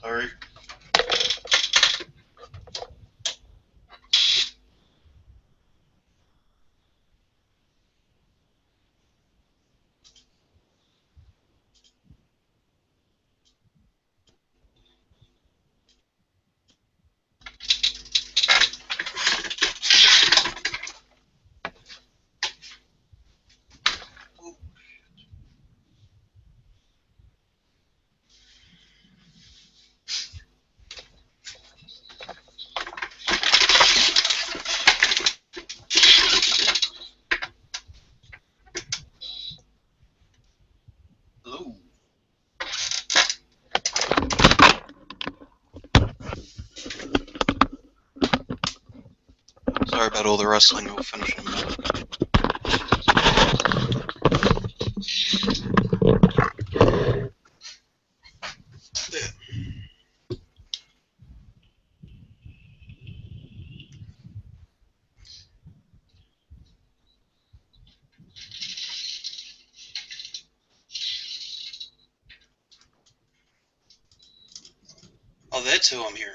Sorry. Hello. Sorry about all the rustling. We'll finish in a minute. There. Oh, that's who I'm hearing.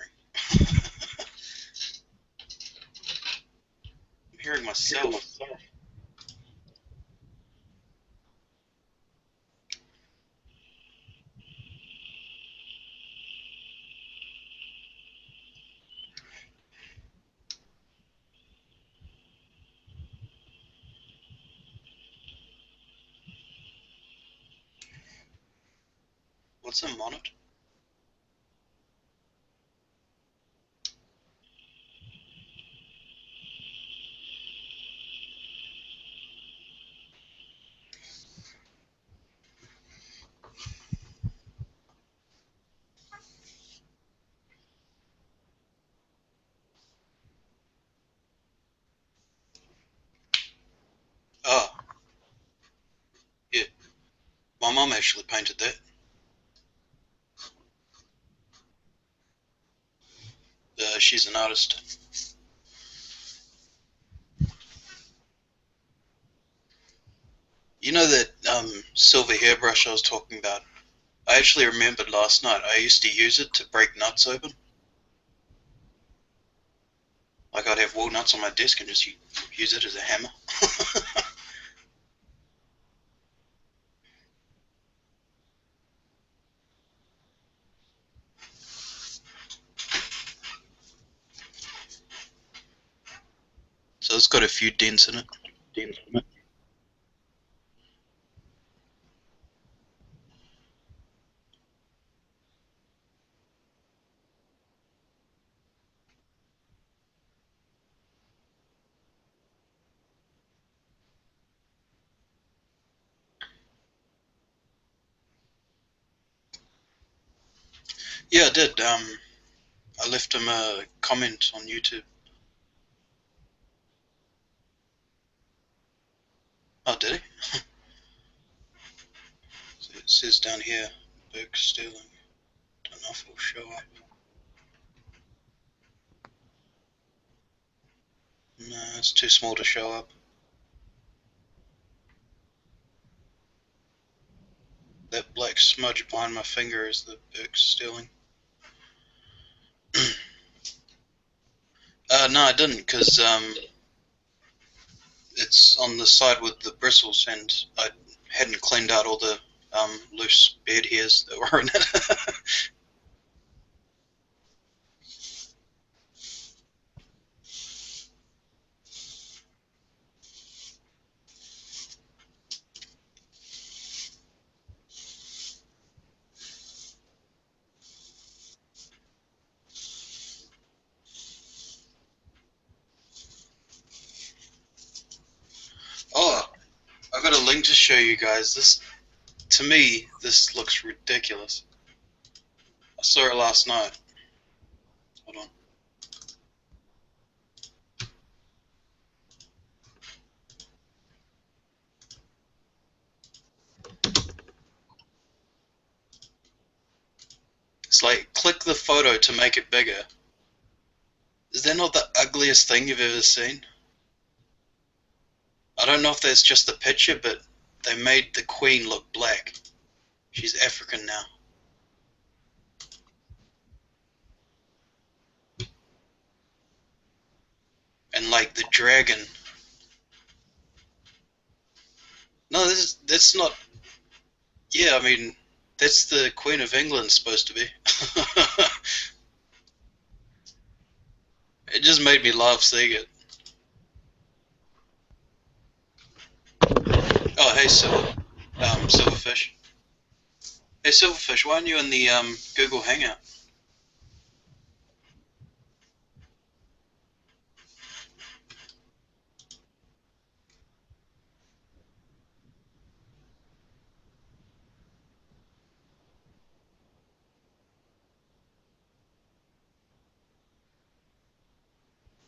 I'm hearing myself. What's a monitor? Oh, yeah. My mum actually painted that. She's an artist. You know that silver hairbrush I was talking about? I actually remembered last night I used to use it to break nuts open. Like I'd have walnuts on my desk and just use it as a hammer. So it's got a few dents in it. Yeah, I did. I left him a comment on YouTube. Oh, did he? So it says down here, Burke Sterling. Don't know if it'll show up. No, it's too small to show up. That black smudge behind my finger is the Burke Sterling. No, I didn't, because it's on the side with the bristles, and I hadn't cleaned out all the loose beard hairs that were in it. Oh, I've got a link to show you guys. This, to me, this looks ridiculous. I saw it last night. Hold on. It's like, click the photo to make it bigger. Is that not the ugliest thing you've ever seen? I don't know if that's just the picture, but they made the Queen look black. She's African now. and like the dragon. No, that's not. Yeah, I mean, that's the Queen of England supposed to be. It just made me laugh seeing it. Oh, hey, Silverfish. Hey, Silverfish, why aren't you in the Google Hangout?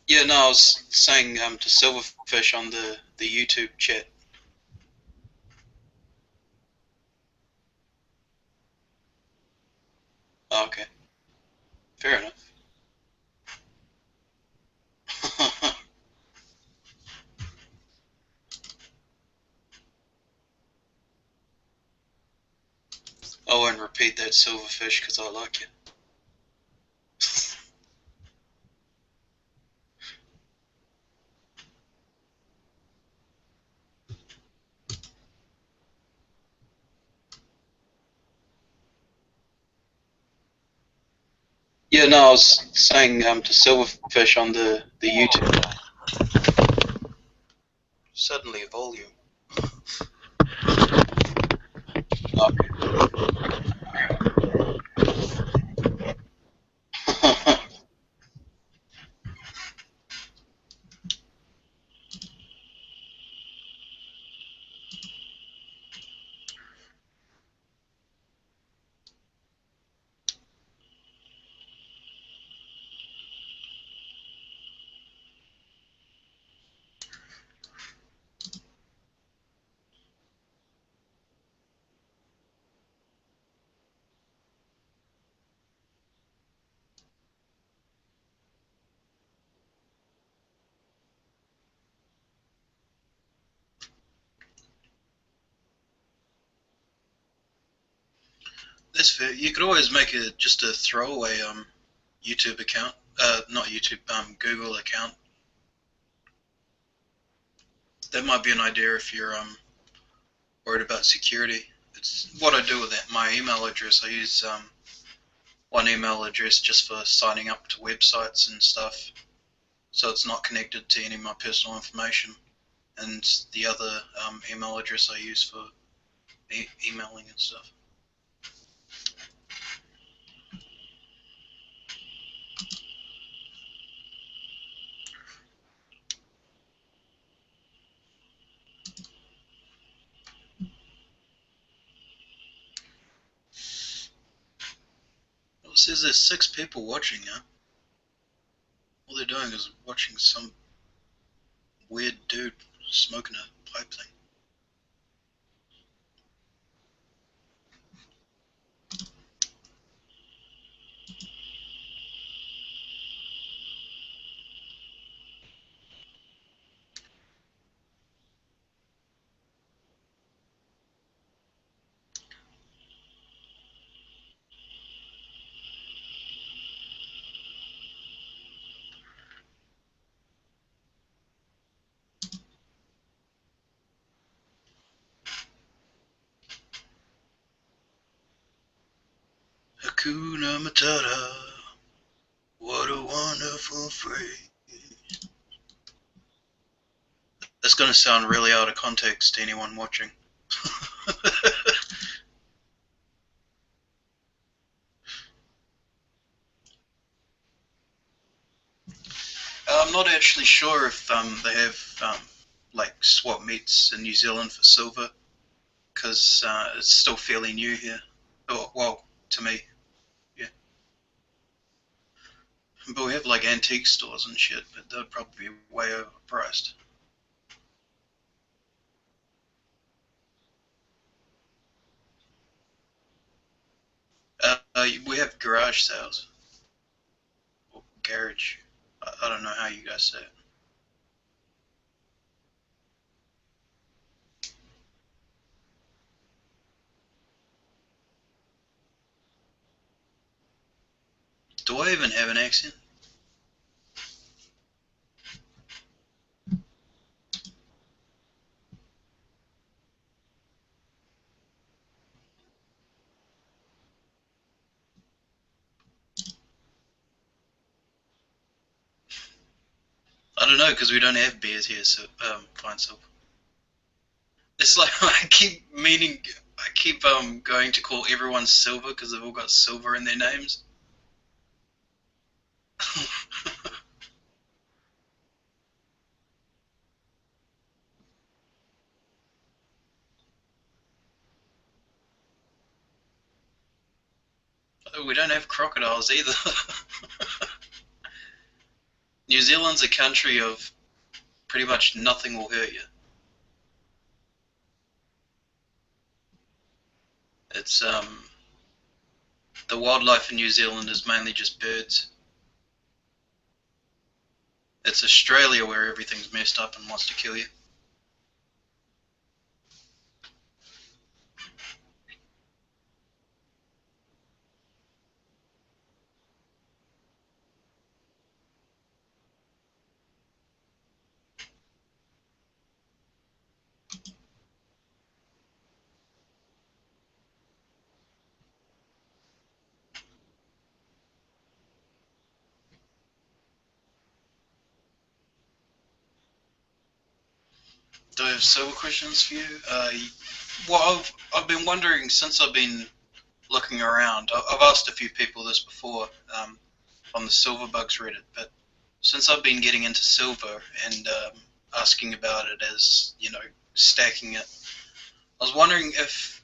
Yeah, no, I was saying to Silverfish on the YouTube chat. Oh, okay, fair enough. I won't repeat that, Silverfish, because I like you. Yeah, no, I was saying to Silverfish on the YouTube. Suddenly, volume. Okay. That's fair. You could always make it just a throwaway YouTube account. Not YouTube, Google account. That might be an idea if you're worried about security. It's what I do with that. My email address. I use one email address just for signing up to websites and stuff, so it's not connected to any of my personal information. And the other email address I use for emailing and stuff. Well, it says there's 6 people watching now. All they're doing is watching some weird dude smoking a pipe thing. Hakuna Matata, what a wonderful phrase. That's going to sound really out of context to anyone watching. I'm not actually sure if they have like swap meets in New Zealand for silver, because it's still fairly new here. Oh, well, to me, yeah. But we have like antique stores and shit, but they'd probably be way overpriced. We have garage sales, or garage. I don't know how you guys say it. Do I even have an accent? don't know, because we don't have beers here, so fine silver. It's like I keep going to call everyone silver because they've all got silver in their names. We don't have crocodiles either. New Zealand's a country of pretty much nothing will hurt you. It's the wildlife in New Zealand is mainly just birds. It's Australia where everything's messed up and wants to kill you. Do I have several questions for you? Well, I've been wondering since I've been looking around. I've asked a few people this before on the Silver Bugs Reddit, but since I've been getting into silver and asking about it as, you know, stacking it, I was wondering if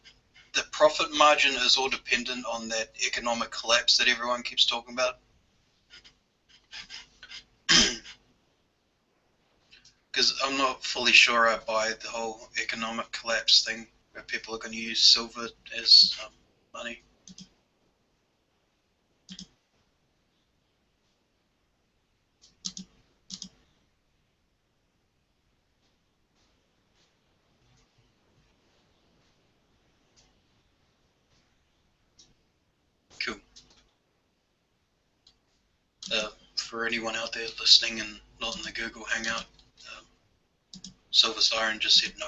the profit margin is all dependent on that economic collapse that everyone keeps talking about. Because I'm not fully sure I buy the whole economic collapse thing where people are going to use silver as money. Cool. For anyone out there listening and not in the Google Hangout, Silver Siren just said no.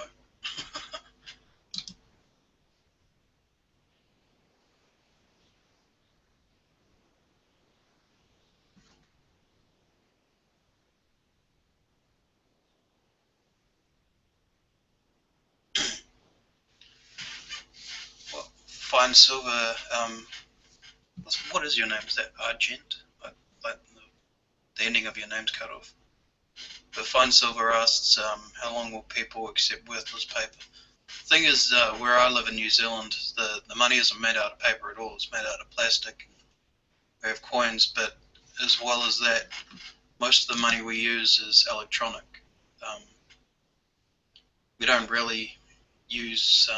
Well, fine silver. What is your name? Is that Argent? Like the ending of your name's cut off. But Fine Silver asks, how long will people accept worthless paper? The thing is, where I live in New Zealand, the money isn't made out of paper at all. It's made out of plastic. We have coins, but as well as that, most of the money we use is electronic. We don't really use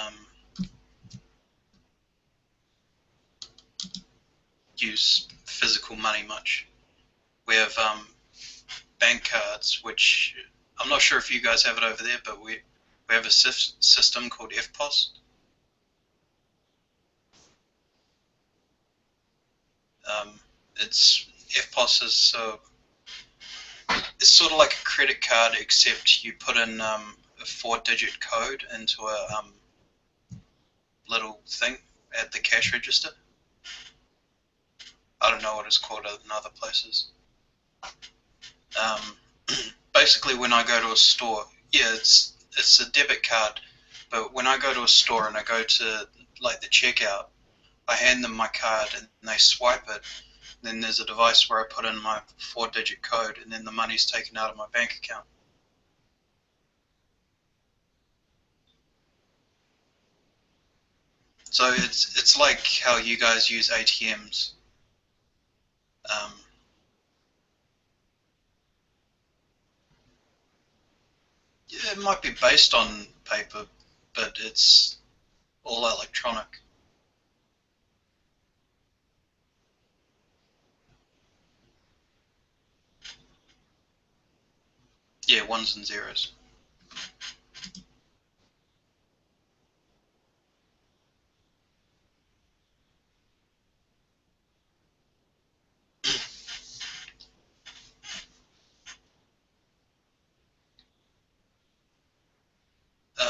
physical money much. We have bank cards, which I'm not sure if you guys have it over there, but we have a system called FPOS. FPOS is it's sort of like a credit card, except you put in a 4-digit code into a little thing at the cash register. I don't know what it's called in other places. Basically, when I go to a store, yeah, it's a debit card, but when I go to a store and I go to like the checkout, I hand them my card and they swipe it. Then there's a device where I put in my 4-digit code, and then the money's taken out of my bank account. So it's like how you guys use ATMs. Yeah, it might be based on paper, but it's all electronic. Yeah, ones and zeros.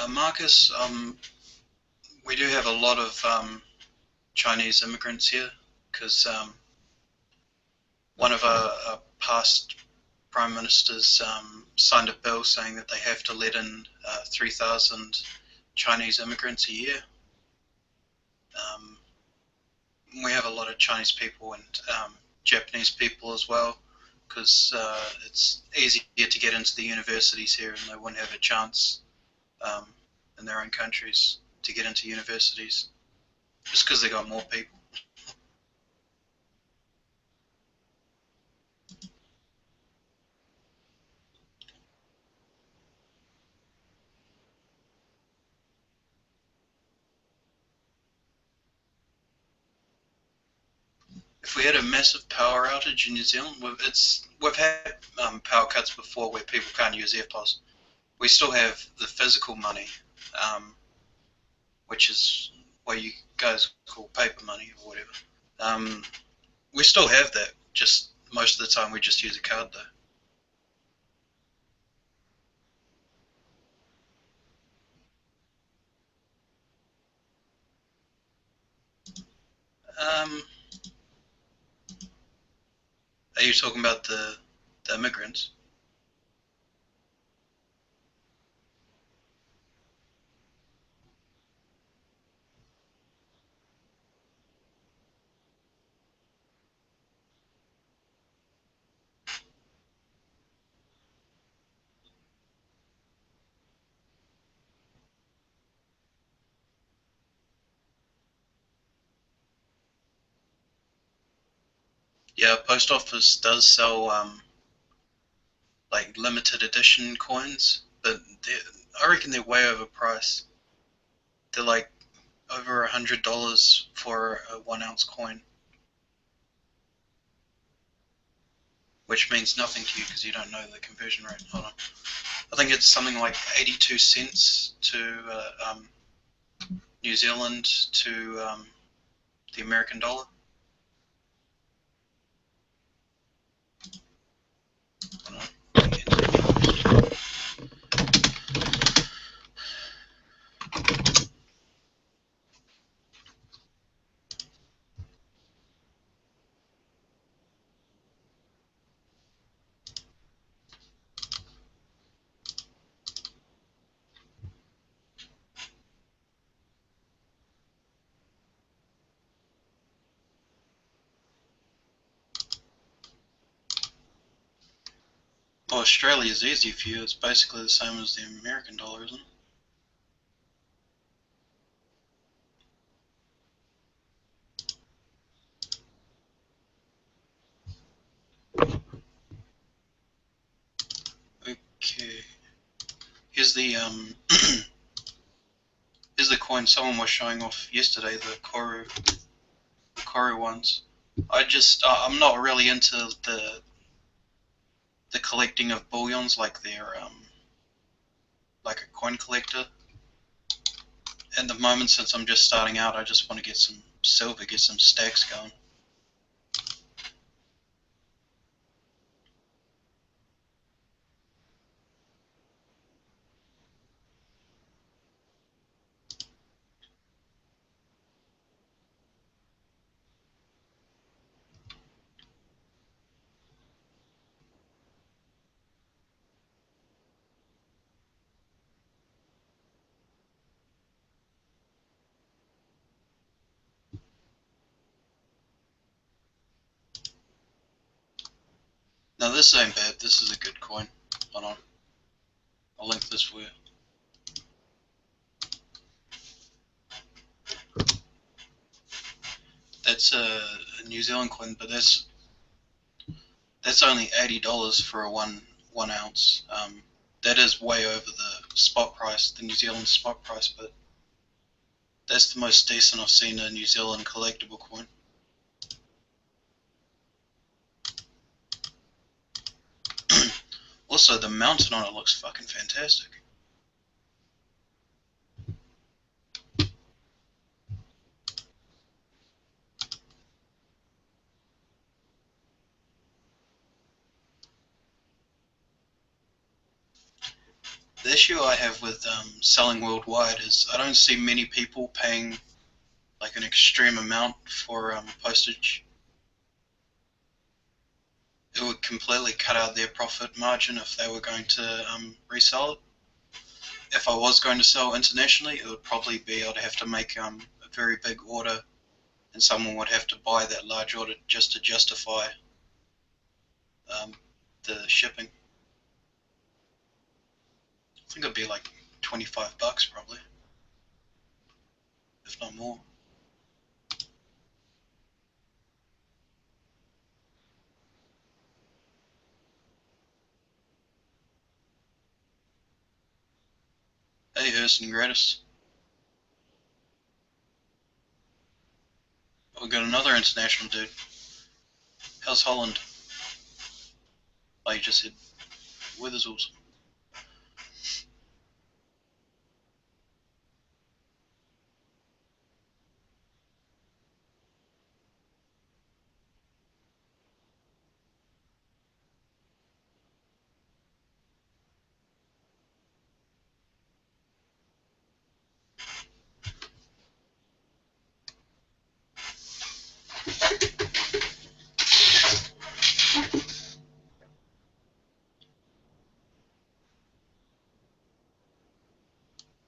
Marcus, we do have a lot of Chinese immigrants here because one of our past prime ministers signed a bill saying that they have to let in 3,000 Chinese immigrants a year. We have a lot of Chinese people and Japanese people as well, because it's easier to get into the universities here, and they wouldn't have a chance in their own countries to get into universities just because they got more people. If we had a massive power outage in New Zealand, we've had power cuts before where people can't use AirPods. We still have the physical money, which is what you guys call paper money or whatever. We still have that, just most of the time we just use a card though. Are you talking about the immigrants? Yeah, post office does sell like limited edition coins, but I reckon they're way overpriced. They're like over $100 for a 1 ounce coin, which means nothing to you because you don't know the conversion rate. Hold on. I think it's something like 82 cents to New Zealand to the American dollar. Hold on. Well, Australia is easy for you. It's basically the same as the American dollar, isn't it? Okay. Here's the here's the coin someone was showing off yesterday. The Koru ones. I'm not really into the collecting of bullions like they're like a coin collector. At the moment, since I'm just starting out, I just want to get some silver, get some stacks going. Now this ain't bad. This is a good coin. Hold on. I'll link this for you. That's a New Zealand coin, but that's only $80 for a one ounce. That is way over the spot price, the New Zealand spot price, but that's the most decent I've seen a New Zealand collectible coin. Also, the mountain on it looks fucking fantastic. The issue I have with selling worldwide is I don't see many people paying like an extreme amount for postage. it would completely cut out their profit margin if they were going to resell it. If I was going to sell internationally, it would probably be I'd have to make a very big order, and someone would have to buy that large order just to justify the shipping. I think it'd be like $25 probably, if not more. Hey, Hurst and Gratis. We got another international dude. How's Holland? Like you just said, weather's awesome.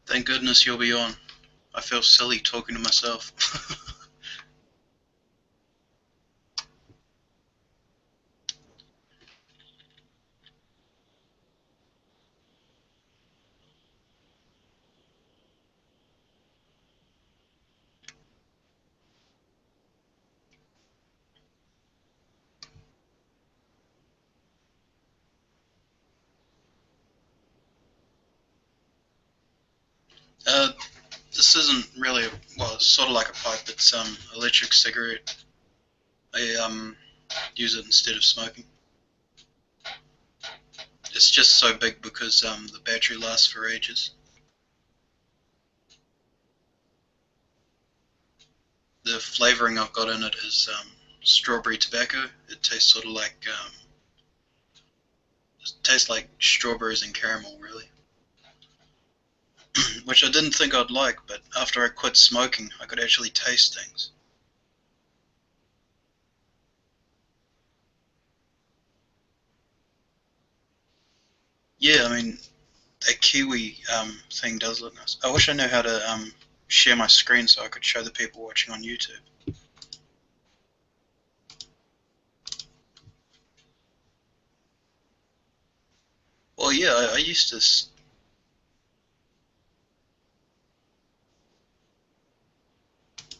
Thank goodness you'll be on. I feel silly talking to myself. This isn't really, well, it's sort of like a pipe. It's electric cigarette. I use it instead of smoking. It's just so big because the battery lasts for ages. The flavoring I've got in it is strawberry tobacco. It tastes sort of like it tastes like strawberries and caramel, really. Which I didn't think I'd like, but after I quit smoking, I could actually taste things. Yeah, I mean, that kiwi thing does look nice. I wish I knew how to share my screen so I could show the people watching on YouTube. Well, yeah, I used to.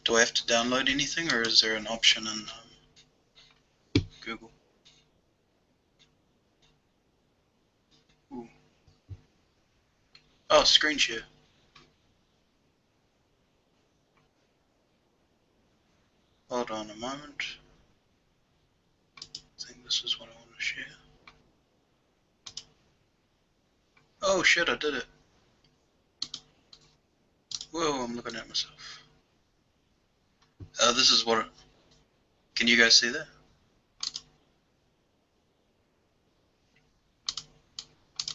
Do I have to download anything, or is there an option in Google? Ooh. Oh, screen share. Hold on a moment. I think this is what I want to share. Oh shit, I did it. Whoa, I'm looking at myself. This is what it, can you guys see that?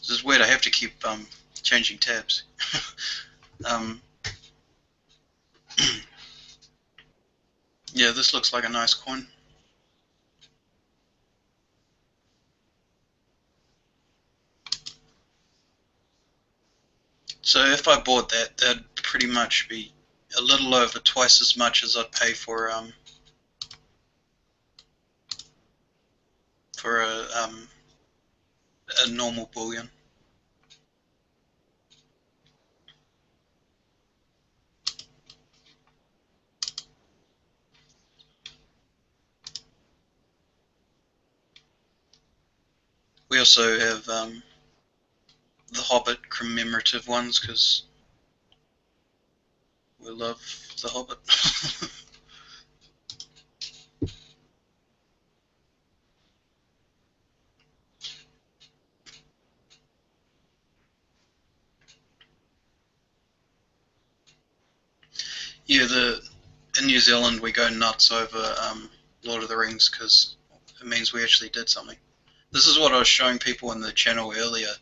This is weird, I have to keep changing tabs. um, yeah, this looks like a nice coin. So if I bought that, that'd pretty much be a little over twice as much as I'd pay for a normal bullion. We also have the Hobbit commemorative ones because we love the Hobbit. Yeah, in New Zealand we go nuts over Lord of the Rings because it means we actually did something. This is what I was showing people in the channel earlier.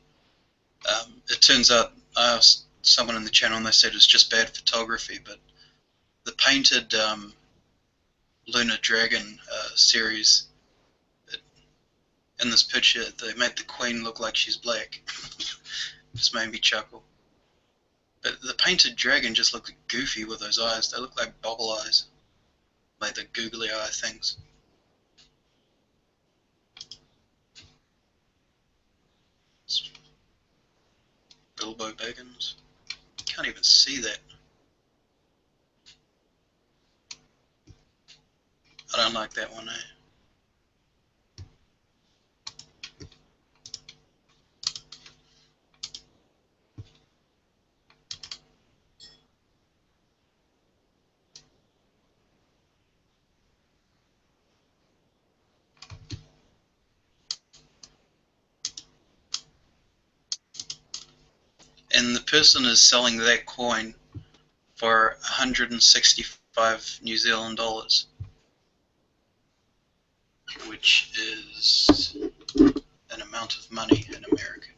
It turns out I asked someone in the channel and they said it's just bad photography, but the painted Lunar Dragon series, in this picture, they made the queen look like she's black. Just made me chuckle. But the painted dragon just looked goofy with those eyes. They look like bobble eyes. Like the googly eye things. Bilbo Baggins. Can't even see that. I don't like that one, eh? And the person is selling that coin for 165 New Zealand dollars, which is an amount of money in America.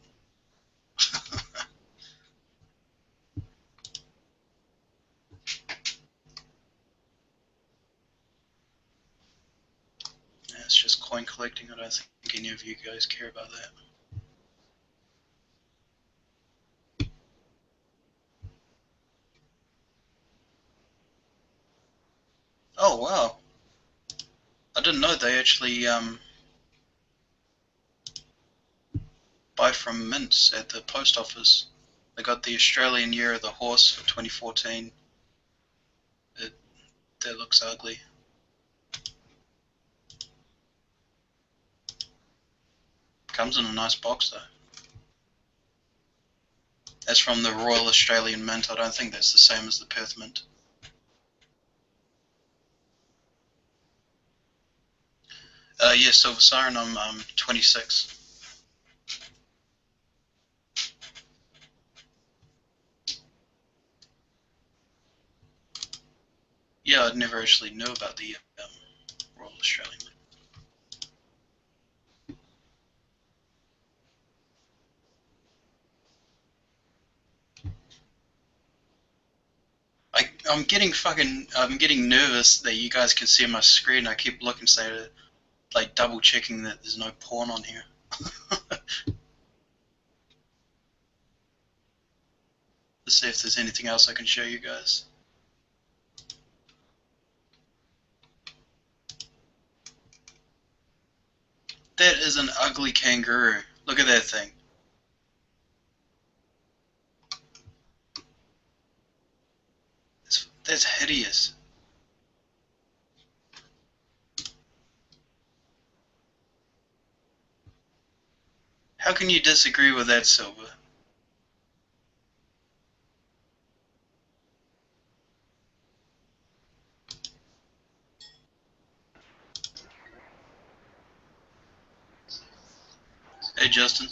It's just coin collecting. I don't think any of you guys care about that. Oh wow! I didn't know they actually buy from mints at the post office. They got the Australian Year of the Horse for 2014. That looks ugly. Comes in a nice box though. That's from the Royal Australian Mint. I don't think that's the same as the Perth Mint. Yeah, Silver Siren, I'm 26. Yeah, I'd never actually knew about the Royal Australian Mint. I'm getting nervous that you guys can see my screen. I keep looking, like double checking that there's no porn on here. Let's see if there's anything else I can show you guys. That is an ugly kangaroo. Look at that thing. That's hideous. How can you disagree with that, Silver? Hey, Justin.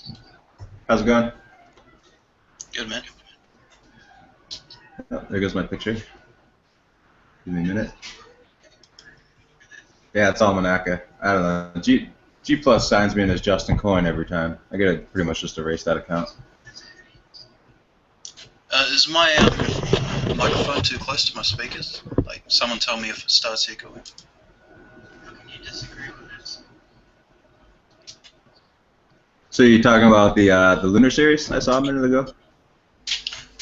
How's it going? Good, man. Oh, there goes my picture. Give me a minute. Yeah, it's Almanacca. I don't know. G Plus signs me in as Justin Coin every time. I gotta pretty much just erase that account. Is my microphone too close to my speakers? Like, someone tell me if it starts echoing. How can you disagree with this? So you're talking about the Lunar Series I saw a minute ago?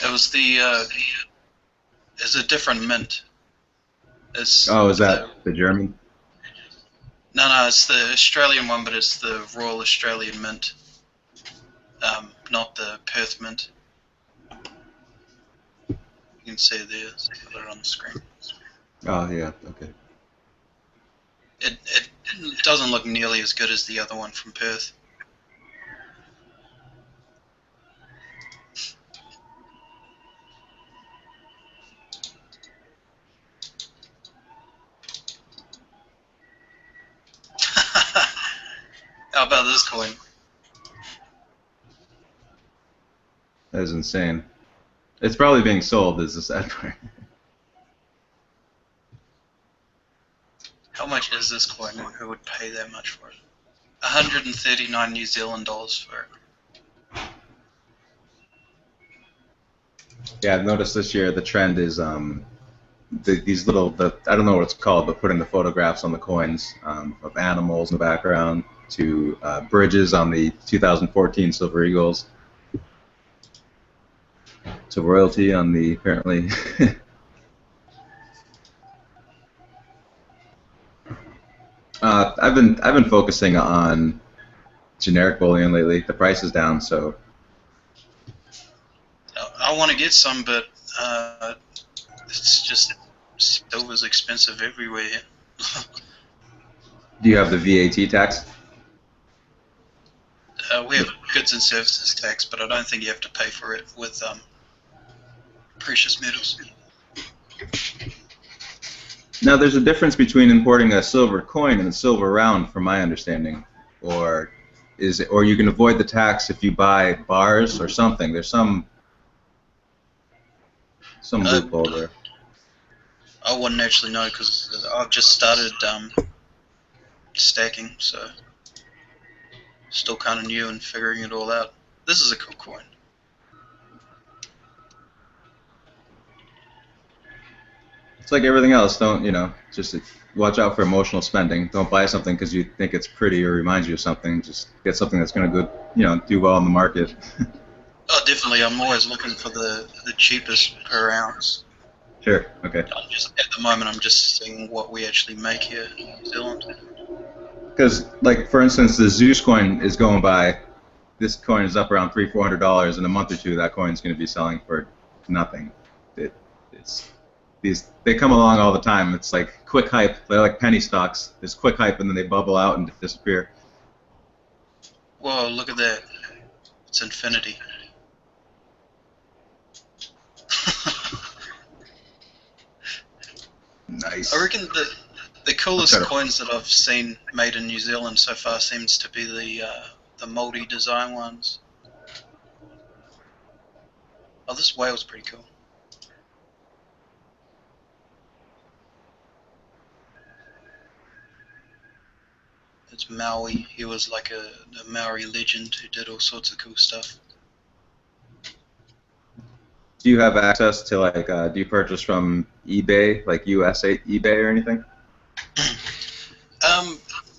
It was it's a different mint. It's Oh, is that the German? No, it's the Australian one, but it's the Royal Australian Mint, not the Perth Mint. You can see it there. I'll put it on the screen. Oh, yeah, okay. It doesn't look nearly as good as the other one from Perth. How about this coin? That is insane. It's probably being sold as a sad part. How much is this coin, and who would pay that much for it? 139 New Zealand dollars for it. Yeah, I've noticed this year the trend is these little, I don't know what it's called, but putting the photographs on the coins of animals in the background. to bridges on the 2014 Silver Eagles, to royalty on the apparently. I've been focusing on generic bullion lately. The price is down, so I want to get some, but it's just silver's expensive everywhere. do you have the VAT tax? We have goods and services tax, but I don't think you have to pay for it with precious metals. Now, there's a difference between importing a silver coin and a silver round, from my understanding, or you can avoid the tax if you buy bars or something. There's some loophole there. I wouldn't actually know because I've just started stacking, so still kind of new and figuring it all out. This is a cool coin. It's like everything else. Just watch out for emotional spending. Don't buy something because you think it's pretty or reminds you of something. Just get something that's going to go, do well in the market. Oh, definitely. I'm always looking for the cheapest per ounce. Sure. Okay. At the moment, I'm just seeing what we actually make here in New Zealand. Because, like, for instance, the Zeus coin is going by. This coin is up around $300-400. In a month or two, that coin is going to be selling for nothing. They come along all the time. It's like quick hype. They're like penny stocks. There's quick hype, and then they bubble out and disappear. Whoa, look at that. It's infinity. Nice. I reckon the coolest coins that I've seen made in New Zealand so far seems to be the multi-design ones. Oh, this whale's pretty cool. It's Maui. He was like a Maori legend who did all sorts of cool stuff. Do you have access to, like, do you purchase from eBay, like USA eBay or anything?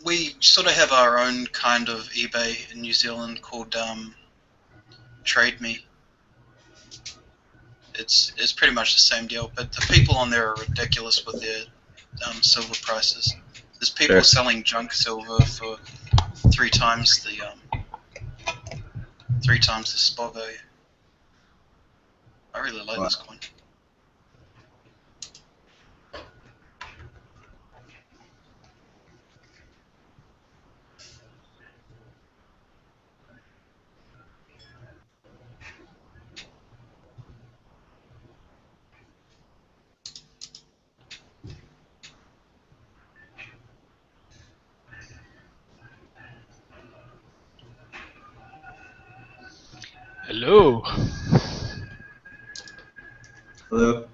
We sort of have our own kind of eBay in New Zealand called Trade Me. It's pretty much the same deal, but the people on there are ridiculous with their silver prices. There's people selling junk silver for three times the spot value. I really like this coin. Hello. Hello.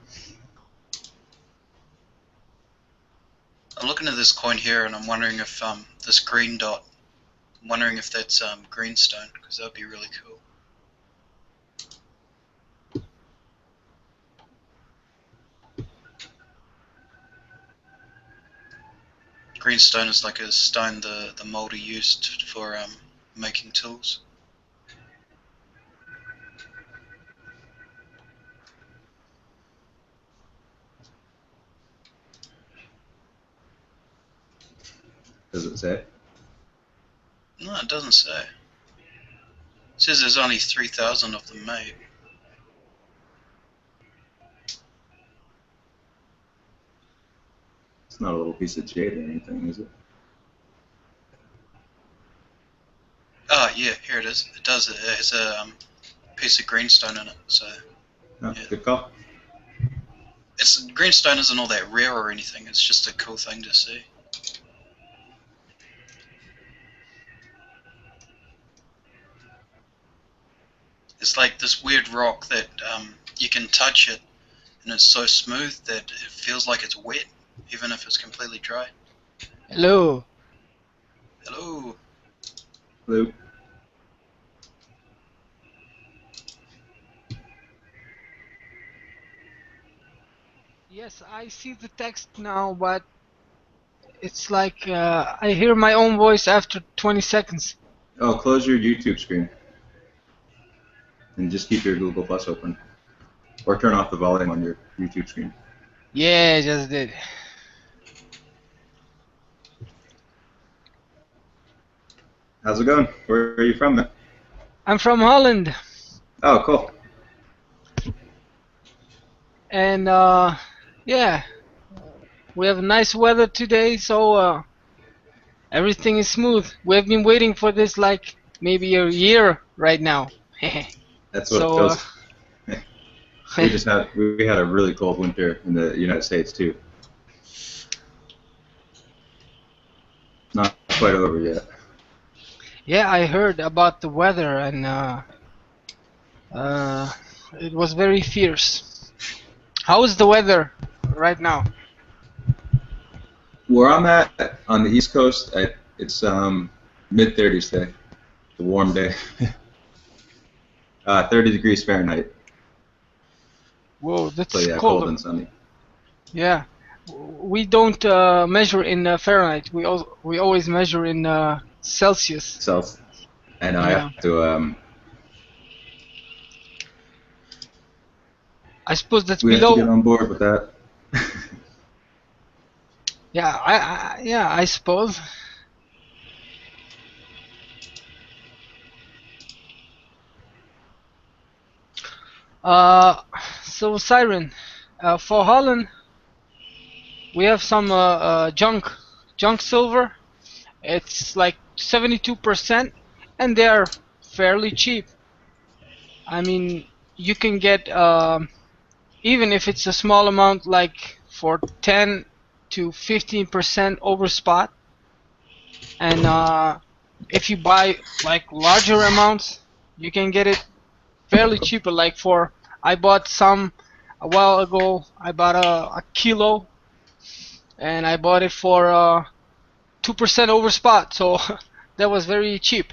I'm looking at this coin here, and I'm wondering if this green dot. I'm wondering if that's greenstone, because that'd be really cool. Greenstone is like a stone the molder used for making tools. Does it say? No, it doesn't say. It says there's only 3,000 of them made. It's not a little piece of jade or anything, is it? Oh, yeah, here it is. It does. It has a piece of greenstone in it. So. Oh, Yeah. good call. Greenstone isn't all that rare or anything. It's just a cool thing to see. It's like this weird rock that you can touch it, and it's so smooth that it feels like it's wet, even if it's completely dry. Hello. Hello. Hello. Yes, I see the text now, but It's like I hear my own voice after 20 seconds. Oh, close your YouTube screen and just keep your Google Plus open, or turn off the volume on your YouTube screen. Yeah, I just did. How's it going? Where are you from, man? I'm from Holland, Oh, cool. and yeah, we have nice weather today, so everything is smooth. We have been waiting for this like maybe a year right now. That's what it So feels. We had a really cold winter in the United States too. Not quite over yet. yeah, I heard about the weather, and it was very fierce. How is the weather right now? Where I'm at on the East Coast, it's mid 30s today. It's a warm day. 30 degrees Fahrenheit. Whoa, So that's yeah, cold. cold and sunny. Yeah, we don't measure in Fahrenheit. We always measure in Celsius. Celsius. And I Yeah, have to I suppose that's we have to get below. on board with that. Yeah, I suppose. Uh, so Siren, for Holland, we have some junk silver. It's like 72%, and they are fairly cheap. I mean, you can get even if it's a small amount, like for 10 to 15% over spot, and if you buy like larger amounts, you can get it fairly cheaper. Like for I bought some a while ago. I bought a kilo, and I bought it for 2% over spot, so that was very cheap.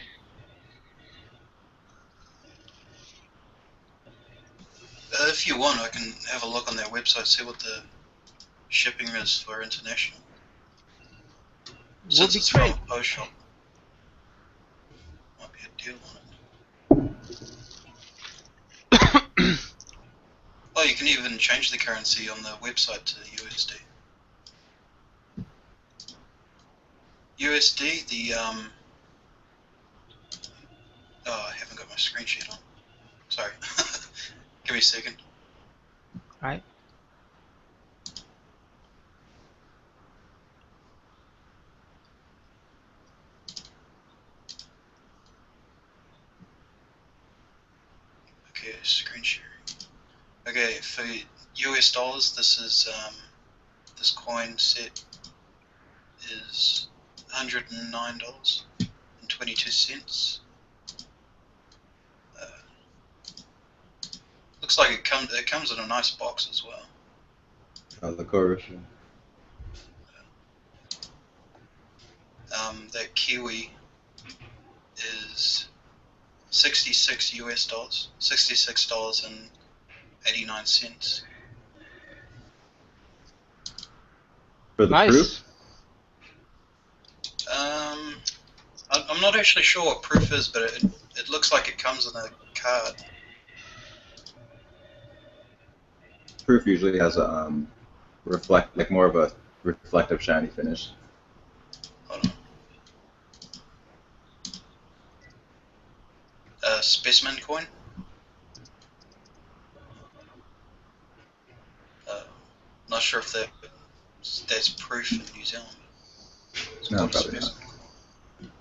If you want, I can have a look on their website, see what the shipping is for international. Would Since be it's great. from a post shop, might be a deal on it. Oh, you can even change the currency on the website to USD. USD, oh, I haven't got my screen sheet on. Sorry. Give me a second. Right. Okay, screen sharing. Okay, for US dollars, this coin set is $109.22. Looks like it comes in a nice box as well. The chorus. That kiwi is 66 US dollars, $66.89. For the Nice. proof? I'm not actually sure what proof is, but it looks like it comes in a card. Proof usually has a more of a reflective shiny finish. Hold on. Specimen coin. Not sure if that's proof in New Zealand. It's No, called a probably not. specimen.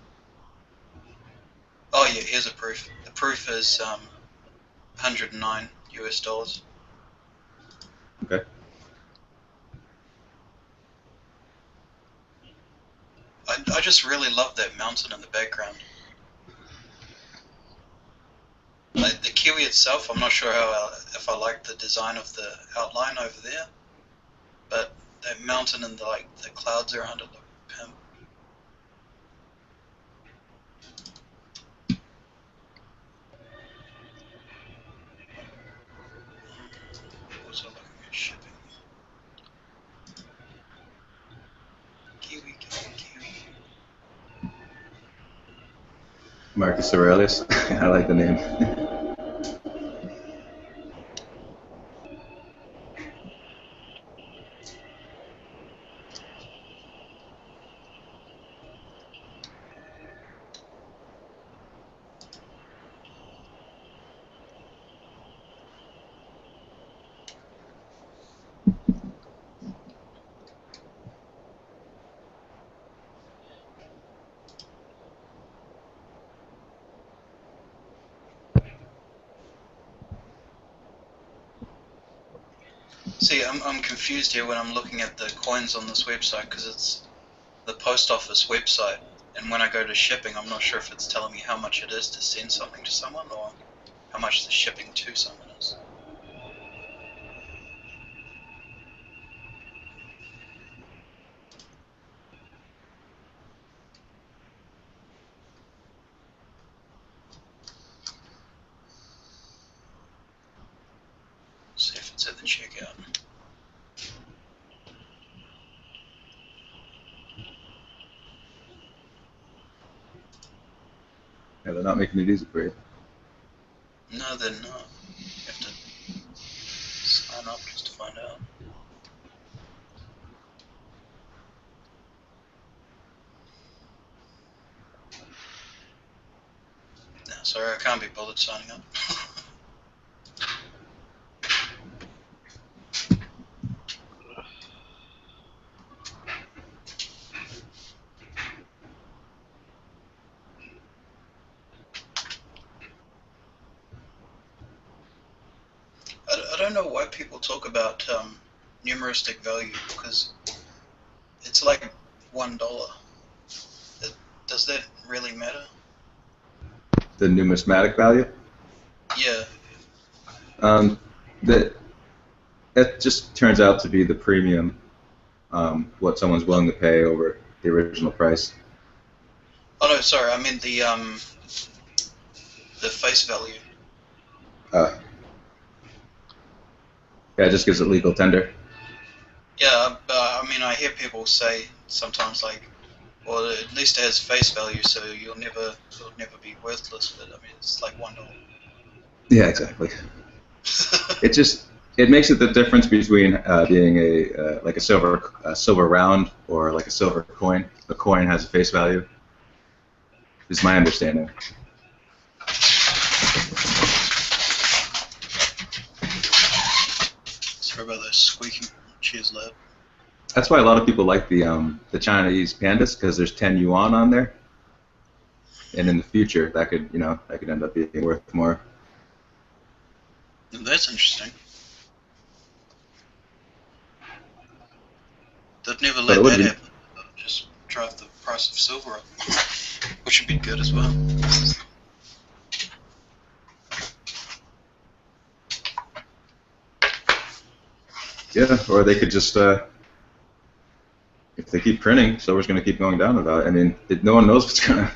Oh yeah, here's a proof. The proof is 109 US dollars. Okay. I just really love that mountain in the background. Like the kiwi itself, I'm not sure if I like the design of the outline over there, but that mountain and the clouds around it look pimp. Also looking at shipping. Kiwi. Marcus Aurelius. I like the name. See, I'm confused here when I'm looking at the coins on this website because it's the post office website, and when I go to shipping, I'm not sure if it's telling me how much it is to send something to someone or how much the shipping to someone is. See if it's at the checkout. Yeah, they're not making it easy for you. No, they're not. You have to sign up just to find out. No, sorry, I can't be bothered signing up. I don't know why people talk about numeristic value because it's like $1. Does that really matter? The numismatic value. Yeah. That just turns out to be the premium, what someone's willing to pay over the original price. Oh no, sorry. I meant the face value. Yeah, it just gives it legal tender. Yeah, I mean, I hear people say sometimes like, well, at least it has face value, so it'll never be worthless. But I mean, it's like $1. Yeah, exactly. It makes it the difference between being like a silver round or like a silver coin. The coin has a face value. Is my understanding. Sorry about that squeaking. Cheers, lad. That's why a lot of people like the Chinese pandas because there's 10 yuan on there, and in the future that could end up being worth more. That's interesting. They'd never let that happen. They'd just drive the price of silver up, which would be good as well. Yeah, or they could just, if they keep printing, silver's going to keep going down without. I mean, no one knows what's going to.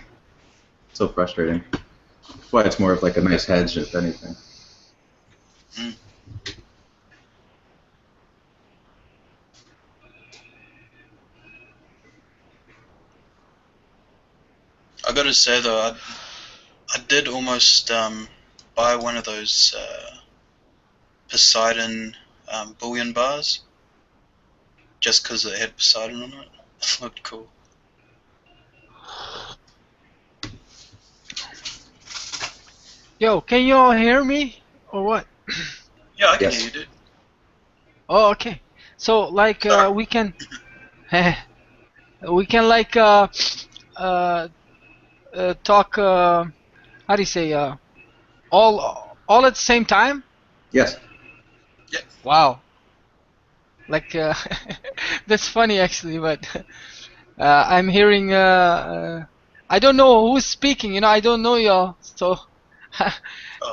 It's so frustrating. That's why it's more of like a nice hedge, if anything. Mm. I gotta say though, I did almost buy one of those Poseidon bullion bars just because it had Poseidon on it. It looked cool. Yo, can you all hear me or what? Yeah, I can Yes. hear you, dude. Oh, okay. So like we can like talk how do you say all at the same time? Yes. Yeah. Wow. Like that's funny actually, but I'm hearing I don't know who's speaking, you know, I don't know y'all. So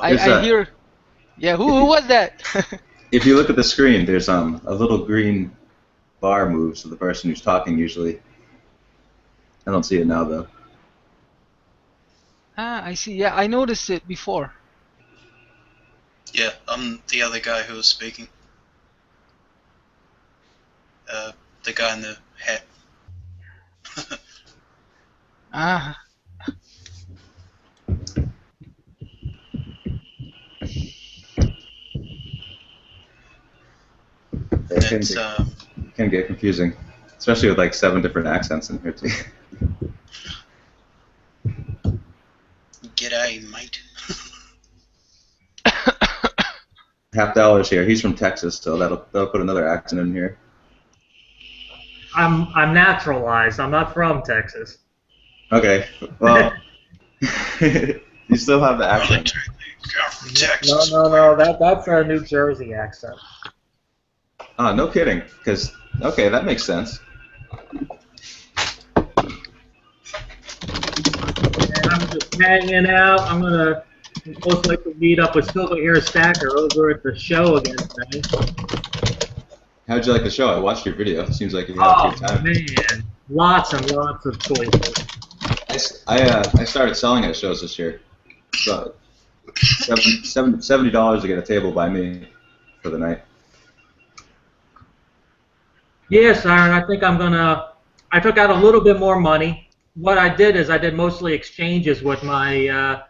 I hear yeah, who was that? If you look at the screen, there's a little green bar moves to the person who's talking usually. I don't see it now though. Ah, I see. Yeah, I noticed it before. Yeah, I'm the other guy who was speaking. The guy in the hat. Ah. It's It can get confusing, especially with like 7 different accents in here too. g'day, mate. $50 here. He's from Texas, so that'll put another accent in here. I'm naturalized. I'm not from Texas. Okay, well, you still have the accent. From Texas. No. That's a New Jersey accent. Ah, no kidding. Because okay, that makes sense. And I'm just hanging out. I'm gonna most likely meet up with Silver Hair Stacker over at the show again today. How'd you like the show? I watched your video. It seems like you had a good time. Man, lots and lots of choices. I started selling at shows this year. So $70 to get a table by me for the night. Yes, Aaron. I think I'm gonna. I took out a little bit more money. What I did is I did mostly exchanges with my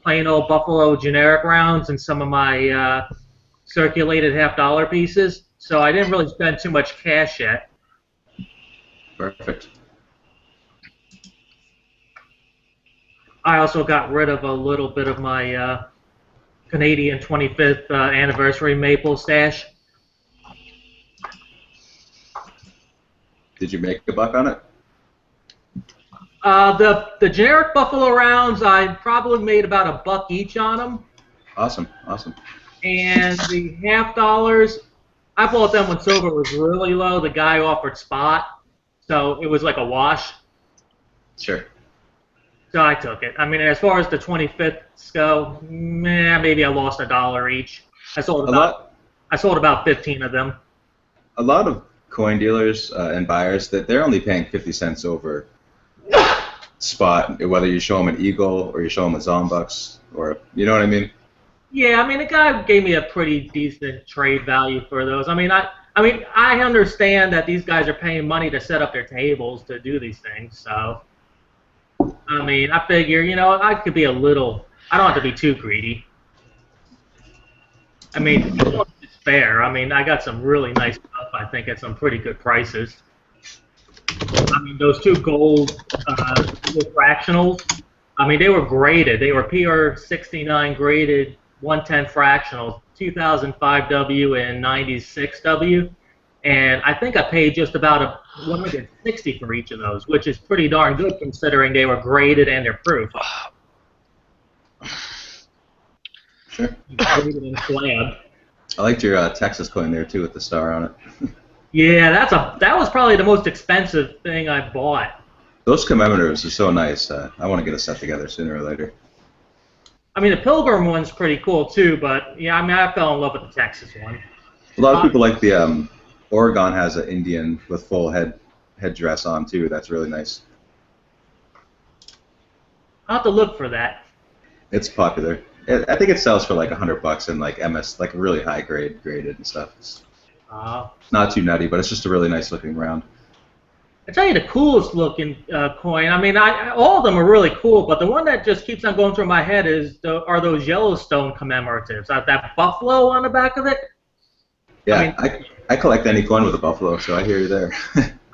plain old Buffalo generic rounds and some of my circulated $50 pieces. So I didn't really spend too much cash yet. Perfect. I also got rid of a little bit of my Canadian 25th anniversary maple stash. Did you make a buck on it? The generic Buffalo rounds, I probably made about $1 each on them. Awesome. And the $50, I bought them when silver was really low. The guy offered spot, so it was like a wash. Sure. So I took it. I mean, as far as the 25ths go, maybe I lost $1 each. I sold about 15 of them. A lot of coin dealers and buyers they're only paying 50 cents over spot, whether you show them an eagle or you show them a Zombucks, or you know what I mean. Yeah, I mean, the guy gave me a pretty decent trade value for those. I mean, I understand that these guys are paying money to set up their tables to do these things. So, I mean, I figure, I could be a little. I don't have to be too greedy. I mean, it's fair. I mean, I got some really nice stuff, I think, at some pretty good prices. I mean, those 2 gold fractionals, I mean, they were graded. They were PR69 graded 110 fractionals, 2005W and 96W. And I think I paid just about $160 for each of those, which is pretty darn good considering they were graded and they're proof. Sure. Graded and slabbed. I liked your Texas coin there too with the star on it. Yeah, that was probably the most expensive thing I bought. Those commemoratives are so nice. I want to get a set together sooner or later. I mean, the Pilgrim one's pretty cool too, but yeah, I mean, I fell in love with the Texas one. A lot of people like the Oregon has an Indian with full headdress on too. That's really nice. I'll have to look for that. It's popular. I think it sells for like $100 and like MS, like really high graded and stuff. It's not too nutty, but it's just a really nice looking round. I tell you, the coolest looking coin. I mean, all of them are really cool, but the one that just keeps on going through my head are those Yellowstone commemoratives. That buffalo on the back of it. Yeah, I collect any coin with a buffalo, so I hear you there.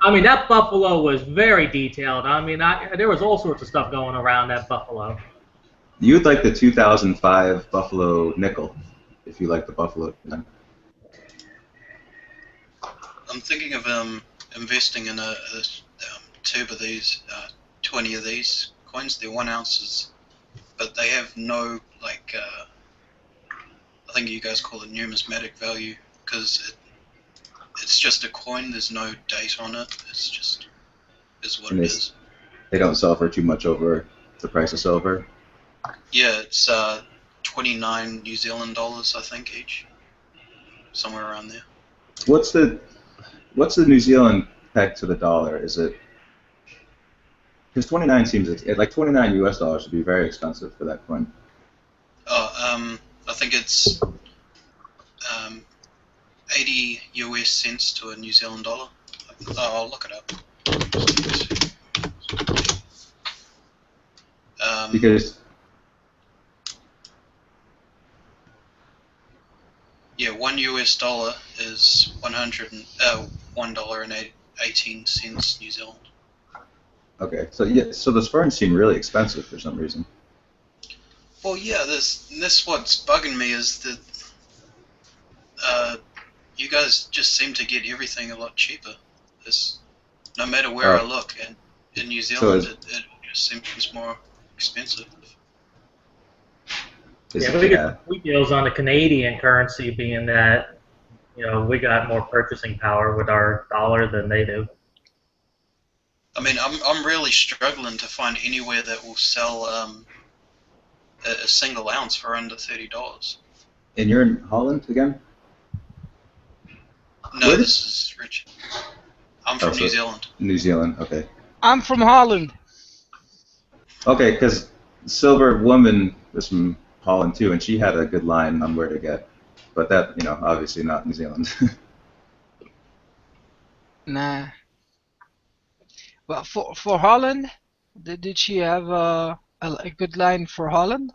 I mean, that buffalo was very detailed. I mean, there was all sorts of stuff going around that buffalo. You would like the 2005 Buffalo nickel, if you like the buffalo. I'm thinking of investing in a tube of these, 20 of these coins. They're 1 ounces, but they have no, like, I think you guys call it numismatic value, because it's just a coin. There's no date on it. It's just is what it is. They don't sell for too much over the price of silver. Yeah, it's 29 New Zealand dollars, I think, each, somewhere around there. What's the New Zealand peg to the dollar? Is it? Because 29 seems like 29 US dollars would be very expensive for that coin. Oh, I think it's 80 US cents to a New Zealand dollar. I'll look it up. Yeah, $1 is $1.18 New Zealand. Okay, so yeah, so the sperms seem really expensive for some reason. Well, yeah, this what's bugging me is that you guys just seem to get everything a lot cheaper. No matter where I look, and in New Zealand, it just seems more expensive. Yeah, we get sweet deals on the Canadian currency, being that we got more purchasing power with our dollar than they do. I mean, I'm really struggling to find anywhere that will sell a single ounce for under $30. And you're in Holland again? No, this is Richard. I'm from New Zealand. New Zealand, okay. I'm from Holland. Okay, because Silver Woman was from Holland too, and she had a good line on where to get. But that, obviously not New Zealand. Nah. But for Holland, did she have a good line for Holland?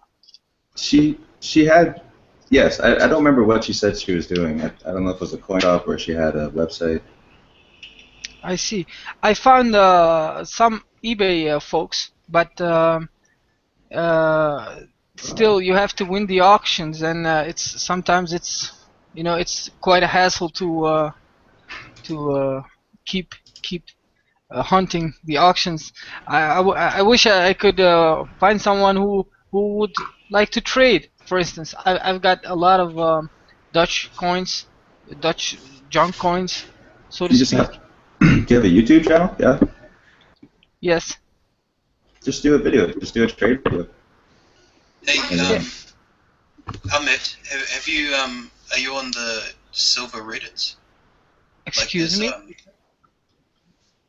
She had, yes. I don't remember what she said she was doing. I don't know if it was a coin shop or she had a website. I see. I found some eBay folks, but still you have to win the auctions, and sometimes it's quite a hassle to keep hunting the auctions. I wish I could find someone who would like to trade. For instance, I've got a lot of Dutch coins, Dutch junk coins, so to speak. Do you have a YouTube channel? Yeah. Yes. Just do a video. Just do a trade video. Hey, Ahmed, have you are you on the Silver Reddits? Excuse me?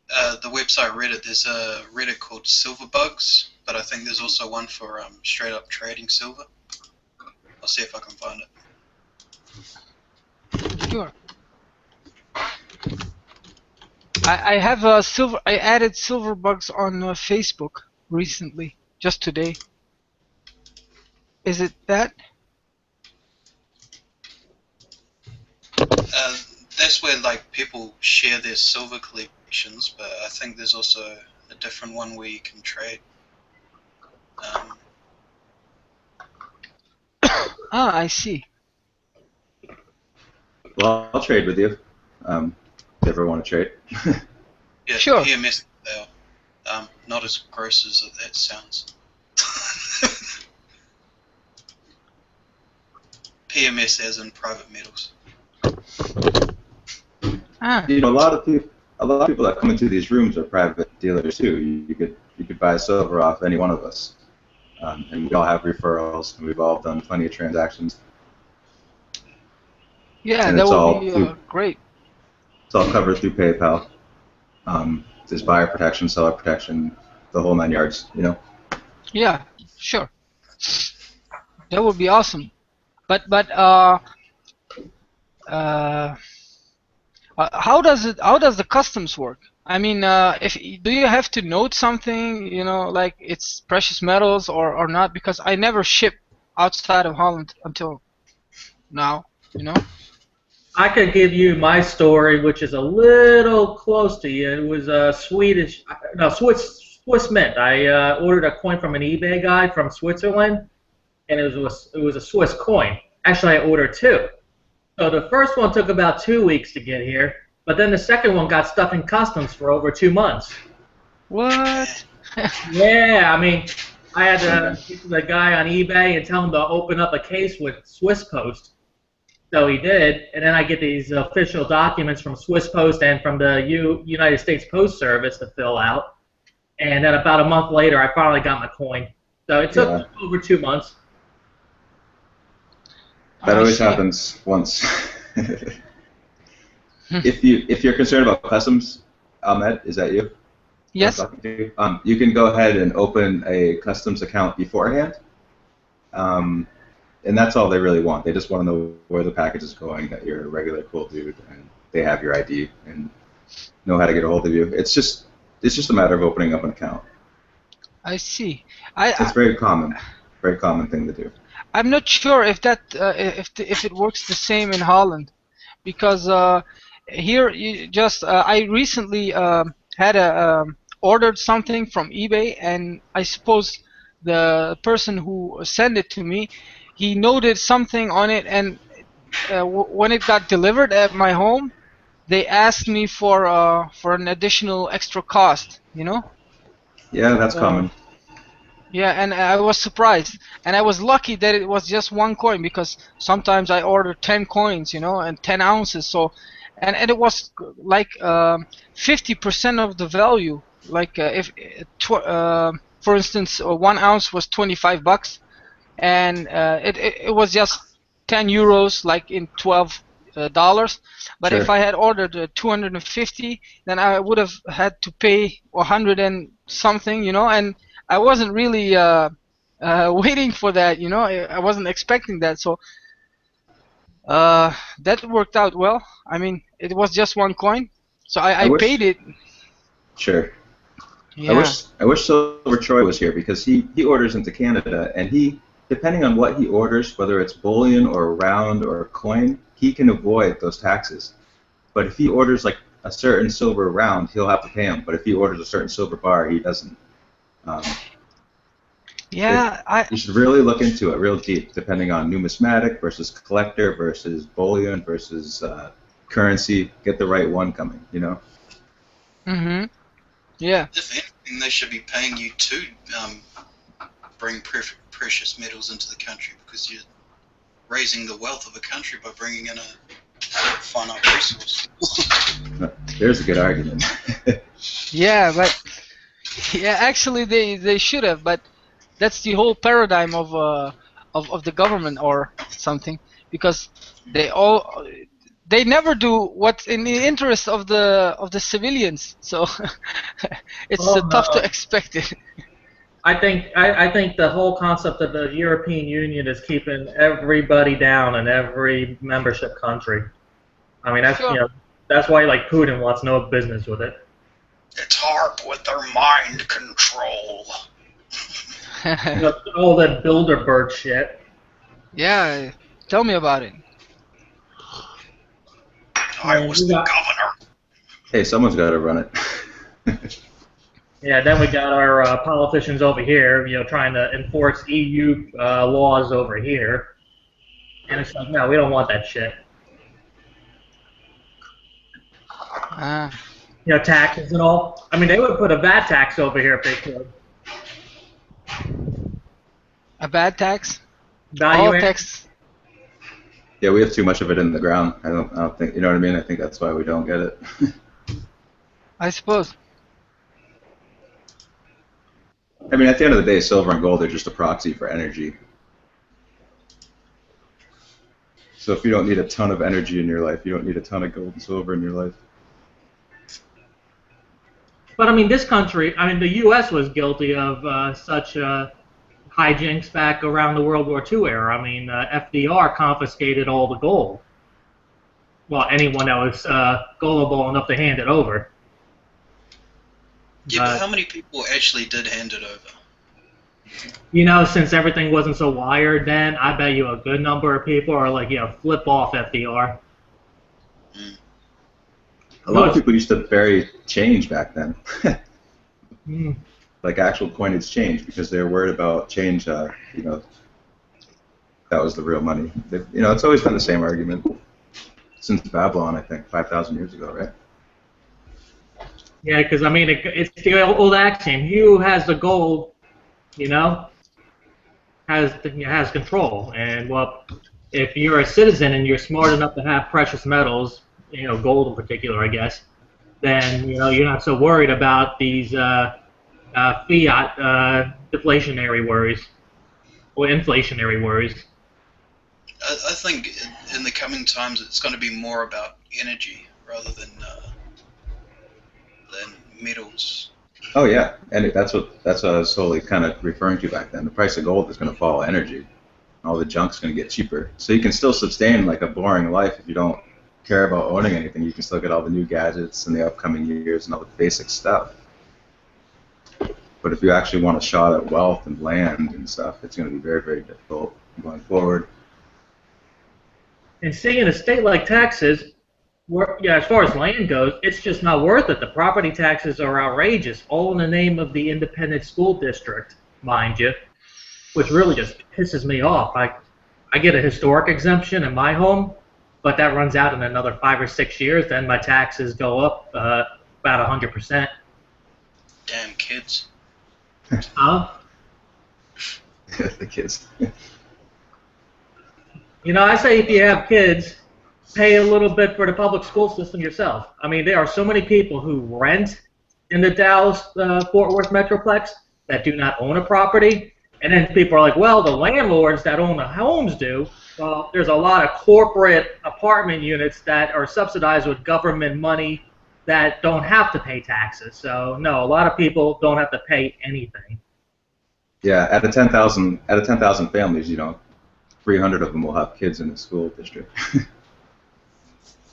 The website Reddit, there's a Reddit called Silver Bugs, but I think there's also one for straight up trading silver. I'll see if I can find it. Sure. I have silver. I added Silver Bugs on Facebook recently, just today. Is it that? That's where like people share their silver collections, but I think there's also a different one where you can trade. I see. Well, I'll trade with you. If you ever want to trade. Yeah, sure. PMS, not as gross as that sounds. PMS as in private metals. A lot of people that come into these rooms are private dealers too. You could buy silver off any one of us, and we all have referrals, and we've all done plenty of transactions. Yeah, and that would be great. It's all covered through PayPal. There's buyer protection, seller protection, the whole 9 yards. Yeah, sure. That would be awesome. But how does the customs work? I mean, do you have to note something, like it's precious metals or not? Because I never ship outside of Holland until now, I could give you my story, which is a little close to you. It was a Swiss mint. I ordered a coin from an eBay guy from Switzerland, and it was a Swiss coin. Actually, I ordered two. So the first one took about 2 weeks to get here, but then the second one got stuck in customs for over 2 months. What? Yeah, I mean, I had to speak to the guy on eBay and tell him to open up a case with Swiss Post. So he did, and then I get these official documents from Swiss Post and from the United States Post Service to fill out. And then about a month later, I finally got my coin. So it took over 2 months. That always happens once. If you're concerned about customs, Ahmed, is that you? Yes. You can go ahead and open a customs account beforehand. And that's all they really want. They just want to know where the package is going, that you're a regular cool dude, and they have your ID and know how to get a hold of you. It's just a matter of opening up an account. I see. It's very common. Very common thing to do. I'm not sure if that if it works the same in Holland, because here you just I recently had ordered something from eBay, and I suppose the person who sent it to me, he noted something on it, and when it got delivered at my home, they asked me for an additional extra cost, you know. Yeah, that's common. Yeah, and I was surprised, and I was lucky that it was just one coin, because sometimes I order 10 coins, you know, and 10 ounces. So, and it was like 50% of the value. Like if for instance, 1 ounce was $25, and it was just 10 euros, like in $12. But if Sure. I had ordered 250, then I would have had to pay 100 and something, you know, and I wasn't really waiting for that, you know. I wasn't expecting that, so that worked out well. I mean, it was just one coin, so I I wish. paid it. Sure. Yeah. I wish Silver Troy was here, because he orders into Canada, and he, depending on what he orders, whether it's bullion or round or coin, he can avoid those taxes. But if he orders like a certain silver round, he'll have to pay him. But if he orders a certain silver bar, he doesn't. Um, Yeah, you should really look into it real deep, depending on numismatic versus collector versus bullion versus currency. Get the right one coming, you know? Yeah. If anything, they should be paying you to bring precious metals into the country, because you're raising the wealth of a country by bringing in a finite resource. There's a good argument. Yeah, but yeah, actually they should have, but that's the whole paradigm of the government or something, because they never do what's in the interest of the civilians, so it's Oh, tough to no. expect it. I think the whole concept of the European Union is keeping everybody down in every membership country. I mean, that's Sure. that's why like Putin wants no business with it. It's hard with their mind control. All that Bilderberg shit. Yeah, tell me about it. I was the governor. Hey, someone's got to run it. Yeah, then we got our politicians over here, trying to enforce EU laws over here. And it's like, no, we don't want that shit. Taxes and all. I mean, they would put a VAT tax over here if they could. A bad tax? Value All add- tax. Yeah, we have too much of it in the ground. I don't think, you know what I mean? I think that's why we don't get it. I suppose. I mean, at the end of the day, silver and gold are just a proxy for energy. So if you don't need a ton of energy in your life, you don't need a ton of gold and silver in your life. But I mean, this country, I mean, the U.S. was guilty of such hijinks back around the World War II era. I mean, FDR confiscated all the gold. Well, anyone that was gullible enough to hand it over. Yeah, but how many people actually did hand it over? Since everything wasn't so wired then, I bet you a good number of people are like, flip off FDR. A lot of people used to bury change back then. Like actual coinage change, because they were worried about change, that was the real money. It's always been the same argument since Babylon, I think, 5,000 years ago, right? Yeah, because I mean, it's the old axiom: he who has the gold, has control. And well, if you're a citizen and you're smart enough to have precious metals, gold in particular, I guess, then you're not so worried about these fiat deflationary worries or inflationary worries. I think in the coming times it's going to be more about energy rather than metals. Oh yeah, and that's what I was solely kind of referring to back then. The price of gold is going to follow energy. All the junk's going to get cheaper, so you can still sustain like a boring life if you don't care about owning anything. You can still get all the new gadgets in the upcoming years and all the basic stuff. But if you actually want a shot at wealth and land and stuff, it's going to be very, very difficult going forward. And seeing in a state like Texas, where, yeah, as far as land goes, it's just not worth it. The property taxes are outrageous, all in the name of the independent school district, mind you, which really just pisses me off. I get a historic exemption in my home, but that runs out in another 5 or 6 years. Then my taxes go up about 100%. Damn kids. Huh? The kids. You know, I say if you have kids, pay a little bit for the public school system yourself. I mean, there are so many people who rent in the Dallas-Fort Worth Metroplex that do not own a property. And then people are like, well, the landlords that own the homes do. Well, there's a lot of corporate apartment units that are subsidized with government money that don't have to pay taxes. So, no, a lot of people don't have to pay anything. Yeah, out of 10,000 families, 300 of them will have kids in the school district.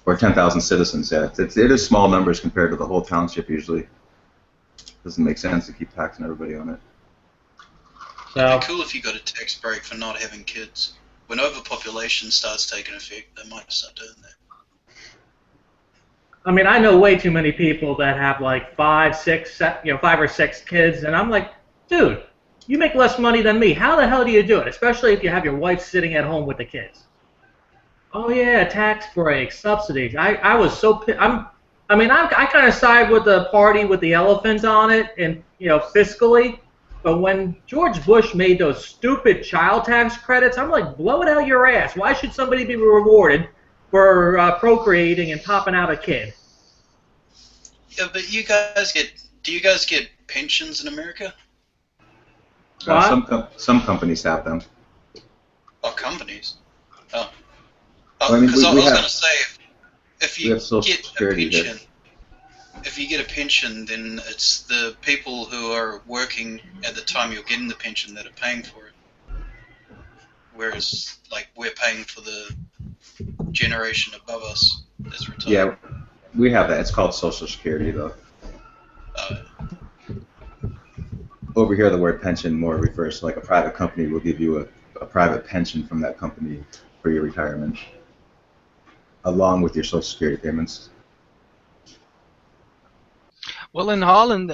Or 10,000 citizens, yeah. It is small numbers compared to the whole township usually. Doesn't make sense to keep taxing everybody on it. It'd be cool if you got a tax break for not having kids. When overpopulation starts taking effect, they might start doing that. I mean, I know way too many people that have like 5 or 6 kids, and I'm like, dude, you make less money than me. How the hell do you do it? Especially if you have your wife sitting at home with the kids. Oh yeah, tax breaks, subsidies. I was so I kind of side with the party with the elephant on it, and fiscally. But when George Bush made those stupid child tax credits, I'm like, blow it out your ass. Why should somebody be rewarded for procreating and popping out a kid? Yeah, but do you guys get pensions in America? Some companies have them. Oh, companies? Oh. Well, I mean, Because I was have, going to say, if you get a pension, here. if you get a pension, then it's the people who are working at the time you're getting the pension that are paying for it. Whereas, like, we're paying for the generation above us that's retired. Yeah, we have that. It's called Social Security, though. Over here, the word pension more refers to like a private company will give you a private pension from that company for your retirement, along with your Social Security payments. Well, in Holland,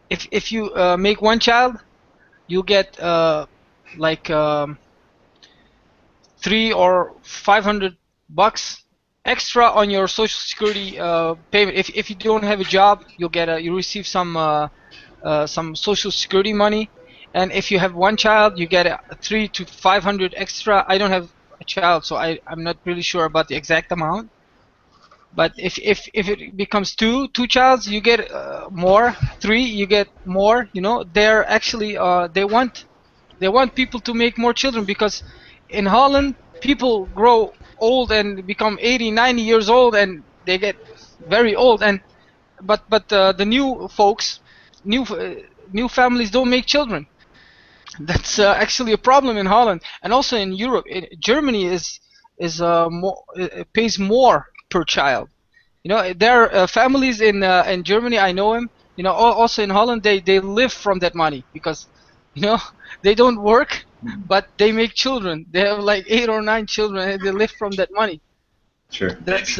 if you make one child, you get like 300 or 500 bucks extra on your Social Security payment. If you don't have a job, you receive some Social Security money, and if you have one child, you get 300 to 500 extra. I don't have a child, so I'm not really sure about the exact amount. But if it becomes two childs, you get more. 3, you get more. They're actually they want people to make more children, because in Holland people grow old and become 80, 90 years old, and they get very old. And but the new folks, new families don't make children. That's actually a problem in Holland, and also in Europe. Germany is more, it pays more per child. There are families in Germany, I know them. Also in Holland, they live from that money, because they don't work, but they make children. They have like 8 or 9 children, and they live from that money. Sure. That's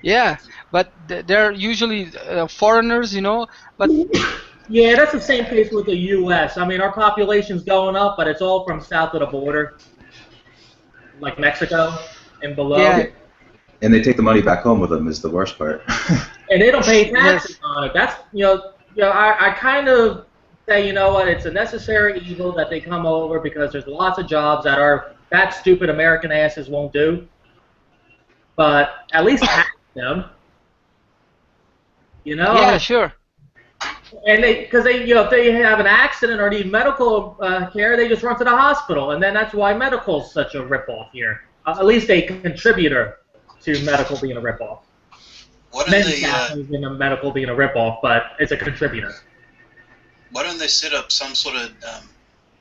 yeah, but they're usually foreigners, but Yeah, that's the same case with the U.S. I mean, our population's going up, but it's all from south of the border, like Mexico and below. Yeah. And they take the money back home with them is the worst part. And they don't pay taxes on it. That's I kind of say, what, it's a necessary evil that they come over, because there's lots of jobs that stupid American asses won't do. But at least tax them. Yeah, sure. And because if they have an accident or need medical care, they just run to the hospital, and then that's why medical's such a ripoff here. At least a contributor to medical being a ripoff. Why don't they? Medical being a ripoff, but it's a contributor. Why don't they set up some sort of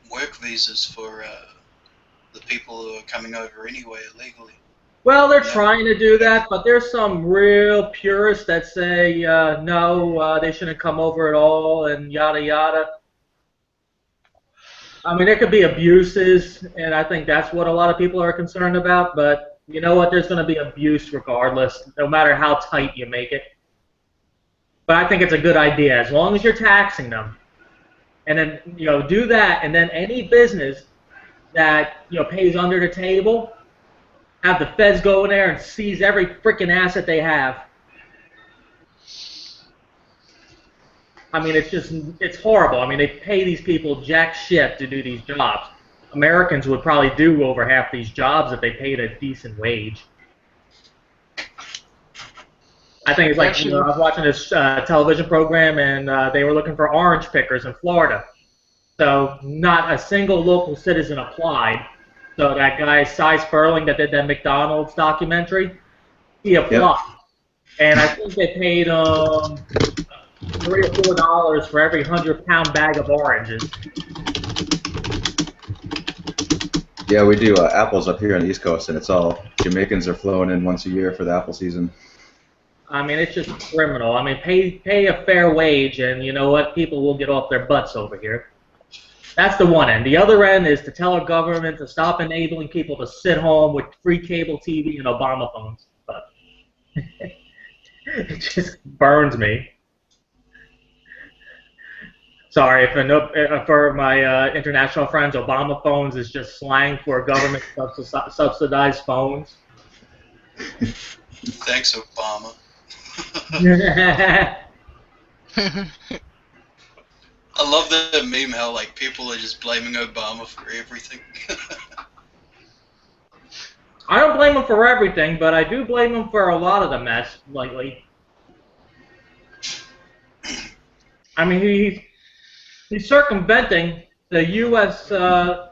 work visas for the people who are coming over anyway illegally? Well, they're trying to do that, but there's some real purists that say no, they shouldn't come over at all, and yada yada. I mean, there could be abuses, and I think that's what a lot of people are concerned about. But you know what? There's going to be abuse regardless, no matter how tight you make it. But I think it's a good idea as long as you're taxing them, and then do that, and then any business that pays under the table, have the feds go in there and seize every freaking asset they have. I mean, it's horrible. I mean, they pay these people jack shit to do these jobs. Americans would probably do over half these jobs if they paid a decent wage. I think it's like, I was watching this television program, and they were looking for orange pickers in Florida. So not a single local citizen applied. So that guy, Cy Sperling, that did that McDonald's documentary, he applied. Yep. And I think they paid him $3 or $4 for every 100-pound bag of oranges. Yeah, we do apples up here on the East Coast, and it's all Jamaicans are flowing in once a year for the apple season. I mean, it's just criminal. I mean, pay a fair wage, and you know what? People will get off their butts over here. That's the one end. The other end is to tell our government to stop enabling people to sit home with free cable TV and Obama phones. But it just burns me. Sorry, for my international friends, Obama phones is just slang for government subsidized phones. Thanks, Obama. I love the meme how like people are just blaming Obama for everything. I don't blame him for everything, but I do blame him for a lot of the mess lately. I mean, he's circumventing the U.S. Political,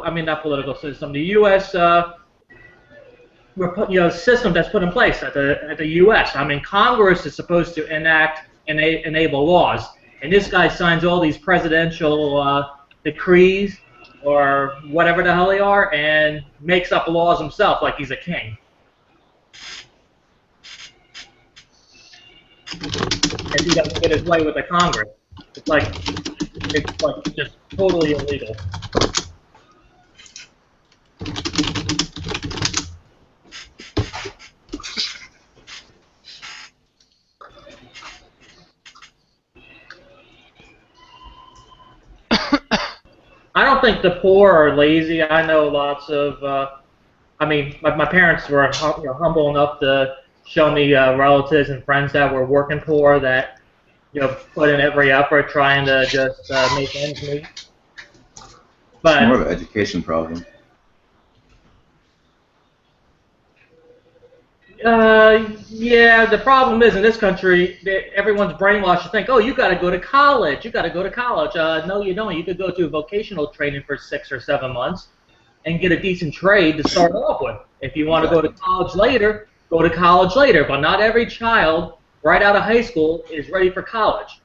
I mean not political system, the U.S. System that's put in place at the U.S. I mean, Congress is supposed to enact and enable laws, and this guy signs all these presidential decrees or whatever the hell they are, and makes up laws himself like he's a king. And he doesn't get his way with the Congress. It's like just totally illegal. I don't think the poor are lazy. I know lots of. I mean, my parents were humble enough to show me relatives and friends that were working poor that put in every effort trying to just make ends meet. But it's more of an education problem. Yeah, the problem is in this country, everyone's brainwashed to think, oh, you got to go to college. You got to go to college. No, you don't. You could go to vocational training for 6 or 7 months and get a decent trade to start off with. If you want to go to college later, go to college later. But not every child right out of high school is ready for college.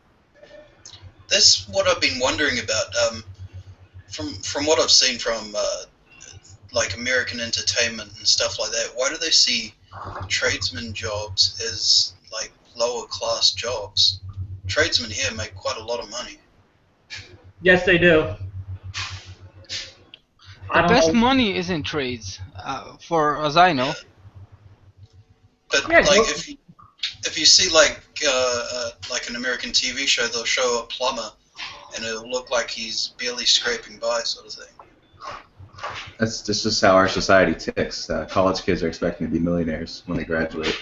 That's what I've been wondering about. From what I've seen from like American entertainment and stuff like that, why do they see tradesman jobs as like lower class jobs? Tradesmen here make quite a lot of money. Yes, they do. The best money is in trades, as I know. But yeah, like if you see like an American TV show, they'll show a plumber and it'll look like he's barely scraping by, sort of thing. That's just how our society ticks. College kids are expecting to be millionaires when they graduate.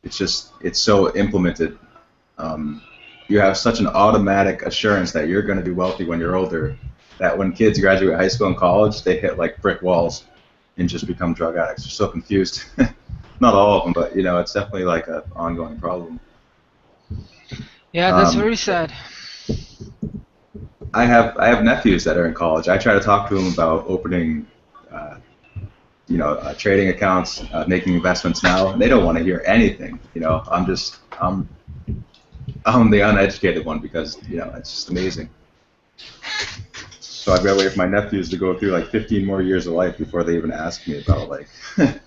It's so implemented. You have such an automatic assurance that you're going to be wealthy when you're older that when kids graduate high school and college, they hit like brick walls and just become drug addicts. They're so confused. Not all of them, but it's definitely like an ongoing problem. Yeah, that's very sad. I have nephews that are in college. I try to talk to them about opening, trading accounts, making investments now, and they don't want to hear anything. I'm the uneducated one because it's just amazing. So I've got to wait for my nephews to go through like 15 more years of life before they even ask me about like. It's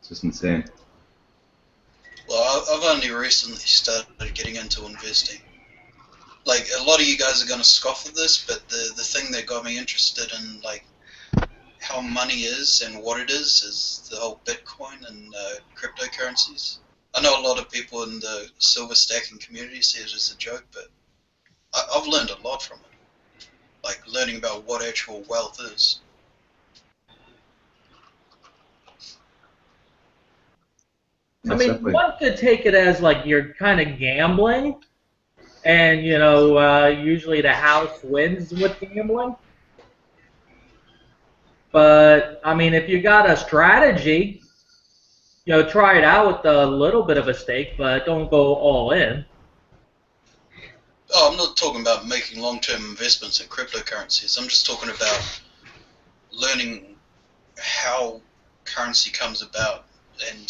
just insane. Well, I've only recently started getting into investing. Like, a lot of you guys are going to scoff at this, but the thing that got me interested in, like, how money is and what it is the whole Bitcoin and cryptocurrencies. I know a lot of people in the silver stacking community see it as a joke, but I've learned a lot from it. Like, learning about what actual wealth is. I mean, one could take it as like you're kind of gambling, and usually the house wins with gambling. But I mean, if you got a strategy, try it out with a little bit of a stake, but don't go all in. Oh, I'm not talking about making long-term investments in cryptocurrencies. I'm just talking about learning how currency comes about and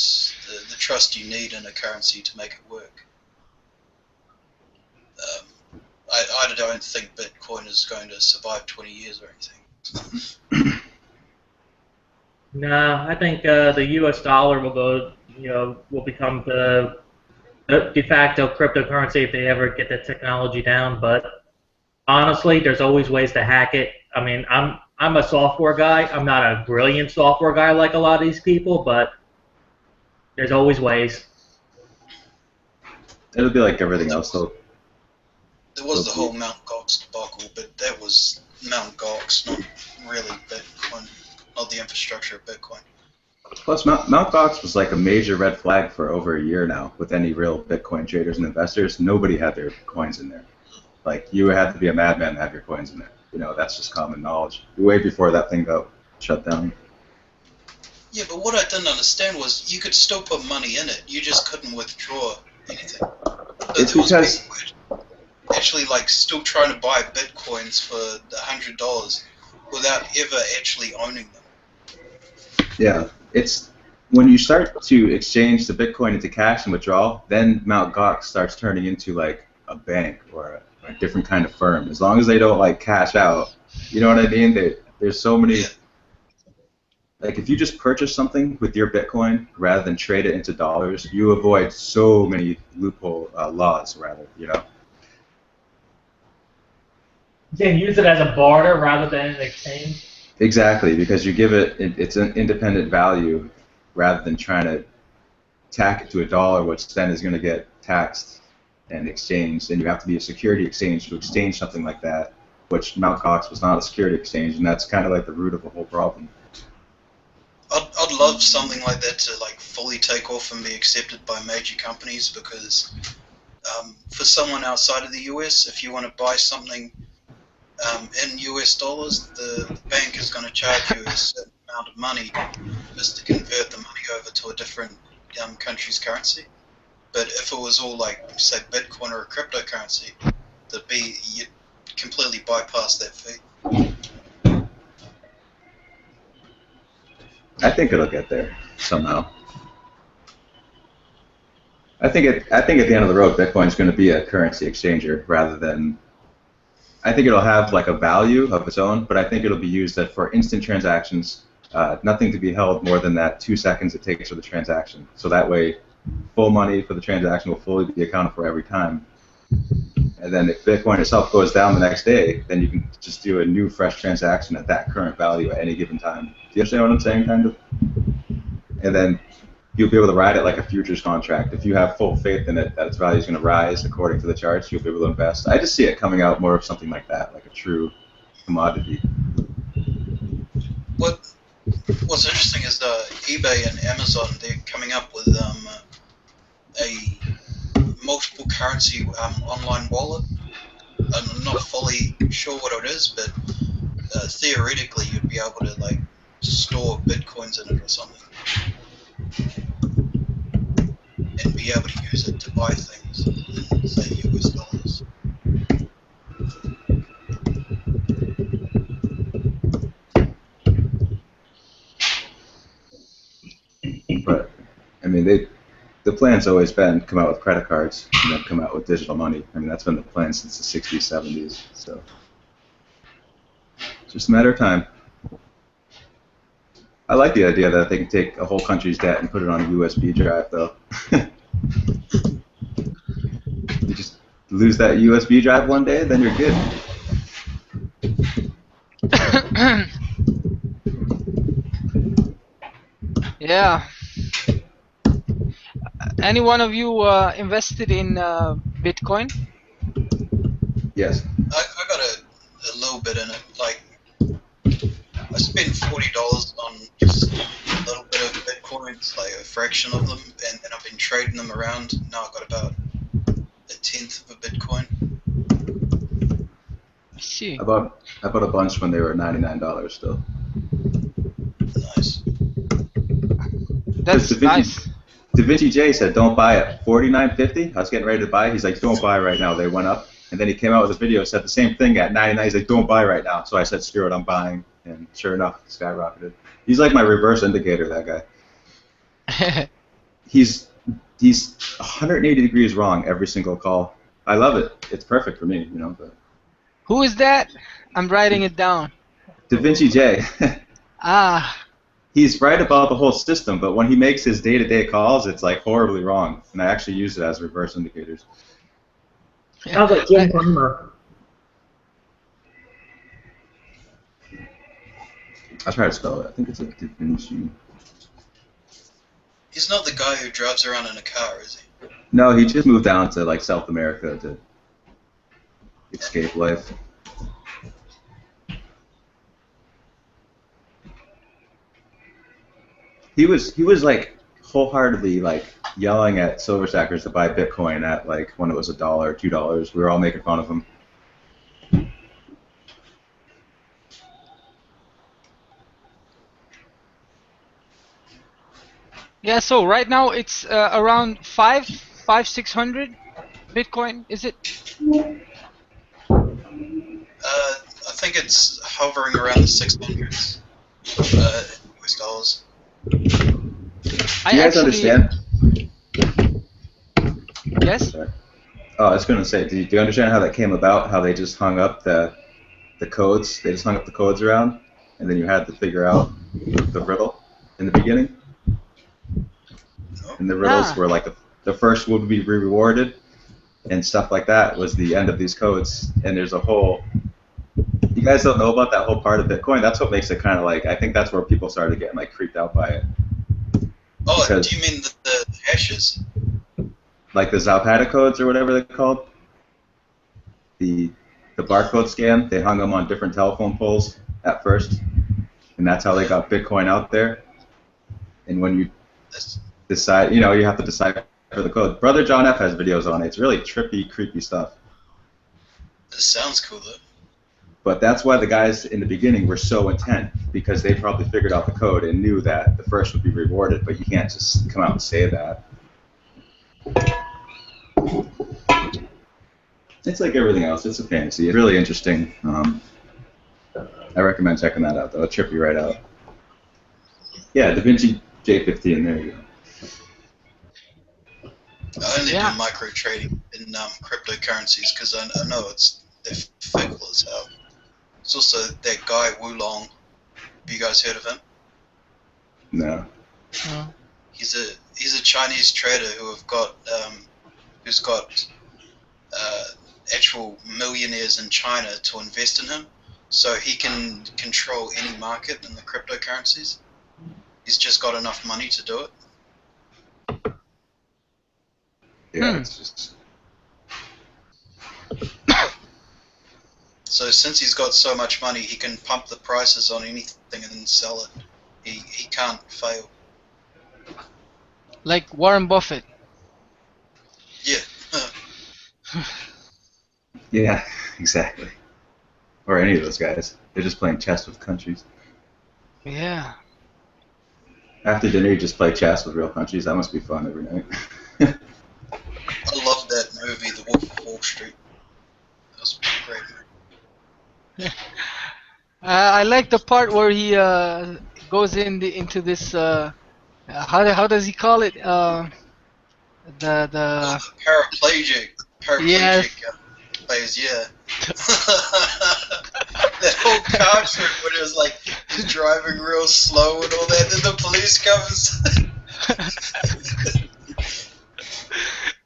the trust you need in a currency to make it work. I don't think Bitcoin is going to survive 20 years or anything. No, I think the U.S. dollar will go, will become the de facto cryptocurrency if they ever get the technology down. But honestly, there's always ways to hack it. I mean, I'm a software guy. I'm not a brilliant software guy like a lot of these people, but there's always ways. It'll be like everything else, though. There was the whole Mt. Gox debacle, but that was Mt. Gox, not really Bitcoin, not the infrastructure of Bitcoin. Plus, Mt. Gox was like a major red flag for over a year now with any real Bitcoin traders and investors. Nobody had their coins in there. Like, you had to be a madman to have your coins in there. That's just common knowledge. Way before that thing got shut down. Yeah, but what I didn't understand was you could still put money in it. You just couldn't withdraw anything. It's because actually, like, still trying to buy Bitcoins for $100 without ever actually owning them. Yeah, it's when you start to exchange the Bitcoin into cash and withdrawal, then Mt. Gox starts turning into like a bank or a different kind of firm. As long as they don't like cash out, you know what I mean? There's so many. Yeah. Like, if you just purchase something with your Bitcoin rather than trade it into dollars, you avoid so many loophole laws, rather, You can use it as a barter rather than an exchange. Exactly, because you give it its an independent value rather than trying to tack it to a dollar, which then is going to get taxed and exchanged, and you have to be a security exchange to exchange something like that, which Mt. Gox was not a security exchange, and that's kind of like the root of the whole problem. I'd love something like that to like fully take off and be accepted by major companies, because for someone outside of the US, if you want to buy something in US dollars, the bank is going to charge you a certain amount of money just to convert the money over to a different country's currency. But if it was all like, say, Bitcoin or a cryptocurrency, you completely bypass that fee. I think it'll get there somehow. I think at the end of the road, Bitcoin's going to be a currency exchanger rather than. I think it'll have like a value of its own, but I think it'll be used for instant transactions. Nothing to be held more than that 2 seconds it takes for the transaction. So that way, full money for the transaction will fully be accounted for every time. And then if Bitcoin itself goes down the next day, then you can just do a new, fresh transaction at that current value at any given time. Do you understand what I'm saying, kind of? And then you'll be able to ride it like a futures contract. If you have full faith in it that its value is going to rise according to the charts, you'll be able to invest. I just see it coming out more of something like that, like a true commodity. What's interesting is eBay and Amazon, they're coming up with a multiple currency online wallet. I'm not fully sure what it is, but theoretically you'd be able to like store Bitcoins in it or something, and be able to use it to buy things in, say, US dollars. But I mean, the plan's always been come out with credit cards and then come out with digital money. I mean, that's been the plan since the 60s, 70s. So Just a matter of time. I like the idea that they can take a whole country's debt and put it on a USB drive, though. You just lose that USB drive one day, then you're good. Yeah. Any one of you invested in Bitcoin? Yes. I got a little bit in it. Like, I spent $40 on just a little bit of Bitcoins, like a fraction of them, and then I've been trading them around. Now I've got about a tenth of a Bitcoin. I see. I bought a bunch when they were $99 still. Nice. That's nice. Da Vinci J said, "Don't buy it." $49.50. I was getting ready to buy. He's like, "Don't buy right now." They went up, and then he came out with a video said the same thing at 99. He's like, "Don't buy right now." So I said, "Screw it, I'm buying." And sure enough, it skyrocketed. He's like my reverse indicator. That guy. He's 180 degrees wrong every single call. I love it. It's perfect for me, you know. But Who is that? I'm writing it down. Da Vinci J. Ah. He's right about the whole system, but when he makes his day-to-day calls, it's like horribly wrong. And I actually use it as reverse indicators. Sounds like Jim Cramer. I'll try to spell it. I think it's a Da Vinci. He's not the guy who drives around in a car, is he? No, he just moved down to like South America to escape life. He was like wholeheartedly like yelling at silver stackers to buy Bitcoin at like when it was $1, $2. We were all making fun of him. Yeah, so right now it's around 600 Bitcoin, is it? I think it's hovering around the 600s US dollars. Do you guys understand? Yes? Oh, I was going to say, do you understand how that came about? How they just hung up the codes? They just hung up the codes around, and then you had to figure out the riddle in the beginning. And the riddles were like the first would be rewarded, and stuff like that was the end of these codes. And there's a whole. You guys don't know about that whole part of Bitcoin? That's what makes it kind of like. I think that's where people started getting like creeped out by it. Oh, Because, do you mean the hashes? like the Zapata codes or whatever they're called? The barcode scam. They hung them on different telephone poles at first, and that's how they got Bitcoin out there. And when you decide, you have to decipher the code. Brother John F has videos on it. It's really trippy, creepy stuff. This sounds cool though. But that's why the guys in the beginning were so intent, because they probably figured out the code and knew that the first would be rewarded, but you can't just come out and say that. It's like everything else. It's a fantasy. It's really interesting. I recommend checking that out, though. It'll trip you right out. Yeah, Da Vinci J15. There you go. I only do micro trading in cryptocurrencies because I know they're fickle as hell. It's also that guy Wulong. Have you guys heard of him? No. He's a Chinese trader who's got actual millionaires in China to invest in him, so he can control any market in the cryptocurrencies. He's just got enough money to do it. Yeah, it's just. So since he's got so much money, he can pump the prices on anything and then sell it. He can't fail. Like Warren Buffett. Yeah. Yeah, exactly. Or any of those guys. They're just playing chess with countries. Yeah. After dinner, you just play chess with real countries. That must be fun every night. I love that movie, The Wolf of Wall Street. That was a great movie. I like the part where he goes into this. How does he call it? The Paraplegic. Yes. Players, yeah. That whole car trip when it was like he's driving real slow and all that, then the police comes.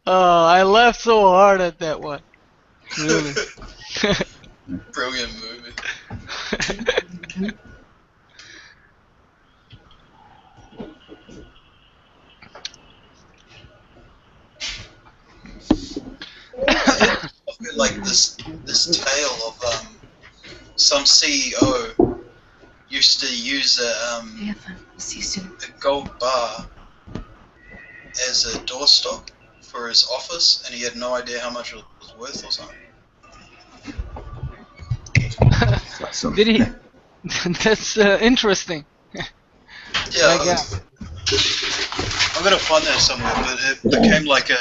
Oh, I laughed so hard at that one. Really. Brilliant movie. Like this tale of some CEO used to use See you soon. a gold bar as a doorstop for his office, and he had no idea how much it was worth or something. Awesome. Did he? That's interesting. Yeah, Like, yeah. I'm gonna find that somewhere, but it became like a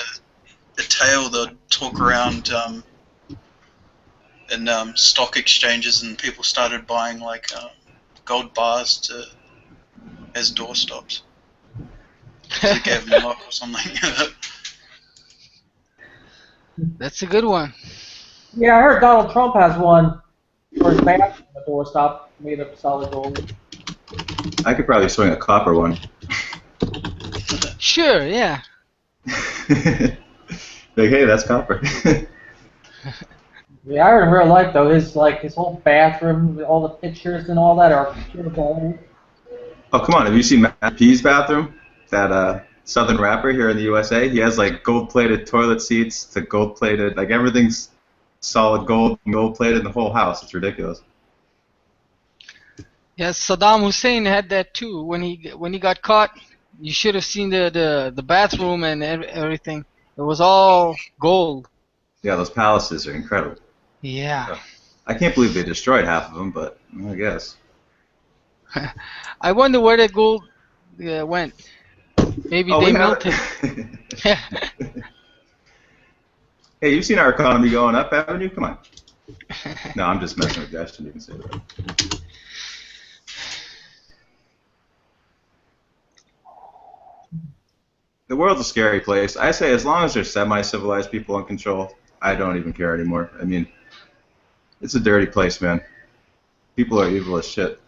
tale that talk around in stock exchanges, and people started buying like gold bars as doorstops. They gave them luck or something. That's a good one. Yeah, I heard Donald Trump has one for his bathroom, a doorstop made of solid gold. I could probably swing a copper one. Sure, yeah. Like, hey, that's copper. Yeah, I heard in real life though, his whole bathroom, all the pictures and all that are pure gold. Oh, come on. Have you seen Matt P's bathroom? That Southern rapper here in the USA? He has like gold-plated toilet seats to gold-plated, like everything's solid gold, gold-plated in the whole house. It's ridiculous. Yes, Saddam Hussein had that too. When he got caught, you should have seen the bathroom and everything. It was all gold. Yeah, those palaces are incredible. Yeah. I can't believe they destroyed half of them, but I guess. I wonder where that gold went. Maybe they melted. Hey, you've seen our economy going up, haven't you? Come on. No, I'm just messing with you. I shouldn't even say that. The world's a scary place. I say as long as there's semi-civilized people in control, I don't even care anymore. I mean, it's a dirty place, man. People are evil as shit.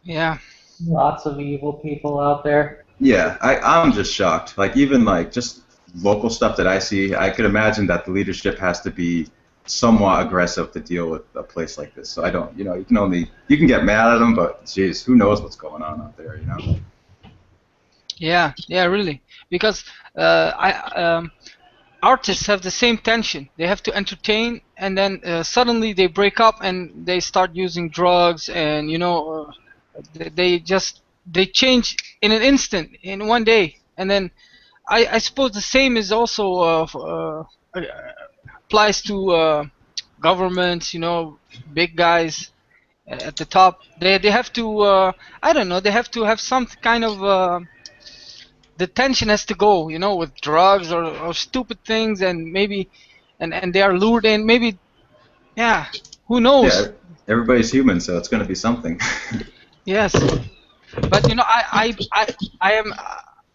Yeah. Lots of evil people out there. Yeah, I'm just shocked. Like, even, like, just local stuff that I see, I could imagine that the leadership has to be somewhat aggressive to deal with a place like this. So I don't, you can get mad at them, but, jeez, who knows what's going on out there, Yeah, really. Because artists have the same tension. They have to entertain, and then suddenly they break up and they start using drugs, and they change in an instant, in one day. And then I suppose the same is also applies to governments. Big guys at the top. They have to I don't know. They have to have some kind of the tension has to go, with drugs or stupid things, and maybe, and they are lured in. Maybe, yeah, who knows? Yeah, everybody's human, so it's going to be something. Yes, but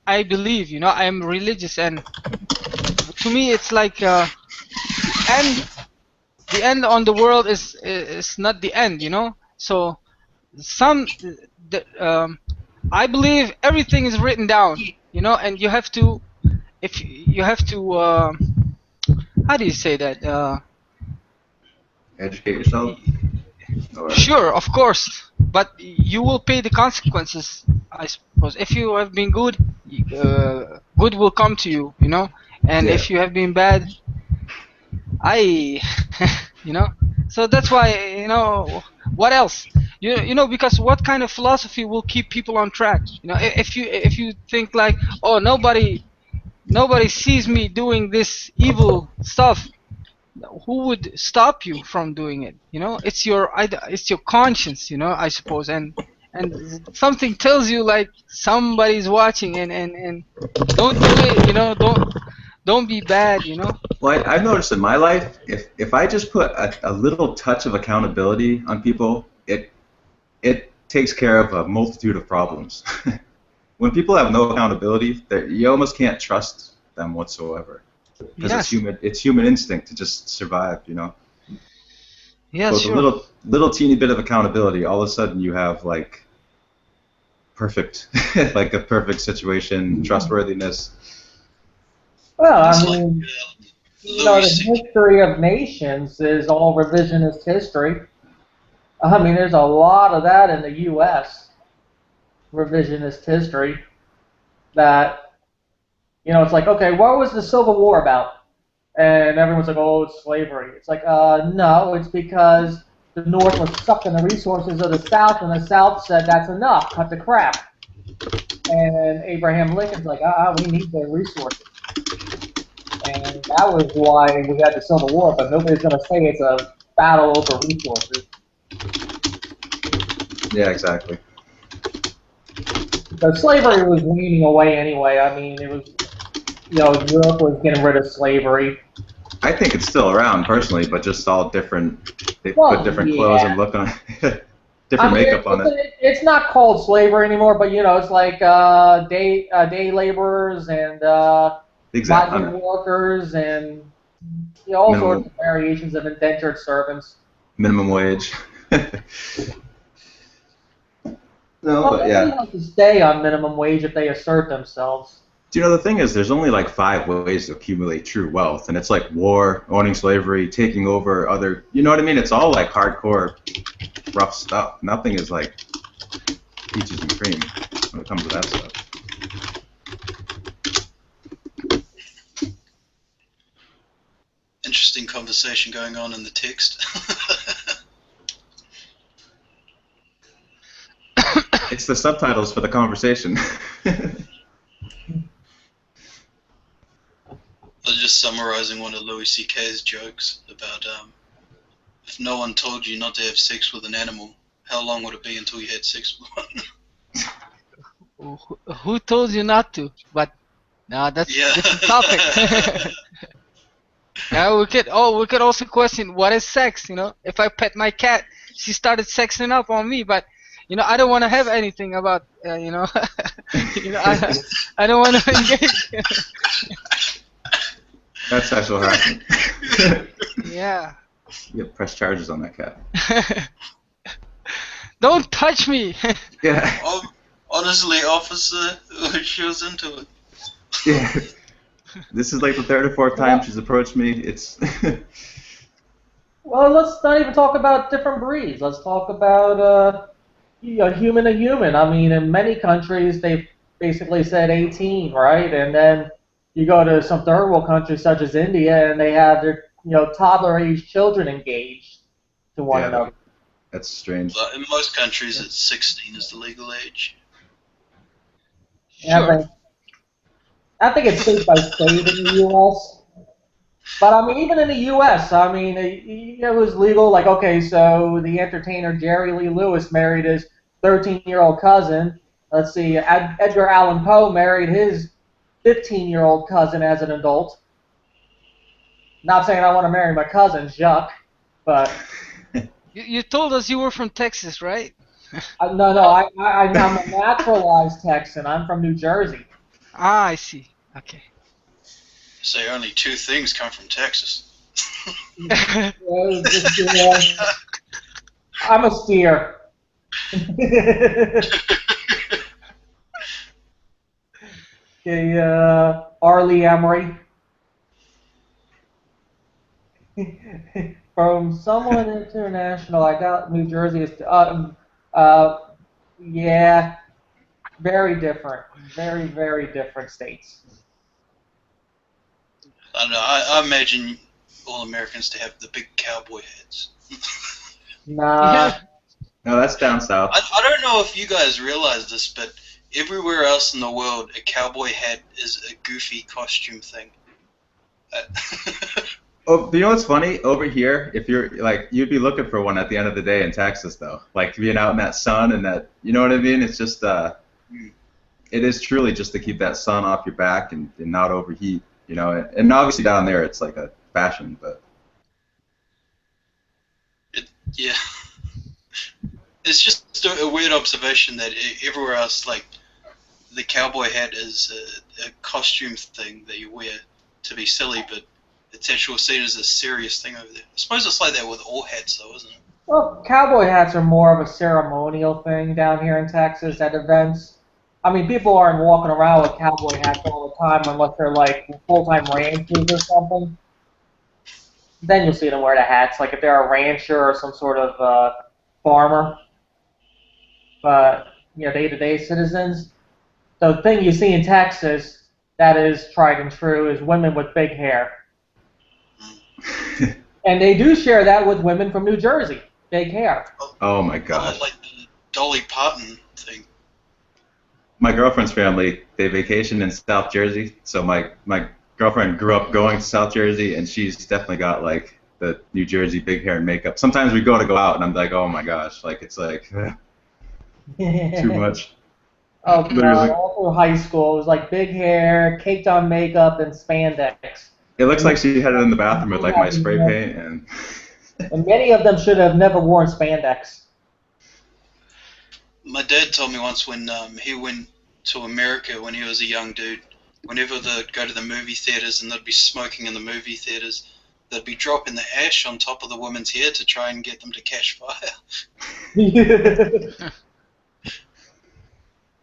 I believe, I am religious, and to me it's like the end on the world is not the end, So I believe everything is written down. And you have to, how do you say that? Educate yourself? Sure, of course, but you will pay the consequences, I suppose. If you have been good, good will come to you, and if you have been bad, so that's why, what else? Because what kind of philosophy will keep people on track? If you think like, oh, nobody sees me doing this evil stuff, who would stop you from doing it? It's your conscience, I suppose, and something tells you like somebody's watching, and don't do it, don't be bad, Well, I've noticed in my life, if I just put a little touch of accountability on people, it takes care of a multitude of problems. When people have no accountability, you almost can't trust them whatsoever. Because it's human instinct to just survive, Yeah, But with sure. a little teeny bit of accountability, all of a sudden you have like perfect, like a perfect situation, trustworthiness. Well, I It's like mean, Louis the C.K. history of nations is all revisionist history. I mean, there's a lot of that in the U.S. revisionist history that, it's like, okay, what was the Civil War about? And everyone's like, oh, it's slavery. It's like, no, it's because the North was sucking the resources of the South, and the South said, that's enough, cut the crap. And Abraham Lincoln's like, we need the resources. And that was why we had the Civil War, but nobody's going to say it's a battle over resources. Yeah, exactly. So slavery was weaning away anyway. I mean, it was, Europe was getting rid of slavery. I think it's still around personally, but just all different. They Well, put different yeah. clothes and look on different makeup on it. It's not called slavery anymore, but it's like day laborers and migrant workers and all sorts of variations of indentured servants. Minimum wage. No, Well, but nobody yeah. wants to stay on minimum wage if they assert themselves. Do you know the thing is, there's only like 5 ways to accumulate true wealth, and it's like war, owning slavery, taking over other. You know what I mean? It's all like hardcore, rough stuff. Nothing is like peaches and cream when it comes to that stuff. Interesting conversation going on in the text. It's the subtitles for the conversation. I was just summarizing one of Louis C.K.'s jokes about if no one told you not to have sex with an animal, how long would it be until you had sex with one? Who told you not to? But no, that's Yeah. different topic. Now we could also question what is sex. If I pet my cat, she started sexing up on me, but I don't want to have anything about I don't want to engage. That's sexual harassment. Yeah. You have press charges on that cat. Don't touch me. Yeah. Honestly, officer, she was into it. Yeah. This is like the 3rd or 4th time she's approached me. It's. Well, let's not even talk about different breeds. Let's talk about human to human. I mean, in many countries, they've basically said 18, right? And then you go to some third world countries such as India, and they have their toddler-age children engaged to one another. That's strange. But in most countries, it's 16 is the legal age. Sure. I think it's state by state in the U.S. But I mean, even in the U.S., I mean, it was legal. Like, okay, so the entertainer Jerry Lee Lewis married his 13-year-old cousin. Let's see, Edgar Allan Poe married his 15-year-old cousin as an adult. Not saying I want to marry my cousin Jacques, but You told us you were from Texas, right? no, I'm a naturalized Texan. I'm from New Jersey. Ah, I see. Okay. Say only 2 things come from Texas. I'm a steer. Okay, Arlie Emery. From someone international, I got New Jersey. Yeah, very different. Very, very different states. I don't know. I imagine all Americans to have the big cowboy hats. Nah. No, that's down south. I don't know if you guys realize this, but everywhere else in the world, a cowboy hat is a goofy costume thing. Oh, you know what's funny? Over here, if you're like, you'd be looking for one at the end of the day in Texas, though. Like being out in that sun and that, you know what I mean? It's just, it is truly just to keep that sun off your back and not overheat, And obviously down there, it's like a fashion, but. Yeah. It's just a weird observation that everywhere else, like, the cowboy hat is a costume thing that you wear to be silly, but it's actually seen as a serious thing over there. I suppose it's like that with all hats, though, isn't it? Well, cowboy hats are more of a ceremonial thing down here in Texas at events. I mean, people aren't walking around with cowboy hats all the time unless they're like full-time ranchers or something. Then you'll see them wear the hats, like if they're a rancher or some sort of farmer. But day-to-day citizens, the thing you see in Texas that is tried and true is women with big hair. And they do share that with women from New Jersey. Big hair. Oh my god. Like the Dolly Parton thing. My girlfriend's family, they vacation in South Jersey, so my girlfriend grew up going to South Jersey, and she's definitely got like the New Jersey big hair and makeup. Sometimes we go out, and I'm like, oh my gosh, like it's like too much. Oh, Literally. all through high school, it was like big hair, caked on makeup, and spandex. It looks like she had it in the bathroom with like my spray paint and. And many of them should have never worn spandex. My dad told me once when he went to America when he was a young dude, whenever they'd go to the movie theaters and they'd be smoking in the movie theaters, they'd be dropping the ash on top of the woman's hair to try and get them to catch fire.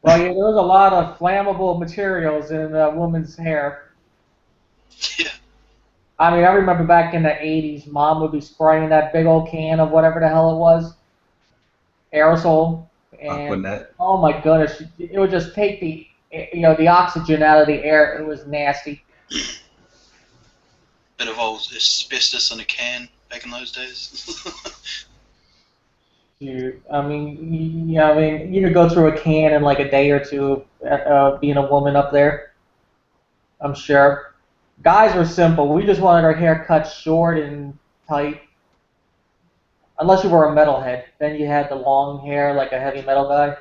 Well, there was a lot of flammable materials in a woman's hair. Yeah. I mean, I remember back in the 80s, Mom would be spraying that big old can of whatever the hell it was, aerosol, and oh my goodness, it would just take the oxygen out of the air. It was nasty. Bit of old asbestos in a can back in those days. Dude, I mean, you could go through a can in like a day or two, being a woman up there. I'm sure. Guys were simple. We just wanted our hair cut short and tight. Unless you were a metalhead. Then you had the long hair like a heavy metal guy.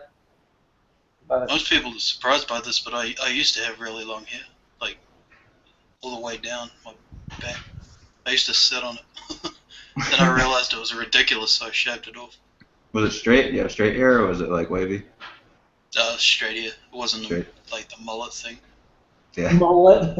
But Most people are surprised by this, but I used to have really long hair. Like, all the way down my back. I used to sit on it. Then I realized it was ridiculous, so I shaved it off. Was it straight? Yeah, straight hair, or was it like wavy? Straight hair. It wasn't Straight. like the mullet thing. Yeah. mullet.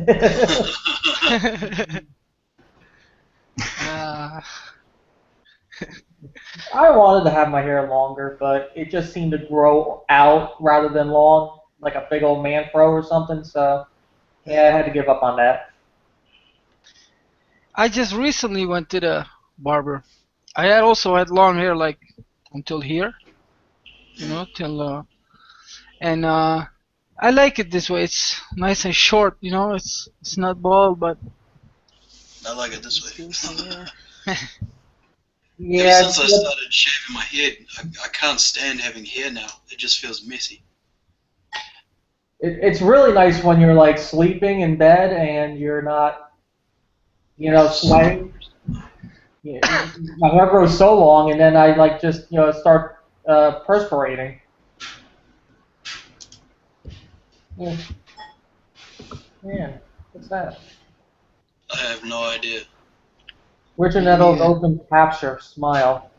I wanted to have my hair longer, but it just seemed to grow out rather than long, like a big old man fro or something, so yeah, I had to give up on that. I just recently went to the barber. I also had long hair, like until here, till and I like it this way. It's nice and short, It's not bald, but I like it this still way. some hair. Yeah, Ever since I started shaving my head, I can't stand having hair now. It just feels messy. it's really nice when you're like sleeping in bed and you're not, sweating. Yeah, my hair grows so long, and then I like just start perspirating. Yeah. Man, what's that? I have no idea. Richard Nettles Yeah. open capture smile.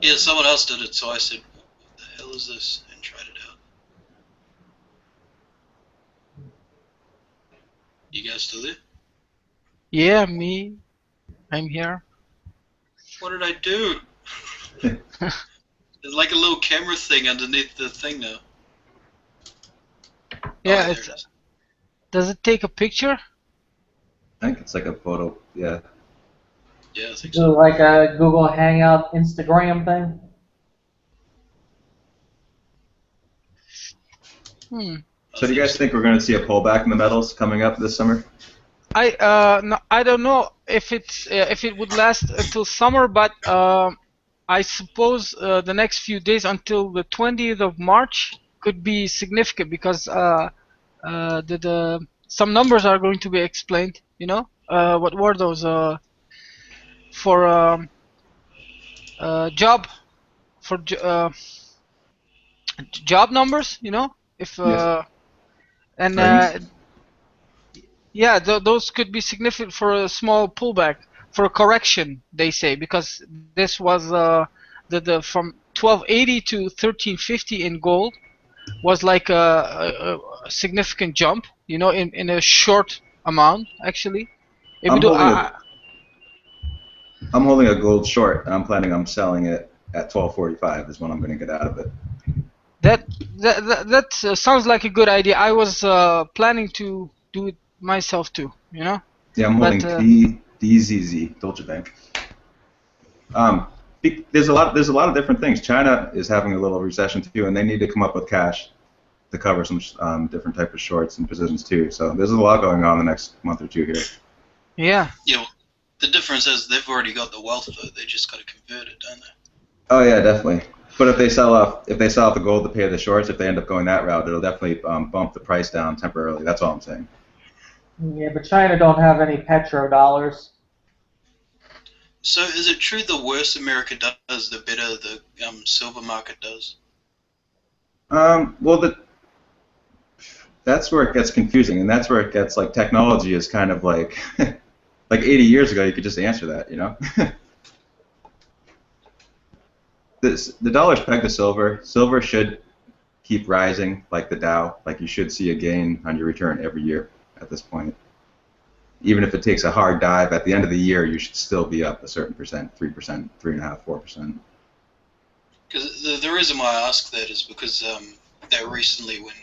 Yeah, someone else did it, so I said, what the hell is this? And tried it out. You guys still there? Yeah, me. I'm here. What did I do? There's like a little camera thing underneath the thing now. Yeah, there it is. does it take a picture? I think it's like a photo. Yeah. Yeah, I think Do so. like a Google Hangout Instagram thing. So do you guys think we're going to see a pullback in the metals coming up this summer? No, I don't know if it would last until summer, but I suppose the next few days until the 20th of March could be significant because some numbers are going to be explained. What were those for job job numbers? If Yes. and Earnings? yeah, those could be significant for a small pullback, for a correction, they say, because this was the from 1280 to 1350 in gold was like a significant jump, in a short amount actually. If you do, I'm holding a gold short, and I'm planning on selling it at 12.45 is when I'm going to get out of it. that sounds like a good idea. I was planning to do it myself too. You know. Yeah, I'm holding DZZ, Deutsche Bank. There's a lot of different things. China is having a little recession too, and they need to come up with cash to cover some different type of shorts and positions too. So there's a lot going on the next month or two here. Yeah. Yeah. Well, the difference is they've already got the wealth though. They just got to convert it, don't they? Oh yeah, definitely. But if they sell off the gold to pay the shorts, if they end up going that route, it'll definitely bump the price down temporarily. That's all I'm saying. Yeah, but China don't have any petrodollars. So is it true the worse America does, the better the silver market does? Well, that's where it gets confusing, and that's where it gets like technology is kind of like like 80 years ago you could just answer that, you know. The dollar's pegged to silver. Silver should keep rising like the Dow. Like you should see a gain on your return every year at this point. Even if it takes a hard dive, at the end of the year you should still be up a certain percent, 3%, 3.5%, 4%. Because the reason why I ask that is because that recently when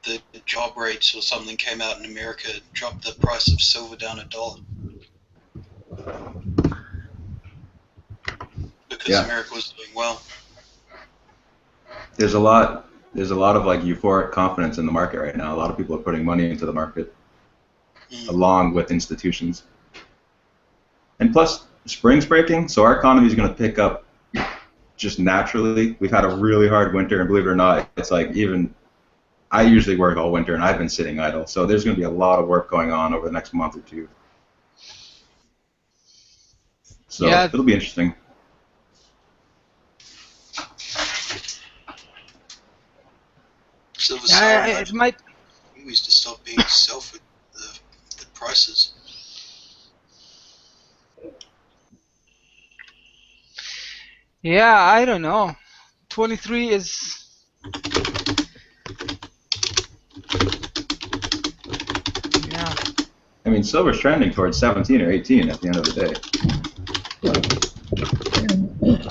the job rates or something came out in America, it dropped the price of silver down $1. Because America was doing well. There's a lot of like euphoric confidence in the market right now. A lot of people are putting money into the market, along with institutions. And plus, spring's breaking, so our economy is going to pick up just naturally. We've had a really hard winter, and believe it or not, it's like even I usually work all winter, and I've been sitting idle. So there's going to be a lot of work going on over the next month or two. So it'll be interesting. Silver it might. We used to stop being self with the prices. Yeah, I don't know. 23 is. Yeah. I mean, silver's trending towards 17 or 18 at the end of the day.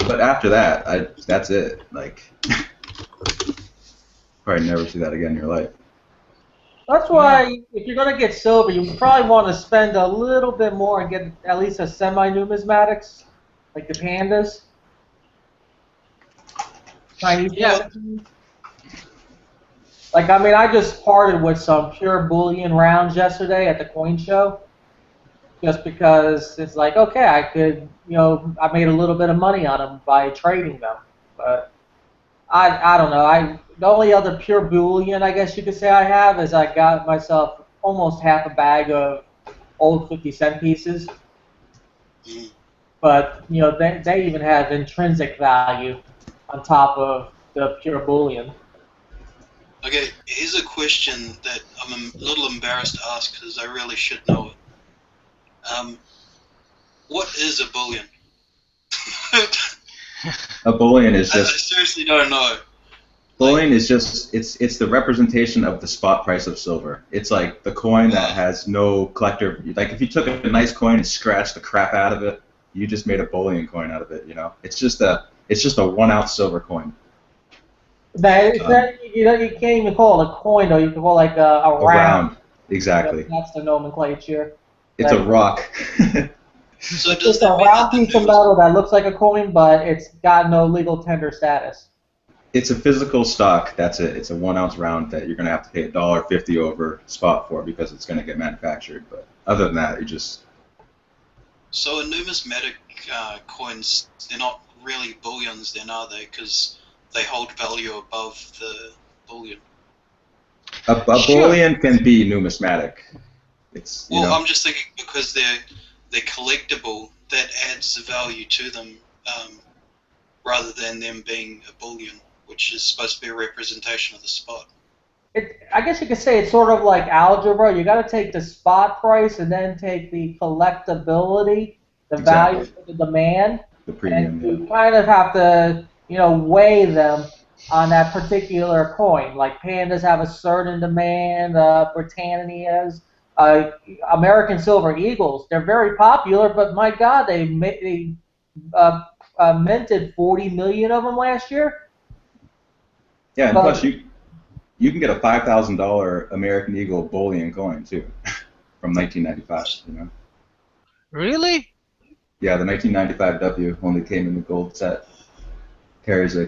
But after that, that's it. Like, probably never see that again in your life. That's why, if you're going to get silver, you probably want to spend a little bit more and get at least a semi-numismatics, like the pandas. Chinese currencies. Like, I mean, I just parted with some pure bullion rounds yesterday at the coin show, just because it's like, okay, I could, I made a little bit of money on them by trading them, but I don't know. The only other pure bullion, I guess you could say I have, is I got myself almost half a bag of old 50-cent pieces. But, they even have intrinsic value on top of the pure bullion. Okay, here's a question that I'm a little embarrassed to ask because I really should know it. What is a bullion? A bullion is I just. seriously don't know. Bullion is just it's the representation of the spot price of silver. It's like the coin that has no collector. Like if you took a nice coin and scratched the crap out of it, you just made a bullion coin out of it. It's just a 1 ounce silver coin. You can't even call it a coin though. You can call it like a round. Exactly. That's the nomenclature. It's a rock. So it's a round piece of metal that looks like a coin, but it's got no legal tender status. It's a physical stock. That's it. It's a 1 ounce round that you're going to have to pay $1.50 over spot for because it's going to get manufactured. But other than that, you just. So a numismatic coins, they're not really bullions then, are they? Because they hold value above the bullion. A bullion can be numismatic. I'm just thinking because they're collectible, that adds the value to them rather than them being a bullion, which is supposed to be a representation of the spot. I guess you could say it's sort of like algebra. You got to take the spot price and then take the collectability, the value of the demand, the premium. and you kind of have to, weigh them on that particular coin. Like pandas have a certain demand, Britannias, American silver eagles. They're very popular, but my God, they minted 40 million of them last year. Yeah, and plus you can get a $5,000 American Eagle bullion coin too, from 1995. You know. Really? Yeah, the 1995 W only came in the gold set. Carries a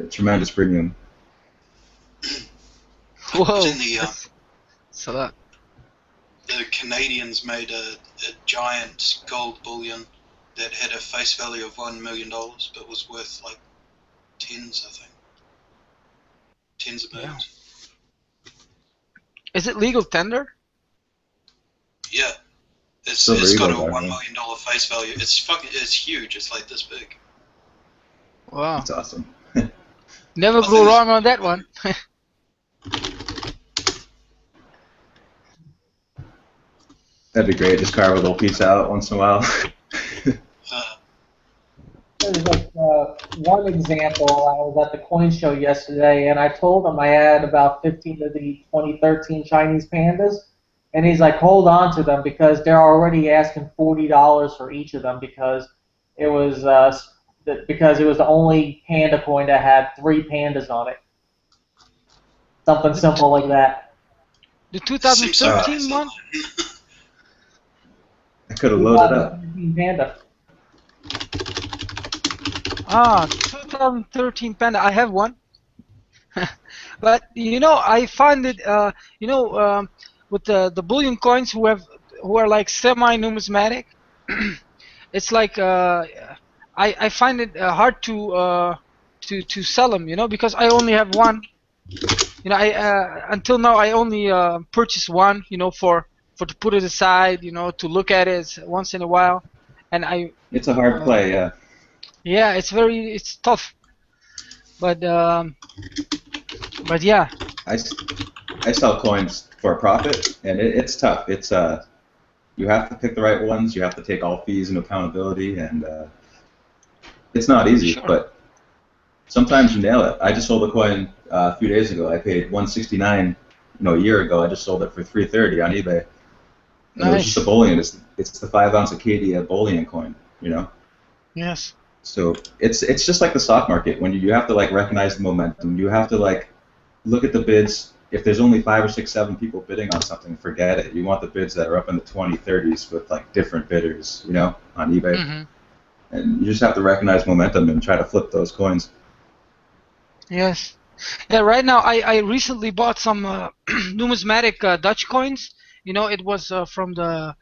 tremendous premium. Whoa. In the, That's a lot. the Canadians made a giant gold bullion that had a face value of $1 million, but was worth like tens, I think. Tens of millions. Is it legal tender? Yeah. It's got a $1 million face value. It's huge. It's like this big. Wow. That's awesome. Never go wrong on that one. That'd be great. Just carve a little piece out once in a while. There's like one example. I was at the coin show yesterday, and I told him I had about 15 of the 2013 Chinese pandas, and he's like, "Hold on to them because they're already asking $40 for each of them because it was the only panda coin that had 3 pandas on it." Something simple like that. The 2013 one? I could have loaded up. Panda. 2013 Panda. I have one. But you know, I find it. With the bullion coins who are like semi-numismatic, it's like I find it hard to sell them. You know, because I only have one. You know, until now I only purchased one. You know, for to put it aside. You know, to look at it once in a while, and I. It's a hard play, yeah. Yeah, it's tough, but yeah. I sell coins for a profit, and it's tough. It's you have to pick the right ones. You have to take all fees and accountability, and it's not easy. Sure. But sometimes you nail it. I just sold a coin a few days ago. I paid $169. A year ago. I just sold it for $330 on eBay. And It was just a bullion. It's the 5-ounce Acadia bullion coin. You know. Yes. So it's just like the stock market. When you have to like recognize the momentum, you have to like look at the bids. If there's only 5 or 6, 7 people bidding on something, forget it. You want the bids that are up in the 20, 30s with like different bidders, you know, on eBay. Mm-hmm. And you just have to recognize momentum and try to flip those coins. Yes. Yeah. Right now, I recently bought some numismatic Dutch coins. You know, it was from the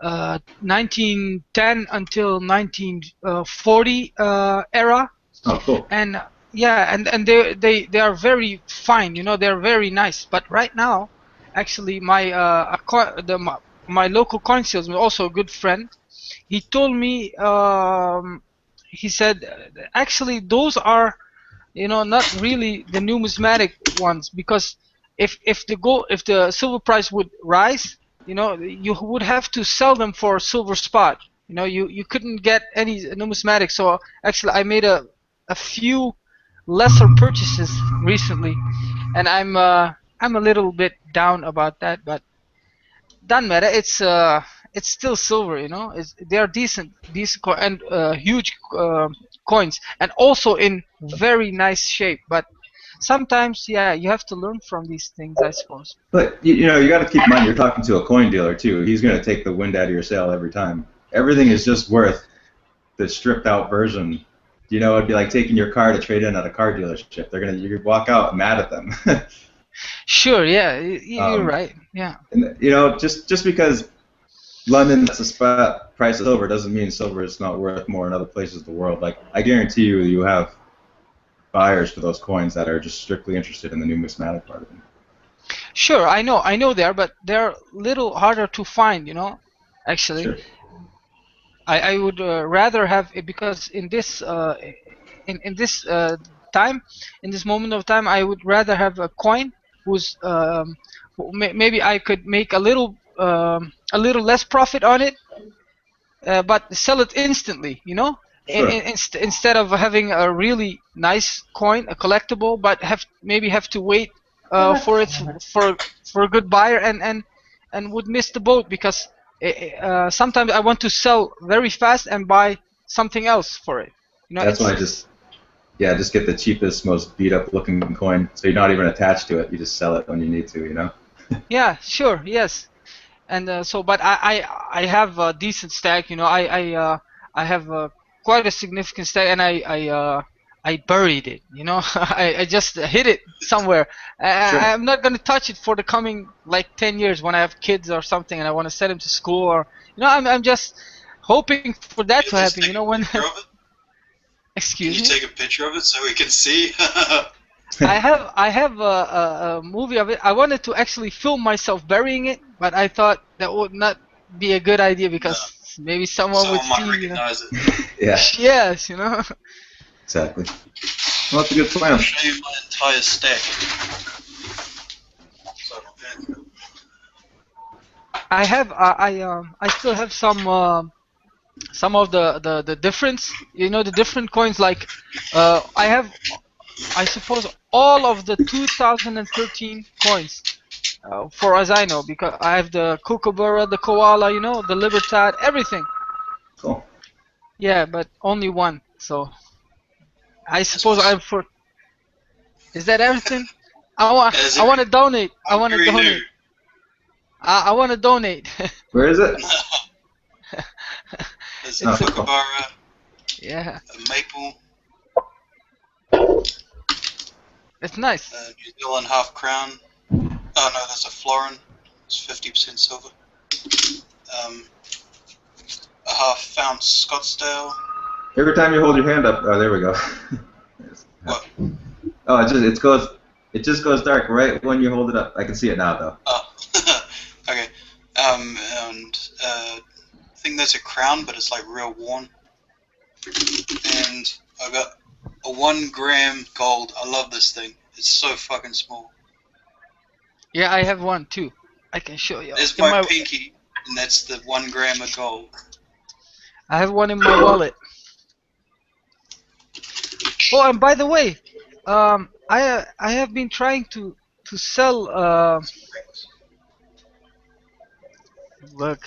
1910 until 1940 era. Oh, cool. And yeah, and they are very fine. You know, they're very nice. But right now, actually, my local coin salesman, also a good friend, he told me, he said, actually, those are, you know, not really the numismatic ones, because if the silver price would rise, you know, you would have to sell them for a silver spot. You know, you couldn't get any numismatic. So actually, I made a few lesser purchases recently, and I'm a little bit down about that, but doesn't matter. It's still silver, you know. They are decent and huge coins, and also in very nice shape. But sometimes, yeah, you have to learn from these things, I suppose. But you know, you got to keep in mind you're talking to a coin dealer too. He's going to take the wind out of your sail every time. Everything is just worth the stripped out version. You know, it'd be like taking your car to trade in at a car dealership. You walk out mad at them. Sure, yeah, you're right. Yeah. And you know, just because London sets a spot price of silver doesn't mean silver is not worth more in other places of the world. Like, I guarantee you have buyers for those coins that are just strictly interested in the numismatic part of them. Sure, I know but they're a little harder to find, you know, actually. Sure. I would rather have it, because in this in this time, in this moment of time, I would rather have a coin whose maybe I could make a little less profit on it, but sell it instantly, you know. Sure. Instead of having a really nice coin, a collectible, but maybe have to wait for a good buyer and would miss the boat because sometimes I want to sell very fast and buy something else for it. You know, That's why I just get the cheapest, most beat up looking coin, so you're not even attached to it. You just sell it when you need to, you know. Yeah, sure, yes. And but I have a decent stack, you know. I have quite a significant stack, and I buried it, you know. I just hid it somewhere. Sure. I'm not gonna touch it for the coming like 10 years when I have kids or something, and I want to send them to school, or you know, I'm just hoping for that to happen, you know. When excuse Can me. you take a picture of it so we can see? I have a movie of it. I wanted to actually film myself burying it, but I thought that would not be a good idea because maybe someone would Someone might see, you know. recognize it. Yeah. Yes, you know. Exactly. Well, that's a good plan. I'll show you my entire stack. I still have some of the difference, you know, the different coins. Like I suppose all of the 2013 coins, for as I know, because I have the Kookaburra, the Koala, you know, the Libertad, everything. Cool. Yeah, but only one. So I suppose I'm for. Is that everything? I want to donate. I want to donate. I want to donate. Where is it? There's a Kookaburra, Yeah, a maple, it's nice. New Zealand half crown. Oh no, that's a florin. It's 50% silver. A half ounce Scottsdale. Every time you hold your hand up, oh, there we go. What? Oh, it just goes dark right when you hold it up. I can see it now, though. Oh, okay. And I think there's a crown, but it's like real worn. And I got a 1 gram gold. I love this thing. It's so fucking small. Yeah, I have one too. I can show you. There's my pinky, and that's the 1 gram of gold. I have one in my wallet. Oh, and by the way, I have been trying to sell. Look.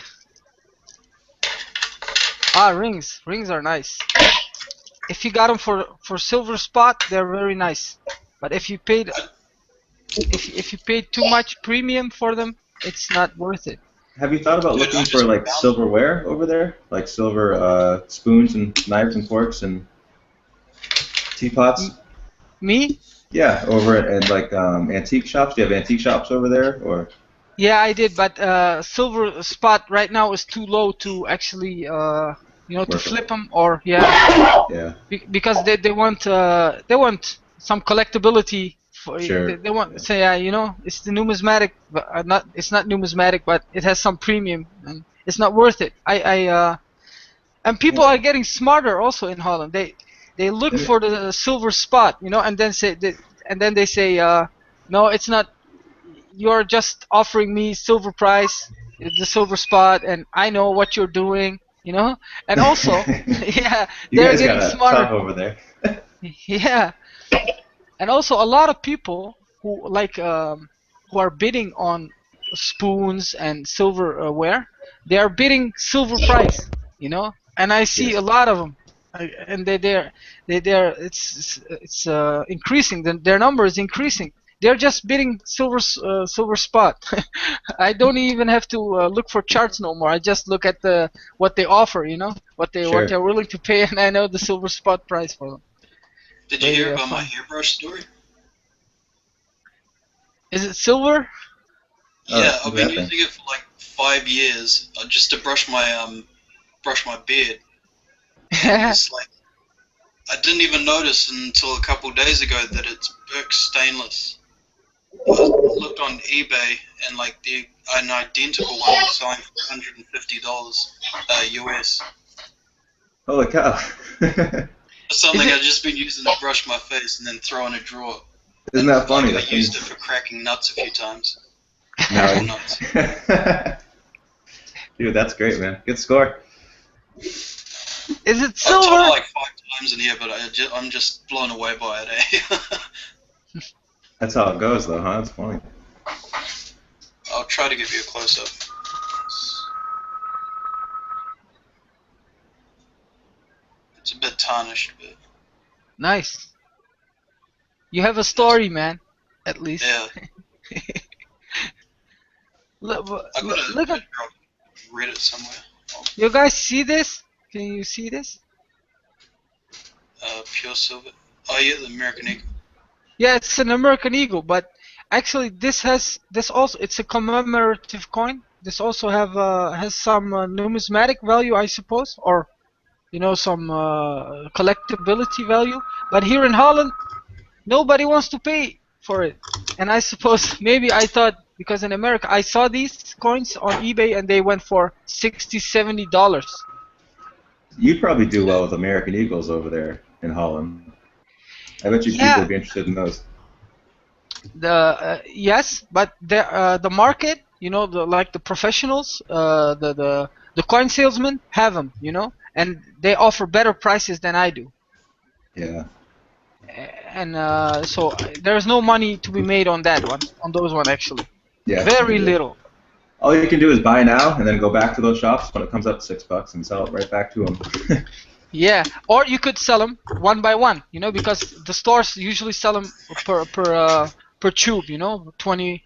Rings. Rings are nice. If you got them for silver spot, they're very nice. But if you paid too much premium for them, it's not worth it. Have you thought about looking for like silverware over there, like silver spoons and knives and forks and teapots? Me? Yeah, over at like antique shops. Do you have antique shops over there, or? Yeah, I did, but silver spot right now is too low to actually, you know, to flip them or Yeah. because they want some collectability. Sure. They want say you know, it's the numismatic, but it's not numismatic, but it has some premium and it's not worth it. And people are getting smarter also in Holland. They look for the silver spot, you know, and then they say no, it's not. You're just offering me silver price, the silver spot, and I know what you're doing, you know. And also, yeah, they're getting smarter over there. Yeah, and also a lot of people who like who are bidding on spoons and silverware, they are bidding silver price, you know. And I see a lot of them, and they're it's increasing. Their number is increasing. They're just bidding silver spot. I don't even have to look for charts no more. I just look at what they offer, you know, what they're willing to pay, and I know the silver spot price for them. Did you hear about my hairbrush story? Is it silver? Yeah, I've been using it for like 5 years, just to brush my beard. It's like I didn't even notice until a couple of days ago that it's Burke stainless. I looked on eBay and like an identical one was selling for $150 US. Holy cow! Something I've just been using to brush my face and then throw in a drawer. Isn't that funny? Like, I used it for cracking nuts a few times. Dude, that's great, man. Good score. Is it I've told silver? it like 5 times in here, but I'm just blown away by it, eh? That's how it goes, though, huh? It's funny. I'll try to give you a close-up. It's a bit tarnished, but Nice. You have a story, man. At least. yeah. Look, I got a look at. picture of Reddit somewhere. You guys see this? Can you see this? Pure silver. Oh yeah, the American Eagle. Yeah, it's an American Eagle, but actually this also it's a commemorative coin. This also has some numismatic value, I suppose, or some collectability value. But here in Holland, nobody wants to pay for it, and I suppose maybe I thought because in America I saw these coins on eBay and they went for $60-70. You'd probably do well with American Eagles over there in Holland. I bet you people would be interested in those. Yes, but the market, the professionals, the coin salesmen have them, and they offer better prices than I do. Yeah. And so there's no money to be made on those one actually. Yeah. Very little. All you can do is buy now and then go back to those shops when it comes up to $6 and sell it right back to them. Yeah, or you could sell them one by one, because the stores usually sell them per tube, 20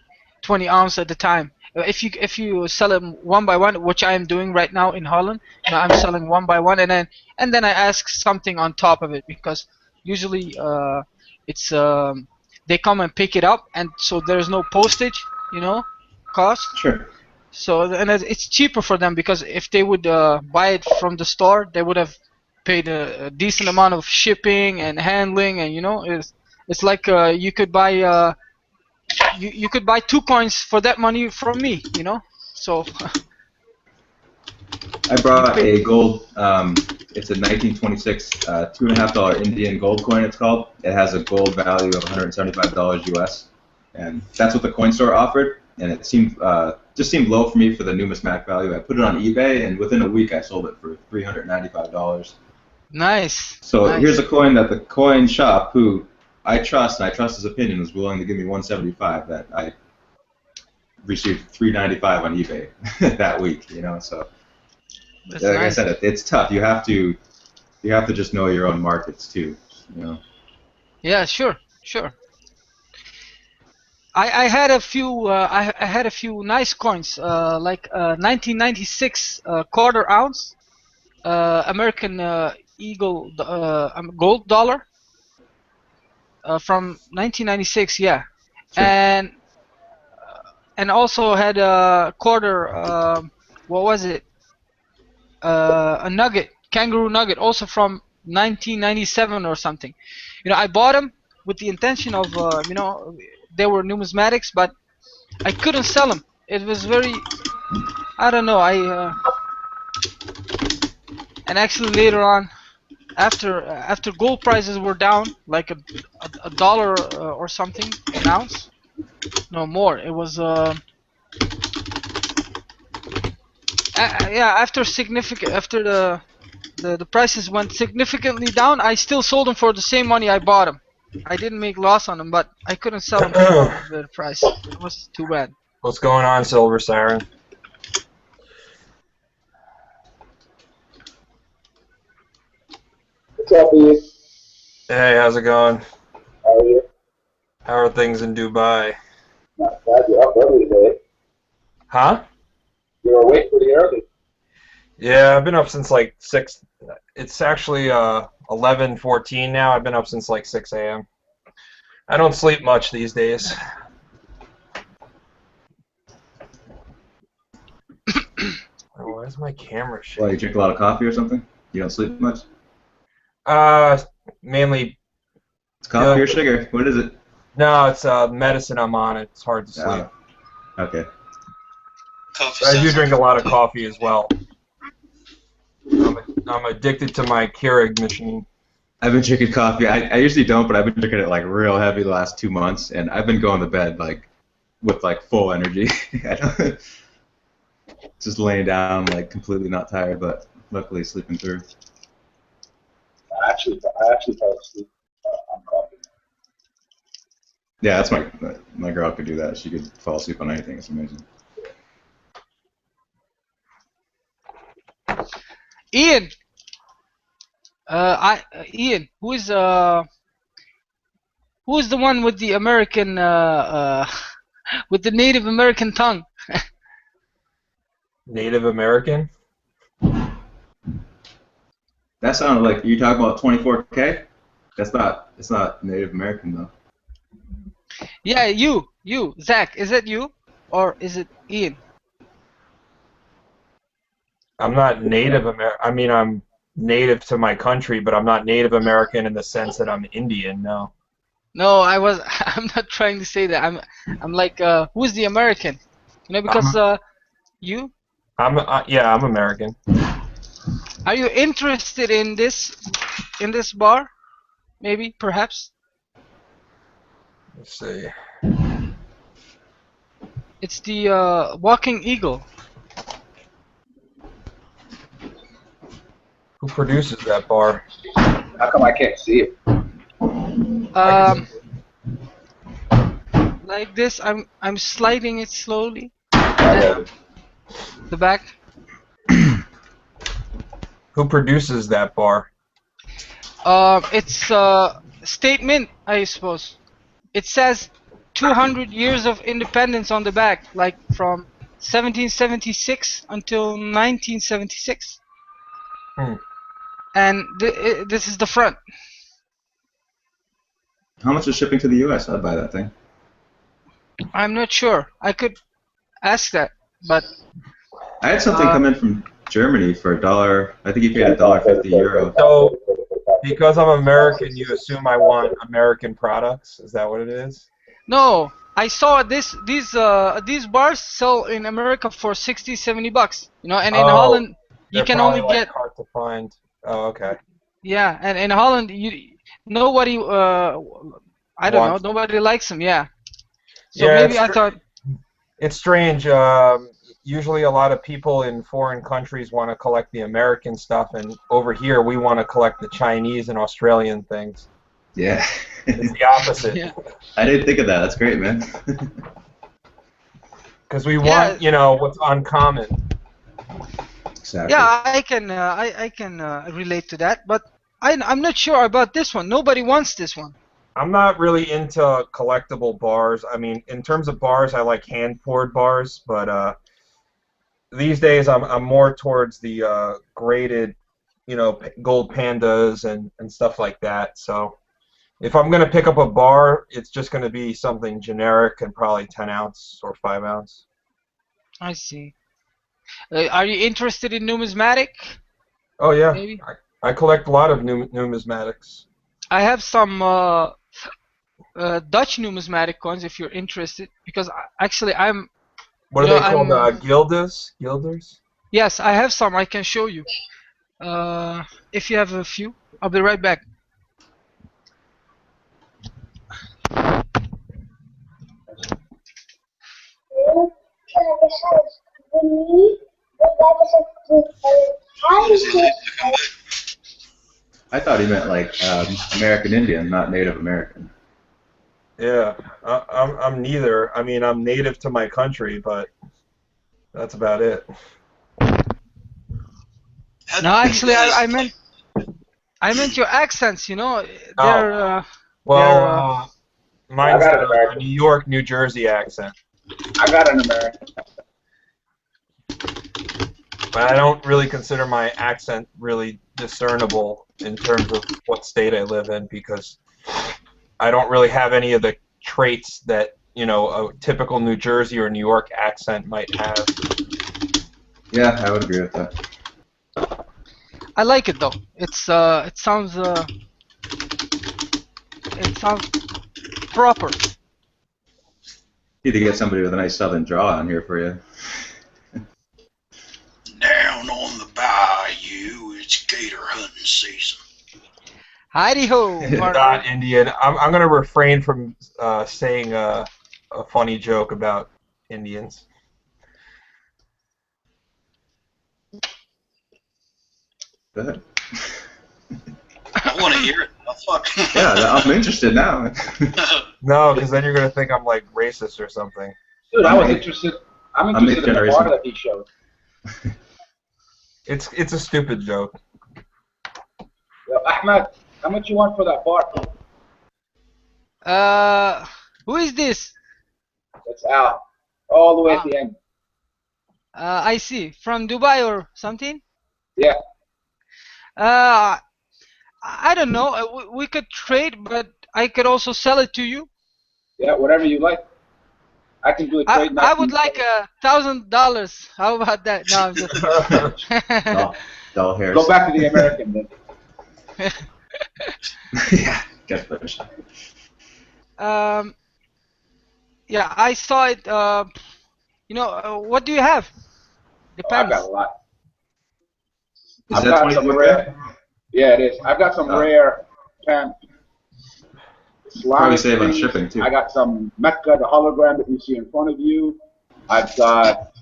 ounce at a time. If you sell them one by one, which I am doing right now in Holland, I'm selling one by one, and then I ask something on top of it because usually it's they come and pick it up, and so there's no postage, cost. Sure. So and it's cheaper for them because if they would buy it from the store, they would have paid a decent amount of shipping and handling, and it's like you could buy you could buy 2 coins for that money from me, so. I brought a gold, it's a 1926 $2.50 Indian gold coin, it's called. It has a gold value of $175 US, and that's what the coin store offered, and it just seemed low for me for the numismatic value. I put it on eBay, and within a week I sold it for $395. Nice. So nice. Here's a coin that the coin shop, who I trust, and I trust his opinion, was willing to give me $175. That I received $395 on eBay that week. So That's like nice. I said, it's tough. You have to just know your own markets too. Yeah, sure. I had a few I had a few nice coins like 1996 quarter ounce American Eagle gold dollar from 1996, yeah. Sure. And also had a quarter what was it, a nugget, kangaroo nugget, also from 1997 or something. I bought them with the intention of they were numismatics, but I couldn't sell them. It was very, I don't know, and actually later on, after gold prices were down like a dollar or something an ounce, no more. It was yeah, after the prices went significantly down, I still sold them for the same money I bought them. I didn't make loss on them, but I couldn't sell them for the price. It was too bad. What's going on, Silver Siren? What's up, Ian? Hey, how's it going? How are you? How are things in Dubai? Not bad. You're up early today. Huh? You're awake pretty early. Yeah, I've been up since like 6. It's actually 11:14 now. I've been up since like 6 a.m. I don't sleep much these days. Oh, where's my camera shit? Well, you drink a lot of coffee or something? You don't sleep much? Mainly. It's coffee or sugar? What is it? No, it's medicine I'm on. It's hard to sleep. Okay. Coffee I do sounds drink like a lot of coffee as well. I'm addicted to my Keurig machine. I've been drinking coffee. I usually don't, but I've been drinking it like real heavy the last 2 months, and I've been going to bed like with like full energy. Just laying down like completely not tired, but luckily sleeping through. actually fell asleep on coffee. Yeah, that's my girl could do that. She could fall asleep on anything. It's amazing. Ian. Ian, who's the one with the American with the Native American tongue? Native American? That sounded like you talking about 24K. It's not Native American though. Yeah, you, Zach. Is it you or is it Ian? I'm not Native American. I mean, I'm native to my country, but I'm not Native American in the sense that I'm Indian. No. No, I'm not trying to say that. I'm like, who's the American? You know, because you. Yeah, I'm American. Are you interested in this bar? Maybe, perhaps. Let's see. It's the Walking Eagle. Who produces that bar? How come I can't see it? Like this. I'm sliding it slowly. Okay. The back. Who produces that bar? It's statement, I suppose. It says 200 years of independence on the back, like from 1776 until 1976. And this is the front. How much is shipping to the U.S.? I'd buy that thing. I'm not sure. I could ask that, but I had something come in from Germany for $1. I think you paid €1.50. So, because I'm American, you assume I want American products? Is that what it is? no. I saw these bars sell in America for 60, 70 bucks. You know, and in Holland you can only get hard to find. Oh, okay. Yeah, and in Holland nobody I don't know, nobody likes them. Yeah. So yeah, maybe I thought it's strange. Usually a lot of people in foreign countries want to collect the American stuff, and over here we want to collect the Chinese and Australian things. Yeah. It's the opposite. Yeah. I didn't think of that. That's great, man. Because we want, you know, what's uncommon. Exactly. Yeah, I can relate to that, but I'm not sure about this one. Nobody wants this one. I'm not really into collectible bars. I mean, in terms of bars, I like hand-poured bars, but these days I'm more towards the graded, you know, gold pandas and stuff like that. So if I'm going to pick up a bar, it's just going to be something generic and probably 10 ounce or 5 ounce. I see. Are you interested in numismatic? Oh, yeah. Maybe? I collect a lot of numismatics. I have some Dutch numismatic coins if you're interested, because actually I'm... What are they called? Guilders? Guilders? Yes, I have some. I can show you. If you have a few. I'll be right back. I thought he meant like American Indian, not Native American. Yeah, I'm neither. I mean, I'm native to my country, but that's about it. No, actually, I meant your accents. You know, they're mine's a New York, New Jersey accent. I got an American accent. But I don't really consider my accent really discernible in terms of what state I live in, because I don't really have any of the traits that, you know, a typical New Jersey or New York accent might have. Yeah, I would agree with that. I like it though. It sounds proper. Need to get somebody with a nice southern draw on here for you. Down on the bayou, it's gator hunting season. Heidi ho, Not Indian. I'm going to refrain from saying a funny joke about Indians. Go ahead. want to hear it. Oh, fuck. Yeah, I'm interested now. No, because then you're gonna think I'm like racist or something. Dude, I I'm was a- interested. I'm I'm interested in the mid-generation. bar that he showed. It's a stupid joke. Yo, Ahmed, how much you want for that bar? Who is this? That's Al. All the way at the end. I see. From Dubai or something? Yeah. I don't know. We could trade, but I could also sell it to you. Yeah, whatever you like. I can do a trade. I would like $1,000. How about that? No, I'm just Dull hairs. Go back to the American then. Yeah, get pushed. Yeah, I saw it. What do you have? Oh, I've Depends. got a lot. Is I've that got 24 some gram? rare. Yeah, it is. I've got some rare pan. Probably save on things. shipping too. I got some Mecca, the hologram that you see in front of you. I've got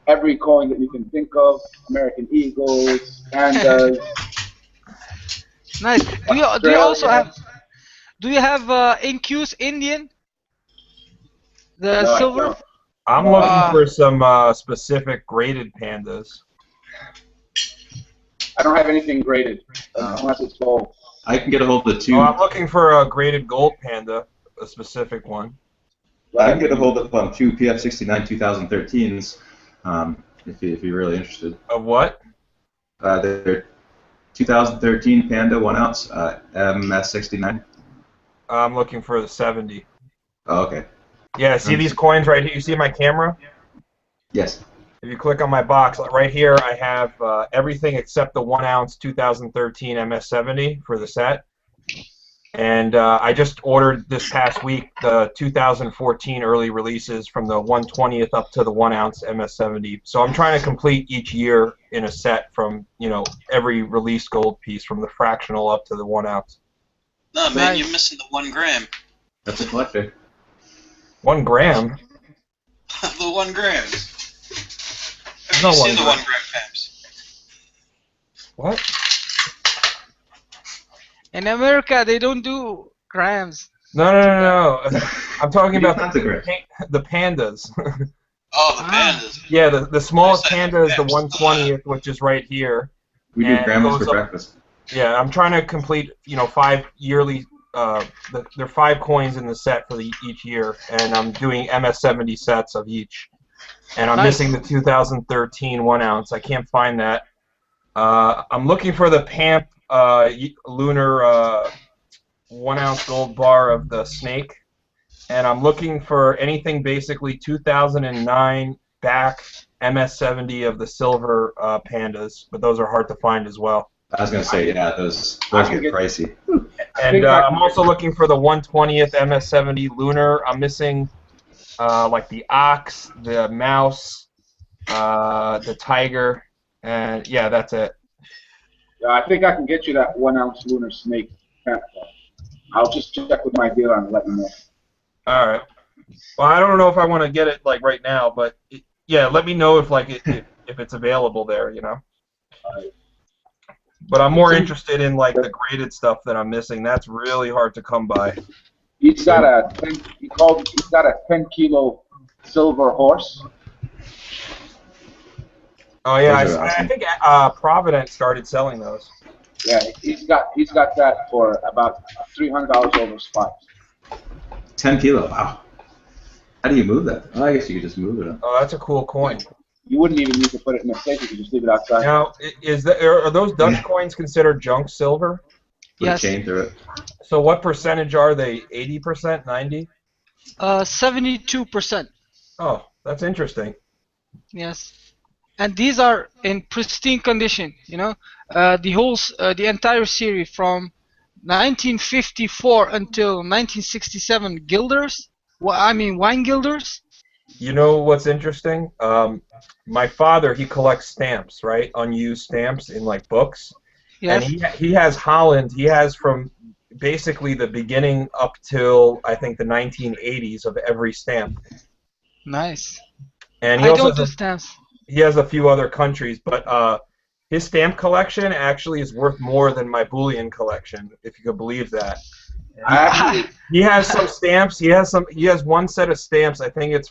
every coin that you can think of. American Eagles, pandas. Nice. Do you also have? Do you have Incuse Indian? The No, I silver? don't. I'm looking for some specific graded pandas. I don't have anything graded unless it's gold. I can get a hold of the two. Oh, I'm looking for a graded gold panda, a specific one. I can get a hold of two PF69 2013s, if you're really interested. Of what? They're 2013 Panda 1 ounce MS69. I'm looking for the 70. Oh, okay. Yeah, see these coins right here? You see my camera? Yes. If you click on my box, right here I have everything except the 1 ounce 2013 MS70 for the set. And I just ordered this past week the 2014 early releases from the 1/20th up to the 1 ounce MS70. So I'm trying to complete each year in a set from, every released gold piece from the fractional up to the 1 ounce. No, man, you're missing the 1 gram. That's a collector. 1 gram? The 1 gram. Have No you seen 1 the gram. 1 gram pamps? What? In America, they don't do grams. No. I'm talking about Pentagrams. the pandas. Oh, the pandas. Yeah, the smallest I said panda is the grams. 1/20th, which is right here. We do And grams goes for up- breakfast. Yeah, I'm trying to complete, 5 yearly. There are 5 coins in the set for each year, and I'm doing MS70 sets of each. And I'm Nice. missing the 2013 1 ounce. I can't find that. I'm looking for the PAMP lunar 1 ounce gold bar of the snake, and I'm looking for anything basically 2009 back MS70 of the silver pandas, but those are hard to find as well. I was gonna say, yeah, those I get can pricey. And I'm also looking for the 1/20th MS70 lunar. I'm missing like the ox, the mouse, the tiger, and yeah, that's it. Yeah, I think I can get you that 1 ounce lunar snake pan. I'll just check with my dealer and let you know. All right. Well, I don't know if I want to get it like right now, but yeah, let me know if if it's available there, But I'm more interested in like the graded stuff that I'm missing. That's really hard to come by. He's got a 10-kilo silver horse. Oh yeah, Those are I awesome. think Providence started selling those. Yeah, he's got that for about $300 over spot. 10 kilo. Wow. How do you move that? Oh, I guess you could just move it. Oh, that's a cool coin. You wouldn't even need to put it in a safe. You could just leave it outside. Now, are those Dutch coins considered junk silver? Put Yes. a chain through it. So what percentage are they? 80%, 90? 72%. Oh, that's interesting. Yes. And these are in pristine condition, the entire series from 1954 until 1967 guilders. Well, I mean wine guilders. You know what's interesting? My father, he collects stamps, right? Unused stamps in like books. Yes. And he has Holland. He has from basically the beginning up till I think the 1980s of every stamp. Nice. And I don't do stamps. he has a few other countries, but his stamp collection actually is worth more than my bullion collection, if you could believe that. I actually, He has some stamps. He has one set of stamps. I think it's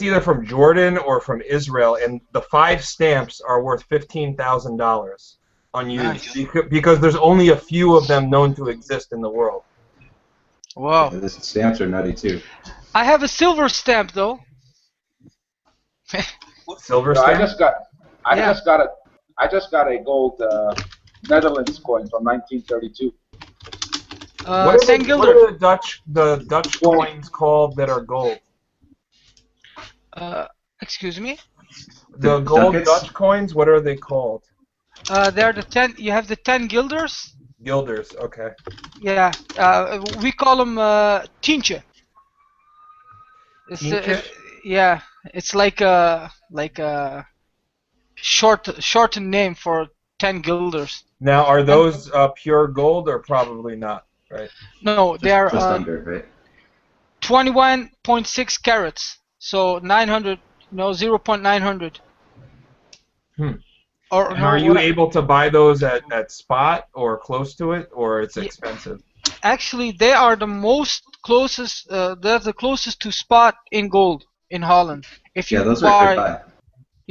either from Jordan or from Israel, and the 5 stamps are worth $15,000 unused because there's only a few of them known to exist in the world. Wow. Yeah, the stamps are nutty too. I have a silver stamp though. Silver so stamp. I just got a gold Netherlands coin from 1932. What 10 are guilder. the Dutch coins called that are gold? Excuse me. The gold ducats? Dutch coins. What are they called? They're the 10. You have the 10 guilders. Guilders. Okay. Yeah. We call them tientje. Tientje? Yeah. It's like a shortened name for 10 guilders. Now, are those pure gold or probably not? Right. No, they are Just under, right? 21.6 carats. So 900. No, 0.900. Or And no, are you able to buy those at spot or close to it, or it's expensive? Actually, they are the most closest. They're the closest to spot in gold in Holland. If you Yeah, those are a good buy.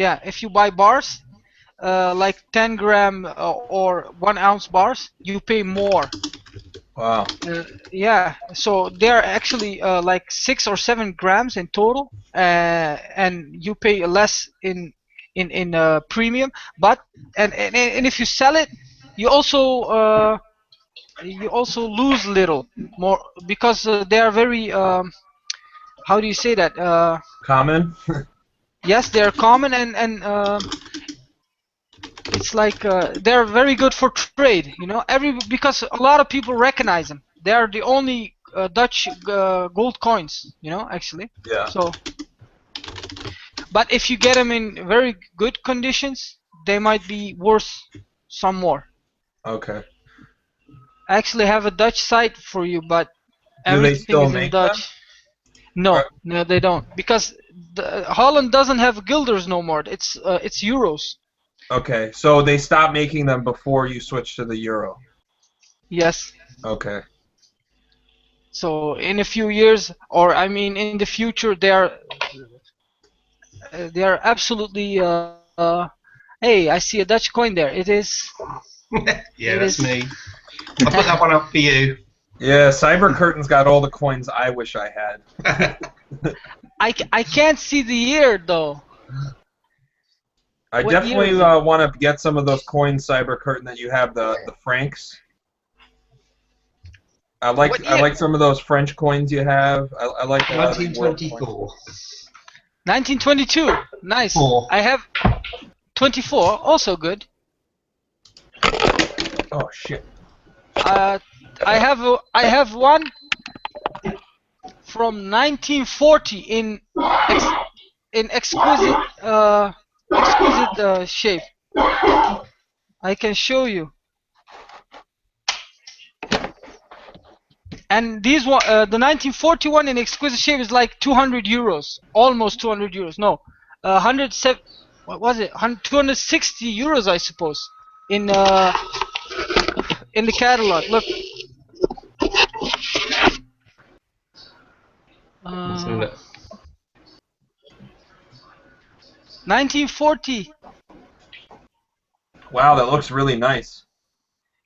Yeah, if you buy bars, like 10 gram or 1 ounce bars, you pay more. Wow. Yeah, so they're actually like 6 or 7 grams in total, and you pay less in premium. But and if you sell it, you also lose little more because they are very how do you say that? Common. Yes, they are common and it's like they're very good for trade, you know. Because a lot of people recognize them. They are the only Dutch gold coins, you know, actually. Yeah. So, but if you get them in very good conditions, they might be worth some more. Okay. I actually have a Dutch site for you, but Do they everything still is in make Dutch. No, no, they don't, because Holland doesn't have guilders no more. It's euros. Okay, so they stopped making them before you switched to the euro. Yes. Okay. So in a few years, or I mean in the future, they are absolutely. Hey, I see a Dutch coin there. It is. Yeah, that's me. I'll put that one up for you. Yeah, Cyber Curtain's got all the coins I wish I had. I can't see the year though. I What definitely year is it? want to get some of those coins, Cyber Curtain, that you have, the francs. I like some of those French coins you have. I like a lot of the world coins. 1924. 1922. Nice. 4. I have 24. Also good. Oh shit. I have one from 1940 in exquisite shape. I can show you. And these one, the 1941 in exquisite shape is like 200 euros, almost 200 euros. No, 107. What was it? 260 euros, I suppose, in the catalog. Look. 1940. Wow, that looks really nice.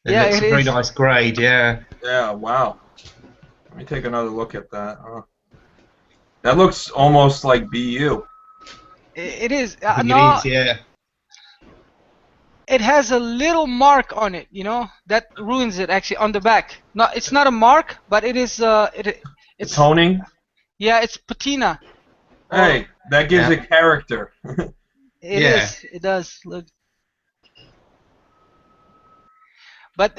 Yeah, It's it a very is. nice grade, yeah. Yeah, wow. Let me take another look at that. That looks almost like BU. It is. I think No, it is, yeah. it has a little mark on it, you know, that ruins it actually on the back. No, it's not a mark, but it is. It's Toning? yeah, it's patina. Hey, that gives it character. It Yeah. is. It does. Look. But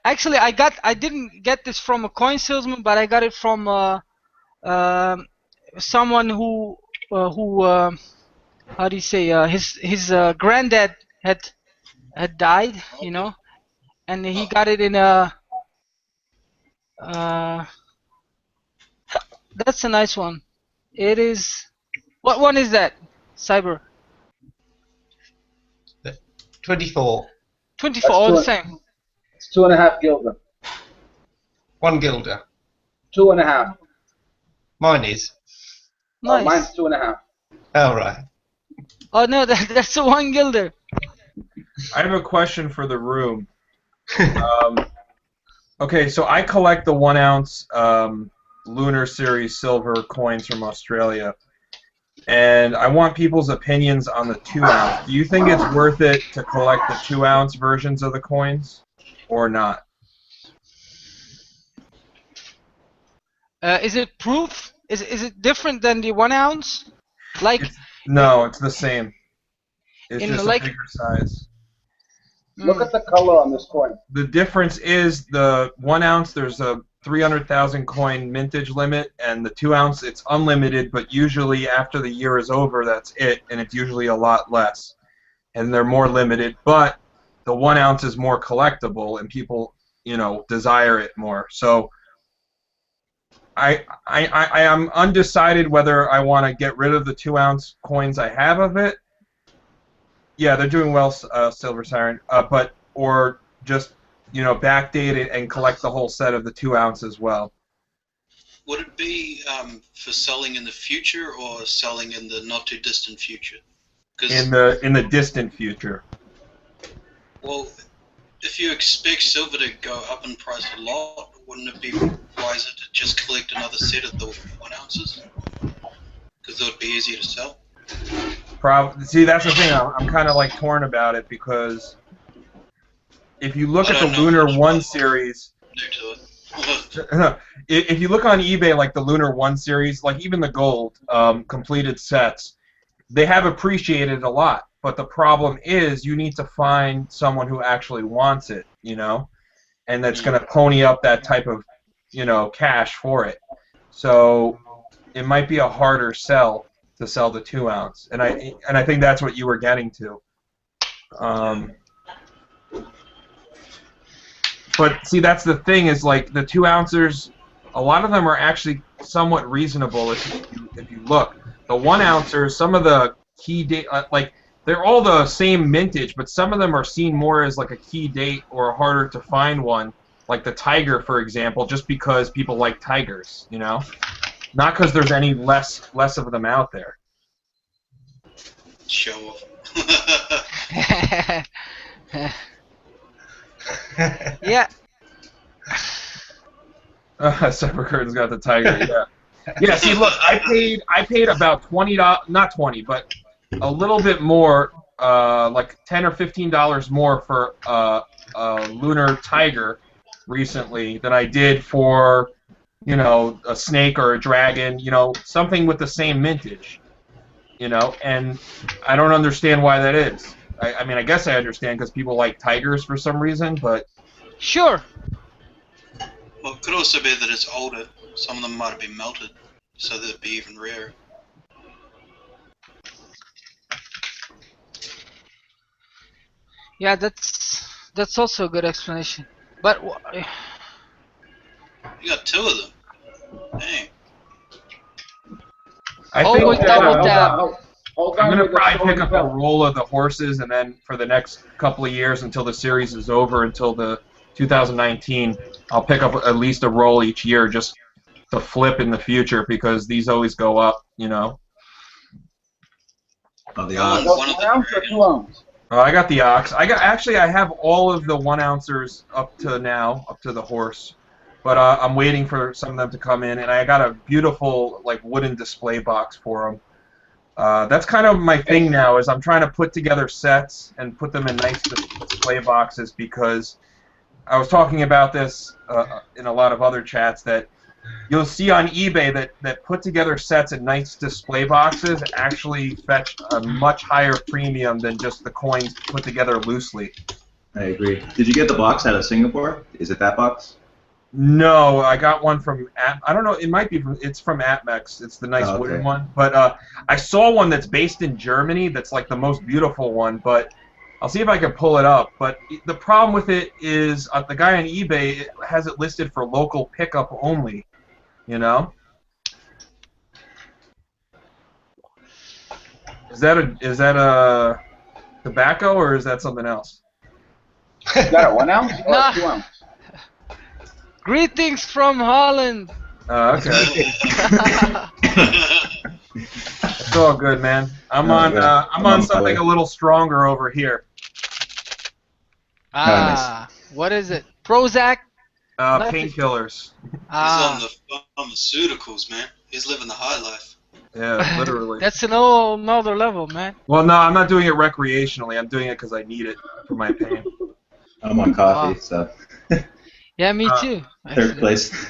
actually, I didn't get this from a coin salesman, but I got it from someone who how do you say, his granddad had died, you know, and he got it in a. That's a nice one. It is. What one is that? Cyber. 24. 24, all the That's same. It's 2.5 gilder. 1 guilder. 2.5. Mine is. Nice. Mine's 2.5. Oh, right. Oh no, that's a 1 guilder. I have a question for the room. Okay, so I collect the 1 ounce Lunar Series silver coins from Australia, and I want people's opinions on the 2 ounce. Do you think it's worth it to collect the 2 ounce versions of the coins, or not? Is it proof? Is it different than the 1 ounce? Like No, it's the same. It's in just like- a bigger size. Look at the color on this coin. The difference is the 1 ounce, there's a 300,000 coin mintage limit, and the 2 ounce, it's unlimited, but usually after the year is over, that's it, and it's usually a lot less. And they're more limited, but the 1 ounce is more collectible, and people, you know, desire it more. So I am undecided whether I want to get rid of the 2 ounce coins I have of it. Yeah, they're doing well, Silver Siren, or just, you know, backdate it and collect the whole set of the 2 ounce as well. Would it be for selling in the future or selling in the not too distant future? In the distant future. Well, if you expect silver to go up in price a lot, wouldn't it be wiser to just collect another set of the 1 ounces? Because it would be easier to sell. See, that's the thing. I'm kind of like torn about it, because if you look at the Lunar 1 series, if you look on eBay, like the Lunar 1 series, like even the gold completed sets, they have appreciated a lot. But the problem is you need to find someone who actually wants it, you know, and that's going to pony up that type of, you know, cash for it. So it might be a harder sell to sell the 2 ounce, and I think that's what you were getting to. But see, that's the thing, is like the 2 ouncers, a lot of them are actually somewhat reasonable if you look. The 1 ouncers, some of the key date, like they're all the same mintage, but some of them are seen more as like a key date or harder to find one, like the Tiger, for example, just because people like tigers, you know. Not because there's any less of them out there. Show off. Yeah. Cyber Curtain's got the tiger. Yeah. Yeah. See, look, I paid about $20, not 20, but a little bit more, like $10 or $15 more for a lunar tiger recently than I did for, you know, a snake or a dragon, you know, something with the same mintage, you know, and I don't understand why that is. I mean, I guess I understand because people like tigers for some reason, but... Sure. Well, it could also be that it's older. Some of them might have been melted, so they'd be even rarer. Yeah, that's also a good explanation. But You got 2 of them. Dang. I always think double tap. I'm going to probably pick up a roll of the horses, and then for the next couple of years until the series is over, until the 2019, I'll pick up at least a roll each year just to flip in the future, because these always go up, you know. Oh, the One odds. of 1 ounce or 2 ounce? Oh, I got the ox. Actually, I have all of the 1 ouncers up to now, up to the horse. But I'm waiting for some of them to come in, and I got a beautiful like wooden display box for them. That's kind of my thing now, is I'm trying to put together sets and put them in nice display boxes, because I was talking about this in a lot of other chats, that you'll see on eBay that put together sets in nice display boxes actually fetch a much higher premium than just the coins put together loosely. I agree. Did you get the box out of Singapore? Is it that box? No, I got one from I don't know. It might be it's from Atmex. It's the nice wooden one. But I saw one that's based in Germany. That's like the most beautiful one. But I'll see if I can pull it up. But the problem with it is the guy on eBay has it listed for local pickup only. You know. Is that a? Because Tobacco, or is that something else? Is that a 1 ounce or Nah. a 2 ounce? Greetings from Holland. Okay. It's all good, man. I'm on my something way. a little stronger over here. What is it? Prozac? Nothing. Painkillers. Ah, He's on the pharmaceuticals, man. He's living the high life. Yeah, literally. that's another level, man. Well, no, I'm not doing it recreationally. I'm doing it because I need it for my pain. I'm on coffee, Wow. so Yeah, me too. third actually. place.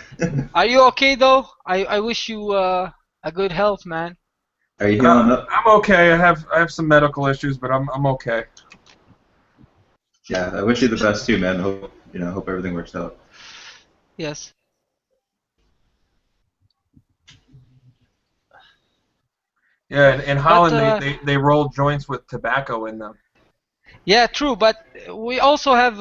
Are you okay though? I wish you a good health, man. Are you healing up? I'm okay. I have some medical issues, but I'm okay. Yeah, I wish you the best too, man. Hope everything works out. Yes. Yeah, in Holland But, they roll joints with tobacco in them. Yeah, true. But we also have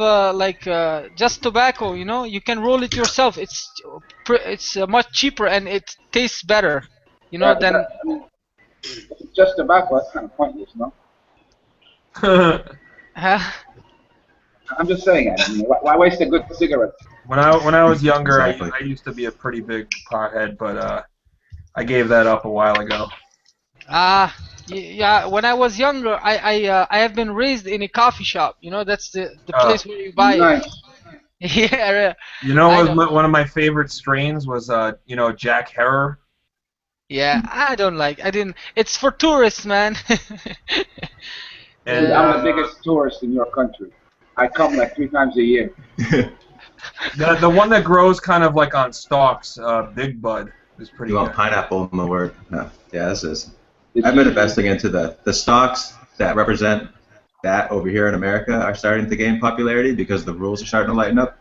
just tobacco. You know, you can roll it yourself. It's much cheaper and it tastes better. You know, But than. I mean, if it's just tobacco, that's kind of pointless, no? Huh? I'm just saying, I mean, why waste a good cigarette? When I was younger, Exactly. I used to be a pretty big pothead, but I gave that up a while ago. Yeah. When I was younger, I have been raised in a coffee shop. You know, that's the place where you buy it. Nice. Yeah. You know, I what know. one of my favorite strains was Jack Herrer. Yeah, I didn't. It's for tourists, man. And Dude, I'm the biggest tourist in your country. I come like 3 times a year. the one that grows kind of like on stalks, Big Bud, is pretty You want good. pineapple in the word? No. Yeah, this is. I've been investing into the stocks that represent that over here in America are starting to gain popularity because the rules are starting to lighten up.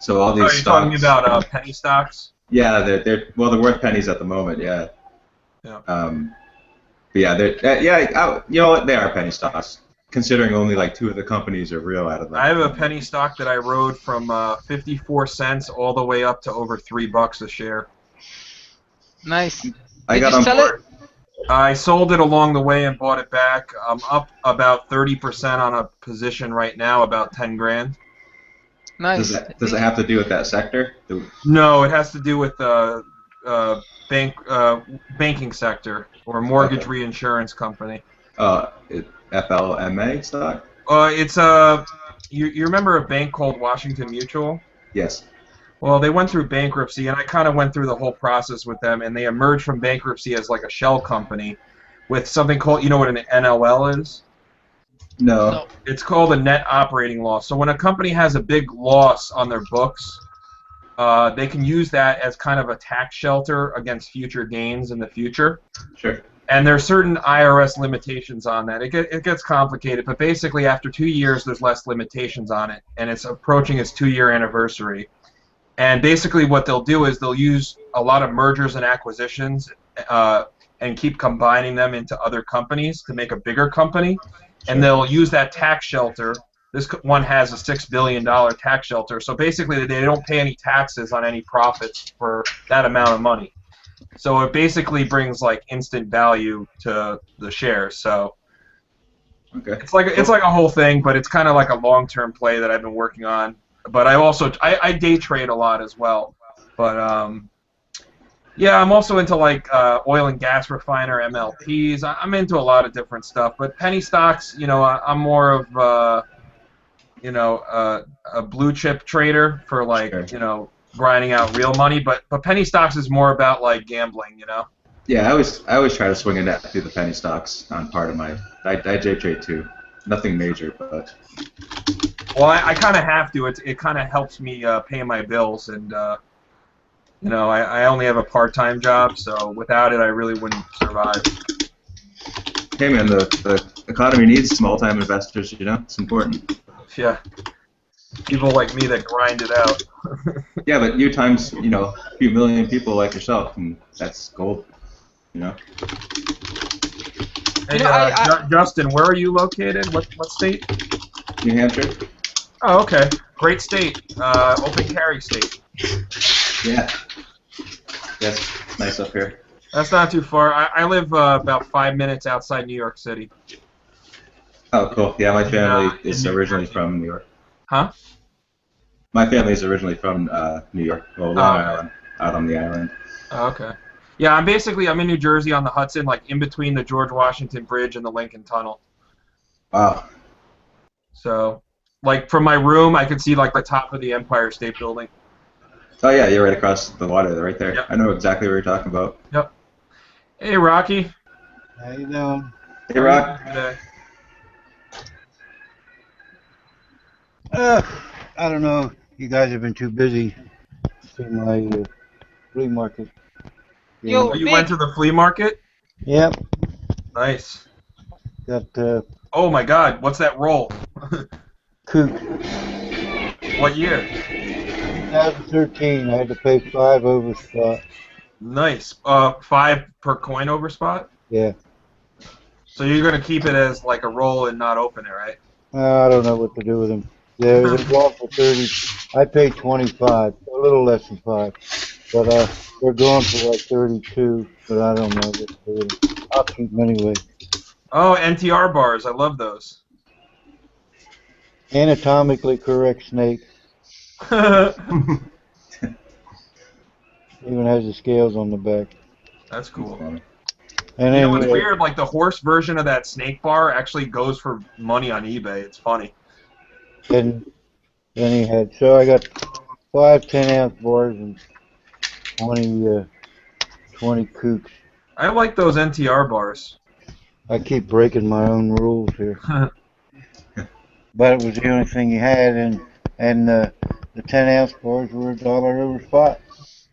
So all these You're stocks. talking about penny stocks? Yeah, they're worth pennies at the moment. Yeah. Yeah. But yeah, you know what? They are penny stocks, considering only like 2 of the companies are real out of them. I have a penny stock that I rode from 54 cents all the way up to over $3 a share. Nice. I Did got you on sell board. it? I sold it along the way and bought it back. I'm up about 30% on a position right now, about 10 grand. Nice. Does it have to do with that sector? No, it has to do with banking sector or mortgage Okay. reinsurance company. FLMA stock? It's you remember a bank called Washington Mutual? Yes. Well, they went through bankruptcy, and I kind of went through the whole process with them, and they emerged from bankruptcy as like a shell company with something called, you know what an NOL is? No. It's called a net operating loss. So when a company has a big loss on their books, they can use that as kind of a tax shelter against future gains in the future. Sure. And there are certain IRS limitations on that. It gets complicated, but basically after 2 years, there's less limitations on it, and it's approaching its 2-year anniversary. And basically what they'll do is they'll use a lot of mergers and acquisitions and keep combining them into other companies to make a bigger company. And they'll use that tax shelter. This one has a $6 billion tax shelter. So basically they don't pay any taxes on any profits for that amount of money. So it basically brings like instant value to the shares. So Okay. it's like a whole thing, but it's kind of like a long-term play that I've been working on. But I day trade a lot as well. But yeah, I'm also into like oil and gas refiner MLPs. I'm into a lot of different stuff. But penny stocks, I'm more of a blue chip trader for like Sure. grinding out real money. But penny stocks is more about like gambling, Yeah, I always try to swing a net through the penny stocks on part of my. I day trade too. Nothing major, but. Well, I kind of have to. It kind of helps me pay my bills, and I only have a part-time job, so without it, I really wouldn't survive. Hey man, the economy needs small-time investors. It's important. Yeah, people like me that grind it out. Yeah, but you times a few million people like yourself, and that's gold. Hey, I Justin, where are you located? What state? New Hampshire. Oh, okay. Great state. Open carry state. Yeah. Yes, it's nice up here. That's not too far. I live about 5 minutes outside New York City. Oh, cool. Yeah, my family in is New originally Jersey. from New York. Huh? My family is originally from New York, well, Oh, Long okay. Island, out on the island. Oh, okay. Yeah, I'm in New Jersey on the Hudson, like in between the George Washington Bridge and the Lincoln Tunnel. Wow. So, like from my room, I could see like the top of the Empire State Building. Oh yeah, you're right across the water, right there. Yep. I know exactly what you're talking about. Yep. Hey, Rocky. How you doing? Hey, How are you Rock. doing today? I don't know. You guys have been too busy to see my flea market. Yo, Oh, you Big. went to the flea market? Yep. Nice. Got Oh my God, what's that roll? kook. What year? 2013. I had to pay 5 over spot. Nice. 5 per coin over spot? Yeah. So you're gonna keep it as like a roll and not open it, right? I don't know what to do with them. They're going for 30. I paid 25, a little less than 5. But they're going for like 32. But I don't know what to do with them. I'll keep them anyway. Oh, NTR bars. I love those. Anatomically correct snake. That's Even has the scales on the back. cool. And You then know what's weird? Like the horse version of that snake bar actually goes for money on eBay. It's funny. then he had, so I got 5 10-ounce bars and 20 kooks. I like those NTR bars. I keep breaking my own rules here. But it was the only thing he had, and the 10-ounce bars were $1 over spot.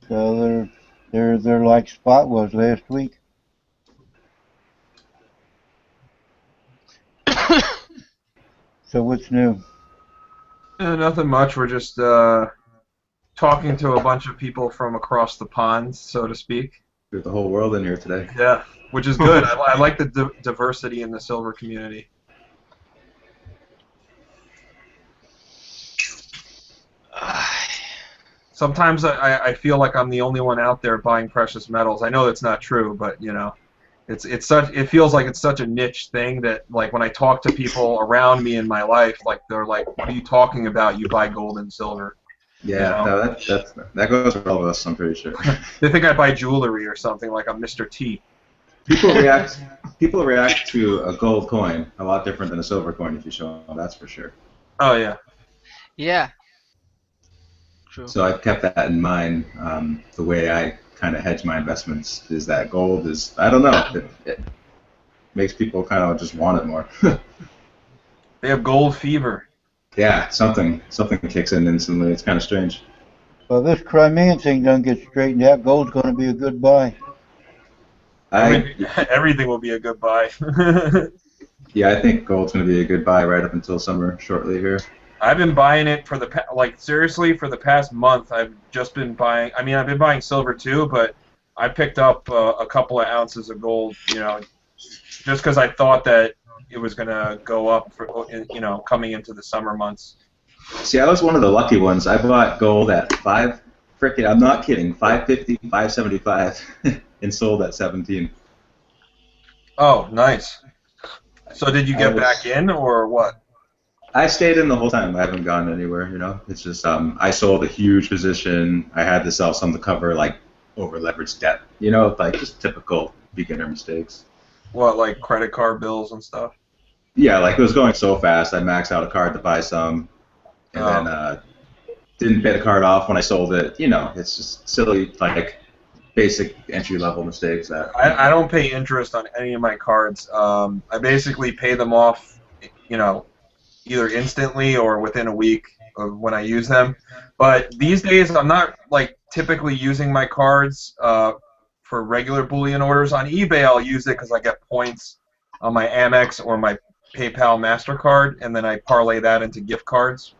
So they're like spot was last week. So what's new? Nothing much. We're just talking to a bunch of people from across the pond, so to speak. There's the whole world in here today. Yeah, which is good. I like the diversity in the silver community. Sometimes I feel like I'm the only one out there buying precious metals. I know that's not true, but you know, it feels like it's such a niche thing that like when I talk to people around me in my life, like they're like, "What are you talking about? You buy gold and silver." Yeah, You know? no, that goes for all of us, I'm pretty sure. They think I buy jewelry or something, like I'm Mr. T. People react to a gold coin a lot different than a silver coin if you show them, that's for sure. Oh yeah. Yeah. True. So I've kept that in mind. The way I kind of hedge my investments is that gold is, I don't know, it makes people kind of just want it more. They have gold fever. Yeah, something kicks in instantly. It's kind of strange. Well, this Crimean thing doesn't get straightened out. Gold's going to be a good buy. Everything will be a good buy. Yeah, I think gold's going to be a good buy right up until summer shortly here. I've been buying it for seriously for the past month. I've just been buying. I mean, I've been buying silver too, but I picked up a couple of ounces of gold. You know, just because I thought that it was gonna go up for coming into the summer months. See, I was one of the lucky ones. I bought gold at I'm not kidding, 550, 575, and sold at 17. Oh, nice. So did you get back in or what? I stayed in the whole time. I haven't gone anywhere, you know. It's just I sold a huge position. I had to sell some to cover like over leveraged debt, you know, like just typical beginner mistakes. What, like credit card bills and stuff? Yeah, like it was going so fast. I maxed out a card to buy some, and then didn't pay the card off when I sold it. You know, it's just silly, like basic entry-level mistakes. I don't pay interest on any of my cards. I basically pay them off, you know, either instantly or within a week of when I use them. But these days, I'm not like typically using my cards for regular bullion orders. On eBay, I'll use it because I get points on my Amex or my PayPal MasterCard, and then I parlay that into gift cards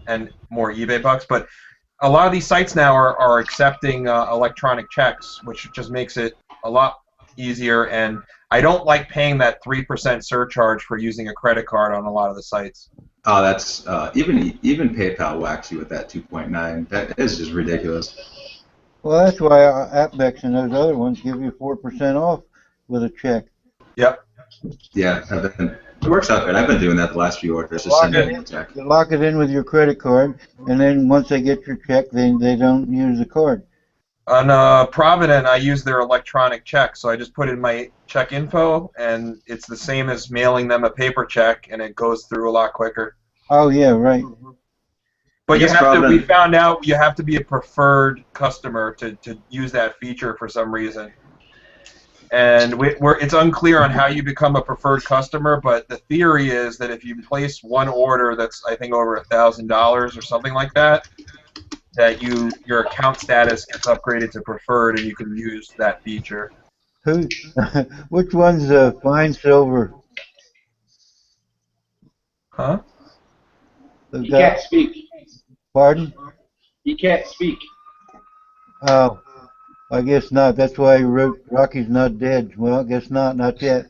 and more eBay bucks. But a lot of these sites now are accepting electronic checks, which just makes it a lot easier. And I don't like paying that 3% surcharge for using a credit card on a lot of the sites. Oh, that's even PayPal whacks you with that 2.9. That is just ridiculous. Well, that's why Appex and those other ones give you 4% off with a check. Yep. Yeah, I've been It works out good. I've been doing that the last few orders. Just send them a check. You lock it in with your credit card, and then once they get your check, they don't use the card. On Provident, I use their electronic check, so I just put in my check info, and it's the same as mailing them a paper check, and it goes through a lot quicker. Oh yeah, right. But you have to, we found out you have to be a preferred customer to use that feature for some reason. And it's unclear on how you become a preferred customer, but the theory is that if you place one order that's, I think, over $1,000 or something like that, that your account status gets upgraded to preferred, and you can use that feature. Who? Which one's fine silver? Huh? He can't speak. Pardon? He can't speak. Oh, I guess not. That's why he wrote Rocky's not dead. Well, I guess not yet.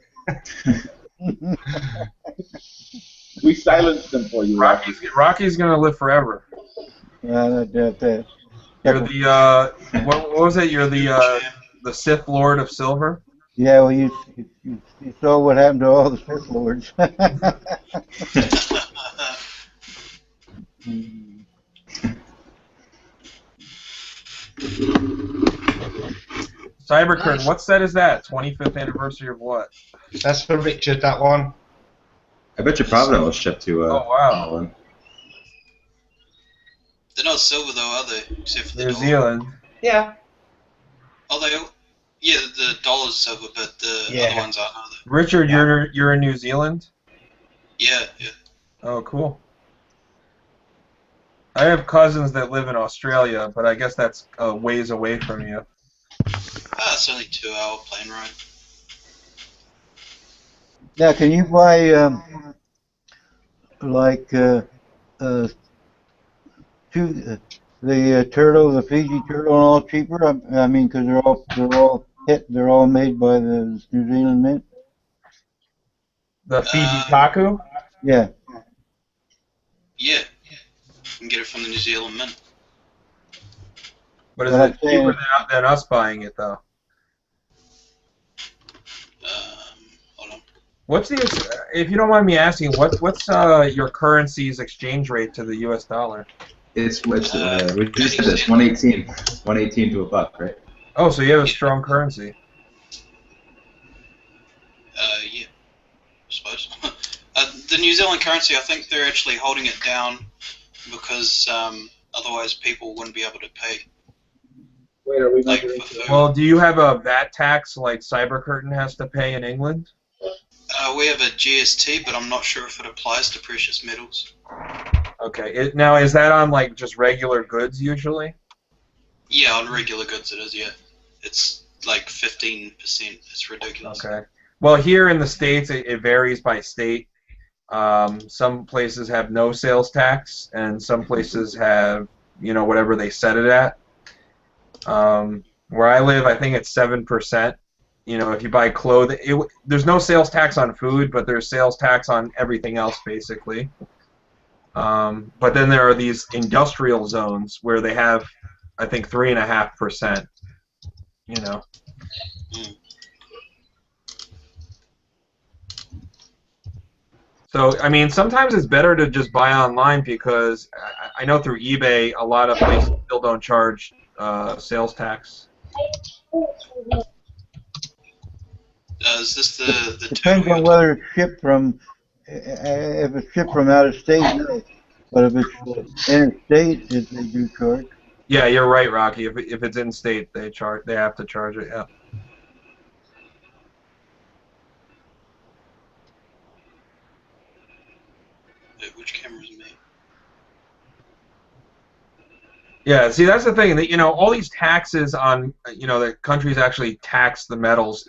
We silenced him for you. Rocky's gonna live forever. Yeah, I doubt that. You're the what was it? You're the Sith Lord of Silver. Yeah, well, you saw what happened to all the Sith Lords. Cybercurtain, what set is that? 25th anniversary of what? That's for Richard, that one. I bet you Provident was shipped to oh, wow. Holland. They're not silver though, are they? Except for the New dollar. Zealand. Yeah. Oh, they all... Yeah, the dollar's silver, but the other ones aren't, are they? Richard, you're in New Zealand? Yeah, yeah. Oh, cool. I have cousins that live in Australia, but I guess that's a ways away from you. It's only 2-hour plane ride. Now, can you buy like the turtle, the Fiji turtle, and all cheaper? I mean, because they're all made by the New Zealand Mint. The Fiji taku? Yeah. Yeah. You can get it from the New Zealand Mint. But is it cheaper than us buying it, though? Hold on. What's the, if you don't mind me asking, what's your currency's exchange rate to the U.S. dollar? We just did this 118 to $1, right? Oh, so you have a strong currency. Yeah, I suppose. The New Zealand currency, I think they're actually holding it down because otherwise people wouldn't be able to pay. Wait, are we Like, Well, do you have a VAT tax like Cybercurtain has to pay in England? we have a GST, but I'm not sure if it applies to precious metals. Okay. Now, is that on like just regular goods usually? Yeah, on regular goods it is, yeah. It's like 15%. It's ridiculous. Okay. Well, here in the States, it varies by state. Some places have no sales tax, and some places have, whatever they set it at. Where I live, I think it's 7%. If you buy clothing, there's no sales tax on food, but there's sales tax on everything else, basically. But then there are these industrial zones where they have, I think, 3.5%. So, I mean, sometimes it's better to just buy online because I know through eBay a lot of places still don't charge sales tax. Is this the Depends on whether it's shipped from, if it's shipped from out of state, no. But if it's interstate, they do charge. Yeah, you're right, Rocky. If it's in state, they have to charge it. Yeah. Which camera's me? Yeah, see, that's the thing. That all these taxes on that countries actually tax the metals.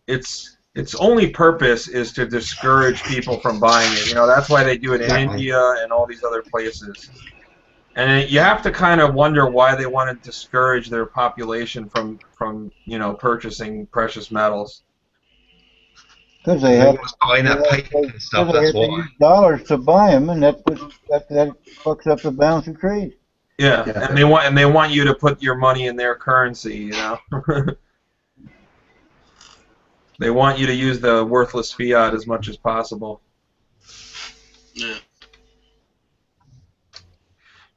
Its only purpose is to discourage people from buying it. That's why they do it in India and all these other places. And you have to kind of wonder why they want to discourage their population from purchasing precious metals. Because they have buying that paper and stuff. That's to why. use dollars to buy them, and that fucks up the balance of trade. Yeah, and they want you to put your money in their currency. They want you to use the worthless fiat as much as possible. Yeah.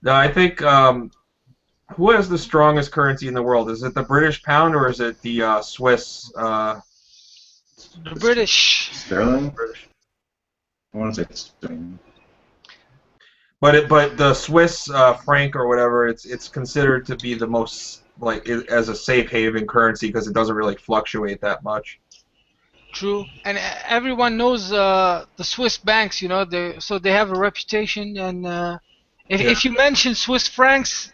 No, I think who has the strongest currency in the world? Is it the British pound or is it the Swiss? The British. Sterling? British. I want to say sterling. But the Swiss franc or whatever, it's considered to be the most as a safe haven currency because it doesn't really fluctuate that much. True, and everyone knows the Swiss banks. You know, so they have a reputation, and if you mention Swiss francs,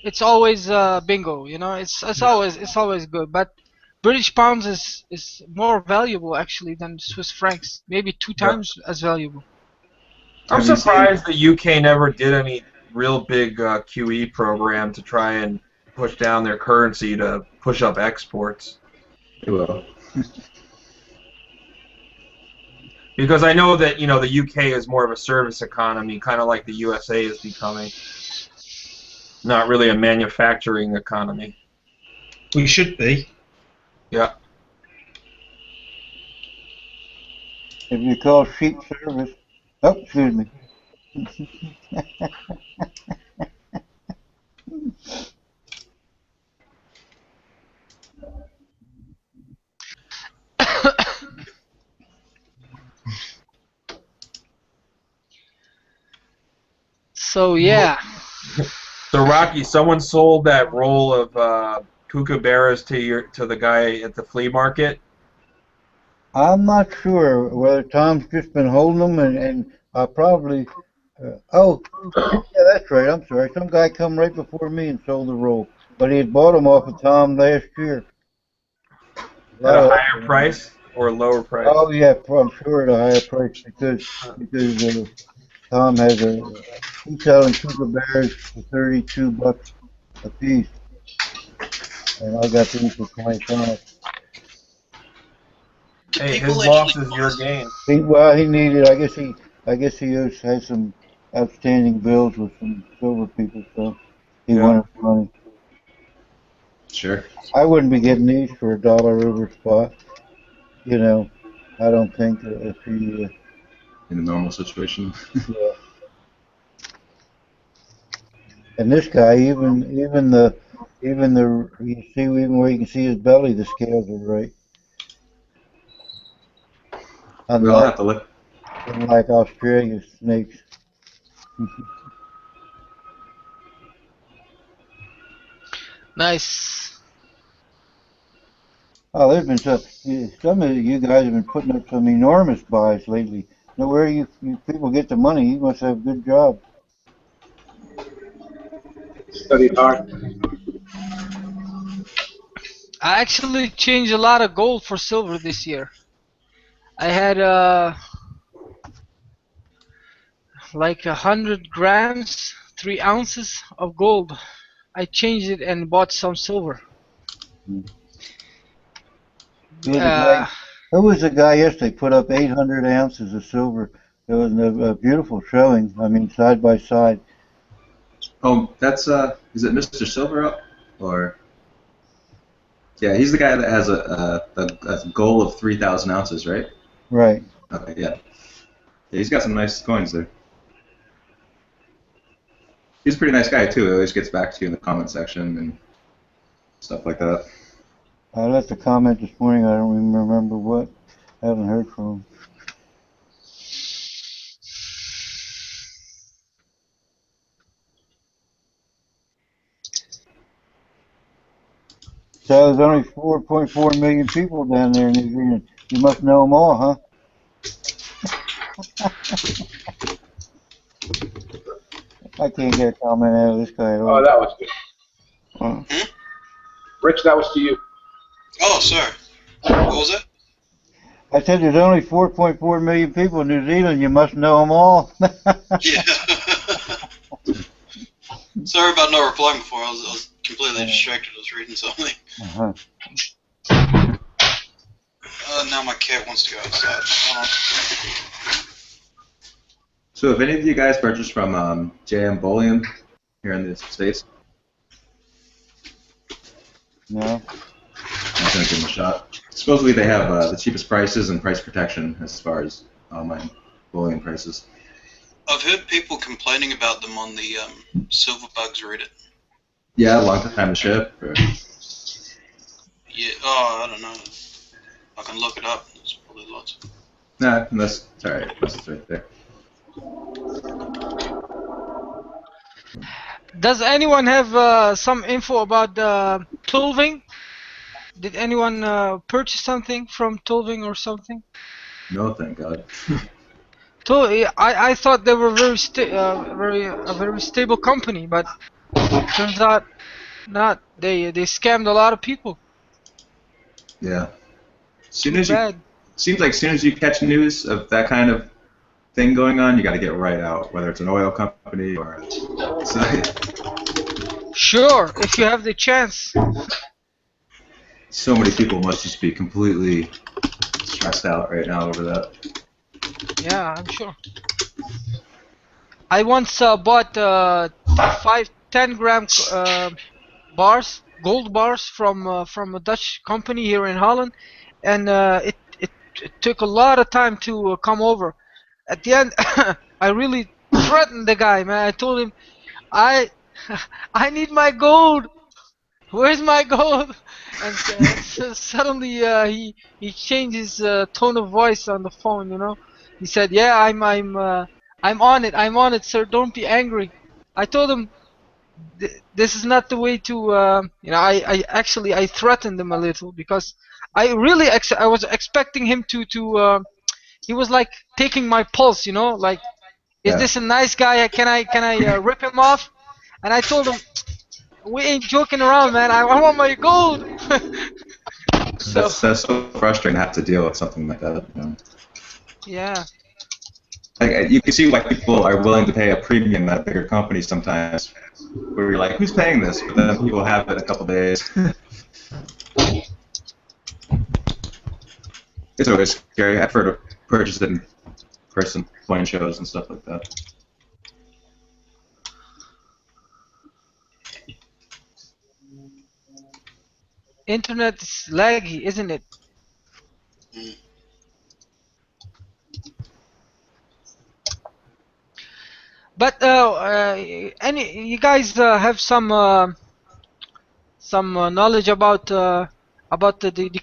it's always bingo. You know, it's always good. But British pounds is more valuable actually than Swiss francs. Maybe two times as valuable. I'm surprised the UK never did any real big QE program to try and push down their currency to push up exports. It will. Because I know that, the UK is more of a service economy, kind of like the USA is becoming. Not really a manufacturing economy. We should be. Yeah. If you call sheep service, oh, excuse me. So yeah. So Rocky, someone sold that roll of kookaburras to the guy at the flea market. I'm not sure whether Tom's just been holding them, and I probably. Oh, yeah, that's right. I'm sorry. Some guy come right before me and sold the roll, but he had bought them off of Tom last year. At a higher price or a lower price? Oh yeah, I'm sure at a higher price because Tom has he's selling kookaburras for $32 a piece, and I got these for 25. Hey, his loss is your gain. He needed. I guess he has some outstanding bills with some silver people, so he wanted money. Sure. I wouldn't be getting these for $1 over spot. I don't think if he. In a normal situation. Yeah. And this guy, even you see even where you can see his belly, the scales are right. We'll have to look. Unlike Australia snakes. Nice. Oh, there's been some of you guys have been putting up some enormous buys lately. Now, where you people get the money? You must have a good job. Studied hard. I actually changed a lot of gold for silver this year. I had like 100 grams, 3 ounces of gold. I changed it and bought some silver. Who was the guy yesterday put up 800 ounces of silver? It was a beautiful showing. I mean, side by side. Oh, that's is it Mr. Silver up or? Yeah, he's the guy that has a goal of 3,000 ounces, right? Right. Okay, yeah. Yeah, he's got some nice coins there. He's a pretty nice guy too. He always gets back to you in the comment section and stuff like that. I left a comment this morning. I don't even remember what. I haven't heard from him. So there's only 4.4 million people down there in New Zealand. You must know them all, huh? I can't get a comment out of this guy at all. Oh, that was good. Rich, that was to you. Oh, sorry. What was it? I said there's only 4.4 million people in New Zealand. You must know them all. Yeah. Sorry about not replying before. I was completely distracted. I was reading something. Now my cat wants to go outside. So, have any of you guys purchased from JM Bullion here in the States? No. gonna give them a shot. Supposedly they have the cheapest prices and price protection as far as online bullion prices. I've heard people complaining about them on the Silverbugs Reddit. Yeah, long time to ship. Or... Yeah, oh, I don't know. I can look it up. There's probably lots. Nah, it's alright. It's right there. Does anyone have some info about Tulving? Did anyone purchase something from Tulving or something? No, thank God. I thought they were very very stable company, but turns out not. They scammed a lot of people. Yeah. Too bad. Seems like as soon as you catch news of that kind of thing going on, you got to get right out, whether it's an oil company or a site. Sure, if you have the chance. So many people must just be completely stressed out right now over that. Yeah, I'm sure. I once bought 10-gram bars, gold bars from a Dutch company here in Holland, and it took a lot of time to come over. At the end, I really threatened the guy, man. I told him, I need my gold. Where's my gold? And suddenly he changed his tone of voice on the phone. You know, he said, "Yeah, I'm on it. I'm on it, sir. Don't be angry." I told him, "This is not the way to." You know, I actually threatened him a little because I really I was expecting him to he was like taking my pulse. You know, like, is this a nice guy? Can I rip him off? And I told him, we ain't joking around, man. I want my gold. That's so frustrating to have to deal with something like that. You know? Yeah. Like, you can see why people are willing to pay a premium at bigger companies sometimes, where you're like, who's paying this? But then people have it in a couple days. It's always scary. I've heard of purchase it in person, coin shows and stuff like that. Internet is laggy, isn't it? But you guys have some knowledge about the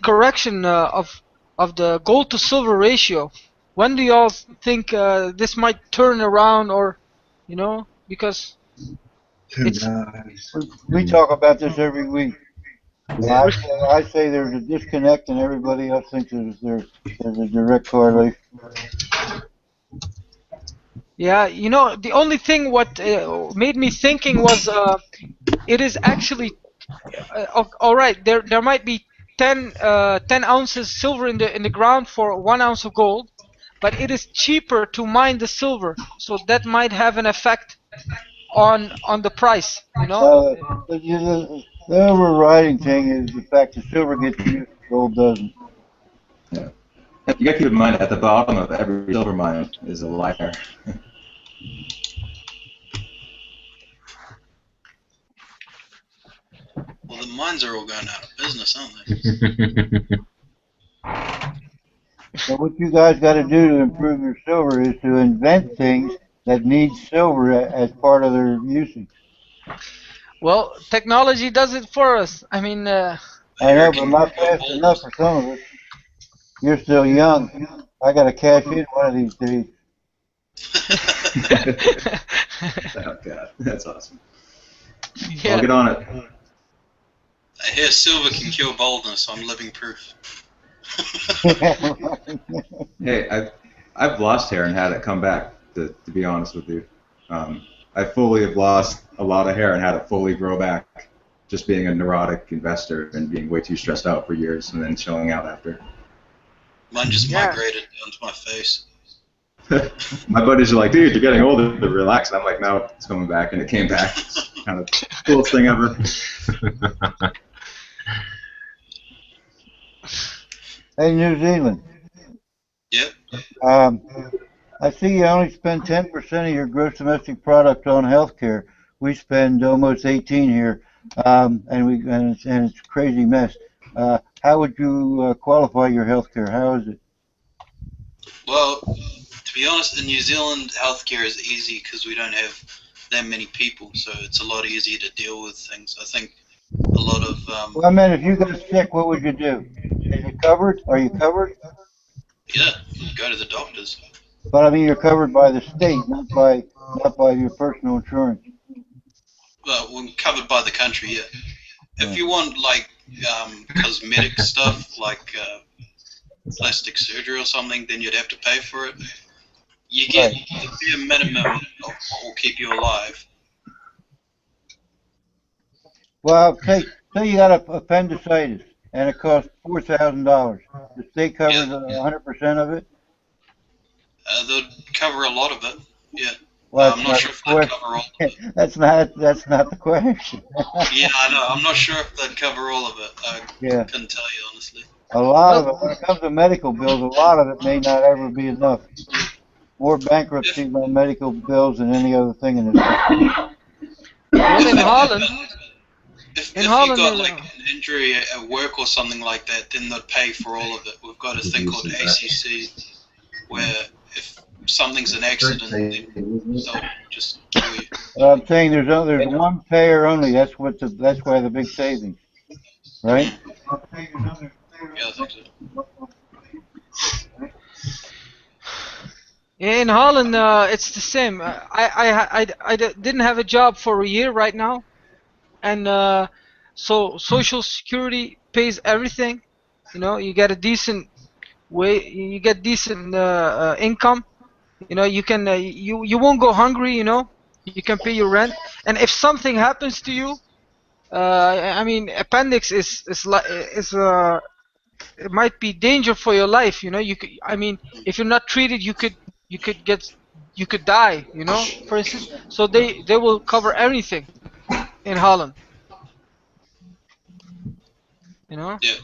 correction of the gold to silver ratio. When do y'all think this might turn around, or you know, because we talk about this every week. I say there's a disconnect, and everybody else thinks there's a direct correlation. Yeah, you know, the only thing what made me thinking was it is actually all right. There might be 10 ounces silver in the ground for 1 ounce of gold, but it is cheaper to mine the silver, so that might have an effect on the price. You know. The overriding thing is the fact that silver gets used, gold doesn't. Yeah. You gotta keep in mind, at the bottom of every silver mine is a liar. Well, the mines are all going out of business, aren't they? So what you guys got to do to improve your silver is to invent things that need silver as part of their usage. Well, technology does it for us. I mean, I know, but not fast enough for some of us. You're still young. I got to cash in one of these days. Oh God, that's awesome. Yeah. I'll get on it. I hear silver can cure baldness, so I'm living proof. Hey, I've lost hair and had it come back. To be honest with you, I fully have lost a lot of hair and had it fully grow back. Just being a neurotic investor and being way too stressed out for years, and then showing out after. Mine just migrated down to my face. My buddies are like, dude, you're getting older, relax. And I'm like, no, it's coming back, and it came back. It's kind of the coolest thing ever. Hey, New Zealand. Yep. I see you only spend 10% of your gross domestic product on healthcare. We spend almost 18 here, and it's a crazy mess. how would you qualify your health care? How is it? Well, to be honest, in New Zealand, healthcare is easy because we don't have that many people, so it's a lot easier to deal with things. I think a lot of Well, I mean, if you got sick, what would you do? Is it covered? Are you covered? yeah, go to the doctors. But I mean, you're covered by the state, not by your personal insurance. Well, we're covered by the country, yeah. If you want like cosmetic stuff, like plastic surgery or something, then you'd have to pay for it. You get the bare minimum of what will keep you alive. Well, say you got appendicitis and it costs $4,000. The state covers 100% of it. They'll cover a lot of it, yeah. Well, I'm not sure if they'd cover all of it. That's not the question. Yeah, I know. I'm not sure if they'd cover all of it. I couldn't tell you, honestly. A lot of it, when it comes to medical bills, a lot of it may not ever be enough. More bankruptcies on medical bills than any other thing in this country. Well, in Holland, if you got like an injury at work or something like that, then they'd pay for all of it. We've got a thing called ACC, where if something's an accident, then they'll just do you. I'm saying there's one payer only. That's why the big savings, right? Yeah, I think so. in Holland, it's the same. I didn't have a job for a year right now, and so Social Security pays everything. You know, you get a decent you get decent income. You know, you can you won't go hungry. You know, you can pay your rent, and if something happens to you, I mean, appendix is it might be danger for your life. You know, I mean, if you're not treated, you could die. You know, for instance. So they will cover everything in Holland. You know. Yeah.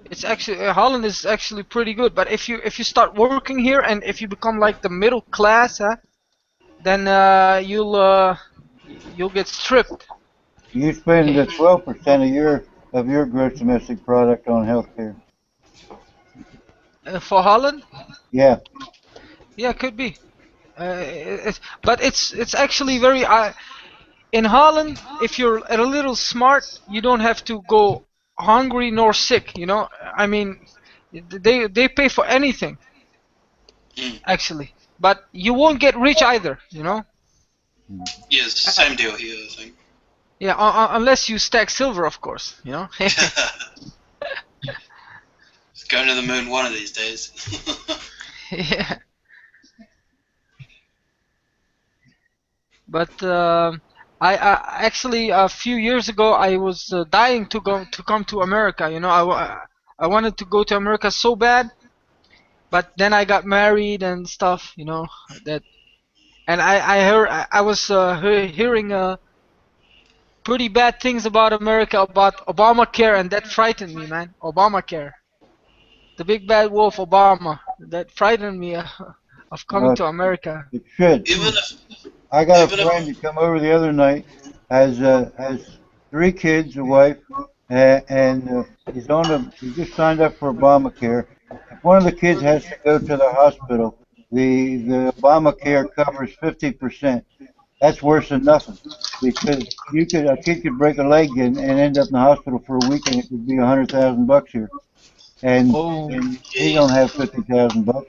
It's actually Holland is actually pretty good, but if you start working here and if you become like the middle class, then you'll get stripped. You spend 12% of your gross domestic product on healthcare. For Holland? Yeah. Yeah, could be. But it's actually very. In Holland, if you're a little smart, you don't have to go hungry nor sick. You know, I mean, they pay for anything. Actually, but you won't get rich either. You know. Yeah, it's the same deal here, I think. Yeah, unless you stack silver, of course. You know. It's going to the moon one of these days. Yeah. But I actually a few years ago I was dying to come to America. You know, I wanted to go to America so bad, but then I got married and stuff. You know that, and I was hearing pretty bad things about America, about Obamacare, and that frightened me, man. Obamacare, the big bad wolf Obama, that frightened me of coming to America. It should. I got a friend who come over the other night, has 3 kids, a wife, and he just signed up for Obamacare. If one of the kids has to go to the hospital, the Obamacare covers 50%. That's worse than nothing, because a kid could break a leg and end up in the hospital for a week, and it could be $100,000 here, and he don't have $50,000.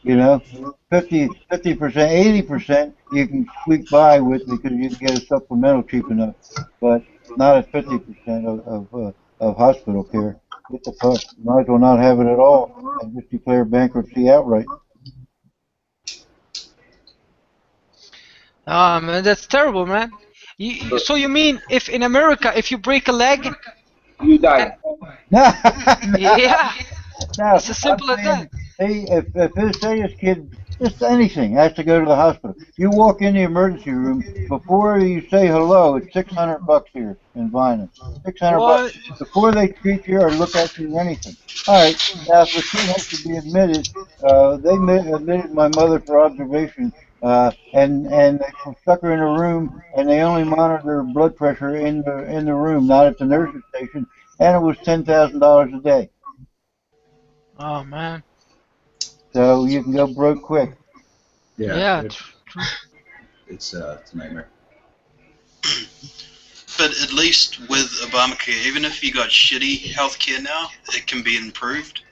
You know, 50%, 80% you can squeak by with because you can get a supplemental cheap enough, but not at 50% of hospital care. What the fuck? You might as well not have it at all and just declare bankruptcy outright. Man, that's terrible, man. So you mean if in America, if you break a leg, you die? Yeah. No, it's as simple as that. Hey, if this kid, just anything, has to go to the hospital, you walk in the emergency room, before you say hello, it's $600 here in Vina. $600 before they treat you or look at you or anything. All right, now if the kid has to be admitted, they admitted my mother for observation, and they stuck her in a room, and they only monitor her blood pressure in the room, not at the nurse's station. and it was $10,000 a day. Oh man. So you can go broke quick. Yeah. It's a nightmare. But at least with Obamacare, even if you got shitty healthcare now, it can be improved.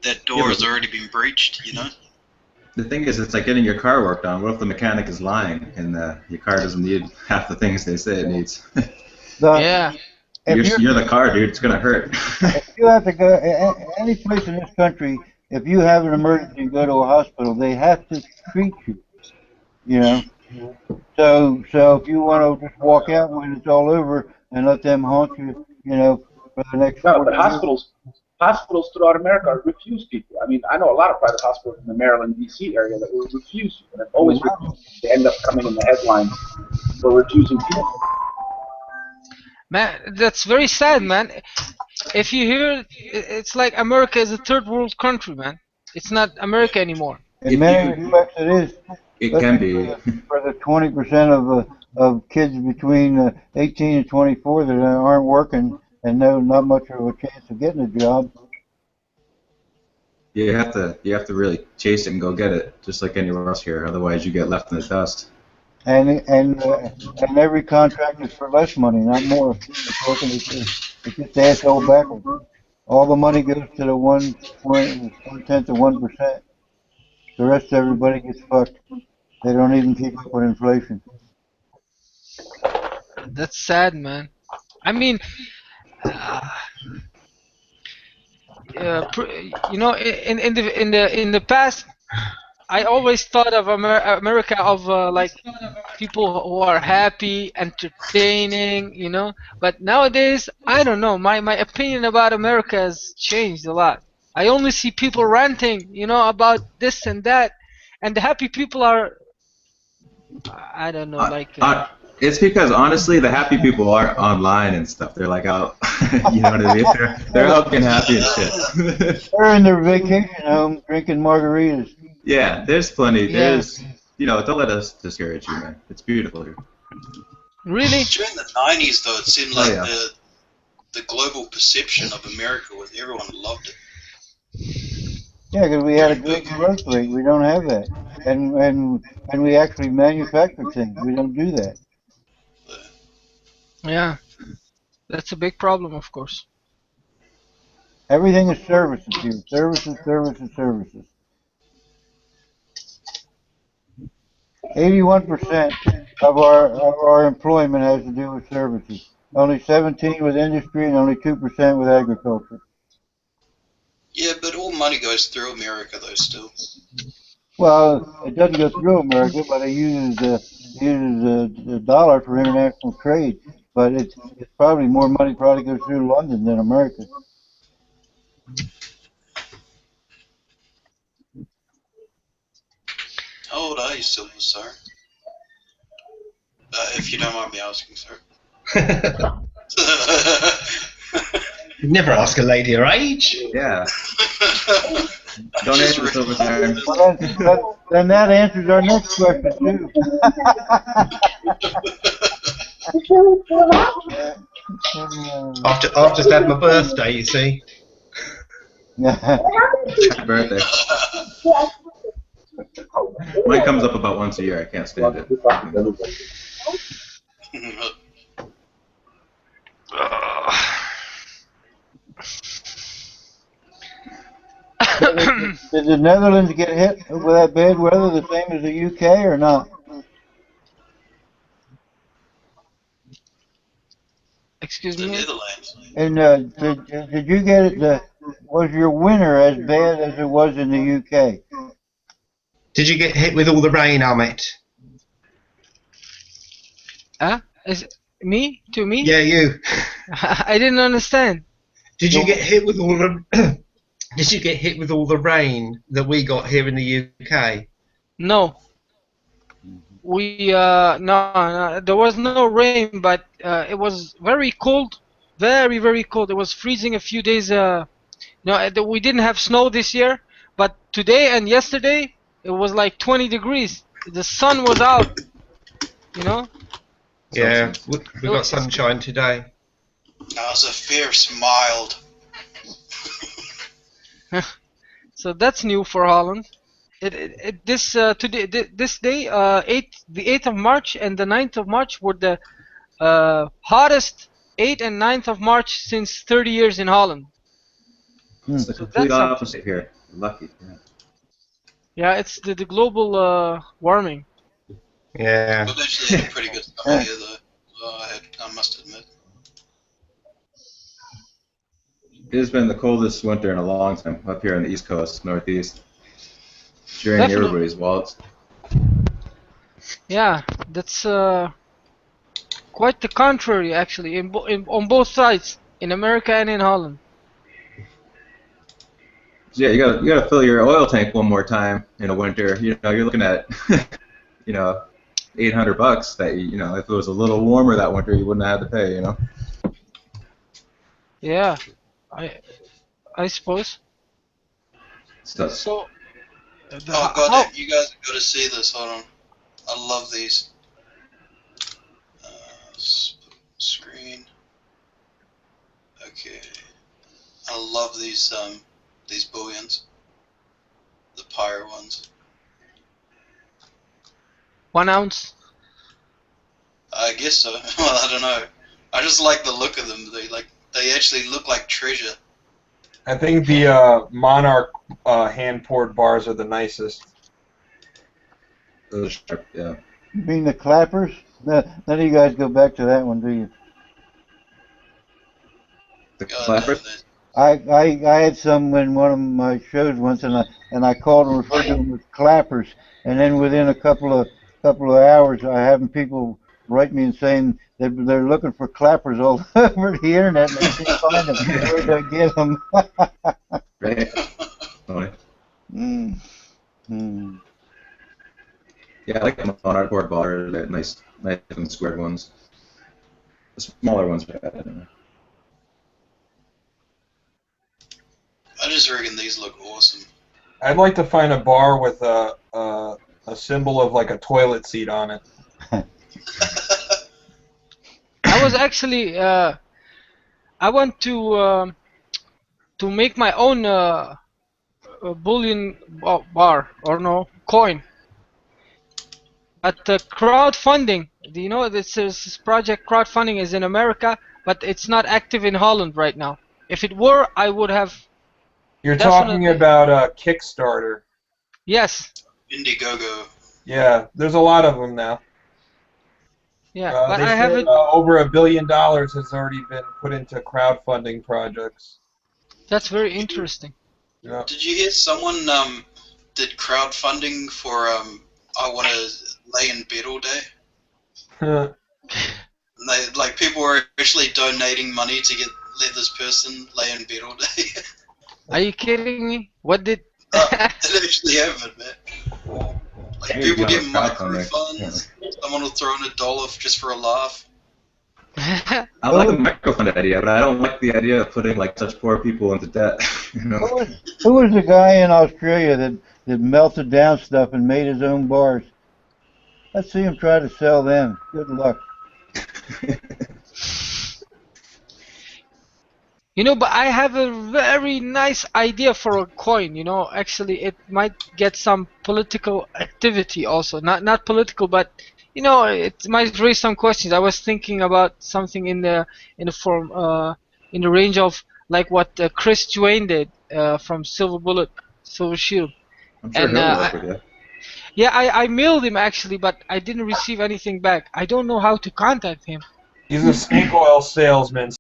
That door has already been breached, you know? The thing is, it's like getting your car worked on. What if the mechanic is lying and your car doesn't need half the things they say it needs? Yeah. You're the car, dude. It's gonna hurt. If you have to go any place in this country, if you have an emergency and go to a hospital, they have to treat you. You know. So if you want to just walk out when it's all over and let them haunt you, you know, for the next. No, but hospitals throughout America refuse people. I mean, I know a lot of private hospitals in the Maryland, D.C. area that will refuse you, and it always they end up coming in the headlines for refusing people. Man, that's very sad, man. If you hear, it's like America is a third world country, man. It's not America anymore. In many respects, it is. It can be. For the 20% of kids between 18 and 24 that aren't working and not much of a chance of getting a job. You have to really chase it and go get it, just like anywhere else here. Otherwise, you get left in the dust. And every contract is for less money, not more. It's just asshole backwards. All the money goes to the 1/10 of 1%. The rest of everybody gets fucked. They don't even keep up with inflation. That's sad, man. I mean, you know, in the past, I always thought of America of like people who are happy, entertaining, you know. But nowadays, I don't know. My opinion about America has changed a lot. I only see people ranting, you know, about this and that, and the happy people are, I don't know, like. It's because honestly, the happy people are online and stuff. They're like out, you know what I mean? They're out getting happy and shit. They're in their vacation home drinking margaritas. Yeah, there's plenty. Yeah. There's, you know, don't let us discourage you, man. It's beautiful here. Really? During the 90s, though, it seemed like yeah. the global perception of America was everyone loved it. Yeah, because we had a good growth rate. We don't have that, and we actually manufacture things. We don't do that. Yeah, that's a big problem, of course. Everything is services here. Services, services, services. 81% of our employment has to do with services. Only 17% with industry and only 2% with agriculture. Yeah, but all money goes through America, though, still. Well, it doesn't go through America, but it uses the dollar for international trade. But it's probably more money probably goes through London than America. How old are you, Silver, sir? If you don't mind me asking, sir. You never ask a lady her age. Yeah. Don't answer Silver Siren. Well, then that answers our next question too. I've just had my birthday, you see. Happy birthday. Mine comes up about once a year. I can't stand it. Did the Netherlands get hit with that bad weather the same as the UK or not? Excuse The me? Netherlands. And did you get it? Was your winter as bad as it was in the UK? Did you get hit with all the rain, Amit? Is it me? To me? Yeah, you. I didn't understand. Did you get hit with all the? Did you get hit with all the rain that we got here in the UK? No. No, there was no rain, but it was very cold, very, very cold. It was freezing a few days. We didn't have snow this year, but today and yesterday it was like 20 degrees. The sun was out, you know. Yeah, we got sunshine today. That was a fierce mild. So that's new for Holland. This day, the 8th of March and the 9th of March were the hottest 8th and 9th of March since 30 years in Holland. It's the So complete that's something. opposite here. Lucky. Yeah. Yeah, it's the global warming. Yeah. We've actually had a pretty good summer here, though. I must admit. It has been the coldest winter in a long time up here on the East Coast, Northeast. Draining Definitely. everybody's wallets. Yeah, that's quite the contrary, actually, on both sides, in America and in Holland. Yeah, you gotta fill your oil tank one more time in a winter. You know, you're looking at, you know, $800 that you know, if it was a little warmer that winter, you wouldn't have had to pay. You know. Yeah, I suppose. So, So, Oh god, how? you guys have got to see this. Hold on. I love these. Screen. Okay. I love these bullions. The pyre ones. 1 ounce. I guess so. Well, I don't know. I just like the look of them. They actually look like treasure. I think the Monarch hand-poured bars are the nicest. those sharp, yeah. You mean the clappers? None of you guys go back to that one, do you? The God, clappers. I had some in one of my shows once, and I called and referred to them as clappers, and then within a couple of hours, I having people write me and saying they're looking for clappers all over the internet and they can't find them. Where did I get them? Right. Funny. Mm. Mm. Yeah, I like the Monarch board bars. They're nice and squared ones. The smaller ones are bad. I just reckon these look awesome. I'd like to find a bar with a symbol of like a toilet seat on it. I was actually I want to make my own bullion bar or no coin. But crowdfunding, do you know this project crowdfunding is in America, but it's not active in Holland right now. If it were, I would have You're definitely. talking about Kickstarter. Yes. Indiegogo. Yeah, there's a lot of them now. Yeah, but they I said haven't. over $1 billion has already been put into crowdfunding projects. That's very interesting. Yeah. Did you hear someone did crowdfunding for I want to lay in bed all day? And people were actually donating money to let this person lay in bed all day. Are you kidding me? What did? It actually happened, man. People get micro funds. Someone will throw in $1 just for a laugh. I like the microfund idea, but I don't like the idea of putting like such poor people into debt. You know? Who was the guy in Australia that melted down stuff and made his own bars? Let's see him try to sell them. Good luck. You know, but I have a very nice idea for a coin. You know, actually, it might get some political activity also. Not political, but you know, it might raise some questions. I was thinking about something in the form in the range of like what Chris Duane did from Silver Bullet, Silver Shield. I'm sure he'll work with you. Yeah, I mailed him actually, but I didn't receive anything back. I don't know how to contact him. He's a snake oil salesman.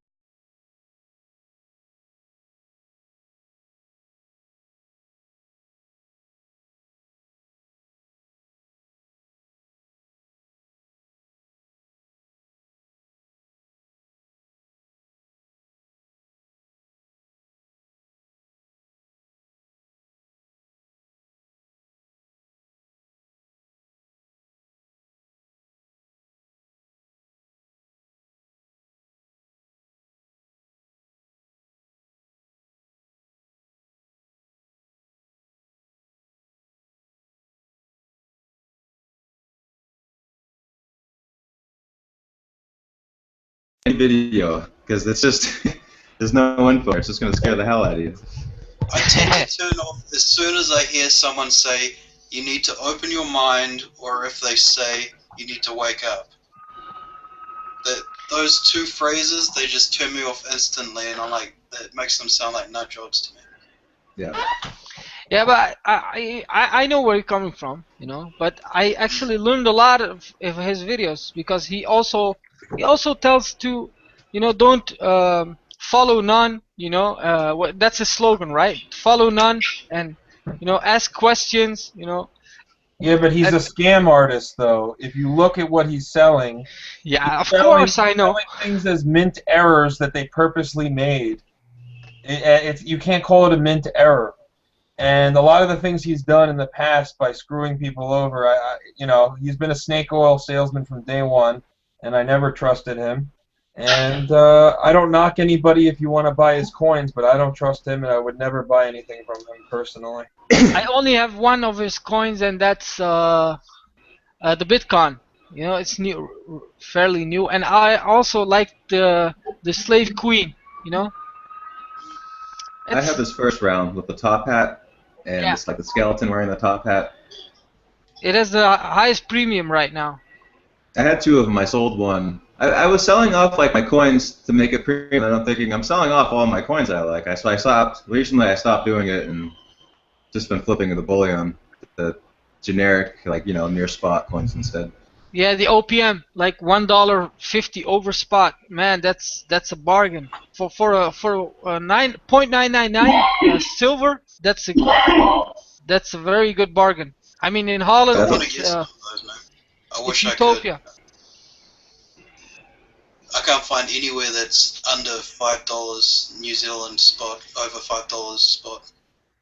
video because it's just there's no info. It's just gonna scare the hell out of you. I tend to turn off as soon as I hear someone say, you need to open your mind, or if they say, you need to wake up. Those two phrases, they just turn me off instantly, and I'm like, that makes them sound like nut jobs to me. Yeah. Yeah, but I know where you're coming from, you know. But I actually learned a lot of his videos because he also tells to, you know, don't follow none. You know, that's his slogan, right? Follow none, and you know, ask questions. You know. Yeah, but he's a scam artist, though. If you look at what he's selling, Yeah, of course I know. selling things as mint errors that they purposely made. You can't call it a mint error. And a lot of the things he's done in the past by screwing people over, you know, he's been a snake oil salesman from day one, and I never trusted him. And I don't knock anybody if you want to buy his coins, but I don't trust him, and I would never buy anything from him personally. I only have one of his coins, and that's the Bitcoin. You know, it's new, fairly new, and I also like the Slave Queen. You know. I have this first round with the top hat, and Yeah. it's like the skeleton wearing the top hat. It has the highest premium right now. I had two of them. I sold one. I was selling off like my coins to make it premium, and I'm thinking I'm selling off all my coins I like. So I stopped. Recently, I stopped doing it and just been flipping the bullion, the generic, like, you know, near spot coins instead. Yeah, the OPM, like $1.50 over spot. Man, that's a bargain for 9.999 silver. That's a very good bargain. I mean, in Holland, I want to it's, get some of those, man. I it's wish I could. utopia. I can't find anywhere that's under $5 New Zealand spot, over $5 spot.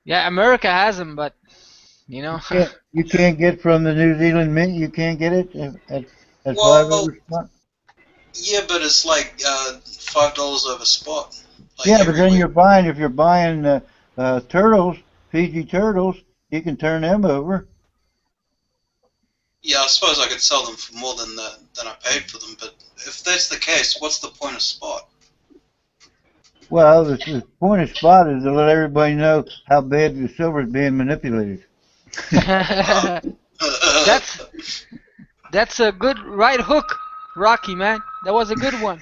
Yeah, America has them, but you know. You can't get from the New Zealand Mint. You can't get it at Well, 5 over spot. Yeah, but it's like $5 over spot. Like Yeah, but then everywhere. if you're buying turtles, Fiji turtles, you can turn them over. Yeah, I suppose I could sell them for more than I paid for them. But if that's the case, what's the point of spot? Well, the point of spot is to let everybody know how bad the silver is being manipulated. That's a good right hook, Rocky, man. That was a good one.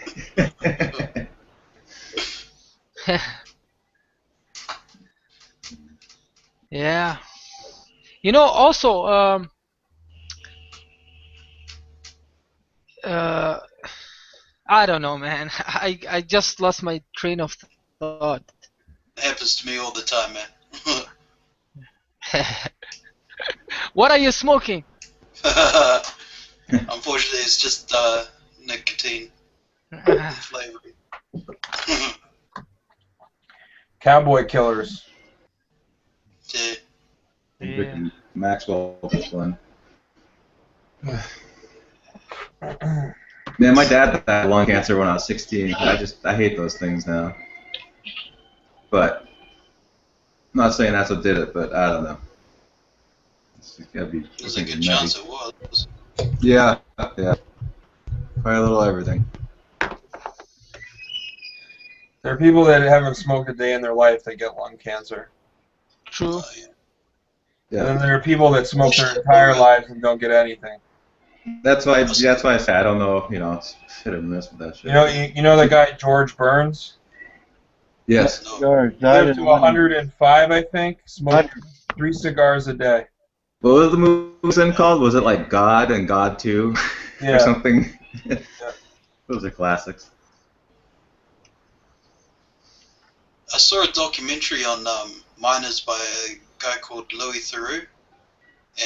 Yeah. You know, also, I don't know, man. I just lost my train of thought. It happens to me all the time, man. What are you smoking? Unfortunately, it's just nicotine flavor. Cowboy killers. Yeah. Drinking Maxwell this one. Man, my dad had lung cancer when I was 16. I hate those things now. But I'm not saying that's what did it, but I don't know. There's a good chance it was. Yeah. Probably a little everything. There are people that haven't smoked a day in their life that get lung cancer. True. And then there are people that smoke their entire lives and don't get anything. That's why I say I don't know. You know, it's hit or miss with that shit. You know the guy George Burns? Yes. George He lived to 105, I think. Smoked 3 cigars a day. What was the movie then called? Was it like God and God 2 Yeah. or something? Those are classics. I saw a documentary on miners by a guy called Louis Theroux,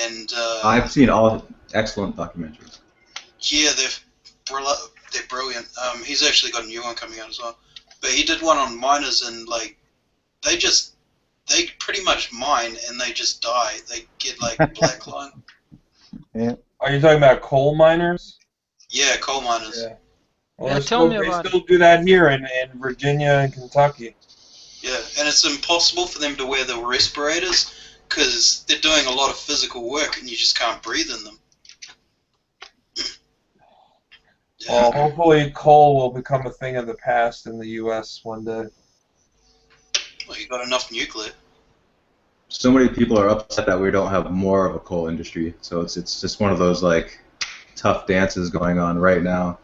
and I've seen all excellent documentaries. yeah, they're brilliant. He's actually got a new one coming out as well. But he did one on miners, and like they pretty much mine and they just die. They get like black lung. Yeah. Are you talking about coal miners? Yeah, coal miners. Yeah. Well, Yeah, they tell me still, about they still do that here in Virginia and Kentucky. Yeah, and it's impossible for them to wear the respirators because they're doing a lot of physical work and you just can't breathe in them. Well, hopefully coal will become a thing of the past in the U.S. one day. Well, you got enough nuclear. So many people are upset that we don't have more of a coal industry. So it's just one of those like tough dances going on right now.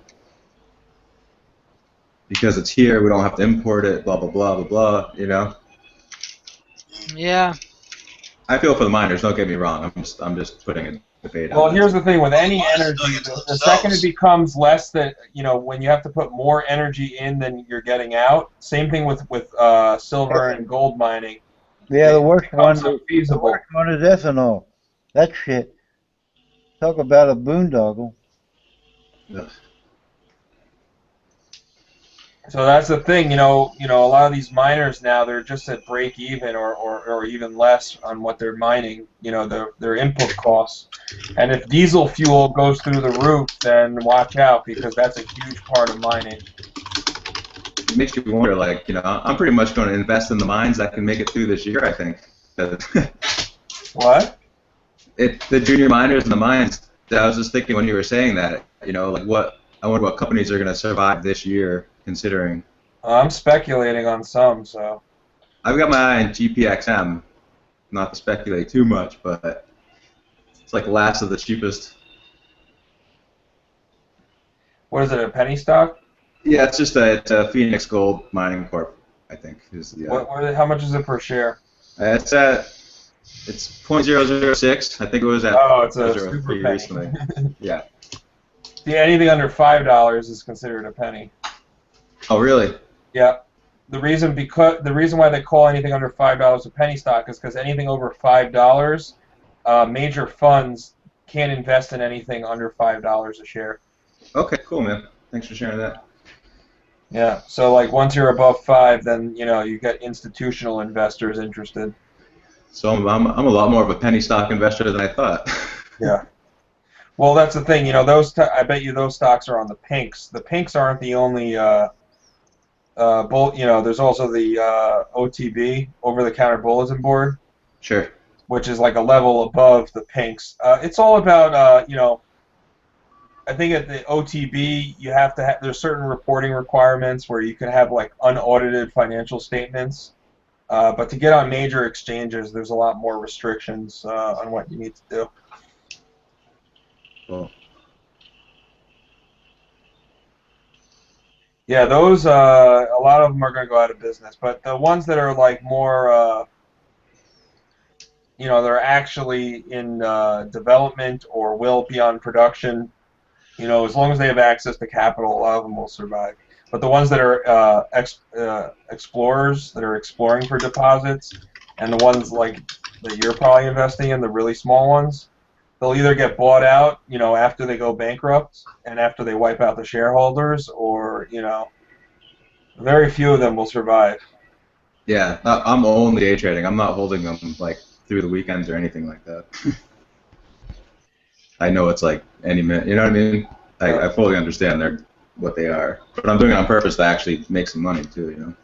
Because it's here, we don't have to import it. Blah blah blah blah blah. You know. Yeah. I feel for the miners. Don't get me wrong. I'm just putting a debate. Well, out here's the thing with any Well, energy, doing it to the second it themselves. becomes less than, when you have to put more energy in than you're getting out. Same thing with silver and gold mining. Yeah, the It worst one. becomes The unfeasible. worst one is ethanol. That shit. Talk about a boondoggle. Ugh. So that's the thing, a lot of these miners now, they're just at break even or even less on what they're mining, their input costs. And if diesel fuel goes through the roof, then watch out, because that's a huge part of mining. It makes you wonder, like, I'm pretty much going to invest in the mines that can make it through this year, I think. What? The junior miners and the mines, I was just thinking when you were saying that, like I wonder what companies are going to survive this year, considering. I'm speculating on some, so. I've got my eye on GPXM, not to speculate too much, but it's like last of the cheapest. What is it, a penny stock? Yeah, it's just it's a Phoenix Gold Mining Corp, I think. Is the, How much is it per share? it's 0.006. I think it was at it's a 0.03 super penny. recently. Yeah. Yeah, anything under $5 is considered a penny. Oh, really? Yeah. The reason why they call anything under $5 a penny stock is because anything over $5, major funds can't invest in anything under $5 a share. Okay, cool, man. Thanks for sharing that. Yeah. So like once you're above 5, then you get institutional investors interested. So I'm a lot more of a penny stock investor than I thought. Yeah. Well, that's the thing. I bet you those stocks are on the pinks. The pinks aren't the only. There's also the OTB, over-the-counter bulletin board. Sure. Which is like a level above the pinks. It's all about, I think at the OTB you have to there's certain reporting requirements where you can have like unaudited financial statements. But to get on major exchanges, there's a lot more restrictions on what you need to do. Cool. Yeah, those a lot of them are going to go out of business, but the ones that are like more, they're actually in development or will be on production. As long as they have access to capital, a lot of them will survive. But the ones that are explorers, that are exploring for deposits, and the ones like that you're probably investing in, the really small ones, they'll either get bought out, after they go bankrupt and after they wipe out the shareholders, or, very few of them will survive. Yeah, I'm only day trading. I'm not holding them like through the weekends or anything like that. I know it's like any minute. You know what I mean? I fully understand what they are, but I'm doing it on purpose to actually make some money too.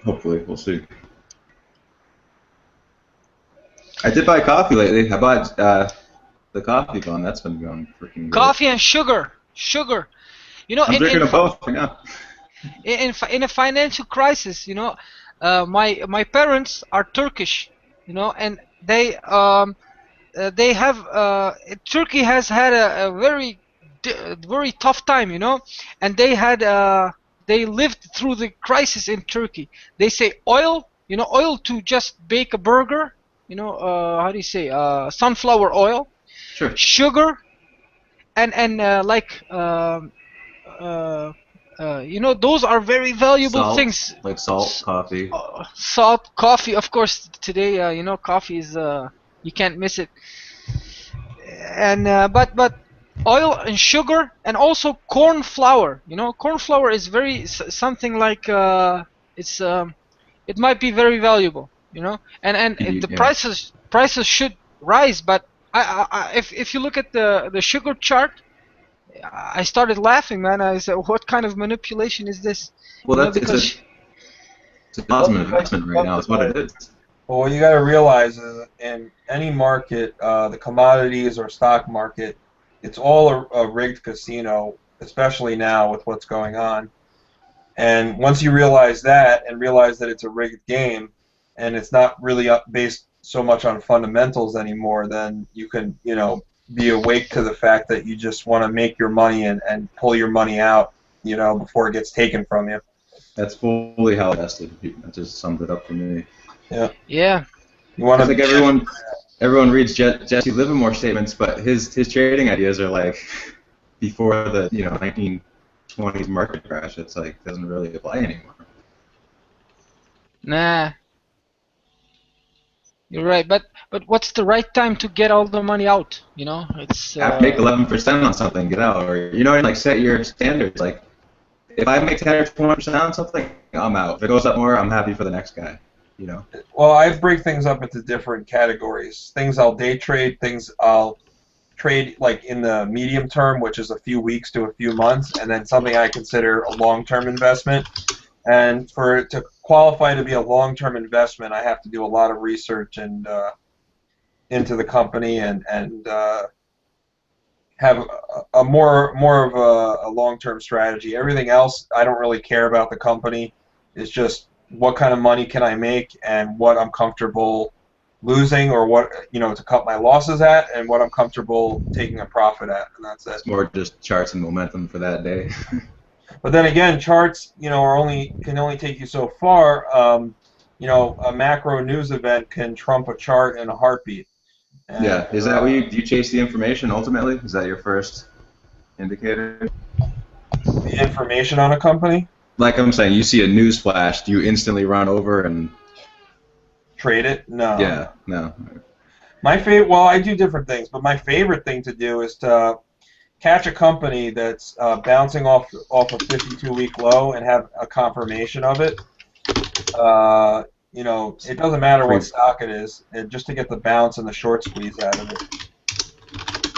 Hopefully, we'll see. I did buy coffee lately. I bought the coffee bun. That's been going freaking good. Coffee and sugar. I'm drinking them both. Yeah. In a financial crisis, my parents are Turkish, and they have Turkey has had a very tough time, and they lived through the crisis in Turkey. They say oil to just bake a burger, how do you say, sunflower oil, Sure. sugar, and those are very valuable Salt, things. like salt, coffee. Salt, coffee, of course. Today, coffee is you can't miss it. And but oil and sugar, and also corn flour. Corn flour is something like it might be very valuable. And the prices should rise. But if you look at the sugar chart, I started laughing, man. I said, "What kind of manipulation is this?" Well, it's an awesome investment right now. Is what it is. Well, what you got to realize is in any market, the commodities or stock market, it's all a rigged casino, especially now with what's going on. And once you realize that and realize that it's a rigged game and it's not really based so much on fundamentals anymore, then you can, be awake to the fact that you just want to make your money and pull your money out, before it gets taken from you. That's fully how invested. That just summed it up for me. Yeah. Yeah. You want I think everyone reads Jesse Livermore statements, but his trading ideas are like before the 1920s market crash. It's like doesn't really apply anymore. Nah. You're right, but what's the right time to get all the money out? It's Make 11% on something, get out, or like set your standards. Like if I make 10 or 20% on something, I'm out. If it goes up more, I'm happy for the next guy. Well, I break things up into different categories. Things I'll day trade, things I'll trade like in the medium term, which is a few weeks to a few months, and then something I consider a long-term investment. And for it to qualify to be a long-term investment, I have to do a lot of research and into the company and have a more of a long-term strategy. Everything else, I don't really care about the company. It's just what kind of money can I make and what I'm comfortable losing, or what to cut my losses at, and what I'm comfortable taking a profit at, and that's it. It's more just charts and momentum for that day. But then again, charts, can only take you so far. A macro news event can trump a chart in a heartbeat. And, yeah, is that do you chase the information ultimately? Is that your first indicator? The information on a company? Like I'm saying, you see a news flash, do you instantly run over and trade it? No. Yeah, no. Well, I do different things, but my favorite thing to do is to catch a company that's bouncing off a 52-week low and have a confirmation of it. It doesn't matter what stock it is, just to get the bounce and the short squeeze out of it.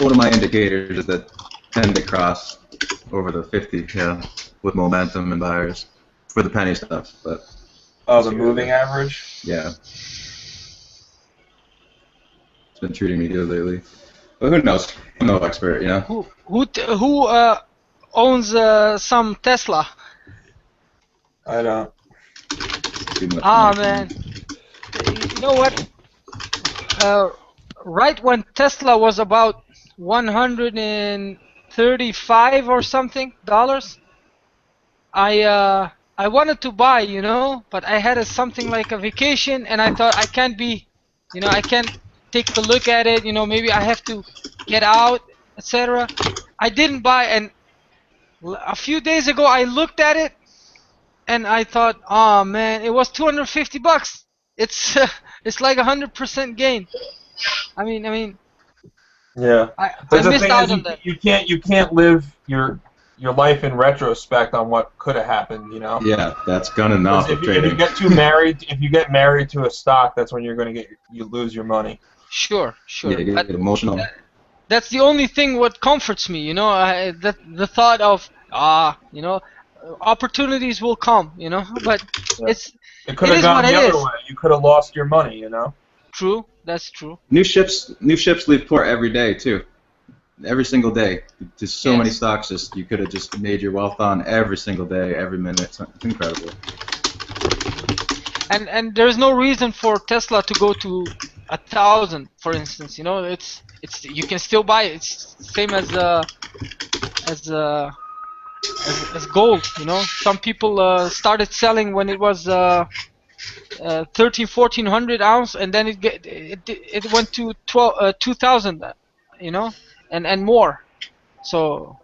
One of my indicators is that tend to cross over the 50, with momentum and buyers for the penny stuff. But the moving average? Yeah. It's been treating me good lately. But who knows? I'm no expert, Who owns some Tesla? I don't. Man. You know what? Right when Tesla was about $135 or something dollars, I wanted to buy, but I had something like a vacation, and I thought I can't take a look at it, maybe I have to get out, etc. I didn't buy, and a few days ago I looked at it, and I thought, oh man, it was $250. It's it's like 100% gain. I mean. Yeah. I the missed thing out is, on that. you can't live your life in retrospect on what could have happened. Yeah, that's gunning off. If you get married to a stock, that's when you lose your money. Sure. Yeah, you get emotional. That's the only thing what comforts me, the thought of opportunities will come, but Yeah. it could have is gone what the it other is. way. You could have lost your money, True, that's true. New ships leave port every day too. Every single day. Just so many stocks you could have just made your wealth on every single day, every minute. It's incredible. And there's no reason for Tesla to go to 1,000, for instance. It's you can still buy it. It's same as gold. Some people started selling when it was 1,400 ounce, and then it went to 2,000. And more. So.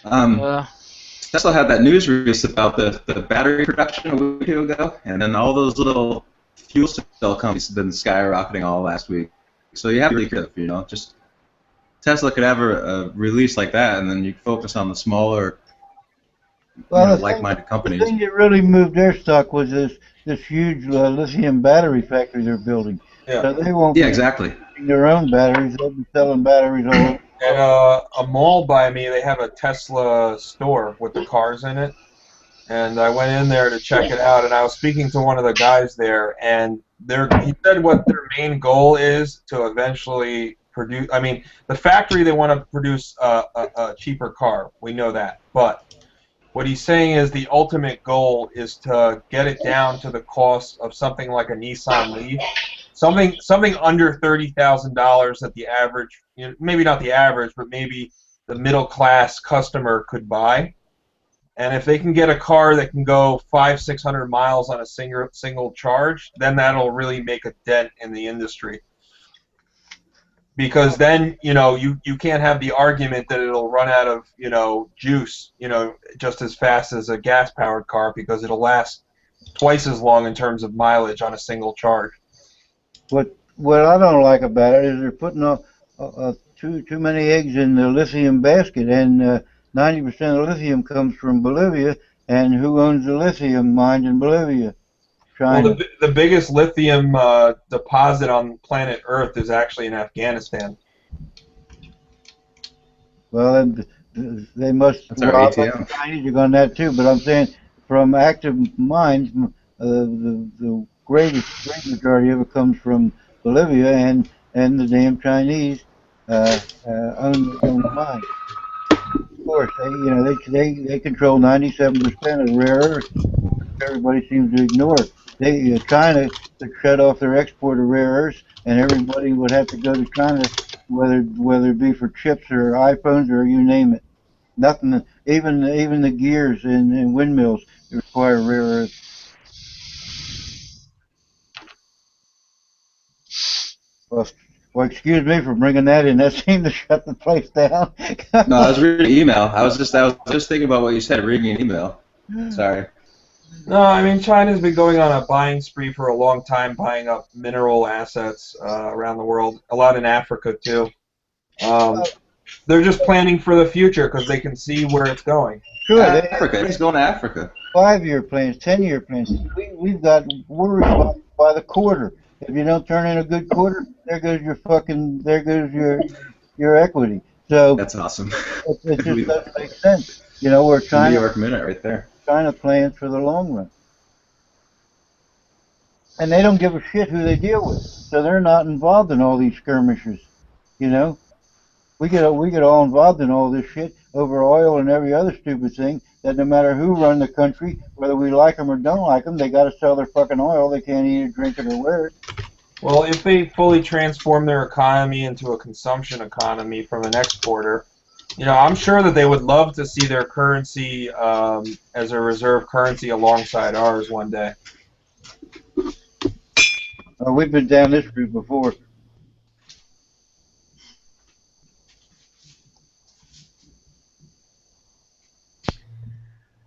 Tesla had that news release about the battery production a week or two ago, and then all those little fuel cell companies have been skyrocketing all last week. So you have to be careful, just Tesla could have a release like that, and then you focus on the smaller, like-minded companies. The thing that really moved their stock was this huge lithium battery factory they're building. Yeah. So they won't. Yeah, exactly. Be their own batteries. They'll be selling batteries all over. And a mall by me, they have a Tesla store with the cars in it. And I went in there to check it out, and I was speaking to one of the guys there, and he said what their main goal is to eventually produce. I mean, the factory, they want to produce a cheaper car. We know that. But what he's saying is the ultimate goal is to get it down to the cost of something like a Nissan Leaf, something under $30,000 that the average, maybe not the average, but maybe the middle class customer could buy. And if they can get a car that can go 500-600 miles on a single charge, then that'll really make a dent in the industry. Because then, you can't have the argument that it'll run out of, juice, just as fast as a gas-powered car, because it'll last twice as long in terms of mileage on a single charge. What I don't like about it is they're putting too many eggs in the lithium basket, and 90% of lithium comes from Bolivia, and who owns the lithium mines in Bolivia? China. Well, the biggest lithium deposit on planet Earth is actually in Afghanistan. Well, they must. That's our Well, ATM. the Chinese are on that too, but I'm saying from active mines, the great majority of it comes from Bolivia, and the damn Chinese own the mines. Of course, they control 97% of rare earth. Everybody seems to ignore it. China could shut off their export of rare earths, and everybody would have to go to China, whether it be for chips or iPhones or you name it. Nothing, even the gears in windmills require rare earth. Well, excuse me for bringing that in. That seemed to shut the place down. No, I was reading an email. I was just thinking about what you said, reading an email. Sorry. No, I mean, China's been going on a buying spree for a long time, buying up mineral assets around the world, a lot in Africa, too. They're just planning for the future because they can see where it's going. Sure, Africa. It's going to Africa. 5-year plans, 10-year plans. We're responsible by the quarter. If you don't turn in a good quarter, there goes your equity. So that's awesome. It just doesn't make sense. We're trying New York Minute right there. China plans for the long run. And they don't give a shit who they deal with. So they're not involved in all these skirmishes. We get all involved in all this shit over oil and every other stupid thing, that no matter who run the country, whether we like them or don't like them, they got to sell their fucking oil. They can't eat it, drink it, or wear it. Well, if they fully transform their economy into a consumption economy from an exporter, I'm sure that they would love to see their currency as a reserve currency alongside ours one day. We've been down this route before.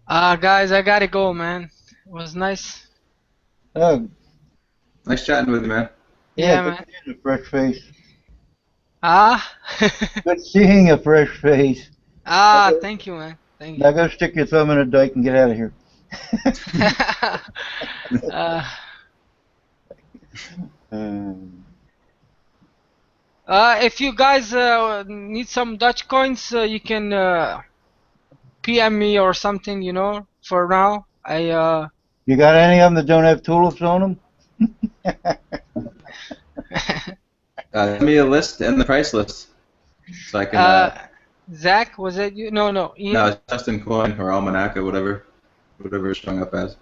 Guys, I gotta go, man. It was nice. Oh, nice chatting with you, man. Yeah, man. A fresh face. Good seeing a fresh face. Thank you, man. Thank you. Now go stick your thumb in a dike and get out of here. If you guys need some Dutch coins, you can PM me or something, for now. You got any of them that don't have tulips on them? Give me a list and the price list, so I can. Zach, was it you? No, Ian? No, it's Justin Coin or Almanaca, whatever it's showing up as.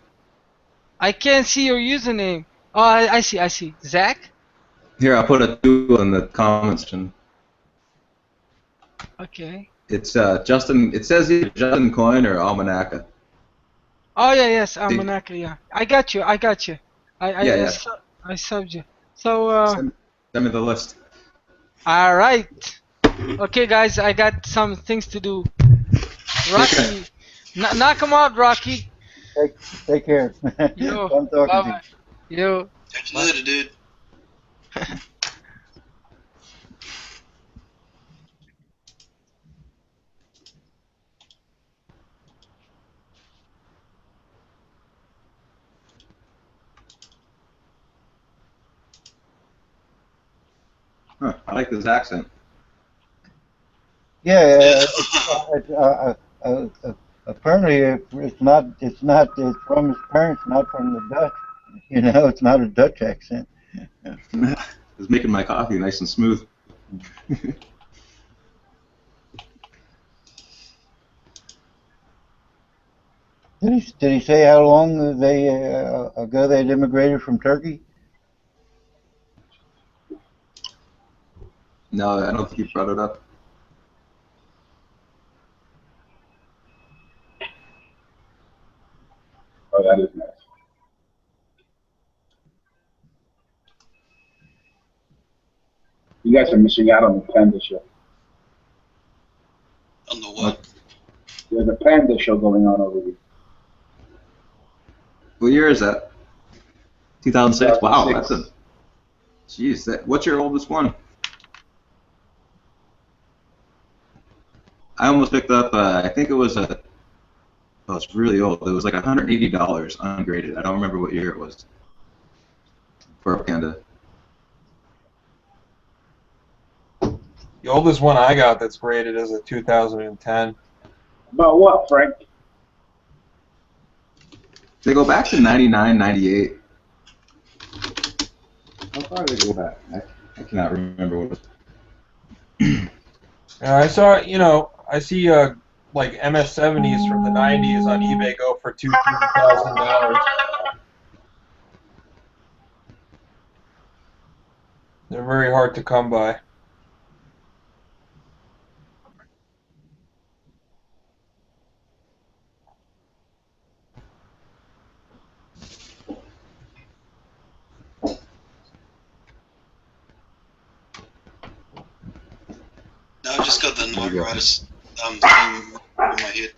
I can't see your username. Oh, I see. Zach? Here, I'll put a 2 in the comments section. Okay. It's Justin. It says either Justin Coin or Almanaca. Oh yeah, yes, Almanaca. Yeah, I got you. I subbed you. So. Send me the list. All right. Okay, guys, I got some things to do. Rocky, knock him out, Rocky. Take care. Yo, I'm talking to you. Yo. Catch you later, dude. Huh, I like this accent. Yeah, apparently it's from his parents, not from the Dutch. It's not a Dutch accent. It's making my coffee nice and smooth. Did he say how long they ago they had immigrated from Turkey? No, I don't think you brought it up. Oh, that is nice. You guys are missing out on the Panda show. On the what? There's a Panda show going on over here. What year is that? 2006? Wow, 2006. that's a... Jeez, what's your oldest one? I almost picked up, I think it was a... Oh, it's really old. It was like $180 ungraded. I don't remember what year it was. For a Panda. The oldest one I got that's graded is a 2010. About what, Frank? They go back to 99, 98. How far do they go back? I cannot remember what it was. I saw, I see like MS70s from the 90s on eBay go for $2,000. They're very hard to come by. No, I've just got the Knight Rider thing in my head.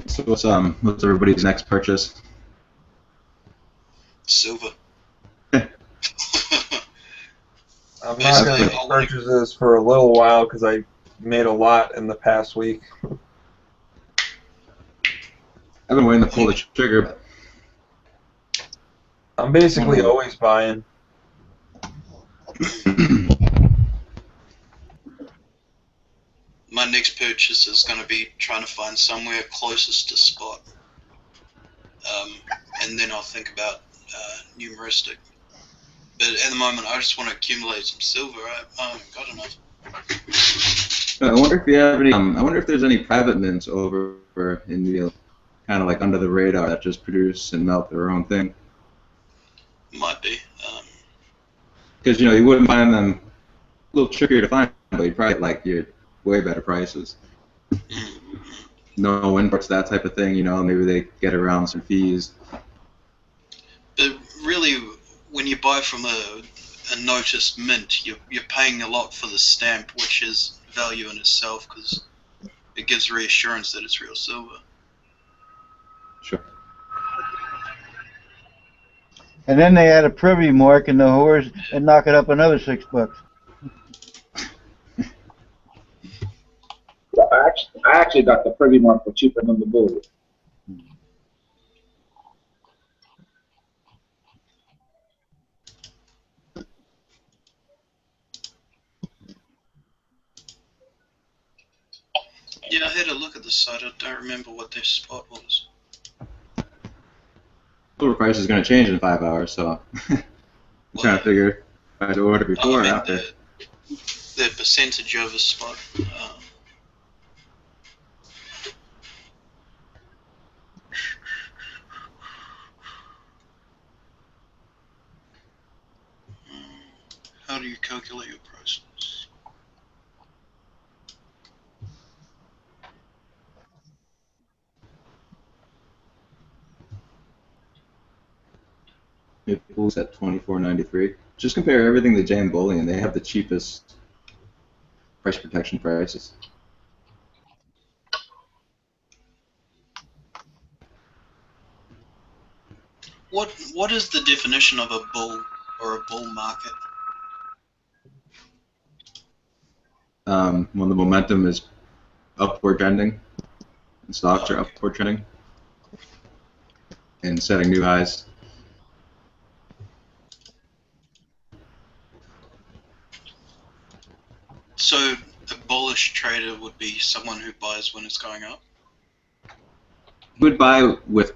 So what's everybody's next purchase? Silver. I'm not going to make purchases for a little while because I made a lot in the past week. I've been waiting to pull the trigger. But I'm basically always buying. My next purchase is going to be trying to find somewhere closest to spot. And then I'll think about numeristic. But at the moment, I just want to accumulate some silver. I haven't got enough. I wonder if you have any. I wonder if there's any private mints over in the kind of like under the radar that just produce and melt their own thing. Might be. Because you wouldn't find them a little trickier to find, but you'd probably like your way better prices. No imports, that type of thing. Maybe they get around some fees. But really, when you buy from a noticed mint, you're paying a lot for the stamp, which is value in itself because it gives reassurance that it's real silver. Sure. And then they add a privy mark in the horse and knock it up another $6. I actually got the privy mark for cheaper than the bullion. Yeah, I had a look at the site. I don't remember what their spot was. Silver price is going to change in 5 hours, so I'm trying to figure if I had to order before or after. The percentage over spot. How do you calculate your prices? It pulls at $24.93. Just compare everything to JM Bullion. They have the cheapest price protection prices. What is the definition of a bull or a bull market? When the momentum is upward trending, and stocks are upward trending, and setting new highs. So a bullish trader would be someone who buys when it's going up. Would buy with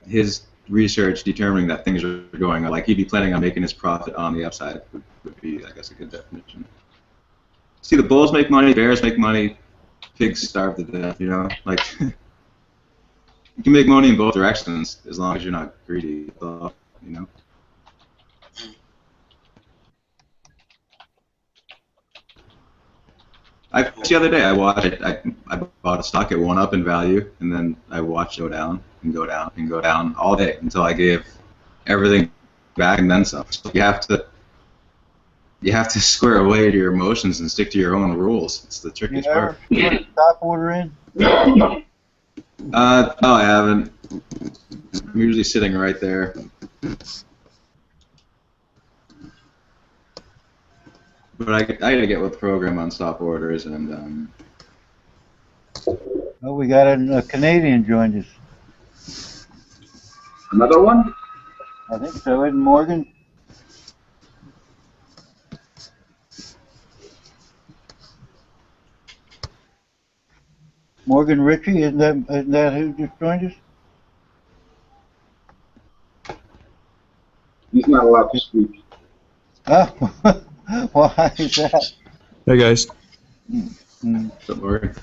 his research determining that things are going up. Like he'd be planning on making his profit on the upside. Would be, I guess, a good definition. See, the bulls make money, bears make money, pigs starve to death. You know, like you can make money in both directions as long as you're not greedy. You know. The other day I watched it. I bought a stock. It went up in value, and then I watched it go down and go down and go down all day until I gave everything back and then some. So you have to square away to your emotions and stick to your own rules. It's the trickiest part. You ever put a stop order in? No, I haven't. I'm usually sitting right there. But I gotta get with the program on stop orders and. Oh, we got a Canadian joined us. Another one? I think so, isn't Morgan? Morgan Ritchie, isn't that who just joined us? He's not allowed to speak. Oh, why is that? Hey guys. What's up, Morgan?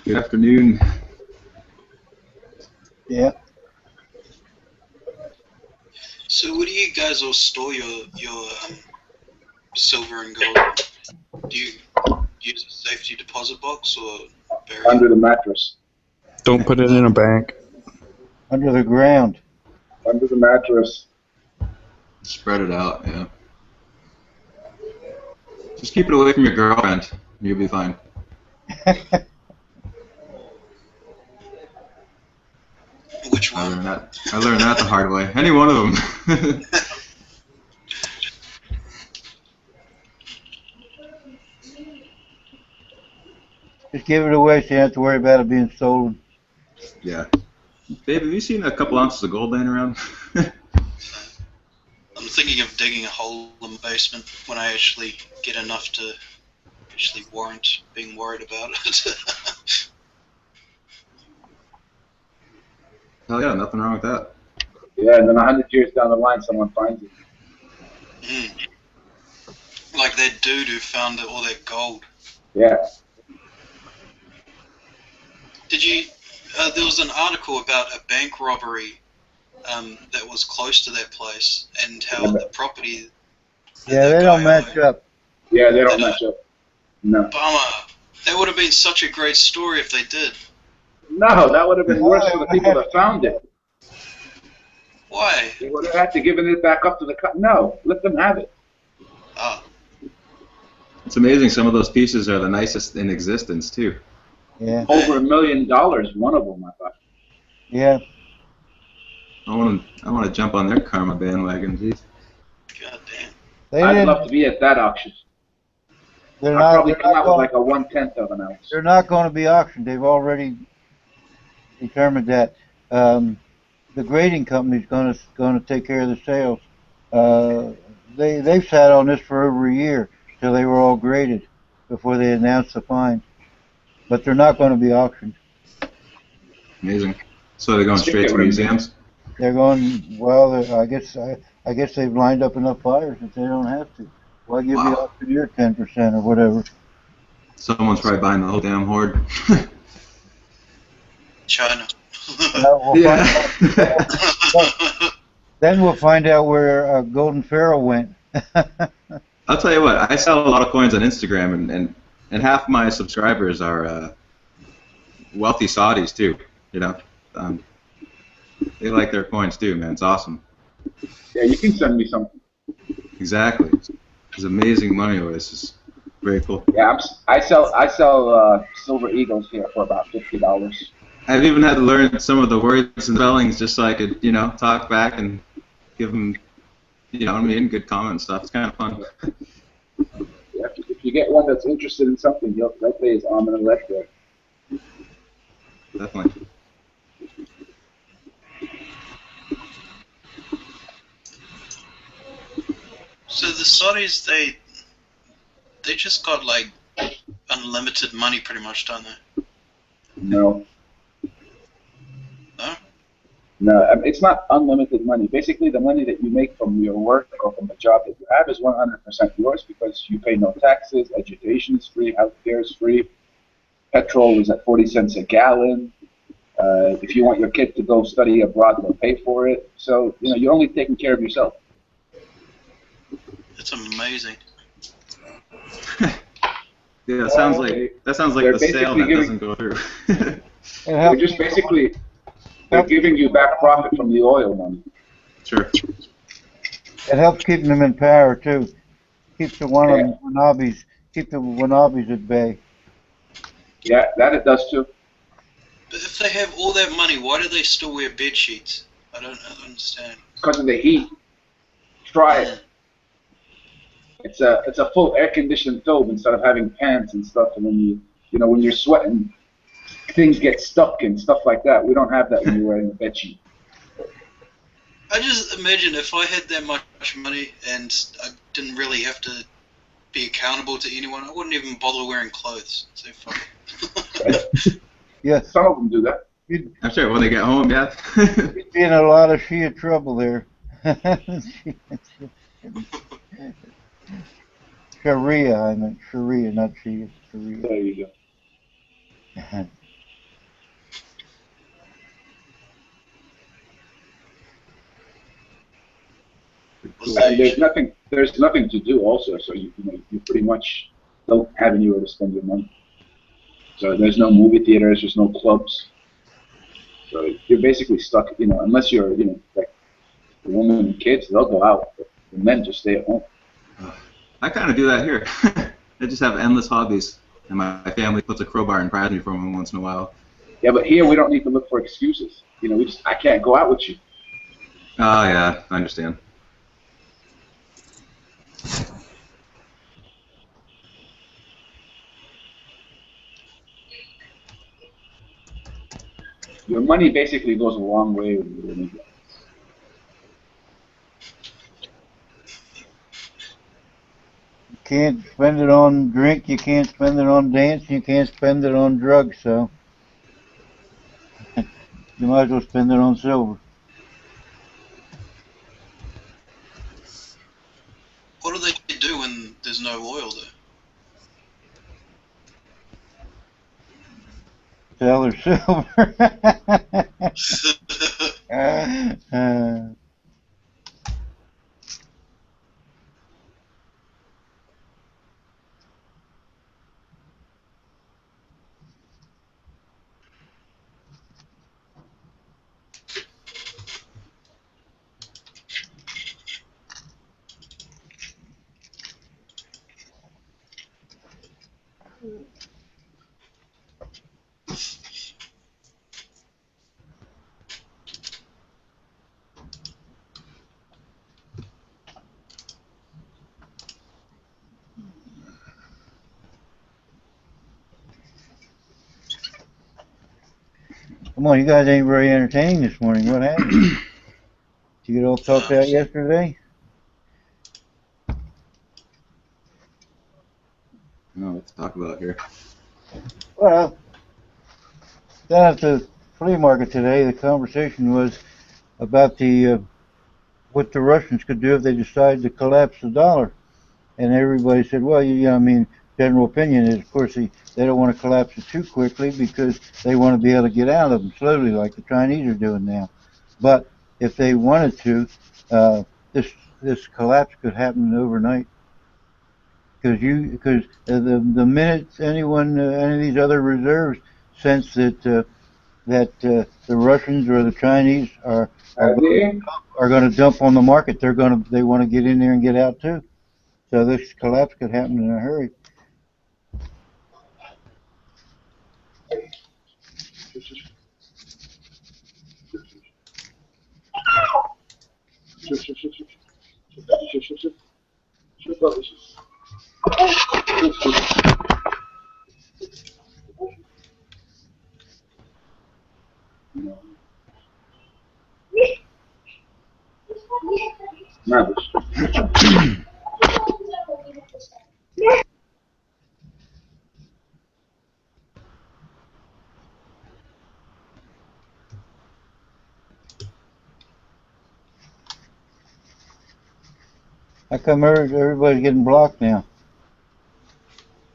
Good afternoon. Yeah. So where do you guys all store your silver and gold? Do you use a safety deposit box or bury it? Under the mattress. Don't put it in a bank. Under the ground. Under the mattress. Spread it out, yeah. Just keep it away from your girlfriend. You'll be fine. Which one? I learned that the hard way. Any one of them. Just give it away so you don't have to worry about it being stolen. Yeah. Babe, have you seen a couple ounces of gold laying around? I'm thinking of digging a hole in the basement when I actually get enough to actually warrant being worried about it. Hell yeah, nothing wrong with that. Yeah, and then 100 years down the line, someone finds it. Like that dude who found all that gold. Yeah. Did you? There was an article about a bank robbery that was close to that place, and how the property. Yeah, they don't match up. Yeah, they don't match up. No. Bummer. That would have been such a great story if they did. No, that would have been worse for the people that found it. Why? They would have had to give it back up to the No, let them have it. Oh. It's amazing. Some of those pieces are the nicest in existence too. Yeah. Over $1 million, one of them, I thought. Yeah. I want to jump on their karma bandwagon, geez. God damn. I'd love to be at that auction. They're I'd not, probably they're come not out with going, like a 1/10 of an ounce. they're not going to be auctioned. They've already determined that. The grading company's going to take care of the sales. They've sat on this for over a year till they were all graded before they announced the fine. But they're not going to be auctioned. Amazing. So they're going straight to museums? They're going, well, I guess they've lined up enough buyers that they don't have to. Why give the auctioneer 10% or whatever? Someone's probably buying the whole damn hoard. China. Then we'll find out where Golden Pharaoh went. I'll tell you what, I sell a lot of coins on Instagram, and half my subscribers are wealthy Saudis too. You know, they like their coins too, man. It's awesome. Yeah, you can send me something. Exactly. It's amazing money. This is very cool. Yeah, I sell silver eagles here for about $50. I've even had to learn some of the words and spellings just so I could, you know, talk back and give them, you know what I mean, good comment and stuff. It's kind of fun. Yeah, if you get one that's interested in something, you'll play his arm and a leg there. Definitely. So the Saudis, they just got like unlimited money, pretty much, don't they? No. No? No, it's not unlimited money. Basically, the money that you make from your work or from the job that you have is 100% yours because you pay no taxes, education is free, healthcare is free, petrol is at 40 cents a gallon. If you want your kid to go study abroad, they'll pay for it. So, you're only taking care of yourself. It's amazing. Yeah, that sounds like the sale that doesn't go through. They're just basically they're giving you back profit from the oil money. Sure. It helps keeping them in power too. Keeps the Wanabis at bay. Yeah, that it does too. But if they have all that money, why do they still wear bed sheets? I don't understand. Because of the heat. Try it. It's a full air conditioned stove instead of having pants and stuff. And when you're sweating, things get stuck and stuff like that. We don't have that when you're wearing a bed sheet. I just imagine if I had that much money and I didn't really have to be accountable to anyone, I wouldn't even bother wearing clothes. So fuck it. Yeah, some of them do that. I'm sure when they get home, yeah. You'd be in a lot of Shia trouble there. Sharia, I meant Sharia, not Shia. Sharia. There you go. And there's nothing to do also, so you pretty much don't have anywhere to spend your money. So there's no movie theaters, there's no clubs. So you're basically stuck, unless you're, like the women and kids, they'll go out, but the men just stay at home. I kind of do that here. I just have endless hobbies, and my family puts a crowbar and pries me for them once in a while. Yeah, but here we don't need to look for excuses. I can't go out with you. Oh, yeah, I understand. Your money basically goes a long way when you're doing it. You can't spend it on drink, you can't spend it on dance, you can't spend it on drugs, so you might as well spend it on silver. What do they do when there's no oil there? Sell their silver. Come on, you guys ain't very entertaining this morning. What happened? Did you get all talked out yesterday? No, let's talk about here. Well, down at the flea market today, the conversation was about what the Russians could do if they decided to collapse the dollar. And everybody said, well, general opinion is, of course, they don't want to collapse it too quickly because they want to be able to get out of them slowly like the Chinese are doing now. But if they wanted to, this collapse could happen overnight. Because the minute any of these other reserves sense that the Russians or the Chinese are going to dump on the market, they want to get in there and get out too. So this collapse could happen in a hurry. How come everybody's getting blocked now?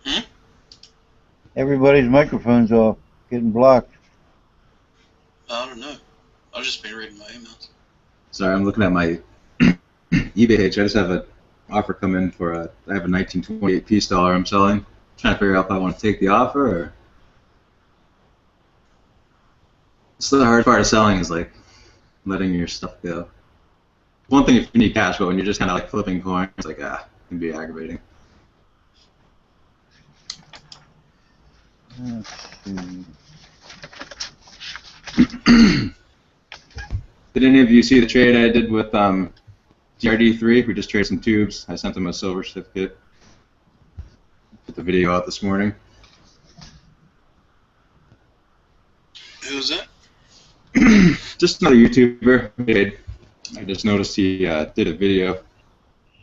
Hmm? Everybody's microphone's off, getting blocked. I don't know. I've just been reading my emails. Sorry, I'm looking at my eBay page. I just have an offer come in for I have a 1928 piece dollar I'm selling. Trying to figure out if I want to take the offer or. It's the hard part of selling is like letting your stuff go. One thing if you need cash, but when you're just kind of like flipping coins, it's like it can be aggravating. Let's see. Did any of you see the trade I did with GRD3? We just traded some tubes. I sent them a silver certificate. Put the video out this morning. Who was that? Just another YouTuber. I just noticed he did a video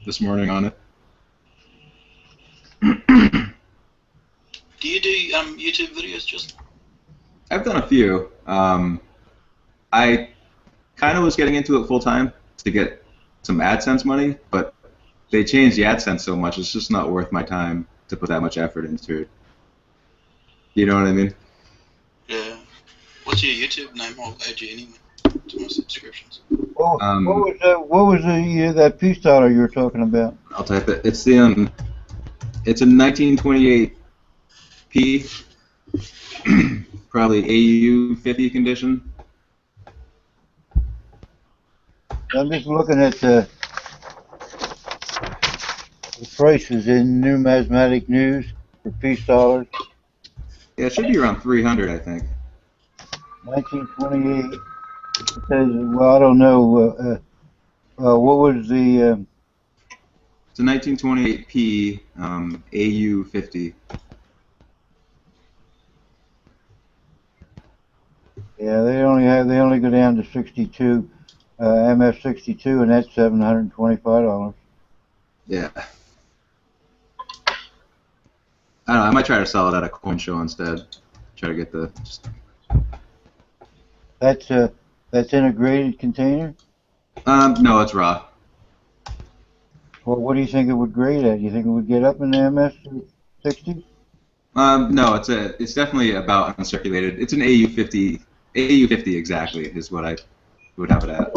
this morning on it. Do you do YouTube videos, Justin? I've done a few. I kind of was getting into it full time to get some AdSense money, but they changed the AdSense so much, it's just not worth my time to put that much effort into it. You know what I mean? Yeah. What's your YouTube name? I'll add you anyway to my subscriptions. What was that piece dollar you were talking about? I'll type it. It's the it's a 1928p, probably AU 50 condition. I'm just looking at the prices in Numismatic News for piece dollars. Yeah, it should be around 300, I think. 1928. It says, well, I don't know. What was the? It's a 1928p AU 50. Yeah, they only go down to 62, MS 62, and that's $725. Yeah. I don't know. I might try to sell it at a coin show instead. Try to get the. That's in a graded container. No, it's raw. Well, what do you think it would grade at? Do you think it would get up in the MS 60? No, it's definitely about uncirculated. It's an AU 50. AU 50 exactly is what I would have it at.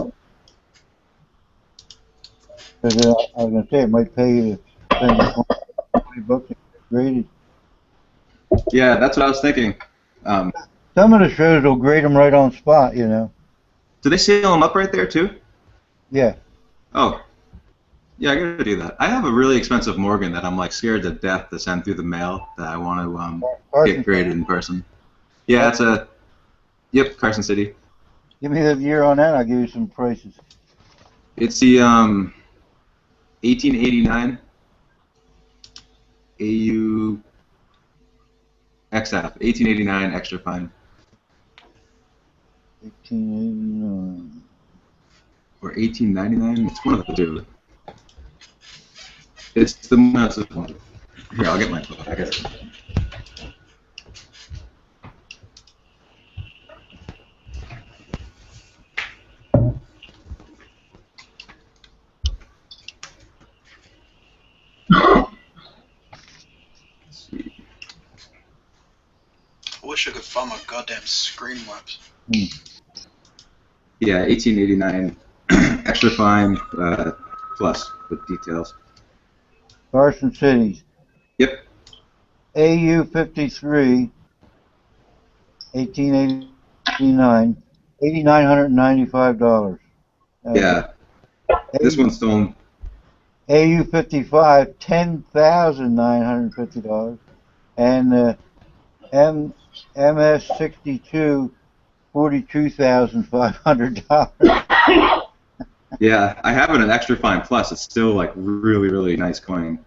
Because I was gonna say it might pay you to spend $20 to get graded. Yeah, that's what I was thinking. Some of the shows will grade them right on spot, you know. Do they seal them up right there too? Yeah. Oh. Yeah, I gotta do that. I have a really expensive Morgan that I'm like scared to death to send through the mail that I want to get graded in person. Yeah, it's a. Yep, Carson City. Give me the year on that. I'll give you some prices. It's the 1889 AU XF 1889 extra fine. 1889. Or 1899. It's one of the two. It's the most. Here, I'll get my book. I guess. I wish I could find my goddamn screen wipes. Yeah, 1889 extra fine plus with details. Carson Cities. Yep. AU 53, 1889, $8,995. Yeah. This one's stolen. AU 55, $10,950, and MS 62, $42,500. Yeah, I have it an extra fine plus. It's still like really, really nice coin.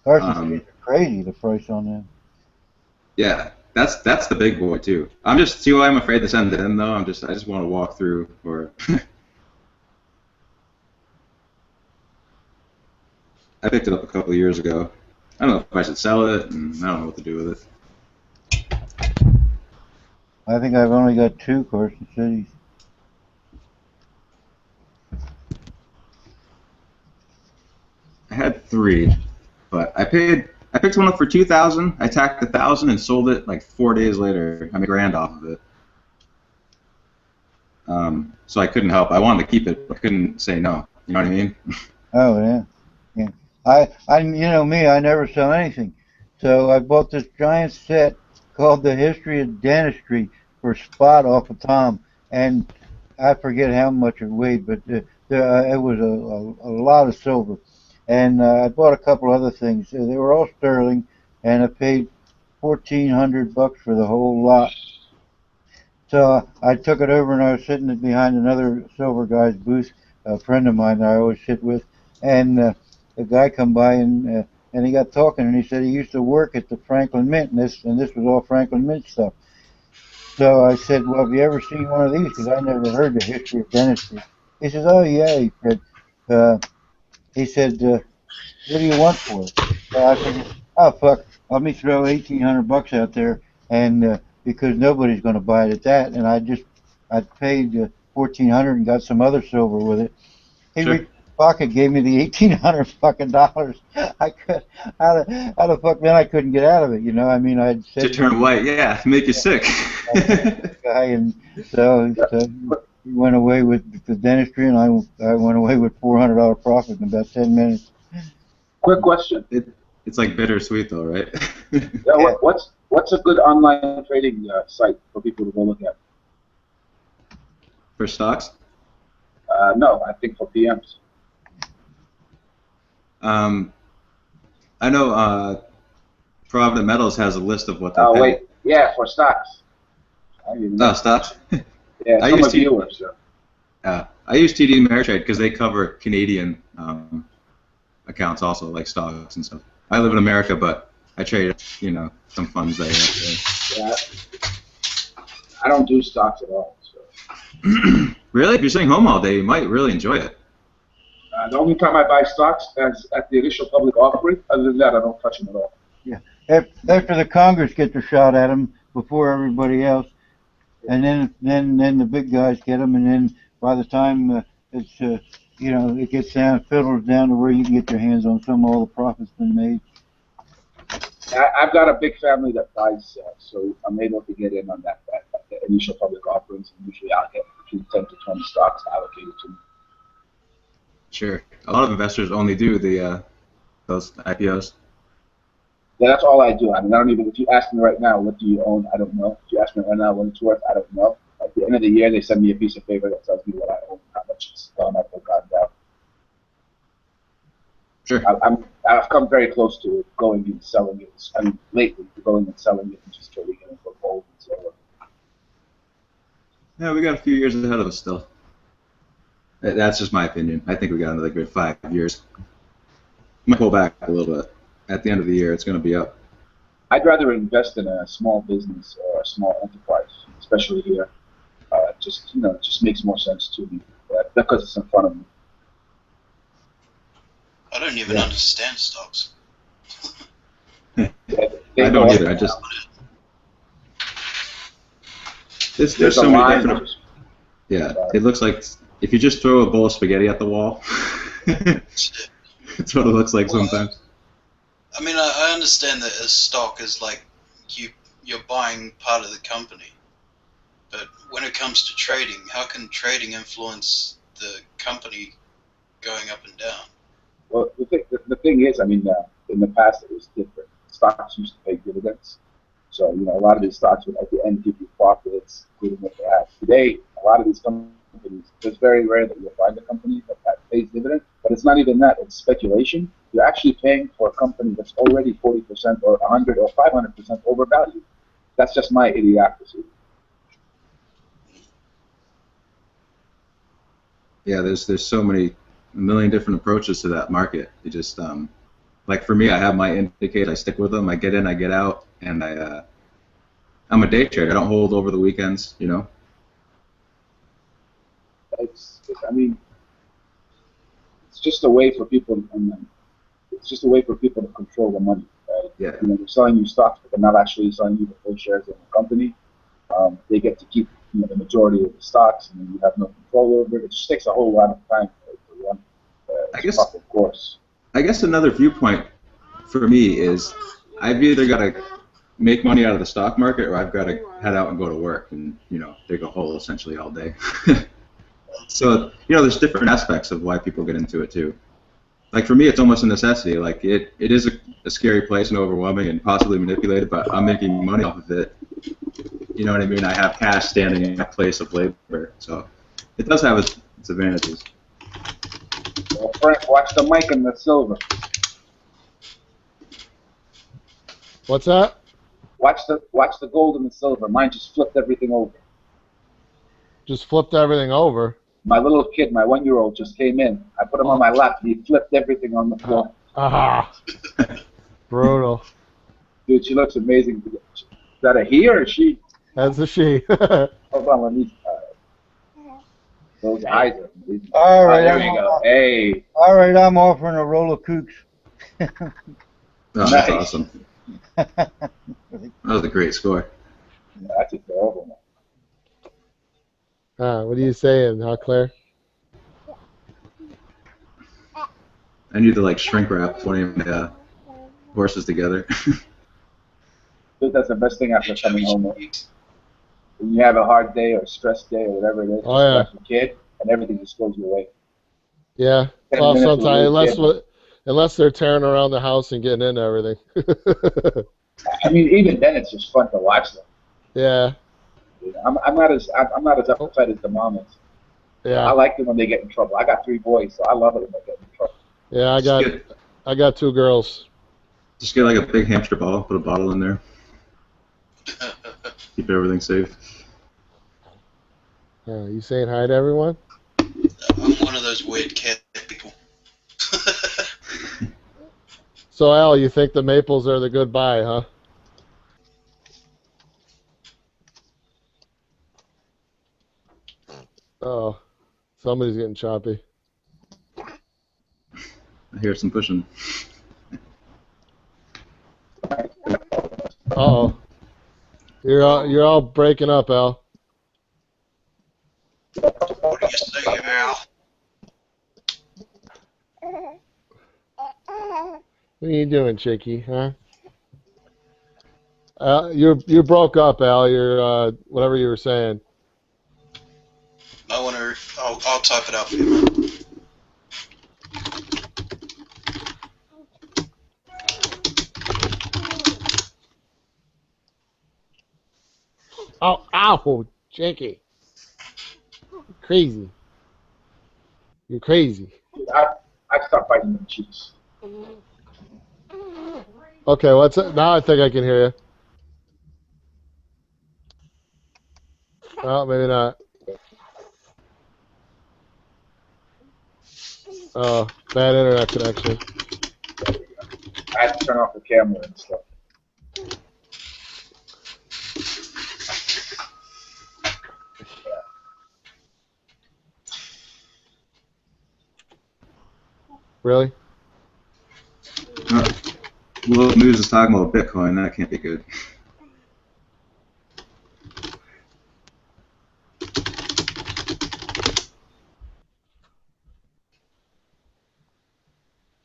Carson Cities are crazy, the price on them. Yeah, that's the big boy too. I'm just see why I'm afraid to send it in though. I just want to walk through for. I picked it up a couple of years ago. I don't know if I should sell it, and I don't know what to do with it. I think I've only got 2 Carson Cities. had 3, but I picked one up for 2,000. I tacked 1,000 and sold it like 4 days later. I made $1,000 off of it. So I couldn't help. I wanted to keep it, but I couldn't say no. You know what I mean? Oh yeah, yeah. You know me, I never sell anything. So I bought this giant set called The History of Dentistry for Spot off of Tom, and I forget how much it weighed, but it was a lot of silver. And I bought a couple other things. They were all sterling, and I paid $1,400 for the whole lot. So I took it over, and I was sitting behind another silver guy's booth, a friend of mine that I always sit with, and the guy come by and he got talking, and he said he used to work at the Franklin Mint, and this was all Franklin Mint stuff. So I said, well, have you ever seen one of these? Because I never heard the history of dentistry. He says, oh yeah. He said, what do you want for it? So I said, oh fuck, let me throw $1,800 out there, and because nobody's going to buy it at that, and I paid $1,400 and got some other silver with it. He Sure. reached in his pocket, gave me the $1,800 fucking dollars. I could, how the fuck, man, I couldn't get out of it. You know, I mean, I'd said To turn white, yeah, make you sick. guy, and so he went away with the dentistry, and I went away with $400 profit in about 10 minutes. Quick question. It's like bittersweet though, right? Yeah, what's a good online trading site for people to go look at? For stocks? No, I think for PMs. I know Provident Metals has a list of what they Oh pay. wait, yeah, for stocks. Oh, stocks? Yeah, I some use of viewers. I use TD Ameritrade because they cover Canadian accounts also, like stocks and stuff. I live in America, but I trade, you know, some funds there. Yeah, I don't do stocks at all. So. Really? If you're sitting home all day, you might really enjoy it. The only time I buy stocks is at the initial public offering. Other than that, I don't touch them at all. Yeah, after the Congress get their shot at them before everybody else, and then the big guys get them, and then by the time it's you know, it gets down, fiddles down to where you can get your hands on some of all the profits been made. I've got a big family that buys, so I'm able to get in on that the initial public offerings. And usually, I'll get between 10 to 20 stocks allocated to me. Sure. A lot of investors only do the those IPOs. Yeah, that's all I do. I mean, I don't even. If you ask me right now, what do you own? I don't know. If you ask me right now what it's worth, I don't know. At the end of the year, they send me a piece of paper that tells me what I own, how much it's gone up or gone down. Sure. I've come very close to going and selling it. I mean, lately, going and selling it and just trading it for gold and silver. Yeah, we got a few years ahead of us still. That's just my opinion. I think we got another good 5 years. Might pull back a little bit. At the end of the year, it's going to be up. I'd rather invest in a small business or a small enterprise, especially here. It just makes more sense to me because it's in front of me. I don't even understand stocks. I don't either. I just there's so many different. Yeah, it looks like if you just throw a bowl of spaghetti at the wall, that's what it looks like sometimes. I mean, I understand that a stock is like you're buying part of the company, but when it comes to trading, how can trading influence the company going up and down? Well, the thing is, I mean, in the past it was different. Stocks used to pay dividends, so you know a lot of these stocks would at the end give you profits, including what they have. Today, a lot of these companies, it's very rare that you'll find a company that pays dividends, but it's not even that. It's speculation. You're actually paying for a company that's already 40% or 100 or 500% overvalued. That's just my idiocracy. Yeah, there's so many, a million different approaches to that market. You just like for me, I have my indicators. I stick with them. I get in, I get out, and I'm a day trader. I don't hold over the weekends. You know. I mean, it's just a way for people. It's just a way for people to control the money. Right? Yeah. You know, they're selling you stocks, but they're not actually selling you the full shares in the company. They get to keep the majority of the stocks, and you have no control over it. It just takes a whole lot of time to run. I guess. Of course. I guess another viewpoint for me is I've either got to make money out of the stock market or I've got to head out and go to work and, dig a hole essentially all day. So, there's different aspects of why people get into it too. Like for me, it's almost a necessity. Like it is a scary place and overwhelming and possibly manipulated, but I'm making money off of it. You know what I mean? I have cash standing in that place of labor. So it does have its advantages. Well, Frank, watch the mic and the silver. What's that? Watch the gold and the silver. Mine just flipped everything over. Just flipped everything over. My little kid, my 1-year-old, just came in. I put him on my lap, and he flipped everything on the floor. Brutal. Dude, she looks amazing. Is that a he or a she? That's a she. Hold on, let me. Those eyes are amazing. All right, there you go. Hey. All right, I'm offering a roll of kooks. Oh, that's awesome. That was a great score. Yeah, that's a terrible one. What are you saying, Claire? I need to shrink wrap 20 horses together. Dude, that's the best thing after coming home. When you have a hard day or a stressed day or whatever it is, Oh, yeah. just your kid, and everything just goes your way. Yeah. 10 Well, minutes with a sometimes little kid. unless they're tearing around the house and getting into everything. I mean, even then, it's just fun to watch them. Yeah. I'm not as upset as the mom is. Yeah. I like them when they get in trouble. I got 3 boys, so I love it when they get in trouble. Yeah, I got 2 girls. Just get a big hamster ball, put a bottle in there. Keep everything safe. You saying hi to everyone? I'm one of those weird cat people. So, Al, you think the Maples are the good buy, huh? Oh, somebody's getting choppy. I hear some pushing. Uh-oh. You're all breaking up, Al. What do you say, Al? What are you doing, Chicky, huh? You broke up, Al. You're whatever you were saying. I'll type it out for you. Oh, ow, Chicky. Crazy. You're crazy. I stopped biting them cheeks. Okay, what's it? Now I think I can hear you. Oh, maybe not. Oh, bad internet connection. I had to turn off the camera and stuff. Really? Well, news is talking about Bitcoin. That can't be good.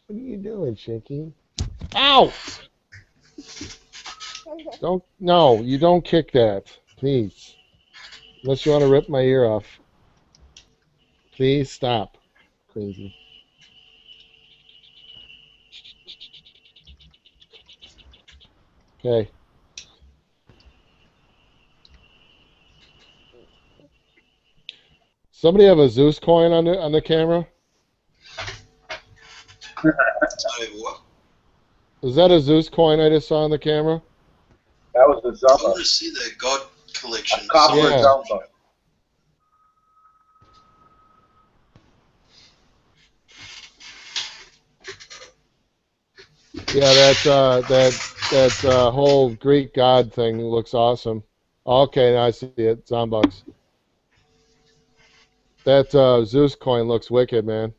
What are you doing, Chicky? Ow! No, you don't kick that, please. Unless you want to rip my ear off. Please stop. Crazy. Okay. Somebody have a Zeus coin on the camera? What? Was that a Zeus coin I just saw on the camera? That was the I Zumba. want to see the God collection. A copper Yeah. Zumba. Yeah, that whole Greek god thing looks awesome. Okay, now I see it. Zombucks. That Zeus coin looks wicked, man.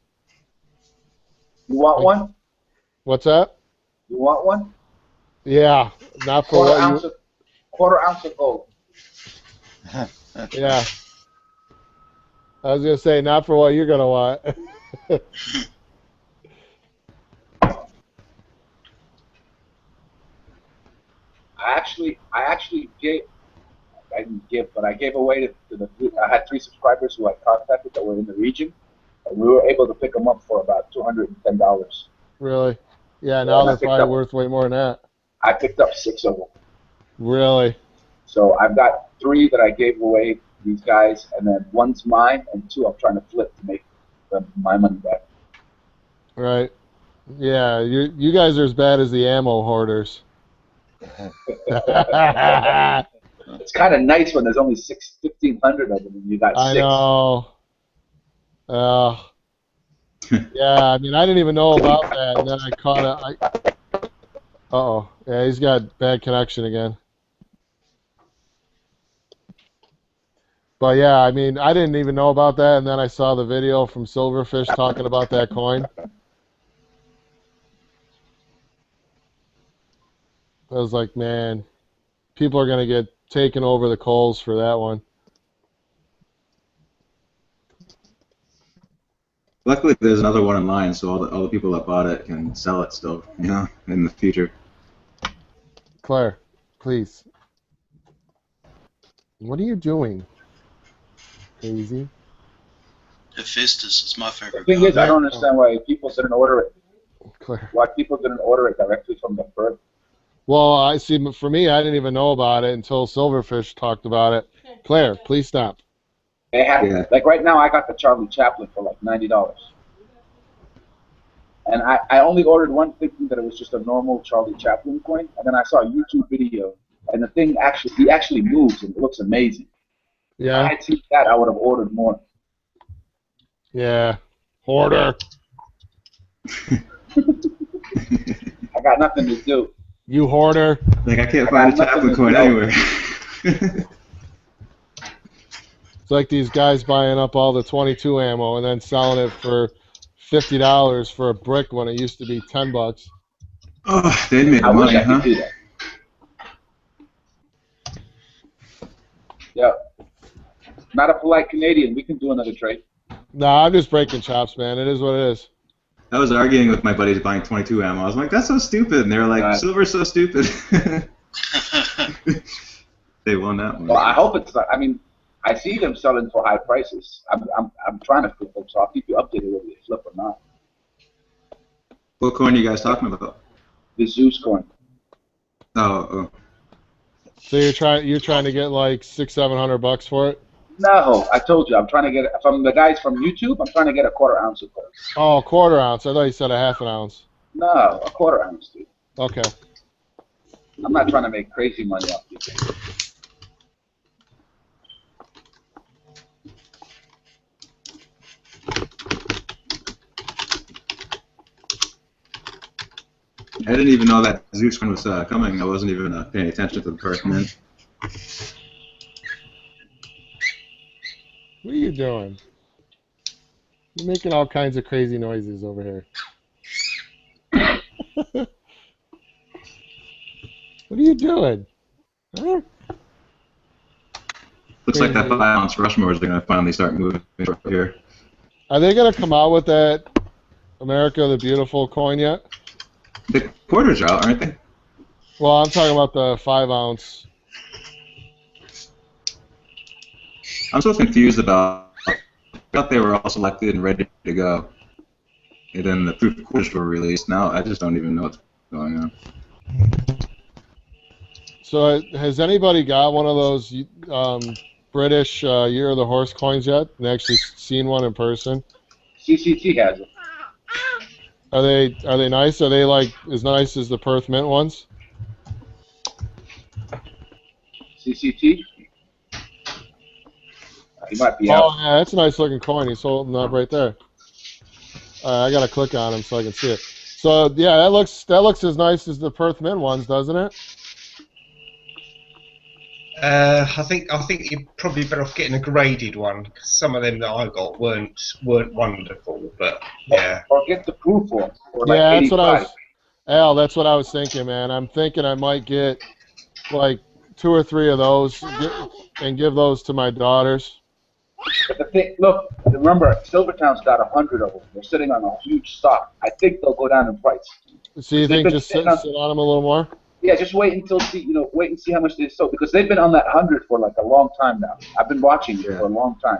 You want one? What's that? You want one? Yeah, not for what you. Quarter ounce of gold. Yeah. I was gonna say not for what you're gonna want. I actually gave. I didn't give, but I gave away to the. I had 3 subscribers who I contacted that were in the region, and we were able to pick them up for about $210. Really? Yeah, now they're probably worth way more than that. I picked up 6 of them. Really? So I've got 3 that I gave away to these guys, and then 1's mine, and 2 I'm trying to flip to make my money back. Right. Yeah, you guys are as bad as the ammo hoarders. It's kind of nice when there's only 1,500 of them and you got 6. I know. Yeah, I mean, I didn't even know about that, and then I caught it. Uh-oh. Yeah, he's got bad connection again. But yeah, I mean, I didn't even know about that, and then I saw the video from Silverfish talking about that coin. I was like, man, people are going to get taken over the coals for that one. Luckily, there's another one in line, so all the people that bought it can sell it still, you know, in the future. Claire, please. What are you doing? Crazy. Hephaestus is my favorite. The thing is, I don't understand why people didn't order it. Claire. Why people didn't order it directly from the bird. Well, I see. For me, I didn't even know about it until Silverfish talked about it. Claire, please stop. They have like right now. I got the Charlie Chaplin for like $90, and I only ordered one thinking that it was just a normal Charlie Chaplin coin, and then I saw a YouTube video, and the thing he actually moves and it looks amazing. Yeah. If I had seen that, I would have ordered more. Yeah. Hoarder. I got nothing to do. You hoarder. Like, I can't find a Chaplin coin anywhere. It's like these guys buying up all the 22 ammo and then selling it for $50 for a brick when it used to be $10. Oh, they made I money, wish I huh? could do that. Yeah. Not a polite Canadian. We can do another trade. Nah, I'm just breaking chops, man. It is what it is. I was arguing with my buddies buying 22 ammo. I was like, that's so stupid. And they were like, silver's so stupid. They won that one. Well, I hope it's not. I mean, I see them selling for high prices. I'm trying to flip them, so I'll keep you updated whether they flip or not. What coin are you guys talking about? The Zeus coin. Oh. So you're trying to get like $600-700 for it? No, I told you. I'm trying to get from the guys from YouTube. I'm trying to get a 1/4 ounce of gold. Oh, 1/4 ounce. I thought you said a 1/2 ounce. No, a 1/4 ounce, dude. Okay. I'm not trying to make crazy money off these things. I didn't even know that Zeus coin was coming. I wasn't even paying attention to the person. What are you doing? You're making all kinds of crazy noises over here. What are you doing? Huh? Looks like that 5 ounce Rushmore is going to finally start moving over here. Are they going to come out with that America the Beautiful coin yet? The quarters are out, aren't they? Well, I'm talking about the 5 ounce. I'm so confused about. I thought they were all selected and ready to go, and then the proof quarters were released. Now I just don't even know what's going on. So has anybody got one of those British Year of the Horse coins yet? And actually seen one in person? CCT has it. Are they nice? Are they like as nice as the Perth Mint ones? CCT? He might be out. Oh yeah, that's a nice looking coin. He's holding up right there. I gotta click on him so I can see it. So yeah, that looks as nice as the Perth Mint ones, doesn't it? I think you're probably better off getting a graded one. 'Cause some of them that I got weren't wonderful, but yeah. Or get the proof one. For like Yeah, that's 85. what I was. Al, that's what I was thinking, man. I'm thinking I might get like 2 or 3 of those and give those to my daughters. But the thing, look, remember, Silvertown's got 100 of them. They're sitting on a huge stock. I think they'll go down in price. So you think just sit on them a little more? Yeah, just wait until wait and see how much they sold because they've been on that 100 for like a long time now. I've been watching it for a long time.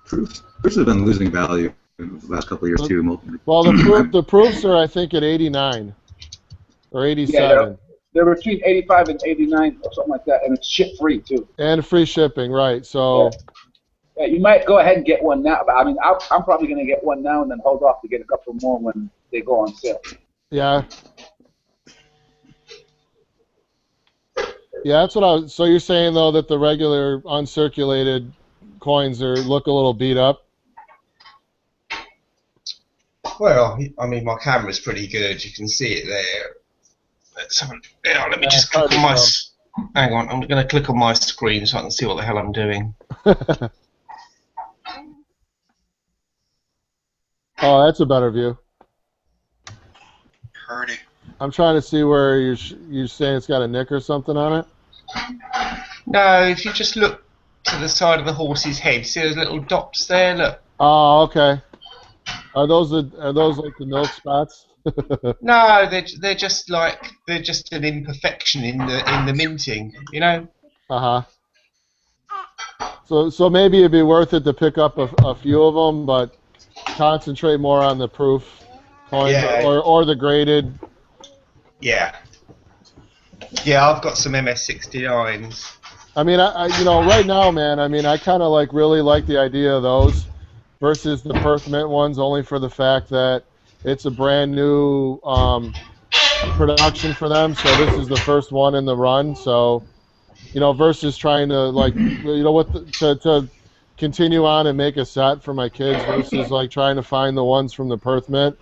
Proofs have been losing value in the last couple of years too. Well, the proofs are I think at 89 or 87. Yeah, they're between 85 and 89 or something like that, and it's ship free too. And free shipping, right? So. Yeah, you might go ahead and get one now, but I mean, I'm probably going to get one now and then hold off to get a couple more when they go on sale. Yeah. Yeah, that's what I was. So you're saying though that the regular uncirculated coins look a little beat up? Well, I mean, my camera's pretty good. You can see it there. Let me just click on my. Hang on, I'm going to click on my screen so I can see what the hell I'm doing. Oh, that's a better view. Hurdy. I'm trying to see where you're saying it's got a nick or something on it. No, if you just look to the side of the horse's head, see those little dots there? Look. Oh, okay. Are those like the milk spots? No, they're just an imperfection in the minting, you know. So maybe it'd be worth it to pick up a few of them, but concentrate more on the proof coins or the graded. Yeah. Yeah, I've got some MS69s. I mean, I right now, man. I mean, I kind of really like the idea of those versus the Perth Mint ones, only for the fact that it's a brand new production for them. So this is the first one in the run. So, versus trying to to continue on and make a set for my kids versus trying to find the ones from the Perth Mint.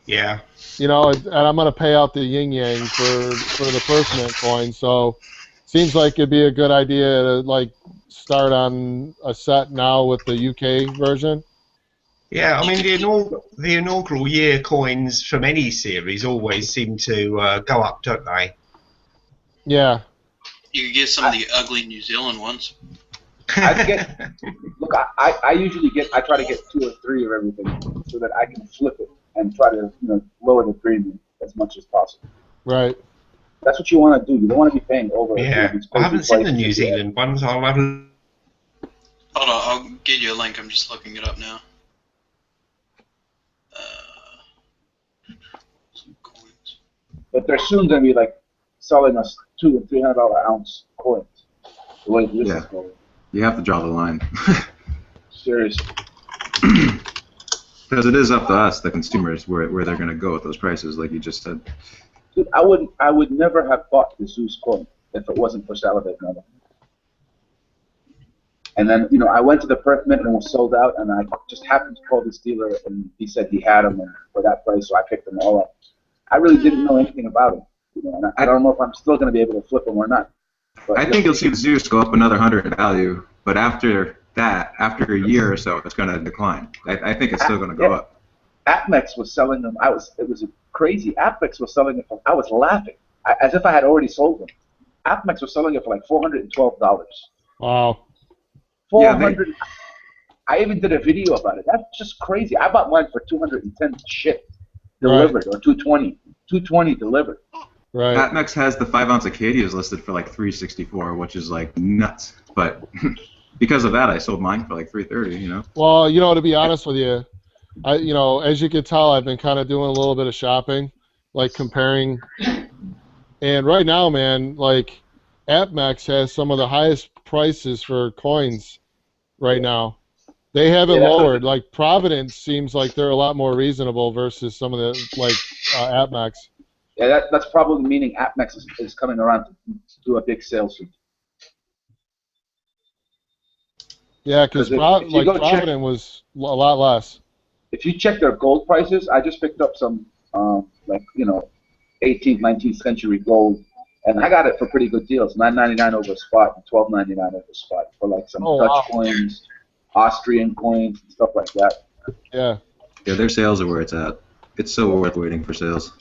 Yeah. And I'm gonna pay out the yin yang for the Perth Mint coin. So, seems like it'd be a good idea to start on a set now with the UK version. Yeah, I mean the inaugural year coins from any series always seem to go up, don't they? Yeah. You can get some of the ugly New Zealand ones. Look, I usually try to get 2 or 3 of everything so that I can flip it and try to lower the premium as much as possible. Right. That's what you want to do. You don't want to be paying over. Yeah, I haven't seen the New Zealand ones. I'll have a... Hold on, I'll get you a link. I'm just looking it up now. Some coins. But they're soon going to be selling us $200 and $300 ounce coins. The way this is going. You have to draw the line. Seriously. Because it is up to us, the consumers, where they're going to go with those prices, like you just said. Dude, I would never have bought the Zeus coin if it wasn't for Salivate Meta. And then, I went to the Perth Mint and it was sold out, and I just happened to call this dealer, and he said he had them for that price, so I picked them all up. I really didn't know anything about them, and I don't know if I'm still going to be able to flip them or not. But I think you'll see the Zeus go up another 100 in value, but after that, after a year or so, it's going to decline. I think it's still going to go up. Apmex was selling them. It was crazy. Apmex was selling it for. I was laughing, as if I had already sold them. Apmex was selling it for $412. Wow. 400. I even did a video about it. That's just crazy. I bought mine for 210 shipped, delivered, or 220. 220 delivered. Right. Apmex has the 5-ounce Acadias listed for $364, which is nuts. But because of that, I sold mine for $330. Well, to be honest with you, as you can tell, I've been kind of doing a little bit of shopping, comparing. And right now, man, Apmex has some of the highest prices for coins right now. They haven't lowered. Providence seems like they're a lot more reasonable versus some of the Apmex. Yeah, that's probably meaning Apmex is coming around to do a big sale soon. Yeah, because Providence was a lot less. If you check their gold prices, I just picked up some 18th, 19th century gold, and I got it for pretty good deals. $9.99 over spot and $12.99 over spot for some Dutch coins, Austrian coins, and stuff like that. Yeah. Yeah, their sales are where it's at. It's so worth waiting for sales.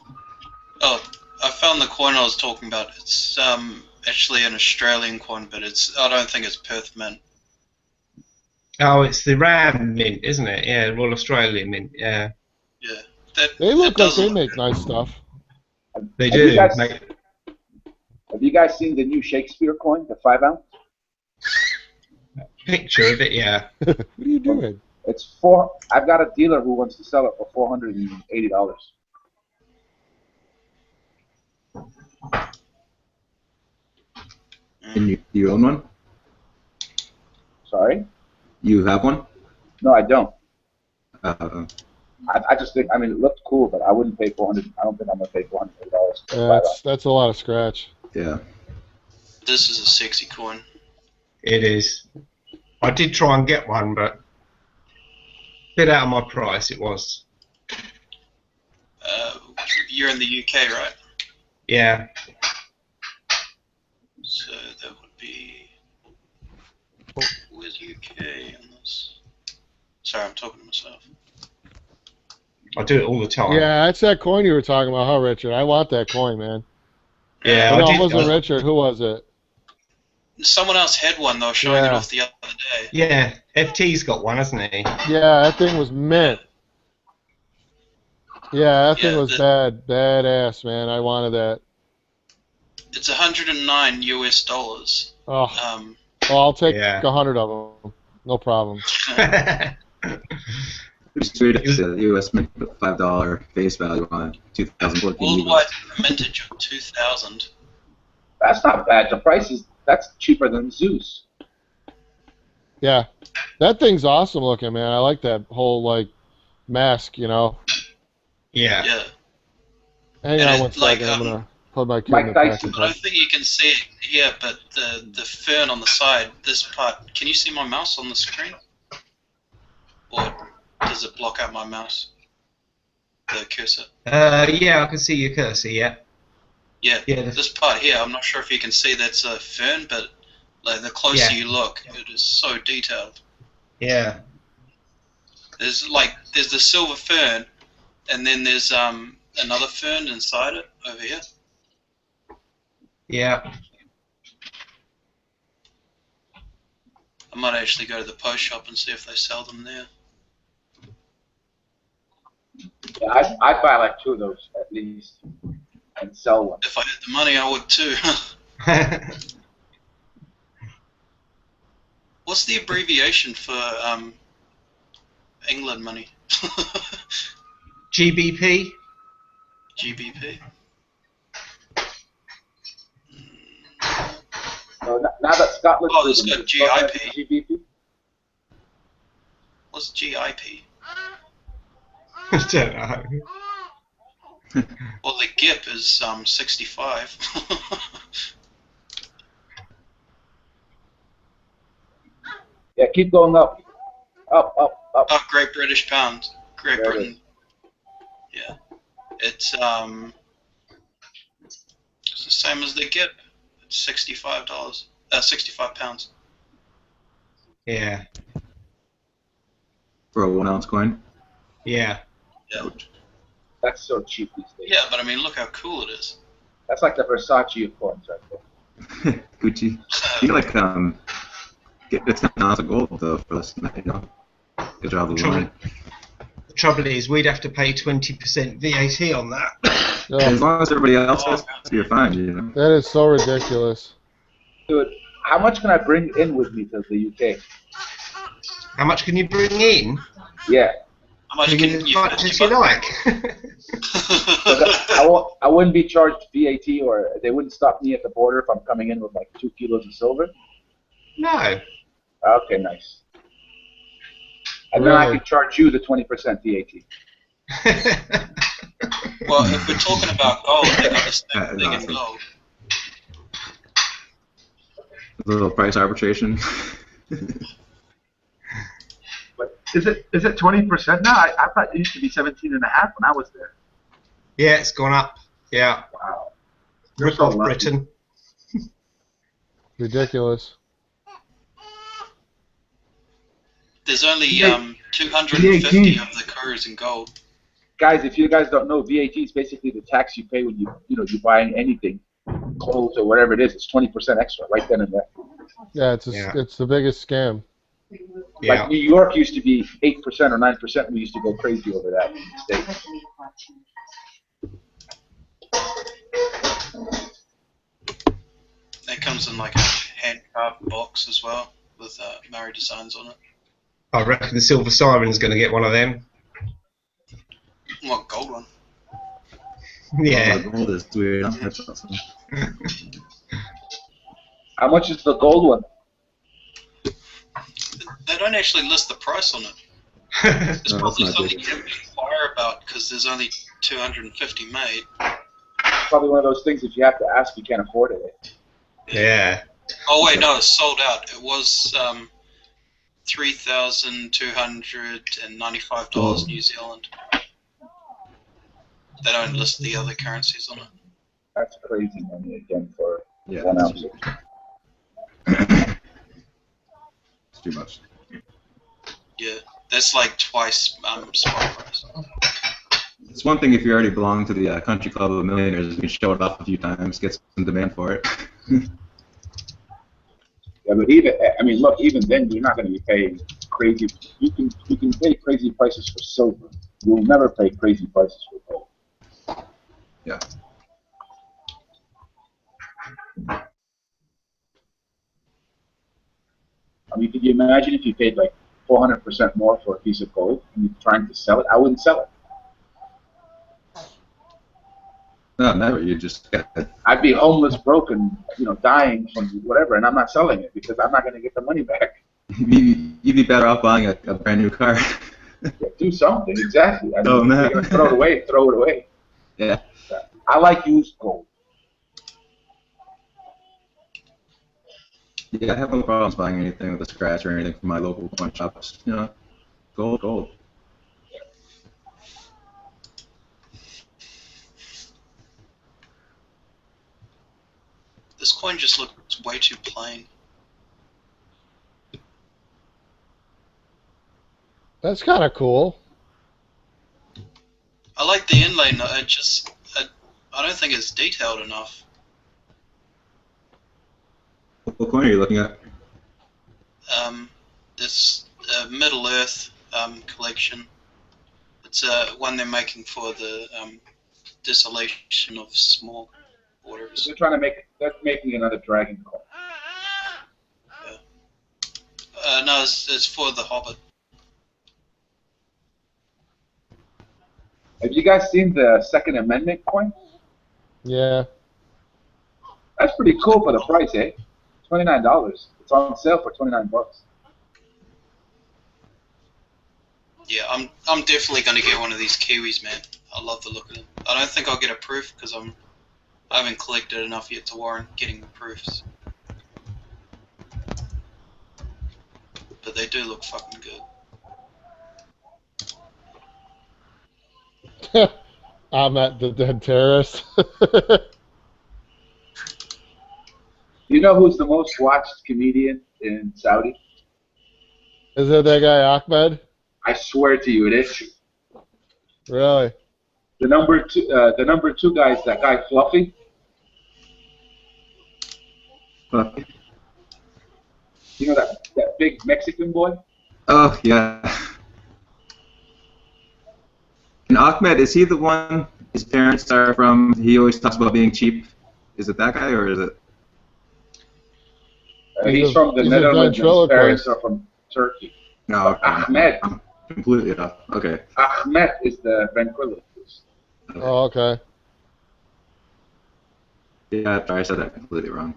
Oh, I found the coin I was talking about. It's actually an Australian coin, but I don't think it's Perth Mint. Oh, it's the RAM Mint, isn't it? Yeah, Royal Australian Mint. Yeah. Yeah. They look like they make nice stuff. They do. you guys seen the new Shakespeare coin, the 5 ounce? Picture of it, yeah. What are you doing? It's four. I've got a dealer who wants to sell it for $480. And you own one? Sorry? You have one? No, I don't. Uh, I just think, I mean, it looked cool, but I wouldn't pay 400. I don't think I'm gonna pay $480 for Yeah, that's a lot of scratch. yeah. This is a sexy coin. It is. I did try and get one, but a bit out of my price it was. You're in the UK, right? Yeah. So that would be. Where's UK on this? Sorry, I'm talking to myself. I do it all the time. Yeah, that's that coin you were talking about, huh, Richard? I want that coin, man. Yeah, no, I did. it wasn't Richard. Who was it? Someone else had one. They were showing it off the other day. Yeah, FT's got one, hasn't he? Yeah, that thing was mint. Yeah, that thing was badass, man. I wanted that. It's 109 US dollars. Oh, well, I'll take 100 of them. No problem. Just treat it to the US Mint with $5 face value on it. 2014. Worldwide mintage of 2000. That's not bad. The price is that's cheaper than Zeus. Yeah, that thing's awesome looking, man. I like that whole like mask, you know. Yeah. Yeah. Hang on one second. I'm gonna put my camera back. I don't think you can see it here, but the fern on the side, this part. Can you see my mouse on the screen? Or does it block out my mouse? The cursor. Yeah, I can see your cursor. Yeah. Yeah. This part here, I'm not sure if you can see that's a fern, but like the closer you look, it is so detailed. Yeah. There's the silver fern, and then there's another fern inside it over here. Yeah. I might actually go to the post shop and see if they sell them there. Yeah, I'd buy like 2 of those at least and sell one. If I had the money, I would too. What's the abbreviation for England money? GBP. GBP. So now that Scotland's there's got GIP. GBP. What's GIP? I don't know. Well, the GIP is 65. Yeah, keep going up. Up. Oh, Great British Pound. Great Britain. Yeah. It's the same as the GIP. It's $65. 65 pounds. Yeah. For a 1 ounce coin? Yeah. Yeah. That's so cheap these days. Yeah, but I mean, look how cool it is. That's like the Versace of coins right there. Gucci. You like get the 10 ounce of gold though for this, you know. Good job of the The trouble is, we'd have to pay 20% VAT on that. Oh, As long as everybody else has, you're fine, you know. that is so ridiculous. Dude, how much can I bring in with me to the UK? How much can you bring in? Yeah. How much can As you much as you like. I wouldn't be charged VAT, or they wouldn't stop me at the border if I'm coming in with like 2 kilos of silver? No. Okay, nice. And then I could charge you the 20% VAT. Well, if we're talking about gold, they got the same thing in gold. A little price arbitration. But is it 20% now? I thought it used to be 17.5 when I was there. Yeah, it's gone up. Yeah. Wow. Rip off Britain. Ridiculous. There's only 250 of the curs in gold. Guys, if you guys don't know, VAT is basically the tax you pay when you buy anything, clothes or whatever it is. It's 20% extra right then and there. Yeah, it's the biggest scam. Yeah. Like New York used to be 8% or 9%. We used to go crazy over that in the States. It comes in like a handcraft box as well with Maori designs on it. I reckon the Silver Siren's going to get one of them. What, gold one? Yeah. Oh, the gold is weird. That's awesome. How much is the gold one? They don't actually list the price on it. It's No, probably that's not something good. you inquire about because there's only 250 made. Probably one of those things that you have to ask, you can't afford it. Yeah. Oh wait, no, it's sold out. It was $3,295 Oh. New Zealand. They don't list the other currencies on it. That's crazy money again for Yeah, 1 that's ounce. huge. It's too much. Yeah, that's like twice spot price. It's one thing if you already belong to the country club of millionaires, you can show it off a few times, get some demand for it. Yeah, but look, even then, you're not going to be paying crazy. You can pay crazy prices for silver. You'll never pay crazy prices for gold. Yeah. I mean, could you imagine if you paid like 400% more for a piece of gold and you're trying to sell it? I wouldn't sell it. No, never. You just get it. I'd be homeless, broken, dying from whatever, and I'm not selling it because I'm not going to get the money back. You'd be better off buying a brand new car. Do something, exactly. I mean, Oh, if man. you're going to throw it away, throw it away. Yeah. I like used gold. Yeah, I have no problems buying anything with a scratch or anything from my local pawn shops. Gold. This coin just looks way too plain. That's kind of cool. I like the inlay. I don't think it's detailed enough. What coin are you looking at? This Middle Earth collection. It's one they're making for the desolation of small borders. They're making another dragon coin. No, it's for the Hobbit. Have you guys seen the Second Amendment coin? Yeah. That's pretty cool for the price, eh? $29. It's on sale for $29. Yeah, I'm definitely gonna get one of these Kiwis, man. I love the look of them. I don't think I'll get a proof because I haven't collected enough yet to warrant getting the proofs. But they do look fucking good. I'm at the dead terrorist. You know who's the most watched comedian in Saudi? Is it that guy Ahmed? I swear to you, it is. Really? The number two guy is that guy Fluffy. You know that big Mexican boy? Oh, yeah. And Ahmed, is he the one his parents are from? He always talks about being cheap. Is it that guy, or is it? He's from the Netherlands. His parents are from Turkey. No, okay. Ahmed. I'm completely off. Okay. Ahmed is the ventriloquist. Oh, okay. Yeah, sorry, I said that completely wrong.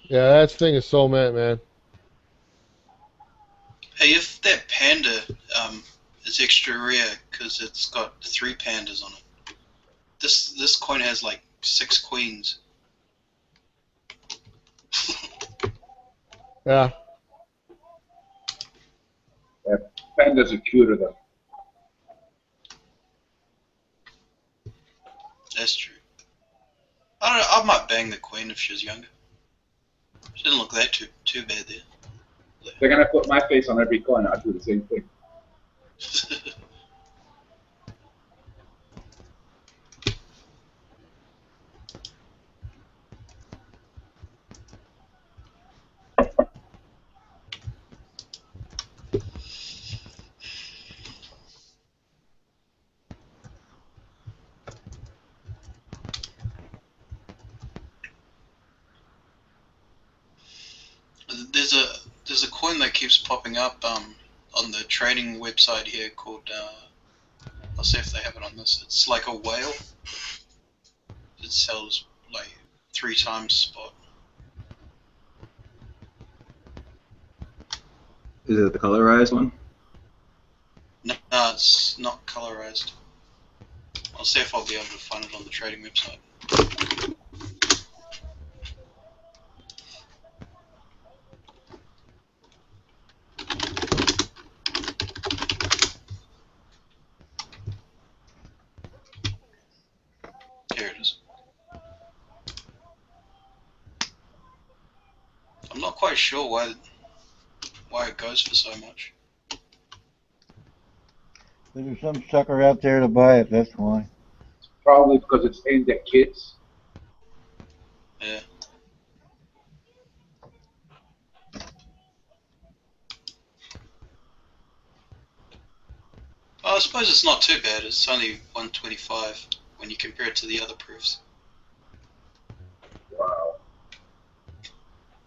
Yeah, that thing is so mint, man. Hey, if that panda is extra rare because it's got 3 pandas on it. This coin has like 6 queens. Yeah. Yeah, pandas are cuter though. That's true. I don't know. I might bang the queen if she was younger. Didn't look that too bad there. They're gonna put my face on every coin. I'll do the same thing. There's a coin that keeps popping up on the trading website here called I'll see if they have it on this. It's like a whale. It sells like 3 times spot. Is it the colorized one? No, it's not colorized. I'll see if I'll be able to find it on the trading website. Here it is. I'm not quite sure why it goes for so much. There's some sucker out there to buy it, that's why. Probably because it's aimed at kids. Yeah. Well, I suppose it's not too bad. It's only 125 when you compare it to the other proofs. Wow.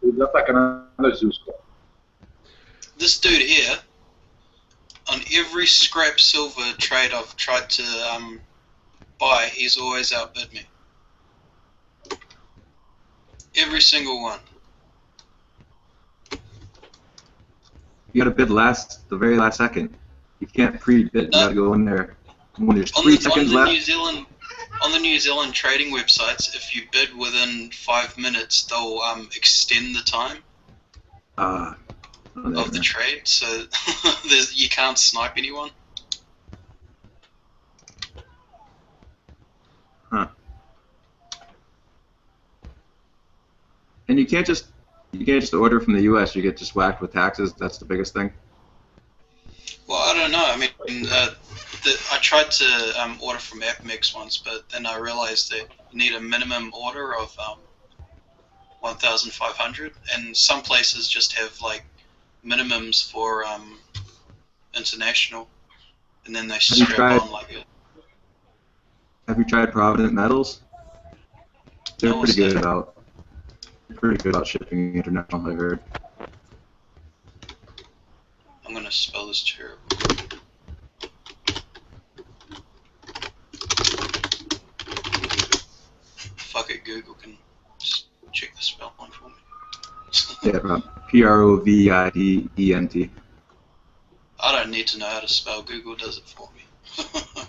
It looks like another Zeus coin. This dude here, on every scrap silver trade I've tried to buy, he's always outbid me. Every single one. You gotta bid the very last second. You can't pre-bid. You gotta go in there when there's On 3 the seconds left. On the New Zealand trading websites, if you bid within 5 minutes, they'll extend the time of the trade, so you can't snipe anyone. Huh. And you can't just order from the U.S. You get just whacked with taxes. That's the biggest thing. Well, I don't know. I mean, I tried to order from AppMix once, but then I realized that you need a minimum order of 1,500, and some places just have like minimums for international, and then they strap on like it. Have you tried Provident Metals? They're No, pretty good about shipping international, I heard. I'm gonna spell this terrible. Fuck it, Google can just check the spelling for me. Yeah, Provident. I don't need to know how to spell. Google does it for me.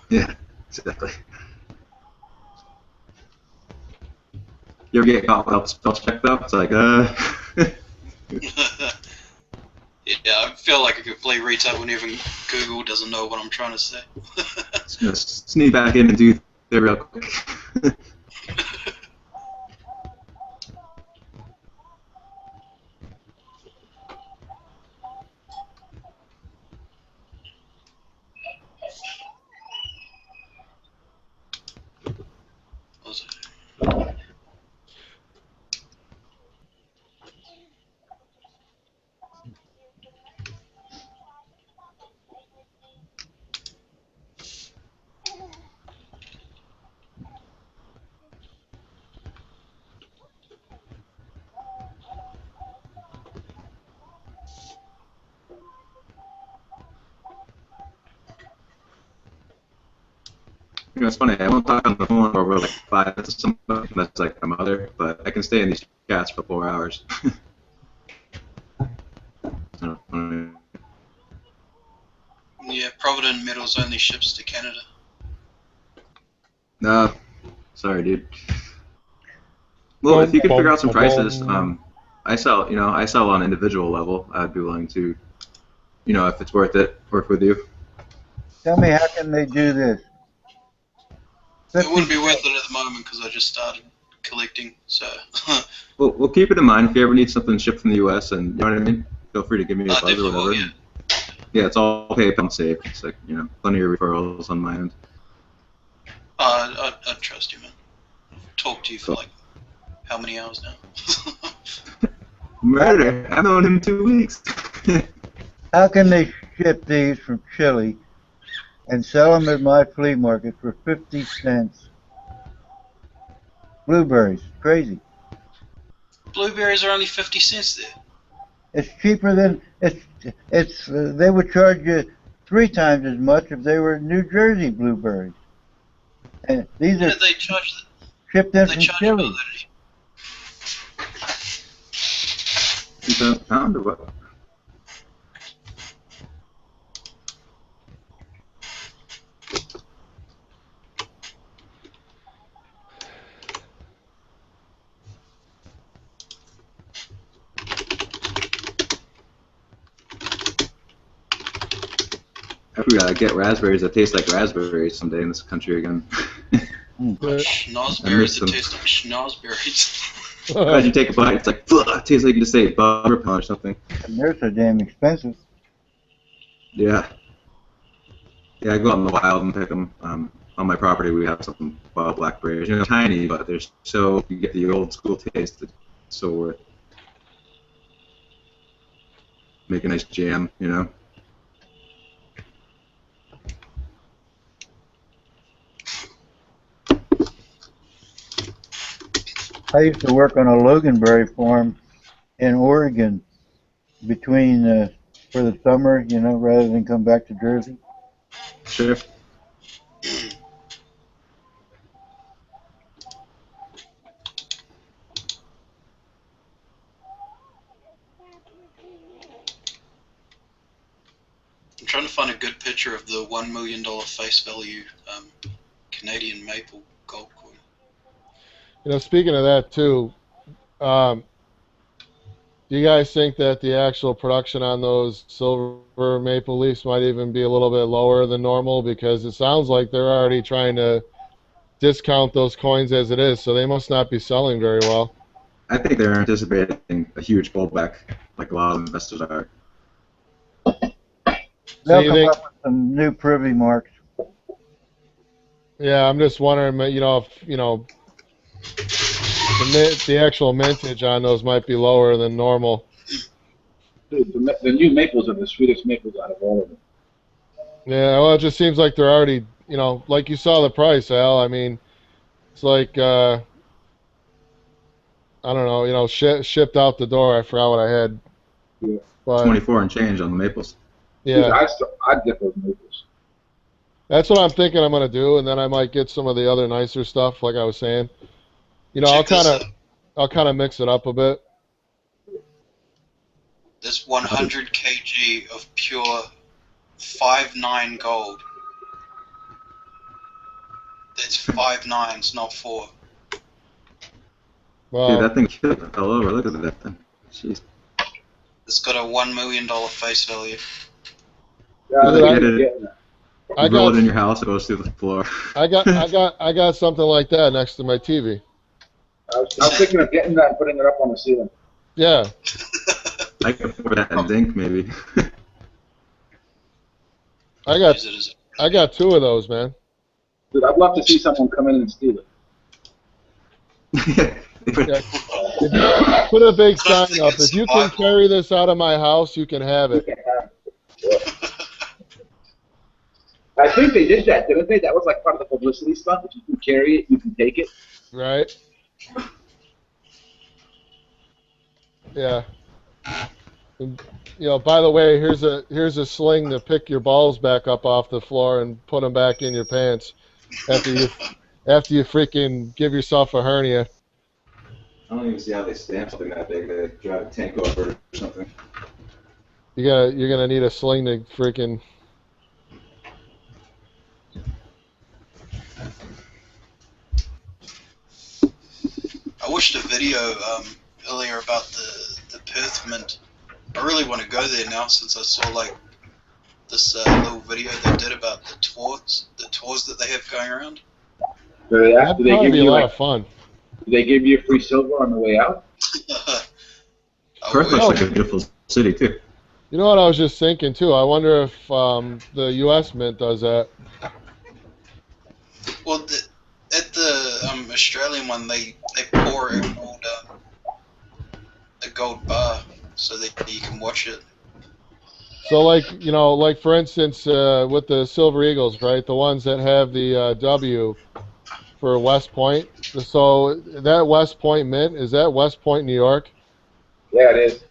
Yeah, exactly. You ever get caught without spell check though? It's like, Yeah, I feel like a complete retard whenever Google doesn't know what I'm trying to say. Just sneak back in and do it real quick. What was it? You know, it's funny, I won't talk on the phone for over like 5 minutes or something, that's like my mother, but I can stay in these chats for 4 hours. Yeah, Provident Metals only ships to Canada. No, sorry, dude. Well, if you could figure out some prices, I sell on an individual level. I'd be willing to, if it's worth it, work with you. Tell me, how can they do this? It wouldn't be worth it at the moment because I just started. collecting. So We'll keep it in mind if you ever need something shipped from the U.S. and you know what I mean. Feel free to give me a buzz or definitely whatever. will, yeah. Yeah, it's all PayPal safe. It's like plenty of referrals on my end. I trust you, man. Talk to you for like how many hours now? Murder. I've known him 2 weeks. How can they ship these from Chile and sell them at my flea market for 50 cents? Blueberries, crazy. Blueberries are only 50 cents there. It's cheaper than it's. They would charge you 3 times as much if they were New Jersey blueberries. And these are They charge shipped in they from charge Chile. about $2 a pound or what? We gotta get raspberries that taste like raspberries someday in this country again. schnozberries that taste like schnozberries. As you take a bite, it's like, it tastes like you just ate butterpon or something. And they're so damn expensive. Yeah. Yeah, I go out in the wild and pick them. On my property, we have some wild blackberries. Tiny, but they're so, you get the old school taste. It's so worth it. Make a nice jam, I used to work on a loganberry farm in Oregon between for the summer, rather than come back to Jersey. Sure. I'm trying to find a good picture of the $1 million face value Canadian maple gold coin. Speaking of that too, do you guys think that the actual production on those silver maple leafs might even be a little bit lower than normal? Because it sounds like they're already trying to discount those coins as it is, so they must not be selling very well. I think they're anticipating a huge pullback, like a lot of investors are. They'll come up with some new privy marks. Yeah, I'm just wondering, if the actual mintage on those might be lower than normal. Dude, the new maples are the sweetest maples out of all of them. Yeah, well, it just seems like they're already, like you saw the price, Al. I mean, it's like, I don't know, shipped out the door. I forgot what I had. Yeah. But, 24 and change on the maples. Yeah. Dude, I'd get those maples. That's what I'm thinking I'm going to do, and then I might get some of the other nicer stuff, like I was saying. I'll kind of mix it up a bit. There's 100 kg of pure 5.9 gold. That's 5 nines, not 4. Wow. Dude, that thing fell over. Look at that thing. Jeez. It's got a $1 million face value. Yeah, I roll it in your house, it goes through the floor. I got something like that next to my TV. I was thinking of getting that and putting it up on the ceiling. Yeah. I could afford that in zinc, maybe. I got 2 of those, man. Dude, I'd love to see someone come in and steal it. Yeah. Put a big sign up. If you can carry this out of my house, you can have it. I think they did that, didn't they? That was like part of the publicity stuff. If you can carry it, you can take it. Right. Yeah. And, by the way, here's a sling to pick your balls back up off the floor and put them back in your pants after you freaking give yourself a hernia. I don't even see how they stamp something that big. They drive a tank over it or something. You're gonna need a sling to freaking. I watched a video earlier about the Perth Mint. I really want to go there now since I saw like this little video they did about the tours that they have going around. That'd probably be a lot of fun. Do they give you free silver on the way out? Perth looks like a beautiful city too. You know what I was just thinking too? I wonder if the U.S. Mint does that. Well, at the Australian one, they pour a gold bar so that you can watch it. So, like, you know, like for instance, with the Silver Eagles, right? The ones that have the W for West Point. So that West Point Mint, is that West Point, New York? Yeah, it is.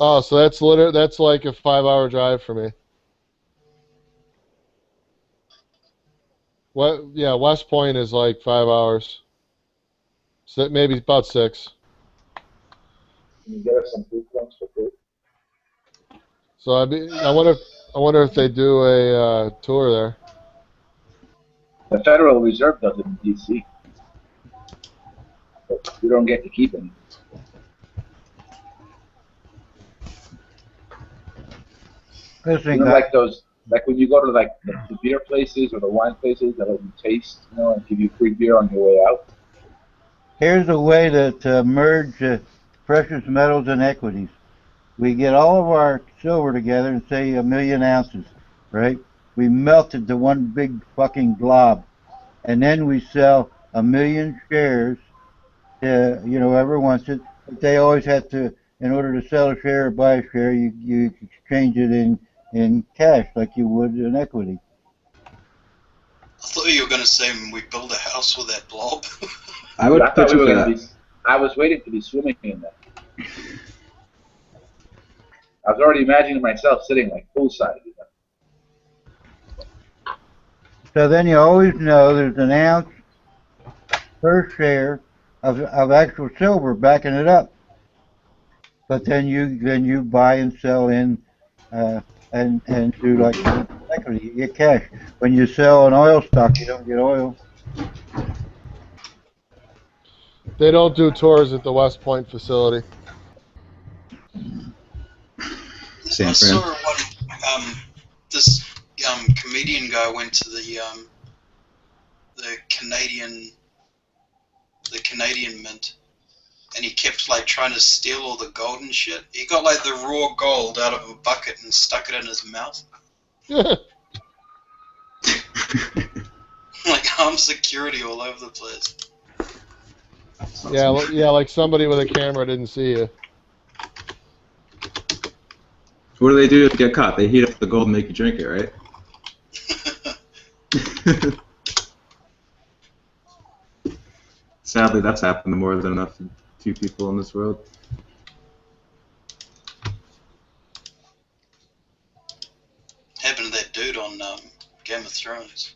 Oh, so that's like a 5-hour drive for me. What? Yeah, West Point is like 5 hours. So maybe about 6. Can you get us some food points for free? So I wonder if they do a tour there. The Federal Reserve does it in D.C. But you don't get to keep any. You know, like those, like when you go to like the beer places or the wine places that let you taste, you know, and give you free beer on your way out. Here's a way to merge precious metals and equities. We get all of our silver together and say 1,000,000 ounces, right? We melt it to one big fucking glob, and then we sell 1,000,000 shares to, you know, whoever wants it. But they always have to, in order to sell a share or buy a share, you exchange it in cash like you would in equity. I thought you were going to say we build a house with that blob. I would I thought put we you were for gonna that. be. I was waiting to be swimming in that. I was already imagining myself sitting like poolside. You know? So then you always know there's an ounce per share of actual silver backing it up. But then you buy and sell in and do like equity. You get cash. When you sell an oil stock, you don't get oil. They don't do tours at the West Point facility. San I Fran. saw one. This comedian guy went to the Canadian Mint, and he kept like trying to steal all the gold and shit. He got like the raw gold out of a bucket and stuck it in his mouth. Like armed security all over the place. Yeah, like somebody with a camera didn't see you. What do they do if you get caught? They heat up the gold and make you drink it, right? Sadly, that's happened to more than enough few people in this world. Happened to that dude on Game of Thrones.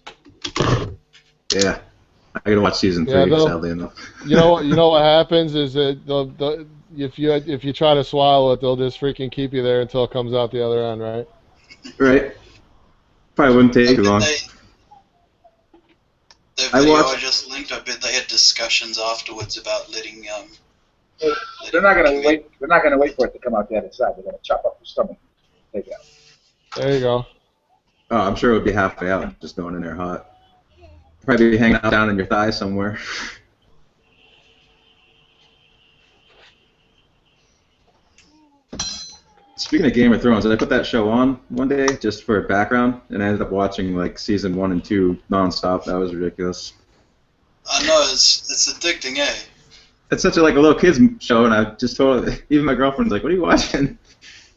Yeah, I gotta watch season 3. Sadly enough. You know what happens is that if you try to swallow it, they'll just freaking keep you there until it comes out the other end, right? Right. Probably wouldn't take too long. The video I just linked, I bet they had discussions afterwards about letting They're not gonna wait. They're not gonna wait for it to come out the other side. They're gonna chop up your stomach. Take it out. There you go. Oh, I'm sure it would be halfway out, just going in there hot. Probably be hanging out down in your thigh somewhere. Speaking of Game of Thrones, I put that show on one day just for background, and I ended up watching like season 1 and 2 nonstop. That was ridiculous. I know, it's addicting, eh? It's such a like a little kids show, and I just told even my girlfriend's like, "What are you watching?"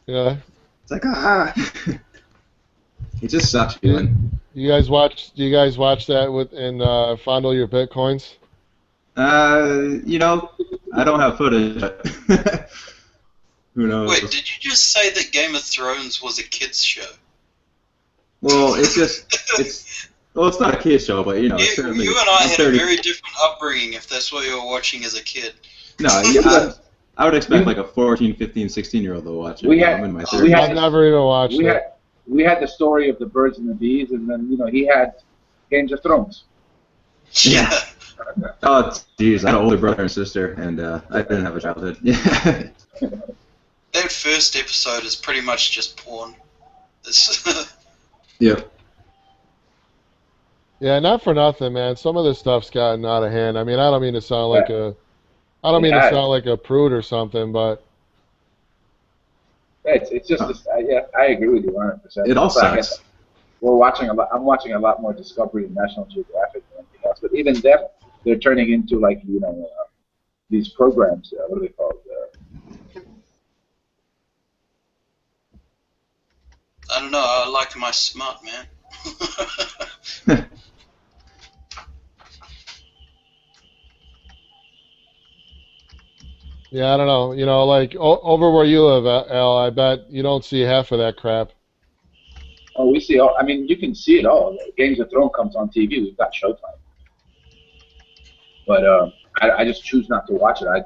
Yeah. It's like it just sucks, man. Do you guys watch that and fondle your bitcoins? You know, I don't have footage. Who knows? Wait, did you just say that Game of Thrones was a kids show? Well, it's not a kids show, but you know, certainly. You and I had a very different upbringing if that's what you were watching as a kid. No, I would expect like a 14, 15, 16-year-old to watch it. I'm in my 30s. I've never even watched it. We had the story of the birds and the bees, and then he had Games of Thrones. Yeah. Oh, jeez, I had an older brother and sister, and I didn't have a childhood. Yeah. That first episode is pretty much just porn. Yep. Yeah, not for nothing, man. Some of this stuff's gotten out of hand. I mean, I don't mean to sound like a I don't It mean to has. sound like a prude or something, but It's just yeah, I agree with you 100%. It all But I guess sucks. we're watching a lot. I'm watching a lot more Discovery and National Geographic than anything else. But even them, they're turning into like these programs. What are they called? I don't know. I like my smart man. yeah, I don't know. You know, like over where you live, Al, I bet you don't see half of that crap. Oh, we see all. I mean, you can see it all. Games of Thrones comes on TV. We've got Showtime, but I just choose not to watch it. I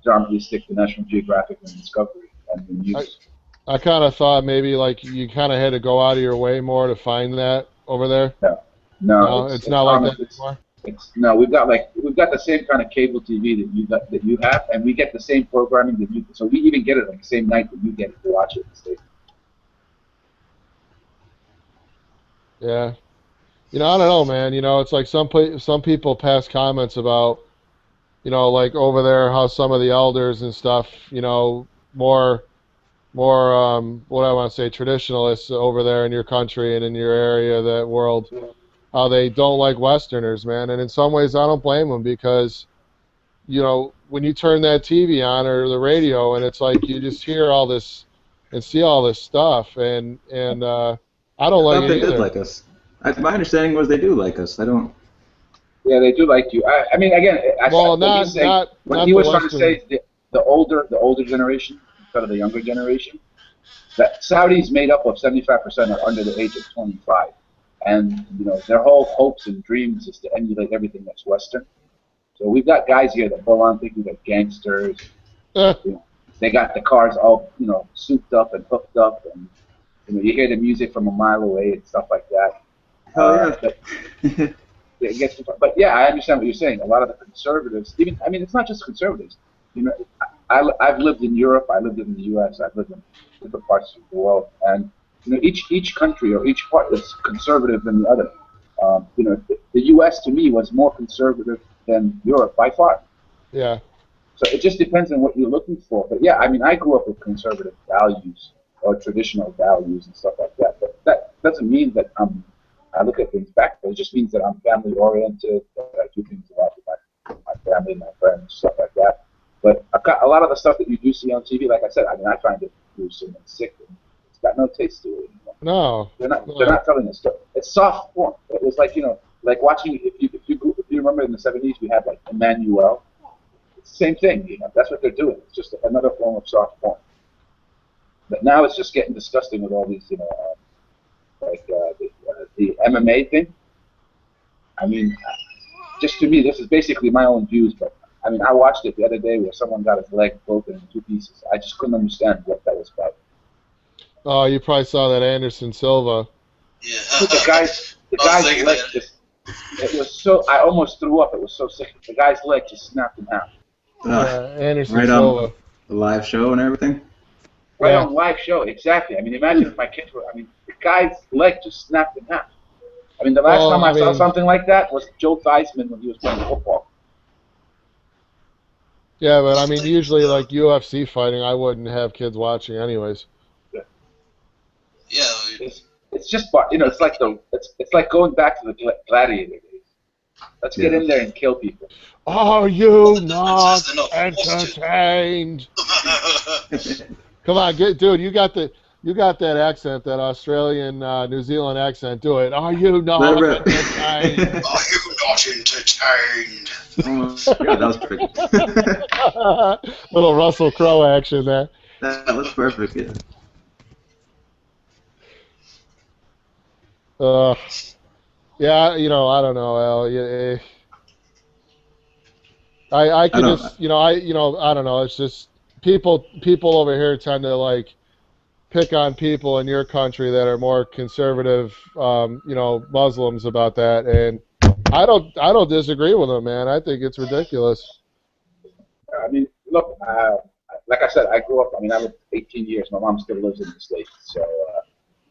normally stick to National Geographic and Discovery and the news. I kind of thought maybe like you kind of had to go out of your way more to find that over there. No, it's not like that anymore. No, we've got the same kind of cable TV that you have, and we get the same programming that you. So we even get it on the same night that you get it to watch it. Yeah, you know, I don't know, man. You know, it's like some people pass comments about, you know, like over there how some of the elders and stuff, you know, more what I want to say traditionalists over there in your country and in your area, that world, how they don't like Westerners, man. And in some ways, I don't blame them because, you know, when you turn that TV on or the radio, and it's like you just hear all this and see all this stuff, and I don't like I thought it they either. did like us. My understanding was they do like us. I don't. Yeah, they do like you. I mean, again, Well, what he was trying to say, the older generation, instead of the younger generation, that Saudis made up of 75% are under the age of 25, and you know their whole hopes and dreams is to emulate everything that's Western. So we've got guys here that full on think we're gangsters. You know, they got the cars all souped up and hooked up, and you hear the music from a mile away and stuff like that. Oh yeah. But yeah, I understand what you're saying. A lot of the conservatives, it's not just conservatives. You know, I've lived in Europe, I lived in the U.S., I've lived in different parts of the world, and each country or each part is conservative than the other. The U.S. to me was more conservative than Europe by far. Yeah. So it just depends on what you're looking for. But yeah, I mean, I grew up with conservative values or traditional values and stuff like that. But that doesn't mean that I look at things back. It just means that I'm family oriented. That I do things about my family, my friends, stuff like that. But a lot of the stuff that you do see on TV, like I said, I mean, I find it gruesome and sick. And it's got no taste to it. No. They're not telling a story. It's soft porn. It was like like watching if you remember in the 70s we had like Emmanuel. It's the same thing. That's what they're doing. It's just another form of soft porn. But now it's just getting disgusting with all these the MMA thing. I mean, just to me, this is basically my own views, but I mean, I watched it the other day where someone got his leg broken in 2 pieces. I just couldn't understand what that was about. Oh, you probably saw that Anderson Silva. Yeah. The guy's leg it was so, I almost threw up. It was so sick. The guy's leg just snapped in half. Anderson right Silva. On the live show and everything? Right on live show, exactly. I mean, imagine if my kids were, the guy's leg just snapped in half. I mean, the last time I saw something like that was Joe Theismann when he was playing football. Yeah, but I mean, usually like UFC fighting, I wouldn't have kids watching anyways. Yeah. It's just, it's like it's like going back to the gladiator days. Let's get in there and kill people. Are you not entertained? Come on, dude, you got that accent, that Australian, New Zealand accent. Do it. Are you not entertained? Are you not entertained? Yeah, that was pretty. Little Russell Crowe action there. That was perfect. Yeah. Yeah, I don't know, Al. I can just, I don't know. It's just people over here tend to like pick on people in your country that are more conservative, Muslims about that, and I don't disagree with them, man. I think it's ridiculous. I mean, look, like I said, I grew up. I mean, I lived 18 years. My mom still lives in the States, so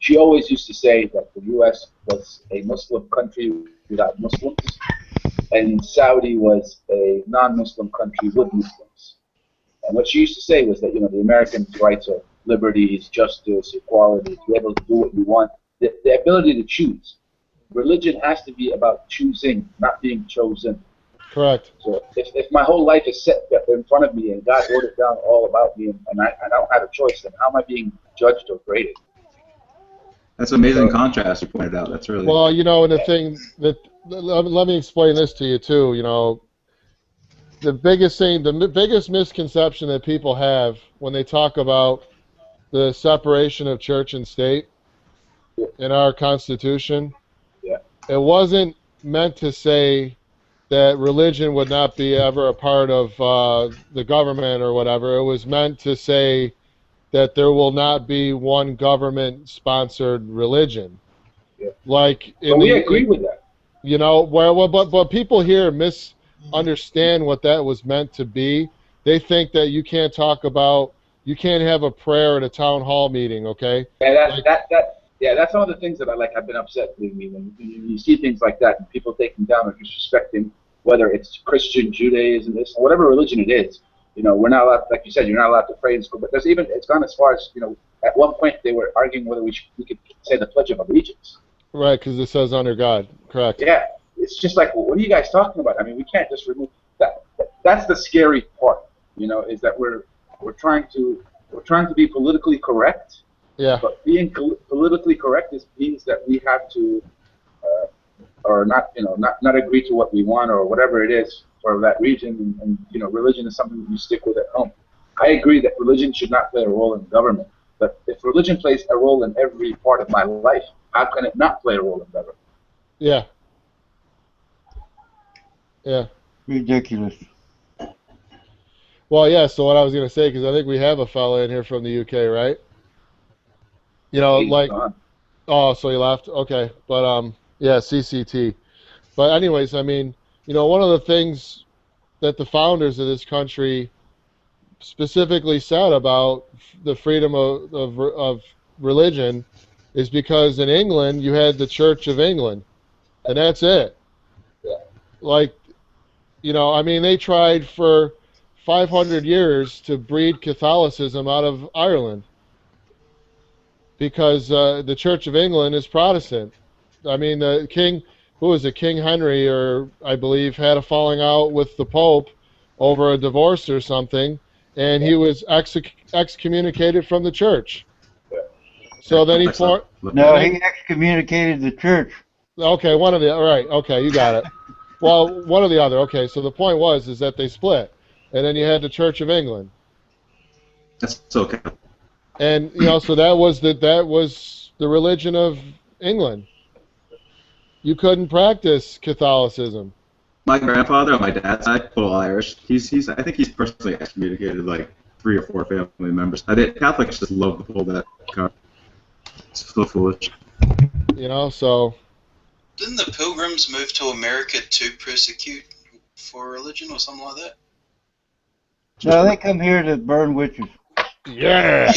she always used to say that the U.S. was a Muslim country without Muslims, and Saudi was a non-Muslim country with Muslims. And what she used to say was that, the Americans' rights are liberties, justice, equality, to be able to do what you want, the ability to choose. Religion has to be about choosing, not being chosen. Correct. So if my whole life is set in front of me and God wrote it down all about me and I don't have a choice, then how am I being judged or graded? That's an amazing contrast you pointed out. That's really Well, and the thing that let me explain this to you too. The biggest misconception that people have when they talk about the separation of church and state in our Constitution, it wasn't meant to say that religion would not be ever a part of the government or whatever. It was meant to say that there will not be one government-sponsored religion. Like in we agree with that. But people here misunderstand what that was meant to be. They think that you can't have a prayer at a town hall meeting, okay? Yeah, that's one of the things that I've been upset with me when you see things like that and people taking down or disrespecting, whether it's Christian, Judaism, or whatever religion it is. We're not allowed, like you said, you're not allowed to pray in school. But it's gone as far as, at one point they were arguing whether we could say the Pledge of Allegiance. Right, because it says under God. Correct. Yeah, it's just like, well, what are you guys talking about? I mean, we can't just remove that. That's the scary part, is that we're trying to be politically correct. Yeah. But being politically correct means that we have to, or not agree to what we want or whatever it is for that region, and religion is something that you stick with at home. I agree that religion should not play a role in government, but if religion plays a role in every part of my life, how can it not play a role in government? Yeah. Yeah. Ridiculous. Well, yeah. So what I was gonna say, because I think we have a fella in here from the UK, right? Oh, so he left? Okay. But, yeah, CCT. But anyways, I mean, one of the things that the founders of this country specifically said about the freedom of religion is because in England, you had the Church of England, and that's it. Like, I mean, they tried for 500 years to breed Catholicism out of Ireland, because the Church of England is Protestant. I mean, the King Henry, or I believe, had a falling out with the Pope over a divorce or something, and he was excommunicated from the church. So then he excommunicated the church. Okay, one of the right. Okay, you got it. Well, one or the other. Okay, so the point is that they split, and then you had the Church of England. That's okay. And so that was the religion of England. You couldn't practice Catholicism. My grandfather on my dad's side, full Irish. I think he's personally excommunicated like 3 or 4 family members. Catholics just love to pull that card. It's so foolish. So. Didn't the Pilgrims move to America to persecute for religion or something like that? No, they come here to burn witches. Yeah.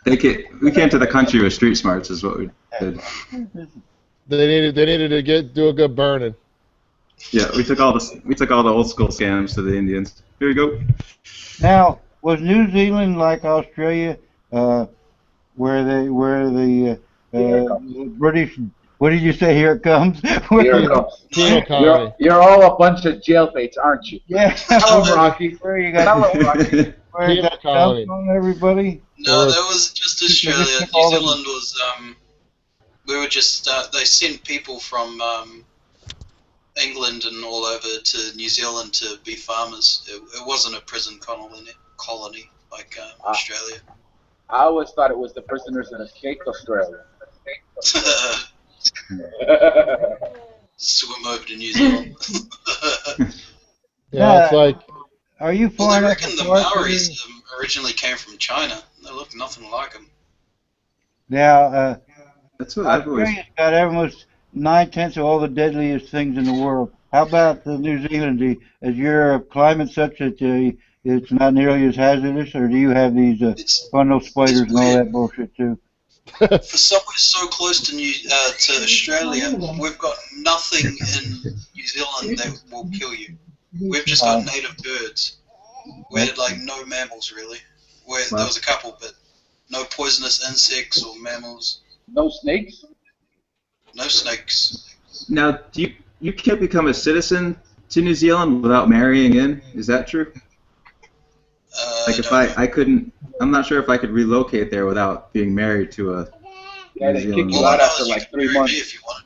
We came to the country with street smarts, is what we did. They needed to do a good burning. Yeah, we took all the old school scams to the Indians. Here we go. Now, was New Zealand like Australia, where the British? What did you say? Here it comes. Here it comes. You're all a bunch of jailbaits, aren't you? Yeah. Hello, Rocky. Where you got? Where you got on everybody? No, that was just Australia. New Zealand was we were just they sent people from England and all over to New Zealand to be farmers. It wasn't a prison colony like Australia. I always thought it was the prisoners that escaped Australia. Swim over to New Zealand. Yeah, it's like. Are you well, I reckon the Maoris originally came from China. They look nothing like them. Now, that's what I've always. Australia's got almost 9/10 of all the deadliest things in the world. How about the New Zealand? Is your climate such that it's not nearly as hazardous, or do you have these funnel spiders and all that bullshit too? For somewhere so close to to Australia, we've got nothing in New Zealand that will kill you. We've just got native birds. We had like no mammals really. There was a couple, but no poisonous insects or mammals. No snakes? No snakes. Now, you can't become a citizen to New Zealand without marrying in? Is that true? Like if I couldn't, I'm not sure if I could relocate there without being married to a Yeah, New they kick Zealand you woman. out after like 3 months. If you want.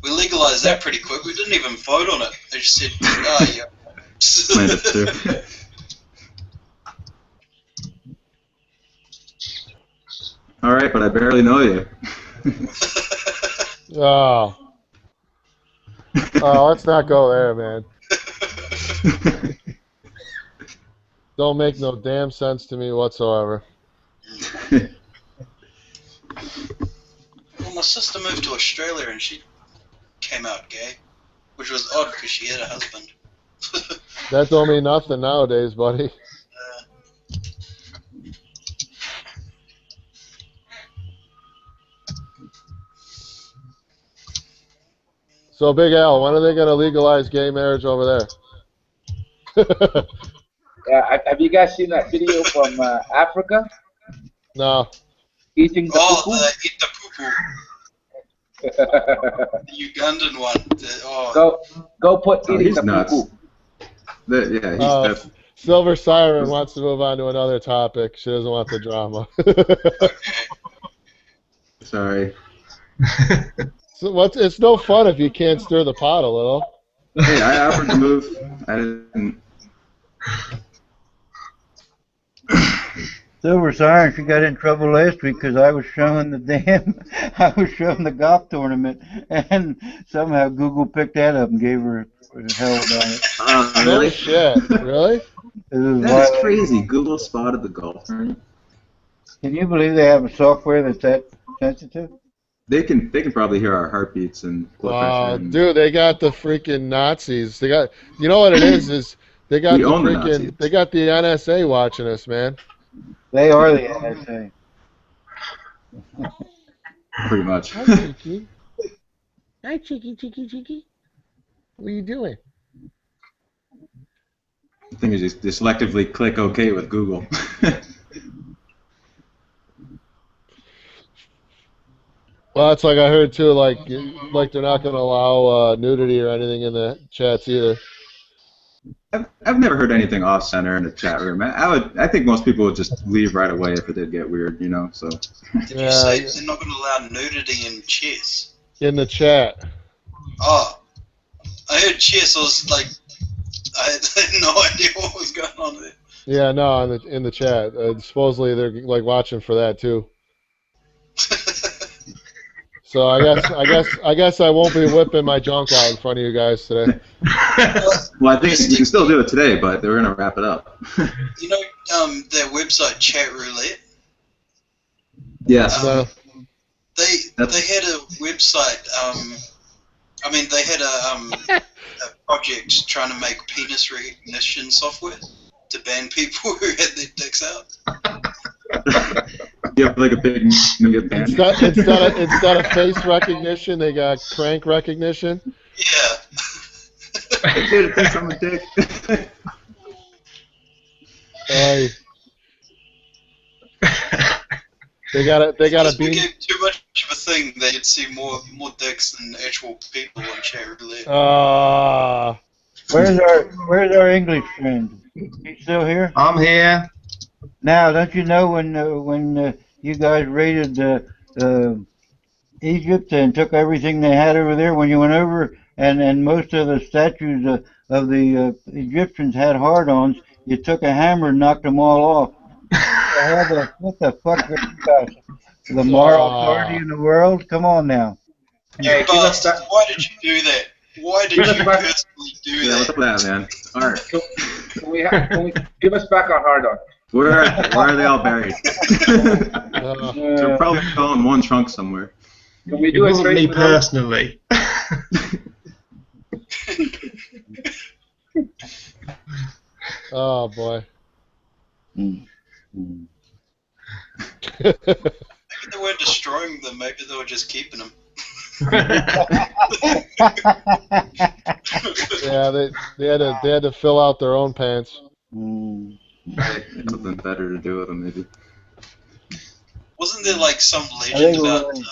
We legalized that pretty quick. We didn't even vote on it. They just said, "Ah, yeah." Planned it through. All right, but I barely know you. Oh. Oh, let's not go there, man. Don't make no damn sense to me whatsoever. Well, my sister moved to Australia and she came out gay, which was odd because she had a husband. That don't mean nothing nowadays, buddy. So, Big Al, when are they going to legalize gay marriage over there? Yeah, have you guys seen that video from Africa? No. Eating the poo-poo? Eat the poo-poo. The Ugandan one. Go put eating he's the nuts. poo-poo. Yeah, he's Silver Siren wants to move on to another topic. She doesn't want the drama. Sorry. So it's no fun if you can't stir the pot a little. Hey, I offered to move. I didn't. Silver Siren, she got in trouble last week because I was showing I was showing the golf tournament, and somehow Google picked that up and gave her hell about it. Really? No shit. Really? That is crazy. Google spotted the golf tournament. Can you believe they have a software that's that sensitive? They can probably hear our heartbeats and blood pressure. And Dude, they got the freaking Nazis. They got, you know what it is they got We the own the freaking, Nazis. they got the NSA watching us, man. They are the NSA. Pretty much. Hi, Cheeky. Hi, Cheeky. What are you doing? The thing is, you selectively click OK with Google. Well, that's like I heard too. Like they're not going to allow nudity or anything in the chats either. I've never heard anything off center in the chat room. I think most people would just leave right away if it did get weird, you know. So. Did you say they're not going to allow nudity in chess? In the chat. Oh, I heard chess. I was like, I had no idea what was going on there. Yeah, no, in the chat. Supposedly they're like watching for that too. So I guess I won't be whipping my junk out in front of you guys today. Well, I think you can still do it today, but we're gonna wrap it up. You know, their website Chat Roulette. Yes. They had a website. I mean, they had a project trying to make penis recognition software to ban people who had their dicks out. You have like a big nugget band. Instead of face recognition, they got crank recognition. Yeah. Dude, it thinks I'm a dick. They got a beam. Became too much of a thing that you'd see more dicks than actual people on Chat Roulette. Where's our English friend? He's still here? I'm here. Now, don't you know when you guys raided Egypt and took everything they had over there, when you went over and most of the statues of the Egyptians had hard-ons, you took a hammer and knocked them all off. What the fuck are you guys? The moral authority in the world? Come on now. You bastard, why did you do that? Why did you personally do Yeah, that? what's up with that, man? Art. Can we give us back our hard-on? Where are they all buried? They're probably all in one trunk somewhere. Can we It do a wasn't straight me with personally. Oh boy. Maybe they weren't destroying them. Maybe they were just keeping them. Yeah, they had to fill out their own pants. Right. Something better to do with them, maybe. Wasn't there like some I legend think about we're-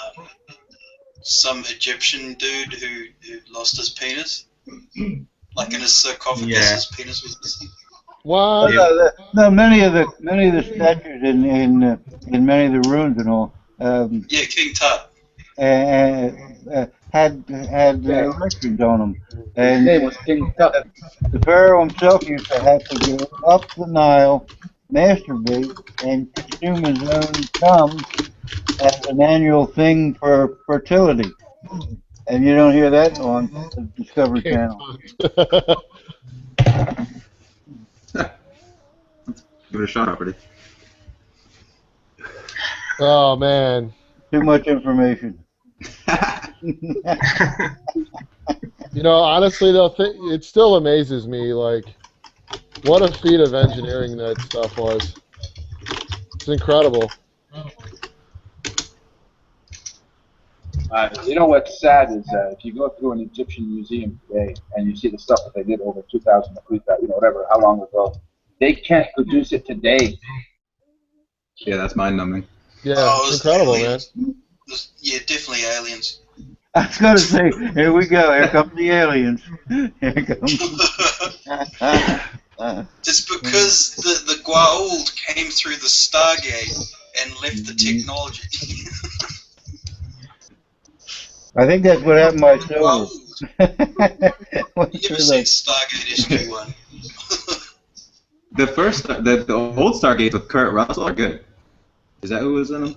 some Egyptian dude who lost his penis? Like in his sarcophagus, Yeah. his penis was missing. What? No, many of the statues in many of the ruins and all Yeah, King Tut. had erections on them, His and name was King Tut. the pharaoh himself used to have to go up the Nile, masturbate, and consume his own cum as an annual thing for fertility. And you don't hear that on the Discovery Channel. Give it a shot already. Oh man. Too much information. You know, honestly though, it still amazes me, like, what a feat of engineering that stuff was. It's incredible. You know what's sad is if you go through an Egyptian museum today and you see the stuff that they did over 2,000 or 3,000, whatever, how long ago, they can't produce it today. Yeah, that's mind-numbing. Yeah, Oh, it's incredible, aliens. man. Yeah, definitely aliens. I was going to say, here we go. Here come the aliens. Here comes. It's because the Goa'uld came through the Stargate and left the technology. I think that's what happened to my Goa'uld. silver. You ever seen Stargate SG-1? The old Stargates with Kurt Russell are good. Is that who was in them?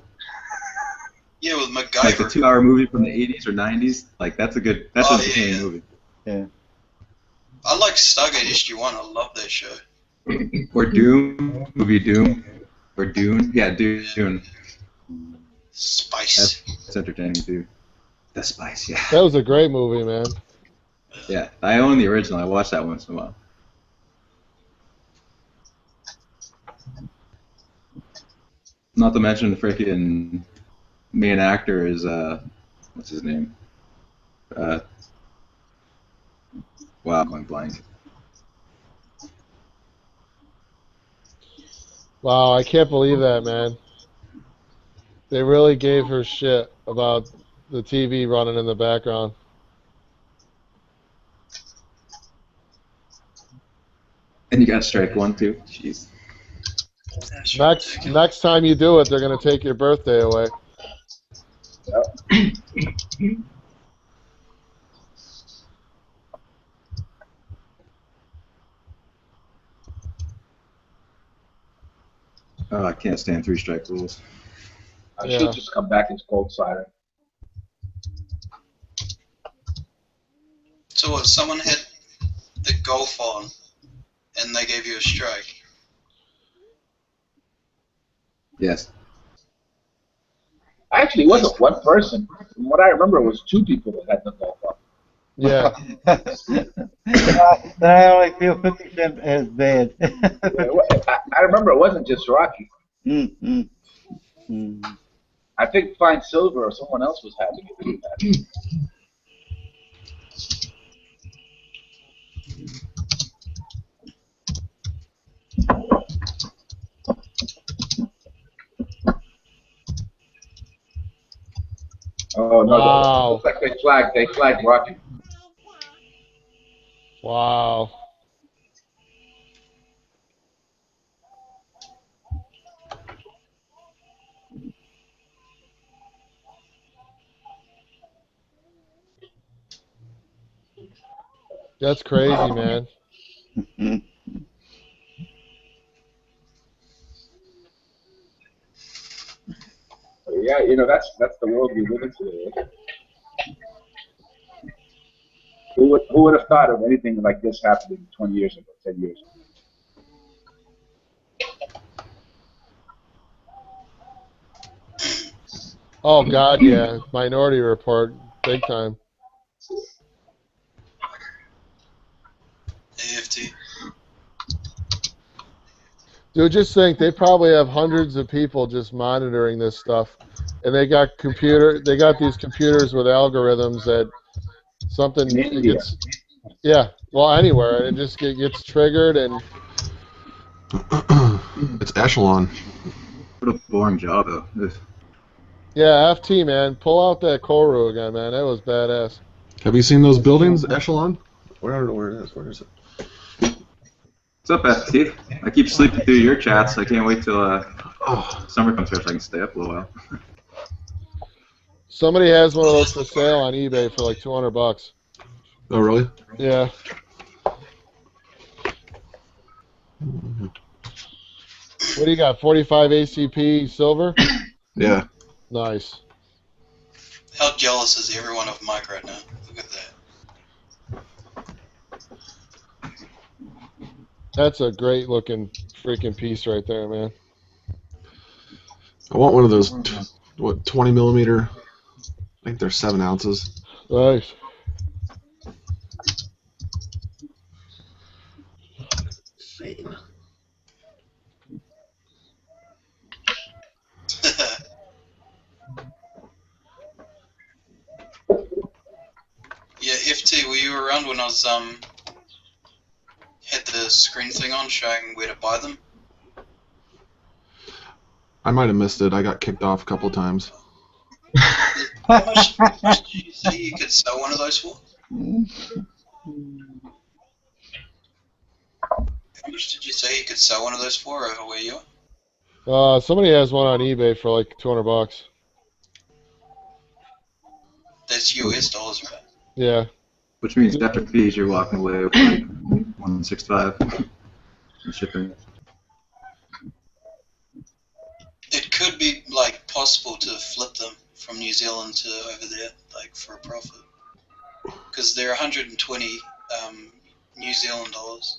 Yeah, with MacGyver. Like the 2-hour movie from the 80s or 90s? Like, that's an entertaining movie. Yeah. I like Stargate SG-1. I love that show. Or Doom, movie Doom. Or Dune. Yeah, Dune. Spice. That's entertaining too. The Spice, yeah. That was a great movie, man. Yeah, I own the original. I watch that once in a while. Not to mention the freaking main actor is what's his name? Wow, I'm going blank. Wow, I can't believe that, man. They really gave her shit about the TV running in the background. And you got strike one too. Jeez. Next time you do it, they're gonna take your birthday away. Oh, I can't stand 3-strike rules. I Yeah. should just come back as Cold Siren. So what, someone had the golf on and they gave you a strike? Yes. Actually, it wasn't one person. From what I remember, it was 2 people that had the golf on. Yeah. Then I only feel 50 cents as bad. I remember it wasn't just Rocky. I think Fine Silver or someone else was having it. Oh no! Wow. Looks like they flagged Rocky. Wow. That's crazy, man. Yeah, that's the world we live in today. Who would have thought of anything like this happening 20 years ago, 10 years ago? Oh God, yeah. Minority Report, big time. AFT. Dude, just think they probably have hundreds of people just monitoring this stuff, and they got these computers with algorithms that something In it India. gets, yeah, well anywhere, and it just gets triggered, and It's Echelon. What a boring job, though. Ugh. yeah, FT man, pull out that Koru again, man. That was badass. Have you seen those buildings, Echelon? I don't know where it is. Where is it? What's up, FT? I keep sleeping through your chats. I can't wait till summer comes here so I can stay up a little while. Somebody has one of those for sale on eBay for like $200. Oh, really? Yeah. What do you got? 45 ACP silver? Yeah. Nice. How jealous is everyone of Mike right now? Look at that. That's a great looking freaking piece right there, man. I want one of those, 20 millimeter? I think they're 7 ounces. Nice. Yeah, FT, were you around when I was had the screen thing on showing where to buy them? I might have missed it. I got kicked off a couple times. How much did you say you could sell one of those for? How much did you say you could sell one of those for over where you are? Somebody has one on eBay for like $200. That's US dollars, right? Yeah. Which means after fees, you're walking away with like 165 in shipping. It could be like possible to flip them from New Zealand to over there, like for a profit, because they're 120 New Zealand dollars.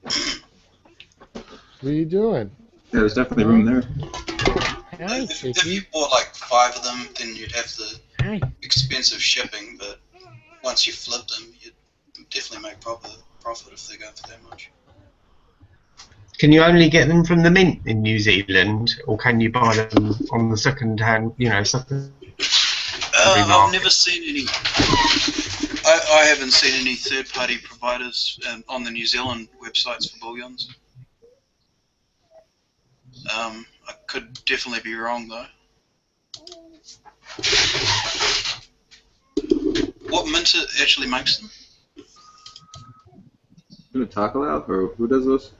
What are you doing? Yeah, there's definitely room there. If you bought like 5 of them, then you'd have the expensive shipping, but once you flip them, you'd definitely make profit if they go for that much. Can you only get them from the mint in New Zealand, or can you buy them on the second-hand, second? I've never seen any. I haven't seen any third-party providers on the New Zealand websites for bullions. I could definitely be wrong though. What mint actually makes them? Is it Taco Lab, or who does this?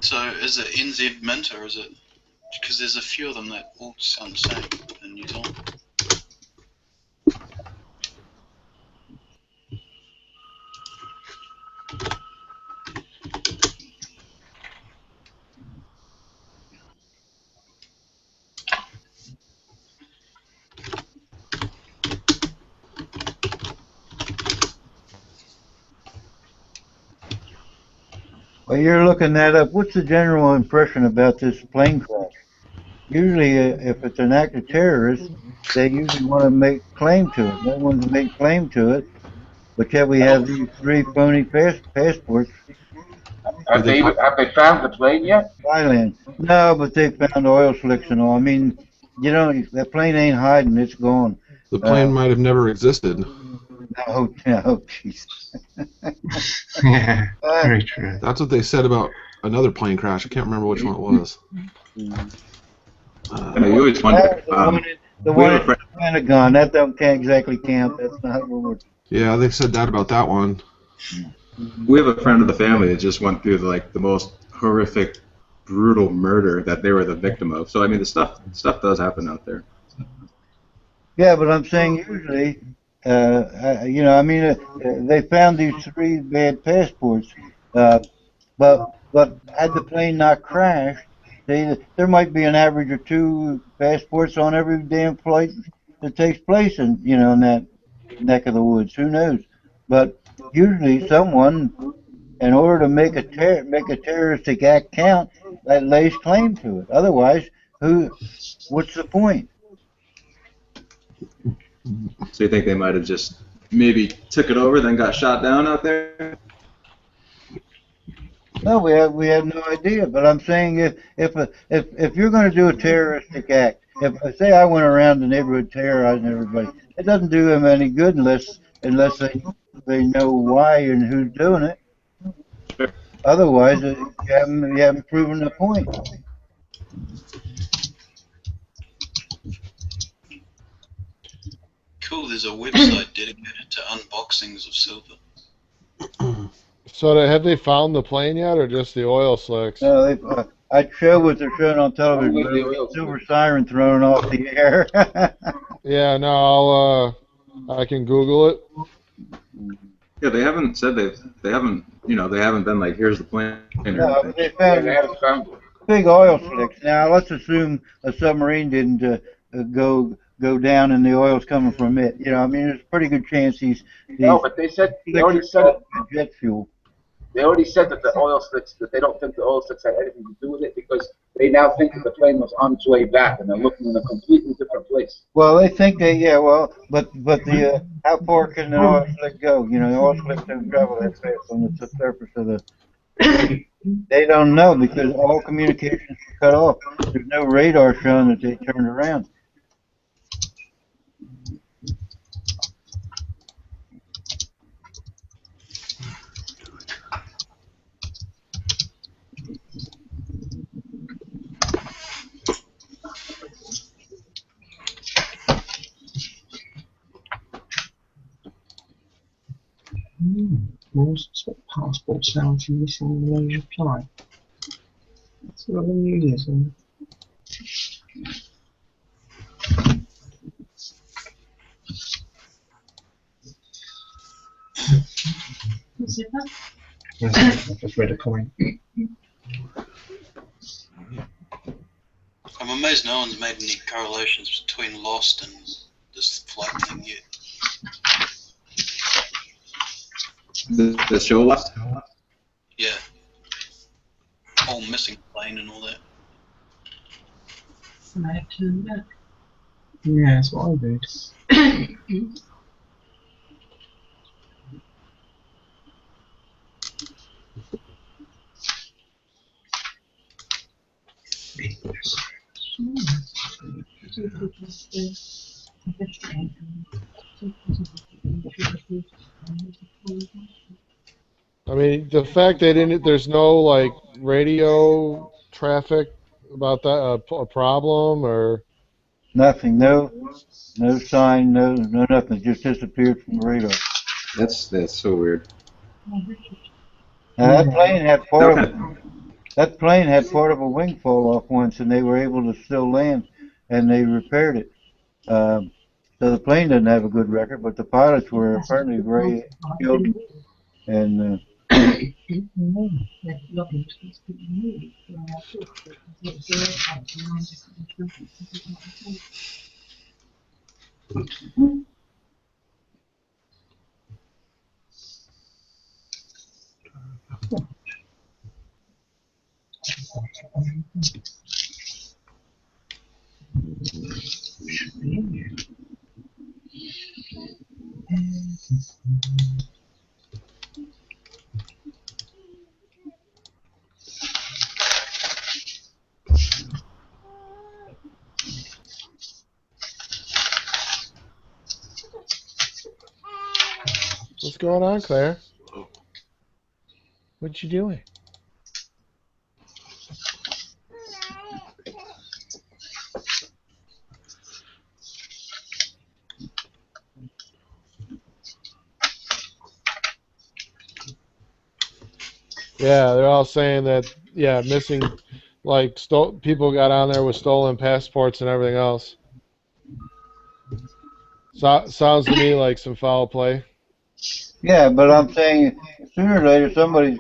So is it NZ Mint or is it? Because there's a few of them that all sound the same in New Zealand. While you're looking that up, what's the general impression about this plane crash? Usually, if it's an act of terrorist, they usually want to make claim to it. They want to make claim to it, but yet we have these 3 phony passports. Have they found the plane yet? Thailand. No, but they found oil slicks and all. I mean, that plane ain't hiding. It's gone. The plane might have never existed. No, jeez. Yeah, very true. That's what they said about another plane crash. I can't remember which one it was. You always wonder. The one in the Pentagon. That can't exactly count. That's not what we're... Yeah, they said that about that one. We have a friend of the family that just went through the most horrific, brutal murder that they were the victim of. So I mean, the stuff does happen out there. Yeah, but I'm saying usually, they found these 3 bad passports, but had the plane not crashed, there might be an average of 2 passports on every damn flight that takes place in in that neck of the woods. Who knows? But usually someone, in order to make a terroristic act count, that lays claim to it. Otherwise, what's the point? So you think they might have just maybe took it over, then got shot down out there? No, we have no idea. But I'm saying if you're going to do a terroristic act, if say I went around the neighborhood terrorizing everybody, it doesn't do them any good unless they know why and who's doing it. Sure. Otherwise, you haven't proven the point. Cool, there's a website dedicated to unboxings of silver. So have they found the plane yet, or just the oil slicks? No, I'd show what they're showing on television. Silver Siren thrown off the air. Yeah, no, I can Google it. Yeah, they haven't said they haven't been like, here's the plane. No, but they found big oil slicks. Now let's assume a submarine didn't go down and the oil's coming from it. I mean, there's a pretty good chance No, but they already said it. Jet fuel. They already said that the oil slicks, that they don't think the oil slicks had anything to do with it because they now think that the plane was on its way back and they're looking in a completely different place. Well, they think but the how far can the oil slick go? The oil slicks don't travel that fast on the surface of the. They don't know because all communications are cut off. There's no radar showing that they turned around. Most suspect passports found to missing in Malaysia flight. That's what the news is. What's it about? I just read a comment. I'm amazed no one's made any correlations between Lost and this flight thing yet. The show Lost? Yeah. Whole missing plane and all that. Might turn back. Yeah, that's what I did. I mean, the fact that there's no like radio traffic about that a problem or Nothing. No sign. No nothing. Just disappeared from the radar. That's so weird. Now, that plane had part of a wing fall off once, and they were able to still land, and they repaired it. So the plane doesn't have a good record, but the pilots were apparently very skilled. And what's going on, Claire? What you doing? Yeah, they're all saying that, missing, like, people got on there with stolen passports and everything else. Sounds to me like some foul play. yeah, but I'm saying sooner or later somebody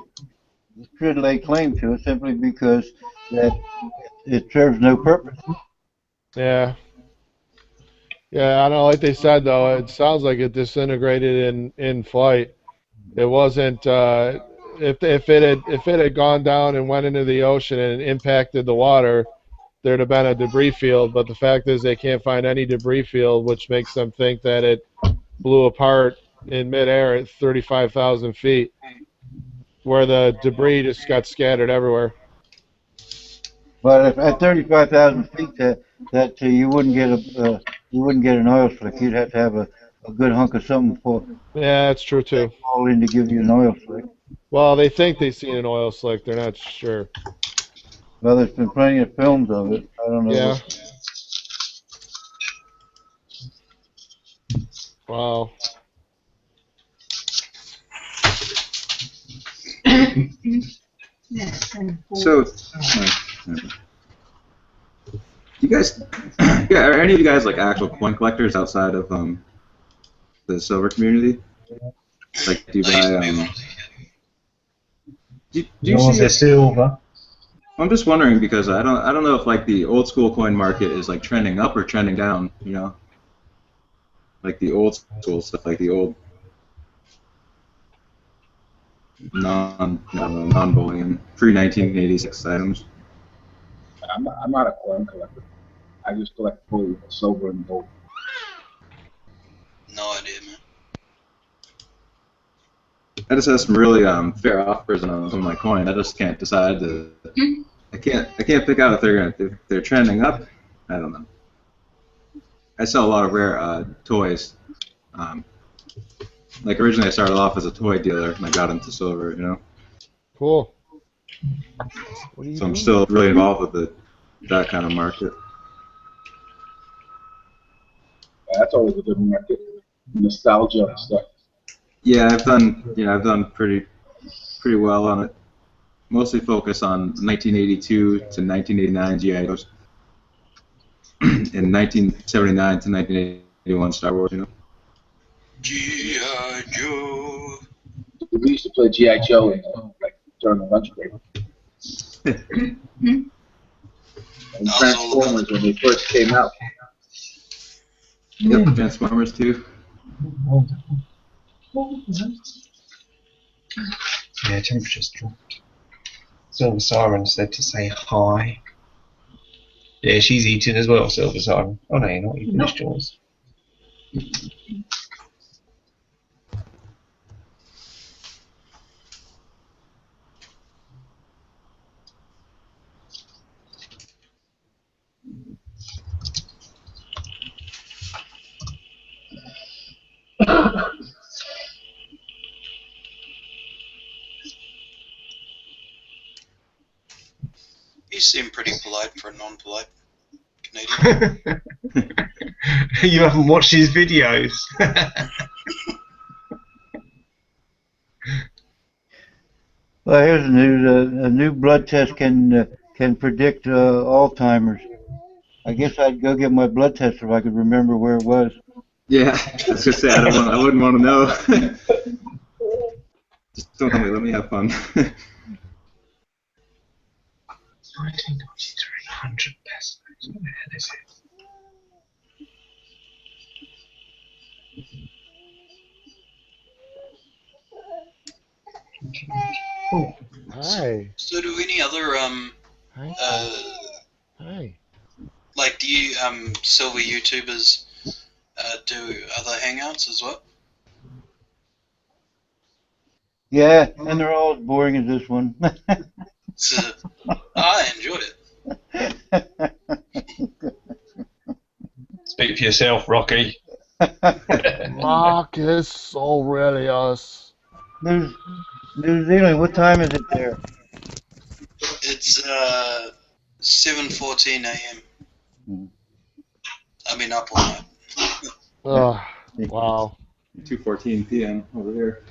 should lay claim to it simply because that it serves no purpose. Yeah. Yeah, I don't know. Like they said though, it sounds like it disintegrated in flight. It wasn't. If it had gone down and went into the ocean and impacted the water, there'd have been a debris field. But the fact is, they can't find any debris field, which makes them think that it blew apart in midair at 35,000 feet, where the debris just got scattered everywhere. But if at 35,000 feet, that you wouldn't get you wouldn't get an oil slick. You'd have to have a good hunk of something Yeah, that's true too. fall in to give you an oil slick. Well, they think they've seen an oil slick. They're not sure. Well, there's been plenty of films of it. I don't know. Yeah. Wow. So, you guys, yeah, are any of you guys like actual coin collectors outside of the silver community? Like, do you buy do you see silver? I'm just wondering because I don't know if like the old school coin market is like trending up or trending down. You know, like the old school stuff, like the old non-bullion pre-1986 items. I'm not a coin collector. I just collect gold, silver, and gold. No idea, man. I just have some really fair offers on some of my coin. I just can't decide to. I can't pick out if they're trending up. I don't know. I sell a lot of rare toys. Like originally, I started off as a toy dealer, and I got into silver. You know. Cool. So I'm still really involved with that kind of market. Yeah, that's always a good market. Nostalgia and stuff. Yeah, I've done pretty well on it. Mostly focus on 1982 to 1989 GI Joes, and 1979 to 1981 Star Wars. You know. G.I. Joe. We used to play G.I. Joe like during the lunch break. And Transformers when they first came out. Yep, Transformers too. Yeah, temperature's dropped. Silver Siren said to say hi. Yeah, she's eating as well, Silver Siren. Oh no, you're not. You finished yours. You seem pretty polite for a non-polite Canadian. You haven't watched his videos. Well, here's the news. A new blood test can predict Alzheimer's. I guess I'd go get my blood test if I could remember where it was. Yeah, I was just say I wouldn't want to know. Just don't tell me. Let me have fun. 1993, 100 pesos. What the hell is it? Hi. So do any other Hi. like do you silver YouTubers do other hangouts as well? Yeah, and they're all as boring as this one. So, I enjoy it. Speak for yourself, Rocky. Marcus Aurelius. New Zealand, what time is it there? It's 7:14 a.m. I've been up all night. Oh, wow. 2:14 p.m. over here.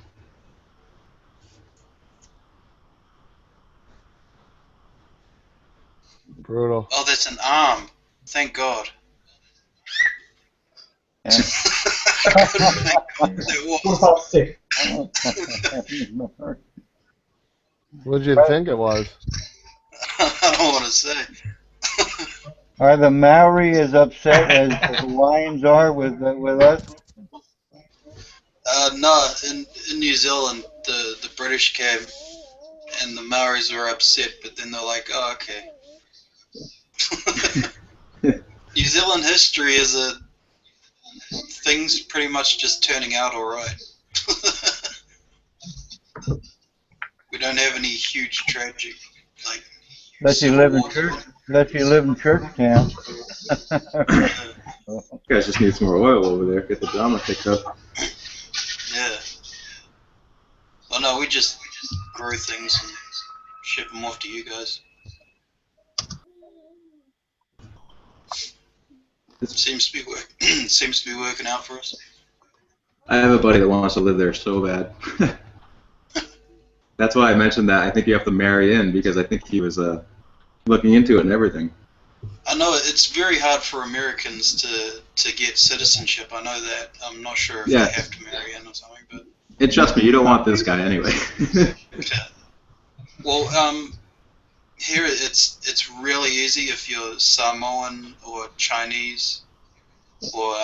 Brutal. Oh, that's an arm. Thank God. Yeah. I couldn't think what it was. What did you think it was? I don't want to say. Are the Maori as upset as the Hawaiians are with us? No, in New Zealand, the British came and the Maoris were upset, but then they're like, oh, okay. New Zealand history is things pretty much just turning out alright. We don't have any huge tragic, like, Let you live in church. Let you live in church town. You guys just need some more oil over there. Get the drama picked up. Yeah. Well, no, we just grow things and ship them off to you guys. Seems to be seems to be working out for us. I have a buddy that wants to live there so bad. That's why I mentioned that. I think you have to marry in because I think he was looking into it and everything. I know it's very hard for Americans to get citizenship. I know that. I'm not sure if they have to marry in or something, but. And trust me, you don't want this guy anyway. Well, here it's really easy if you're Samoan or Chinese or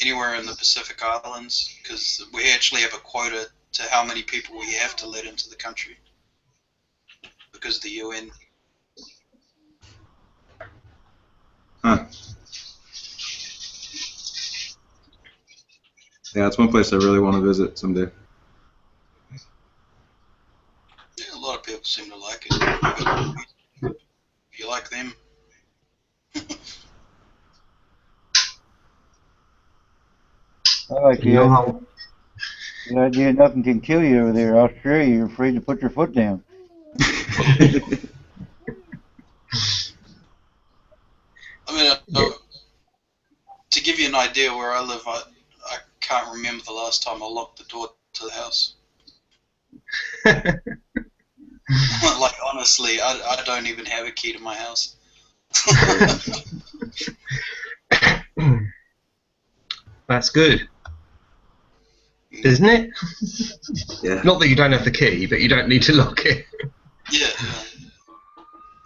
anywhere in the Pacific Islands, because we actually have a quota to how many people we have to let into the country because of the UN. Huh. Yeah, it's one place I really want to visit someday. Yeah, a lot of people seem to like it. If you like them. I like the idea nothing can kill you over there. Australia, you're afraid to put your foot down. I mean, to give you an idea where I live, I can't remember the last time I locked the door to the house. Like, honestly, I don't even have a key to my house. That's good. Isn't it? Yeah. Not that you don't have the key, but you don't need to lock it. Yeah.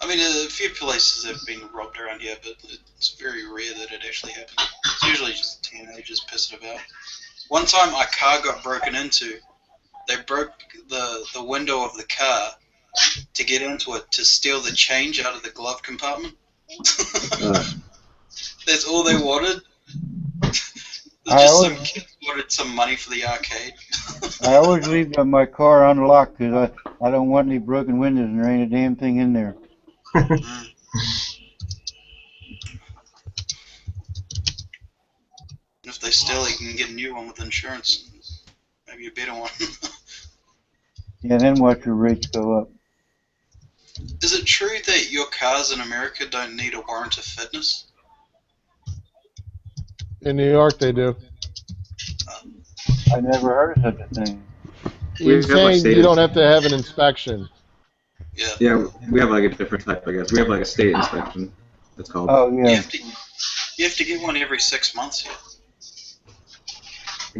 I mean, a few places have been robbed around here, but it's very rare that it actually happens. It's usually just teenagers pissing about. One time, our car got broken into. They broke the window of the car to get into it to steal the change out of the glove compartment. That's all they wanted. Some kids wanted some money for the arcade. I always leave my car unlocked because I don't want any broken windows and there ain't a damn thing in there. If they steal it, you can get a new one with insurance. Maybe a better one. Yeah, then watch your rates go up. Is it true that your cars in America don't need a warrant of fitness? In New York, they do. I never heard of such a thing. You're saying you don't have to have an inspection. Yeah. Yeah, we have like a different type, I guess. We have like a state inspection. That's called. Oh yeah. You have to get one every 6 months here.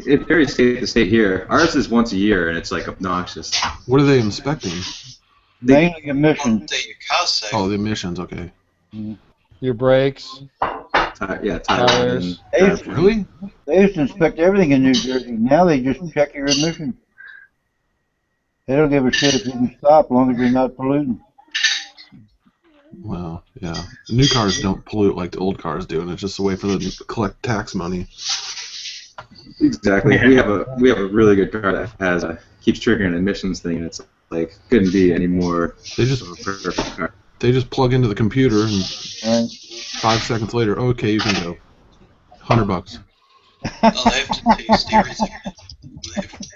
It varies state to state here. Ours is once a year, and it's like obnoxious. What are they inspecting? Mainly emissions. That your car's safe. Oh, the emissions. Okay. Your brakes. Yeah, tires. Really? They used to inspect everything in New Jersey. Now they just check your emissions. They don't give a shit if you can stop as long as you're not polluting. Well, yeah. The new cars don't pollute like the old cars do, and it's just a way for them to collect tax money. Exactly. Yeah. We have a really good car that has keeps triggering an emissions thing, and it's like couldn't be any more. They just perfect car. They just plug into the computer, and Right. 5 seconds later, okay, you can go. $100. Well, they have to taste everything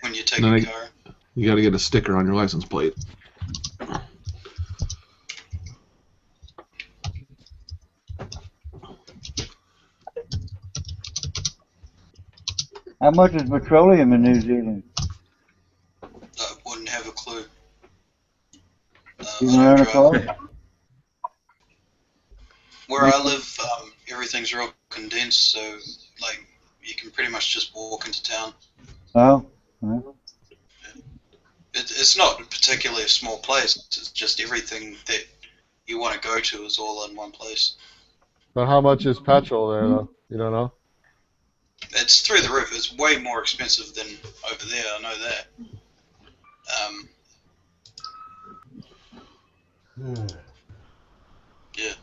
when you take No, a car. You got to get a sticker on your license plate. How much is petroleum in New Zealand? I wouldn't have a clue. You can rent a car? Where I live, everything's real condensed, so like you can pretty much just walk into town. Oh. Well. It's not particularly a small place. It's just everything that you want to go to is all in one place. But how much is petrol there, though? You don't know? It's through the roof. It's way more expensive than over there. I know that. Yeah.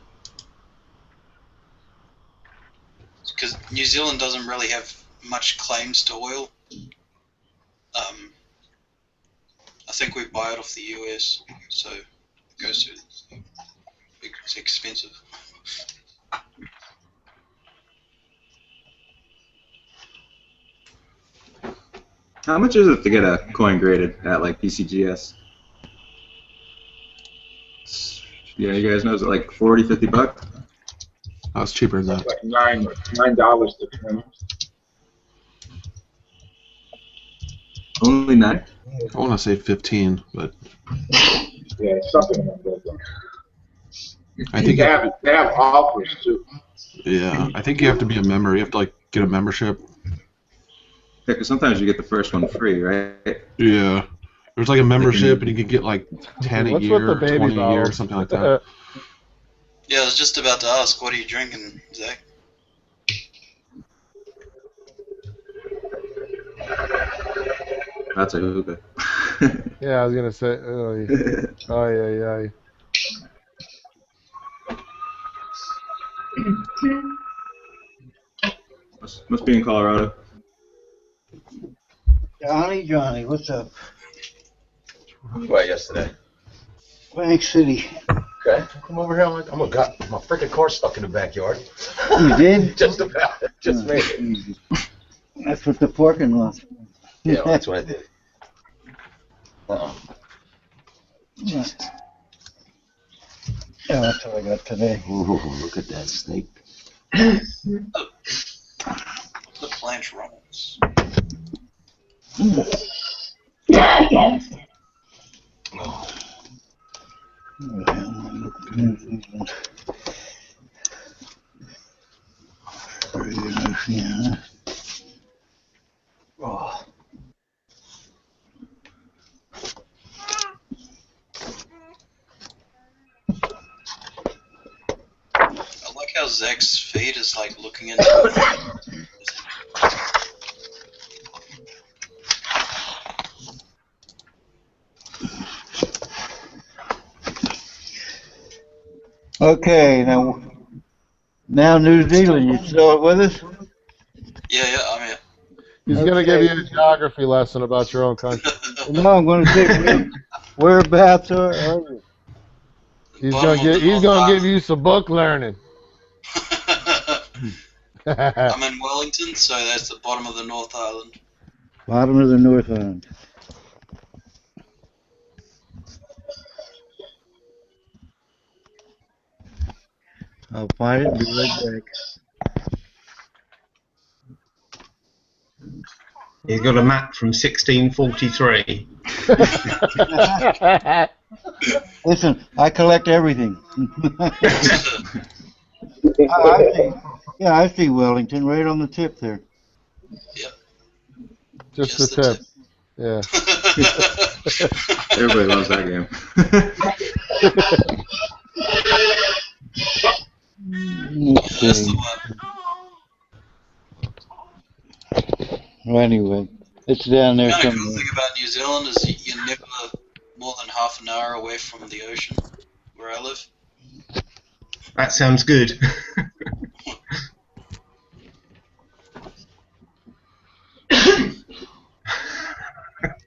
Because New Zealand doesn't really have much claims to oil. I think we buy it off the US, so it goes to. It's expensive. How much is it to get a coin graded at like PCGS? Yeah, you guys know, is it like 40, 50 bucks? Oh, it's cheaper than that. Like $9 to 20. Only 9? I want to say 15, but Yeah, something like that. I think they have offers too. yeah, I think you have to be a member. You have to like get a membership. Yeah, because sometimes you get the first one free, right? Yeah, there's like a membership, and you can get like 10 a What's with year, the baby 20 a year, or bottles? something like that. Yeah, I was just about to ask, what are you drinking, Zach? That's a hookah. Yeah, I was gonna say. Oh yeah. Must be in Colorado. Johnny, what's up? Where yesterday? Bank City. Okay. Come over here. I'm got my freaking car stuck in the backyard. You did? Just about. Just made it. That's what the parking lot. Yeah, well, that's what I did. Yeah, that's what I got today. Ooh, look at that snake. The Blanche Reynolds. Oh. Yeah. Oh. I like how Zach's feed is like looking into it. Okay, now New Zealand, you still with us? Yeah, I'm here. He's gonna give you a geography lesson about your own country. No, I'm going to say whereabouts are you? He's gonna give you some book learning. I'm in Wellington, so that's the bottom of the North Island. Bottom of the North Island. I'll find it and be right back. He's got a map from 1643. Listen, I collect everything. I see Wellington right on the tip there. Yep. Just the tip. Yeah. Everybody loves that game. That's the one. Well, anyway, it's down there The kind of somewhere. cool thing about New Zealand is you're never more than half an hour away from the ocean, where I live. That sounds good.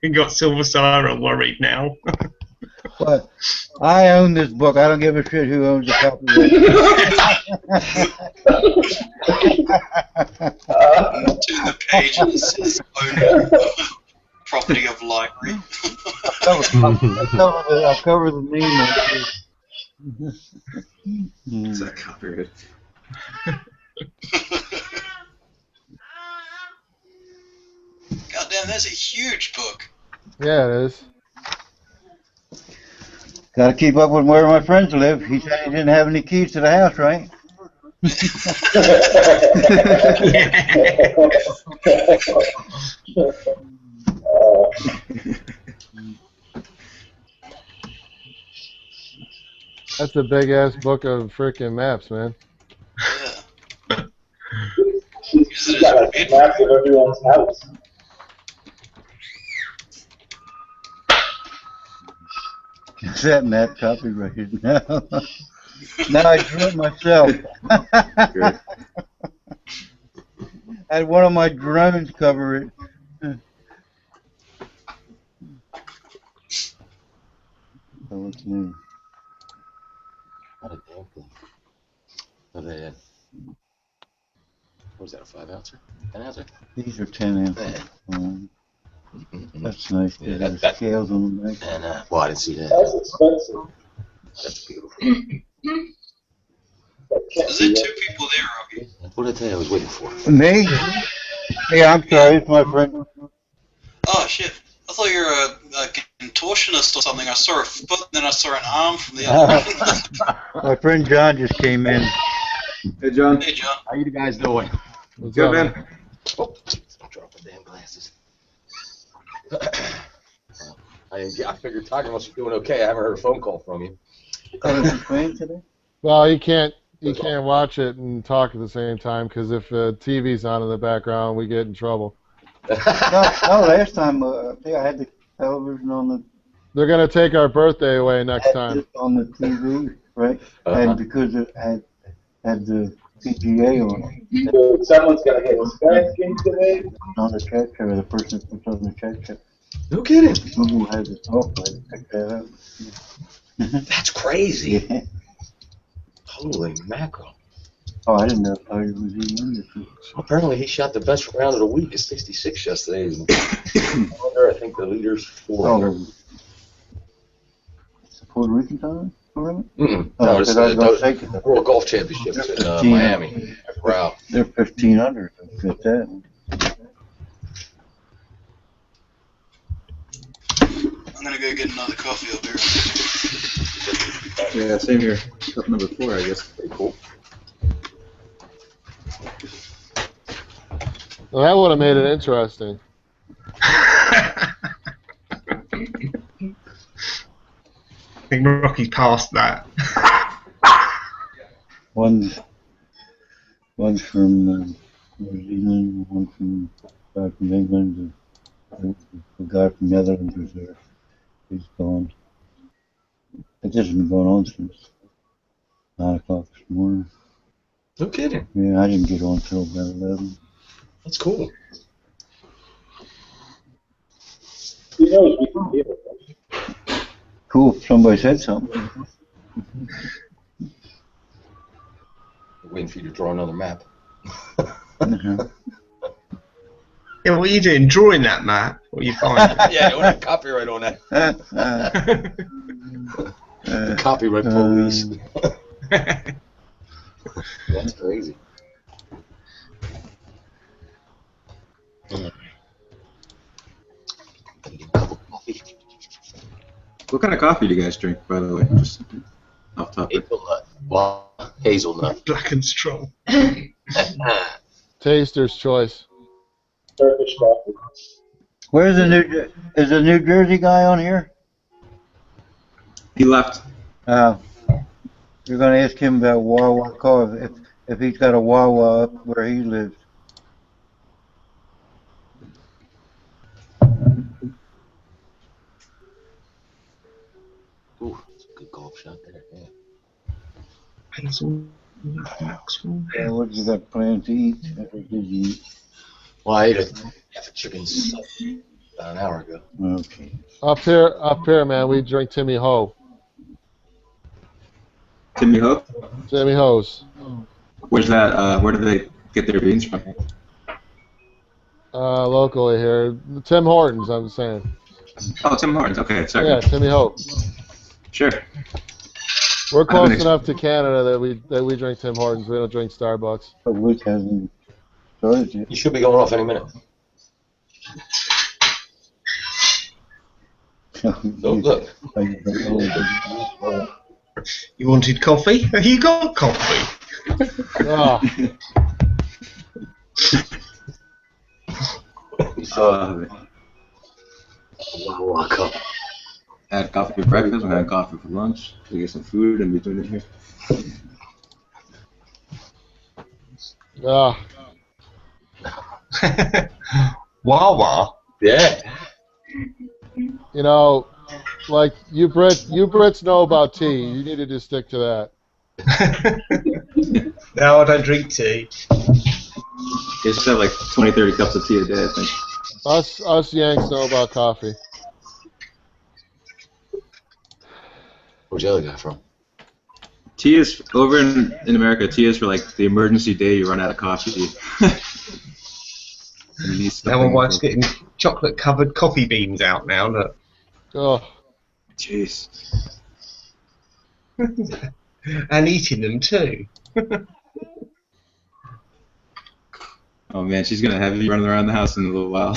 We got Silver Sarah worried now. But I own this book. I don't give a shit who owns a copy of it. Turn the page and it says owner, property of library. I'll cover the name. Is that copyrighted? God damn, that's a huge book. Yeah, it is. Got to keep up with where my friends live. He said he didn't have any keys to the house, right? That's a big ass book of freaking maps, man. Yeah. Use You it as got a like bed. maps of everyone's house. Is that map copyrighted now? Now I drew it myself. Great. I had one of my drones cover it. So what's new? Not a damn thing. What are they? What was that, a 5-ouncer? 10-ouncer? These are 10 ounces. That's nice. Yeah, There's that- scales on the back. And, well, I didn't see that. That's expensive. That's beautiful. Is there two people there, Robbie? What did I tell you I was waiting for? Me? Yeah, I'm sorry. It's my friend. Oh shit! I thought you were a contortionist or something. I saw a foot, then I saw an arm from the other end. My friend John just came in. Hey, John. Hey, John. How you guys doing? What's Good, up, man. Oh, don't drop the damn glasses. I figured Tiger must be doing okay. I haven't heard a phone call from you. Oh, is he playing today? Well, he can't watch it and talk at the same time because if the TV's on in the background, we get in trouble. No, last time I had the television on the. They're gonna take our birthday away next time. On the TV, right? And because it had the PGA on it. So someone's gonna get spanking today. On the chat show, the person that puts on the chat show. No kidding. Google has it off. I picked that up. That's crazy. Yeah. Holy mackerel. Oh, I didn't know Tiger was even in this. Apparently he shot the best round of the week at 66 yesterday. I think the leader's 4. Oh, it's the Puerto Rican tournament? No, Oh, it's the World Golf Championships in Miami. Wow. They're 15 under. Get that. I'm gonna go get another coffee. I'll be right back. Yeah, same here. Cup number 4, I guess. Pretty cool. Well, that would have made it interesting. I think Rocky's past that. One's from New Zealand, one from England, the guy from Netherlands was there. He's gone. It hasn't been going on since 9 o'clock this morning. No kidding. Yeah, I didn't get on till about 11. That's cool. Who knows? We can deal with it. Cool if somebody said something. Waiting for you to draw another map. Uh-huh. Yeah, what are you doing? Drawing that map? What are you finding? Yeah, don't have copyright on that. Copyright police. That's crazy. What kind of coffee do you guys drink, by the way? Just off topic. Hazelnut. Well, hazelnut. Black and strong. Taster's choice. Turkish coffee. Where's is the New Jersey guy on here? He left. You're going to ask him about Wawa coffee, if he's got a Wawa up where he lives. Ooh, that's a good golf shot there. Yeah. Hazel, Maxwell. Yeah, what you got planned to eat? What did you eat? Well, I ate half a chicken about an hour ago. Okay. Up here, man. We drink Timmy Ho. Timmy Hook? Timmy Ho's. Where's that? Where do they get their beans from? Locally here. Tim Hortons, I'm saying. Oh, Tim Hortons. Okay, sorry. Yeah, Timmy Ho. Sure. We're close enough to Canada that we drink Tim Hortons. We don't drink Starbucks. But which hasn't started yet. You should be going off any minute. Oh, look. You wanted coffee? Have you got coffee? Oh. Wow, cup. I had coffee for breakfast, I had coffee for lunch. We get some food in between it here. Ah, Wawa. Yeah. you know, like you Brits know about tea. You need to just stick to that. No, I don't drink tea. They just have like 20, 30 cups of tea a day, I think. Us Yanks know about coffee. Where's the other guy from? Tea is, over in America, tea is for like the emergency day you run out of coffee. And you need Now my something wife's for- getting chocolate-covered coffee beans out now, look. Oh, Jeez. And eating them too. Oh man, she's gonna have you running around the house in a little while.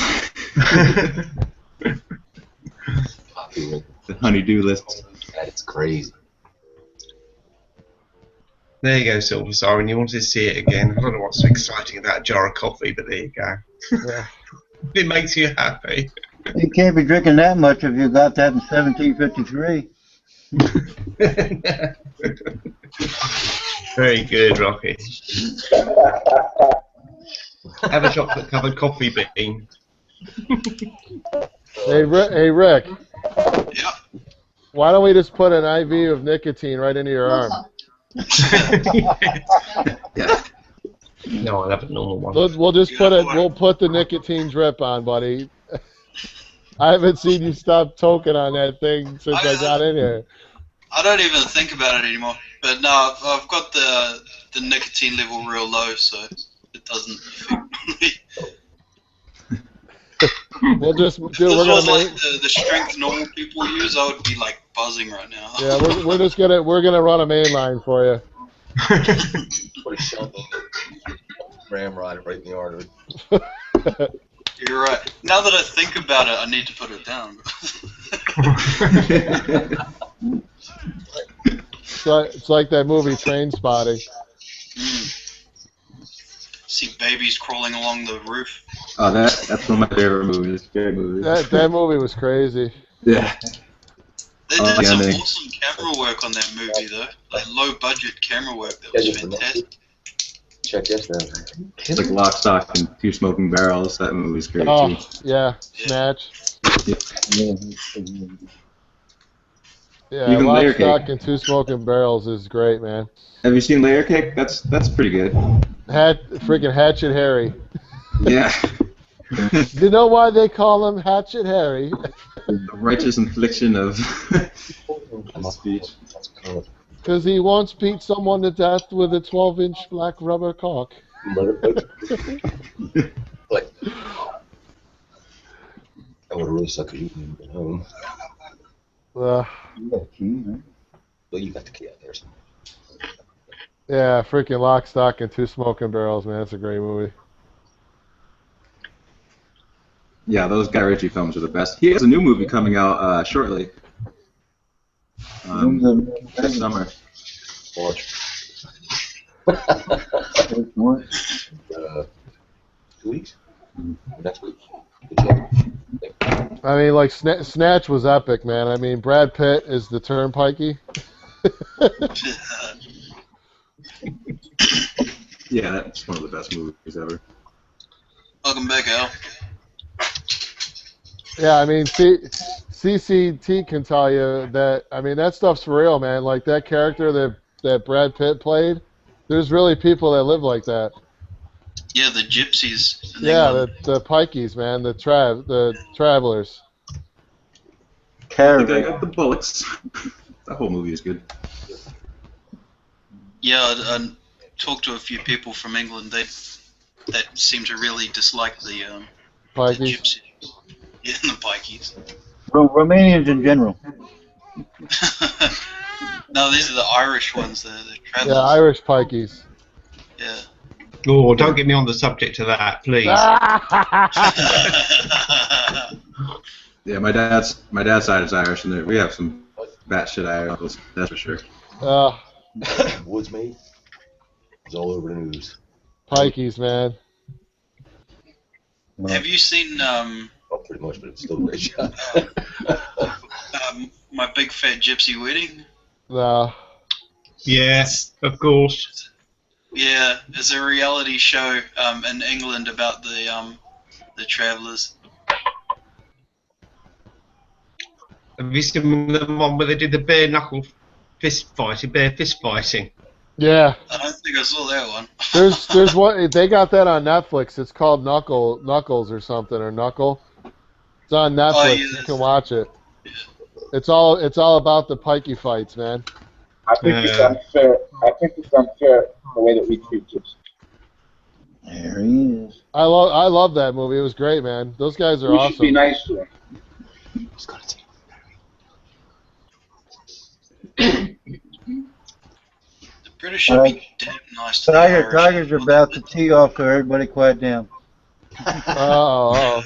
The honey-do list. That is crazy. There you go, Silver Siren. You wanted to see it again. I don't know what's so exciting about a jar of coffee, but there you go. yeah. It makes you happy. You can't be drinking that much if you got that in 1753. Very good, Rocky. Have a chocolate-covered coffee bean. Hey, Rick. Yeah. Why don't we just put an IV of nicotine right into your arm? Yeah. No, I'll have a normal one. We'll just put it. We'll put the nicotine drip on, buddy. I haven't seen you stop toking on that thing since I got in here. I don't even think about it anymore. But no, I've got the nicotine level real low, so it doesn't affect me. We'll just If do. this We're was gonna like the strength normal people use, I would be like buzzing right now. yeah, we're just gonna run a main line for you. Put a shovel, ramrod right in the artery. You're right. Now that I think about it, I need to put it down. It's like that movie Train Spotting. See babies crawling along the roof. Oh, that's one of my favorite movies. Great movie. That movie was crazy. Yeah. They did some yeah, awesome camera work on that movie, though. Like low budget camera work that was fantastic. Check yesterday. It's like Lock, Stock, and Two Smoking Barrels. That movie's great Oh too. yeah, Snatch. Yeah, Even Layer Lock, Stock, Cake. and Two Smoking Barrels is great, man. Have you seen Layer Cake? That's pretty good. Freaking Hatchet Harry. Yeah. You know why they call him Hatchet Harry? The righteous infliction of speech. Because he once beat someone to death with a 12-inch black rubber cock. Like, I would really suck at you when you get home. Uh, You got a key, right? Well, you got the key out there. So. yeah, freaking Lock, Stock, and Two Smoking Barrels, man. It's a great movie. Yeah, those Guy Ritchie films are the best. He has a new movie coming out shortly. This summer. Watch. What? 2 weeks? Next week. Good job. I mean, like, Snatch was epic, man. I mean, Brad Pitt is the Turnpikey. Yeah, that's one of the best movies ever. Welcome back, Al. Yeah, I mean, CCT can tell you that, I mean, that stuff's for real, man. Like, that character that Brad Pitt played, there's really people that live like that. Yeah, the gypsies. Yeah, the Pikeys, man, the travelers. I think I got the bullets. That whole movie is good. Yeah, I talked to a few people from England. That seem to really dislike the Pikeys. gypsies. Yeah, and the Pikeys. Romanians in general. No, these are the Irish ones, the travelers. Yeah, Irish Pikeys. Yeah. Oh, don't get me on the subject of that, please. Yeah, my dad's side is Irish, and we have some batshit Irish uncles, that's for sure. Woods made. It's all over the news. Pikeys, man. Have you seen Well, pretty much, but it's still a great shot. My Big Fat Gypsy Wedding? No. Yes, of course. Yeah, there's a reality show in England about the travellers. Have you seen the one where they did the bare knuckle fist fighting, bare fist fighting? Yeah. I don't think I saw that one. There's one they got that on Netflix. It's called Knuckles or something or Knuckle. It's on Netflix. Oh, yeah, You can watch it. It's all about the pikey fights, man. I think it's unfair. I think it's unfair the way that we treat Gypsies. There he is. I love that movie. It was great, man. Those guys are We awesome. should be nice to him. The British should be damn nice to the Irish. Tigers are about to tee off, so everybody quiet down. Oh.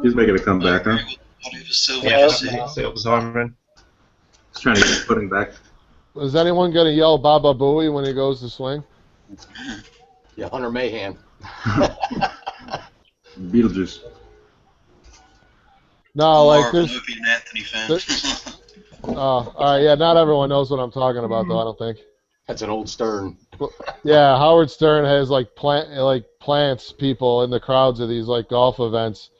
He's making a comeback, huh? Whatever Sylvia said. It was Iron. He's trying to get his footing back. Is anyone gonna yell "Baba Booey" when he goes to swing? Yeah, Hunter Mayhem. Beetlejuice. No, like More of there's. an Opie and Anthony fan. Oh, all right. Yeah, not everyone knows what I'm talking about, though. I don't think. That's an old Stern. Yeah, Howard Stern has plants people in the crowds of these like golf events,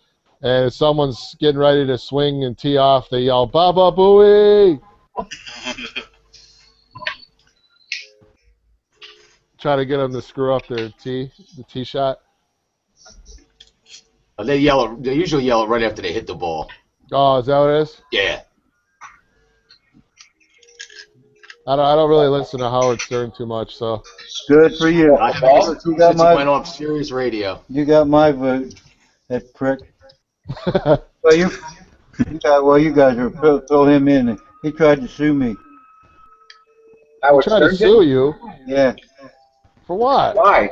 and if someone's getting ready to swing and tee off, they yell "Baba Booey!" Try to get them to screw up their the tee shot. They usually yell it right after they hit the ball. Oh, is that what it is? Yeah. I don't really listen to Howard Stern too much, so. Good for you. I haven't listened to him since he went off Sirius Radio. You got my vote, that prick. Well, you guys are fill him in. He tried to sue me. He tried to sue you? Yeah. For what? Why?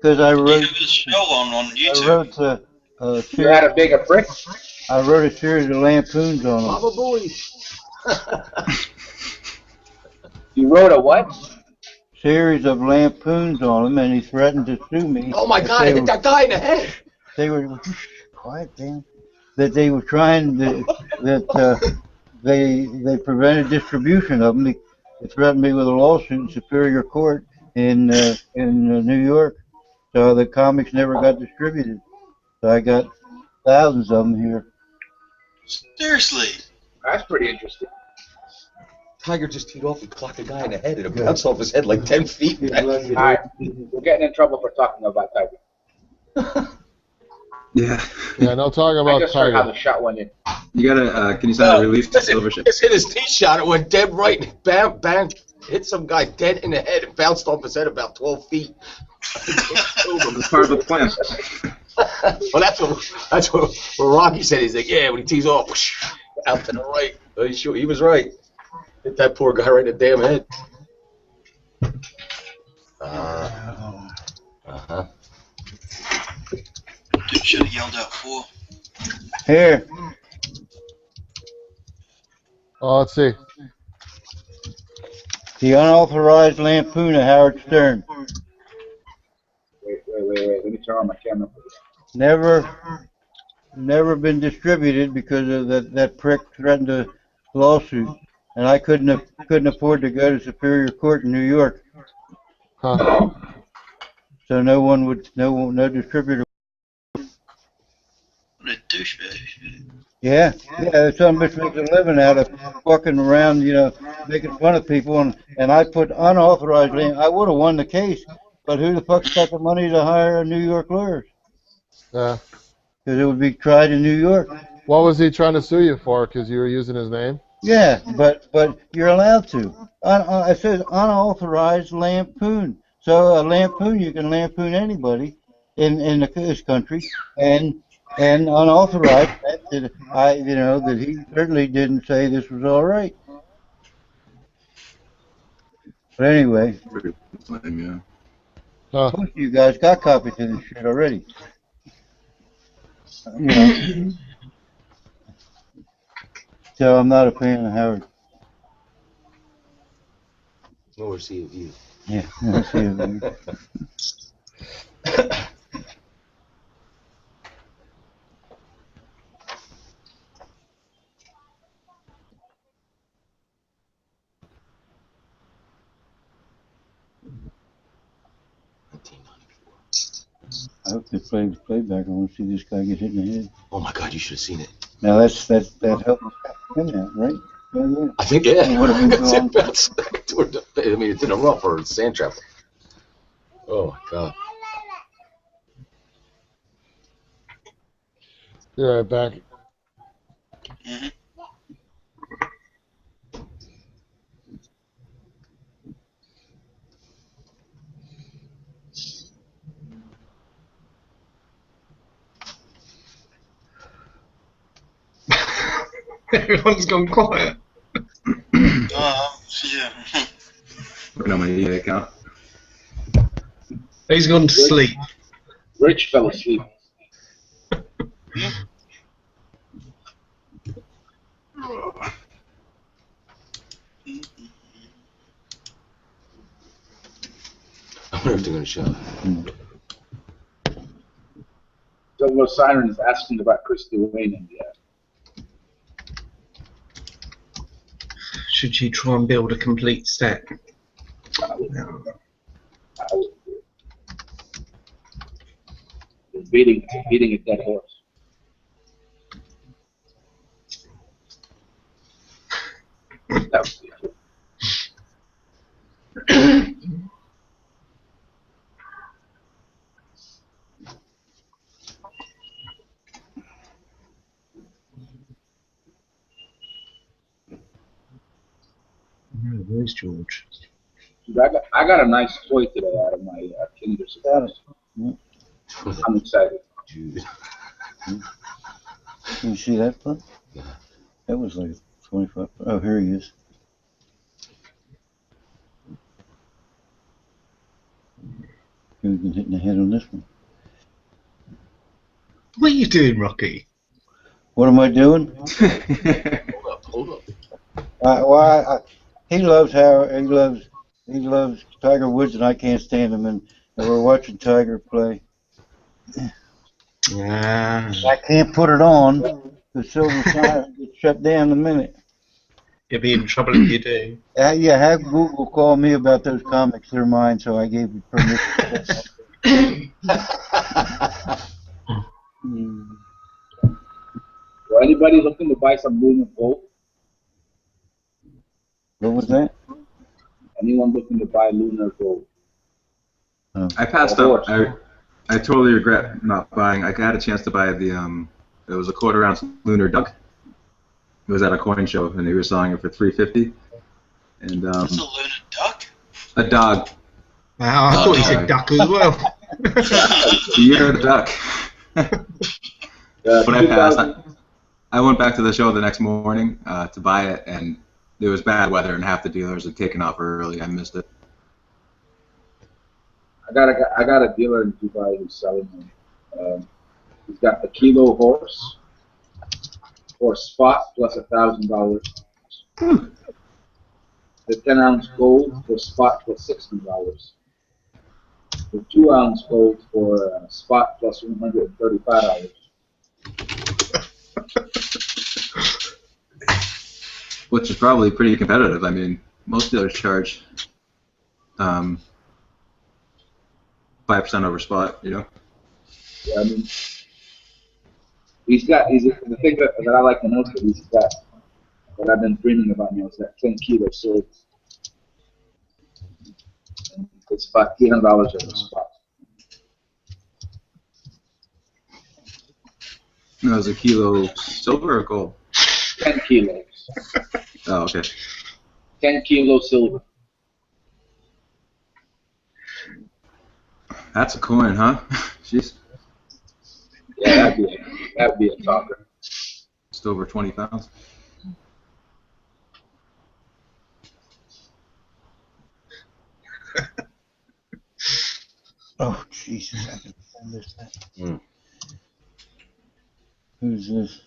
Because I wrote. You have a show on YouTube. I wrote You had a bigger prick? I wrote a series of lampoons on him. Baba Booey. You wrote a what? Series of lampoons on him, and he threatened to sue me. Oh my God! I hit that guy in the head. They were quiet, damn. That they were trying they prevented distribution of them. They threatened me with a lawsuit in Superior Court in New York. So the comics never got distributed. So I got thousands of them here. Seriously. That's pretty interesting. Tiger just teed off and clocked a guy in the head, and it bounced off his head like 10 feet. All right, we're getting in trouble for talking about Tiger. Yeah. Yeah, no talking I about just heard how Tiger. the shot went in. You gotta, can you send a release to Silver Ship? Just hit his tee shot. It went dead right. Bam, bam. Hit some guy dead in the head. It bounced off his head about 12 feet. It's part of the plan. Well, that's what Rocky said. He's like, yeah, when he tees off, whoosh, out to the right. He was right. Hit that poor guy right in the damn head. Dude should have yelled out 4. Here. Oh, let's see. The unauthorized lampoon of Howard Stern. Wait. Let me turn on my camera. Never been distributed because of that prick threatened a lawsuit, and I couldn't afford to go to Superior Court in New York. Huh. So no distributor. What a douchebag. Yeah, some bitch makes a living out of fucking around, making fun of people, and I put unauthorized land. I would have won the case, but who the fuck's got the money to hire a New York lawyer? Yeah. Because it would be tried in New York. What was he trying to sue you for? Because you were using his name? Yeah, but you're allowed to. It says unauthorized lampoon. So a lampoon, you can lampoon anybody in this country, and unauthorized. That he certainly didn't say this was all right. But anyway, Yeah. most of you guys got copies of this shit already. So I'm not a fan of Howard. Nor see of you. Yeah, I see it. I hope they play the playback. I want to see this guy get hit in the head. Oh my God, you should have seen it. Now that helped him out, right? Yeah. I think, yeah. It would have been That's gone. it. That's toward the, I mean, it's in a rough or a sand trap. Oh my God. Yeah, back. Mm-hmm. Everyone's gone quiet. Yeah. Looking on my EA account. He's gone to sleep. Rich fell asleep. I wonder if they're going to show. Silver Siren is asking about Chris Dwayne in the app. Should you try and build a complete set? He's beating a dead horse. That was beautiful. Where's George? Dude, I got a nice toy today out of my Kinder Surprise. I'm excited. Dude. Can you see that part? That was like 25. Oh, here he is. He can hit in the head on this one. What are you doing, Rocky? What am I doing? Hold up. He loves Tiger Woods, and I can't stand him. And we're watching Tiger play. I can't put it on. The Silver Siren gets shut down in a minute. You'll be in trouble if you do. Yeah, have Google call me about those comics. They're mine, so I gave you permission. So anybody looking to buy some Lunar Gold? What was that? Anyone looking to buy Lunar Gold? I passed up. I totally regret not buying. I got a chance to buy the it was a quarter-ounce lunar duck. It was at a coin show, and they were selling it for $3.50. And That's a lunar duck? a dog. Wow, I thought he said duck as well. You're a duck. But I passed. I went back to the show the next morning to buy it, and there was bad weather, and half the dealers had taken off early. I missed it. I got a dealer in Dubai who's selling them. He's got a kilo horse for a spot plus $1,000. The 10-ounce gold for a spot plus $60. The 2-ounce gold for a spot plus $135. Which is probably pretty competitive. I mean, most dealers charge 5% over spot, you know? Yeah, I mean, he's the thing that I like the most that he's got, what I've been dreaming about now, is that 10 kilo sword. It's about $300 over spot. No, is a kilo silver or gold? 10 kilos. Oh, okay. 10 kilo silver. That's a coin, huh? Jeez. Yeah, that'd be a talker. Just over 20 pounds. Oh, Jesus. I can find this thing. Who's this?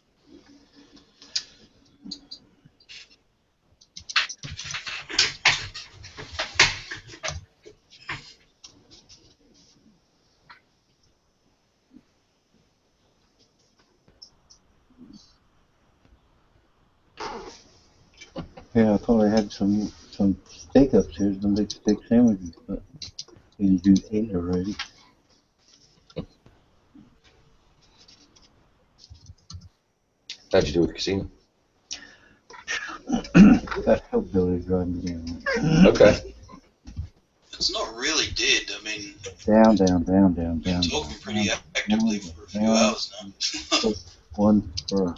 Yeah, I thought I had some steak upstairs, some big steak sandwiches, but You do 8 already. How'd you do with the casino? That hillbilly driving me down. Okay. It's not really dead. I mean, Down. talking pretty actively for a few hours now. One for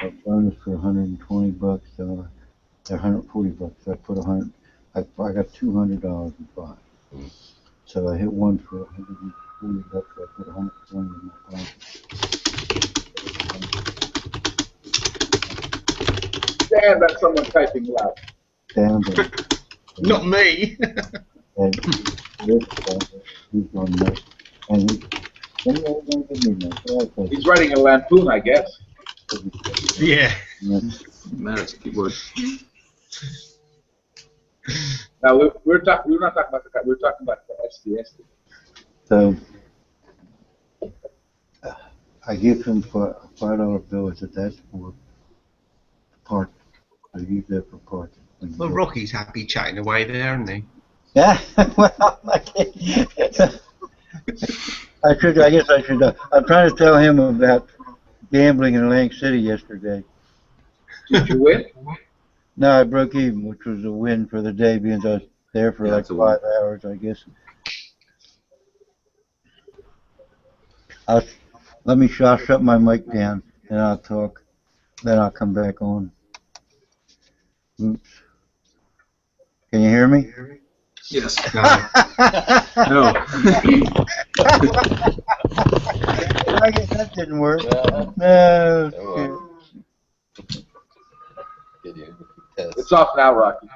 a bonus for $120. They're $140. I put 100. I got $200 in 5. So I hit one for $140. I put 120 in my pocket. Damn, that's someone typing loud. Down. Not me. And this he's going nuts. And He's writing a lampoon, I guess. Yeah. Man, it's a keyboard. Now we're not talking about the we're talking about the SDS. So I give him a $5 bill as a dashboard park. I use that for parking. Well, Rocky's happy chatting away there, isn't he? Yeah. Well, I guess I should. I'm trying to tell him about gambling in Atlantic City yesterday. Did you win? No, I broke even, which was a win for the day, because I was there for like 5 hours, I guess. I'll shut my mic down, and I'll talk. Then I'll come back on. Oops. Can you hear me? Yes. No. I guess that didn't work. No. It's off now, Rocky.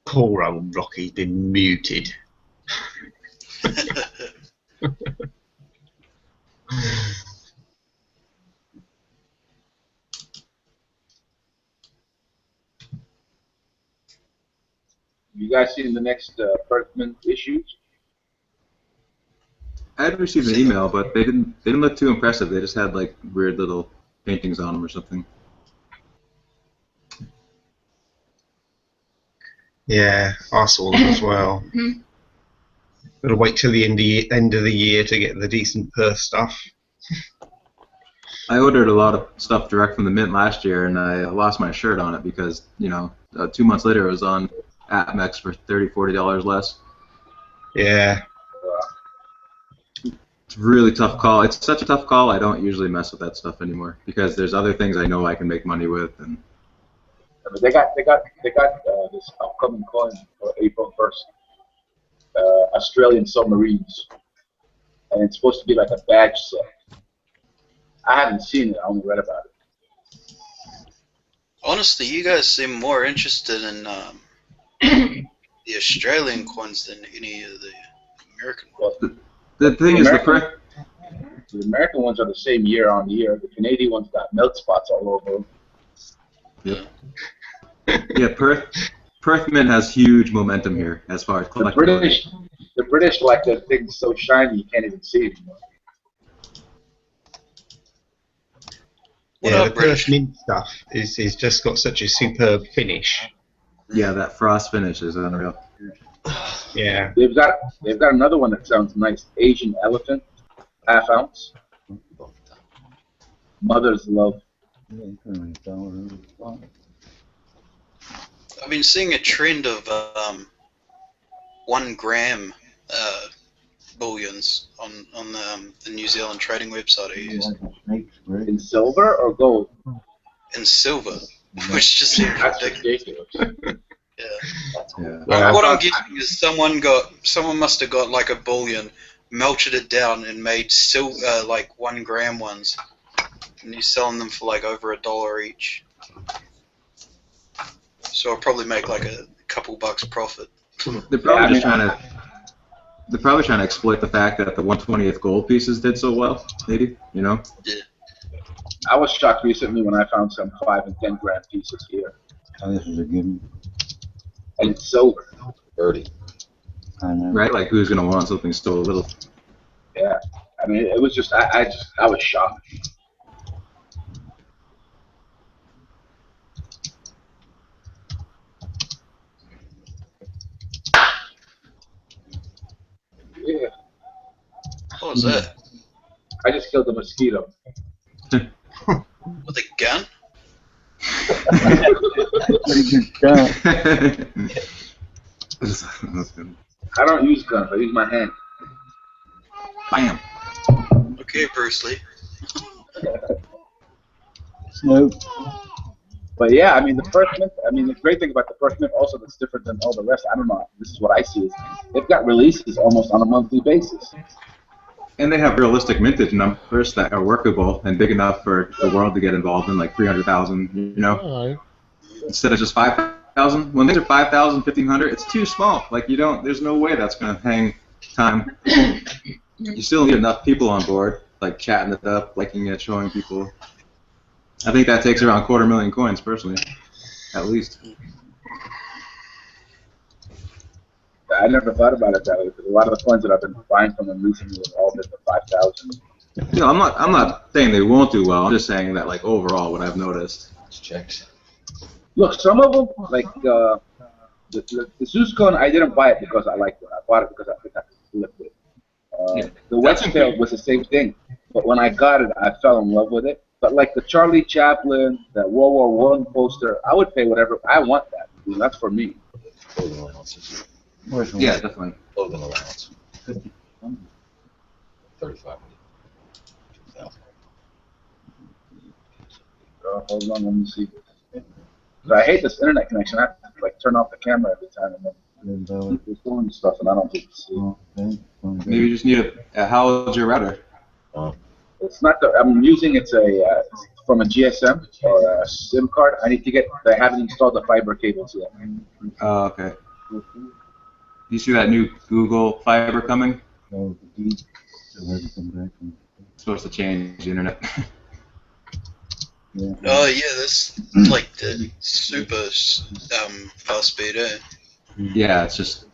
Poor old Rocky's been muted. You guys seen the next Perthman issues? I had received an email, but they didn't look too impressive. They just had like weird little paintings on them or something. Yeah, I saw them as well. Gotta wait till the end of the year to get the decent Perth stuff. I ordered a lot of stuff direct from the mint last year, and I lost my shirt on it because 2 months later it was on AppMex for $30-40 less. Yeah. It's a really tough call. It's such a tough call. I don't usually mess with that stuff anymore because there's other things I know I can make money with. And they got this upcoming coin for April 1st. Australian submarines, and it's supposed to be like a badge set. I haven't seen it. I only read about it. Honestly, you guys seem more interested in the Australian coins than any of the American ones. The thing is, the American ones are the same year on year. The Canadian ones got melt spots all over them. Yeah, Perth Mint has huge momentum here as far as collectibility. The British like their things so shiny you can't even see it anymore. Yeah, the Perth Mint stuff is just got such a superb finish. Yeah, that frost finish is unreal. Yeah. They've got another one that sounds nice. Asian elephant, ½ ounce. Mother's love. I've been seeing a trend of 1 gram bullions on the New Zealand trading website I use. In silver or gold? In silver, which just seems ridiculous. Yeah. What I'm getting is someone must have got like a bullion, melted it down, and made like 1 gram ones, and he's selling them for like over $1 each. So I'll probably make like a couple bucks profit. They're probably They're probably trying to exploit the fact that the 1/20th gold pieces did so well. Maybe, Yeah. I was shocked recently when I found some 5 and 10 gram pieces here. Oh, this is a good one. And it's silver. 30. I know. Right? Like, who's gonna want something so little? Yeah. mean, it was just I was shocked. Yeah. What was that? I just killed a mosquito. With a gun? I don't use guns. I use my hand. Bam. Okay, Bruce Lee. Snoop. But yeah, I mean the first mint. I mean the great thing about the first mint also that's different than all the rest. I don't know. This is what I see is they've got releases almost on a monthly basis. And they have realistic mintage numbers that are workable and big enough for the world to get involved in, like 300,000, you know? All right. Instead of just 5,000. When things are 5,000, 1,500, it's too small. Like, there's no way that's going to hang time. You still need enough people on board, like chatting it up, liking it, showing people. I think that takes around 250,000 coins, personally, at least. I never thought about it that way because a lot of the coins that I've been buying from them recently have all been for 5,000. I'm not saying they won't do well. I'm just saying that, like, overall, what I've noticed. Checks. Look, some of them, like the Zeus coin, I didn't buy it because I liked it. I bought it because I think I could flip it. The Wedgetail was the same thing, but when I got it, I fell in love with it. But like the Charlie Chaplin, the World War I poster, I would pay whatever. I want that. That's for me. Clothing allowances. Yeah, definitely. Clothing allowance. 3,500. 2,000. Hold on, let me see. I hate this internet connection. I have to like turn off the camera every time, and then it's doing stuff, and I don't get to see. Maybe you just need how old's your router? It's not the. I'm using it's from a GSM or a SIM card. I need to get. I haven't installed the fiber cables yet. Oh, okay. Do you see that new Google fiber coming? It's supposed to change the internet. Oh yeah, that's like the super fast speed, eh? Yeah, it's just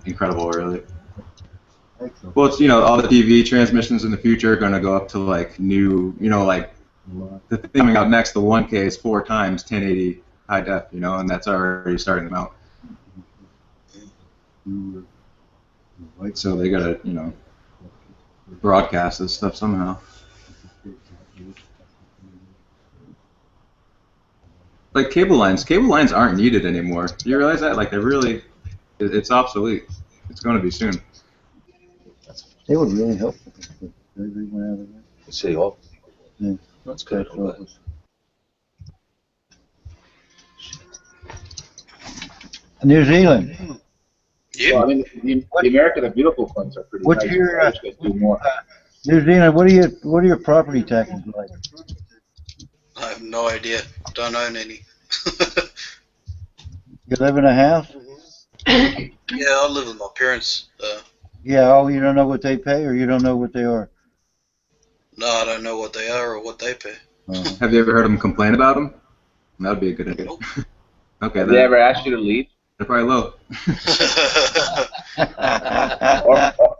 incredible, really. Well, it's, all the TV transmissions in the future are going to go up to like new, like the thing coming out next, the 1K is 4 times 1080 high def, and that's already starting them out. So they got to, broadcast this stuff somehow. Like cable lines aren't needed anymore. Do you realize that? Like it's obsolete. It's going to be soon. It would really help if everything went out of there. The City Hall. Yeah. That's good. New Zealand. Yeah. Well, I mean, the American and Beautiful coins are pretty What's nice. your I wish they'd do more. New Zealand? What are your property taxes like? I have no idea. Don't own any. You live in a house? Yeah, I live with my parents. Yeah. Oh, you don't know what they pay, or you don't know what they are. No, I don't know what they are or what they pay. Have you ever heard them complain about them? That would be a good idea. Okay. Have they ever asked you to leave? They're probably low.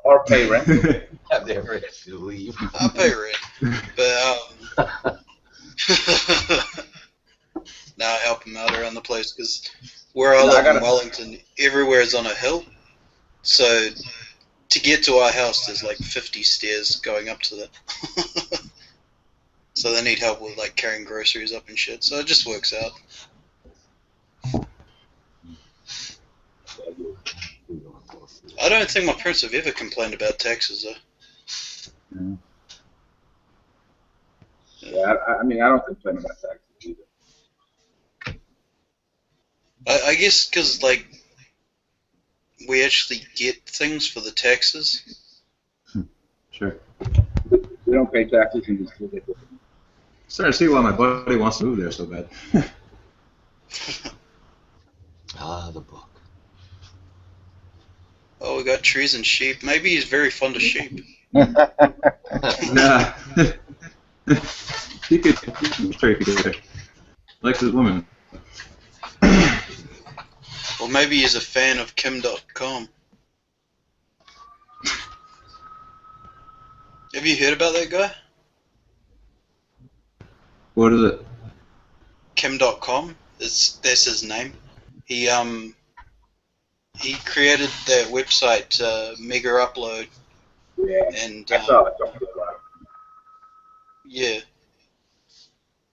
or pay rent? Have they ever asked you to leave? I pay rent, but now I help them out around the place because where I live in Wellington, everywhere is on a hill. So to get to our house, there's like 50 stairs going up to that. So they need help with like carrying groceries up and shit. So it just works out. I don't think my parents have ever complained about taxes though. Yeah, I mean, I don't complain about taxes either. I guess because like we actually get things for the taxes. Sure. We don't pay taxes and we still get them. Starting to see why my buddy wants to move there so bad. The book. Oh, we got trees and sheep. Maybe he's very fond of sheep. Nah. He could straight together. Likes his woman. Or maybe he's a fan of Kim.com. Have you heard about that guy? What is it? Kim.com. That's his name. He created that website Mega Upload, Yeah, and I saw it. Don't get wrong. yeah,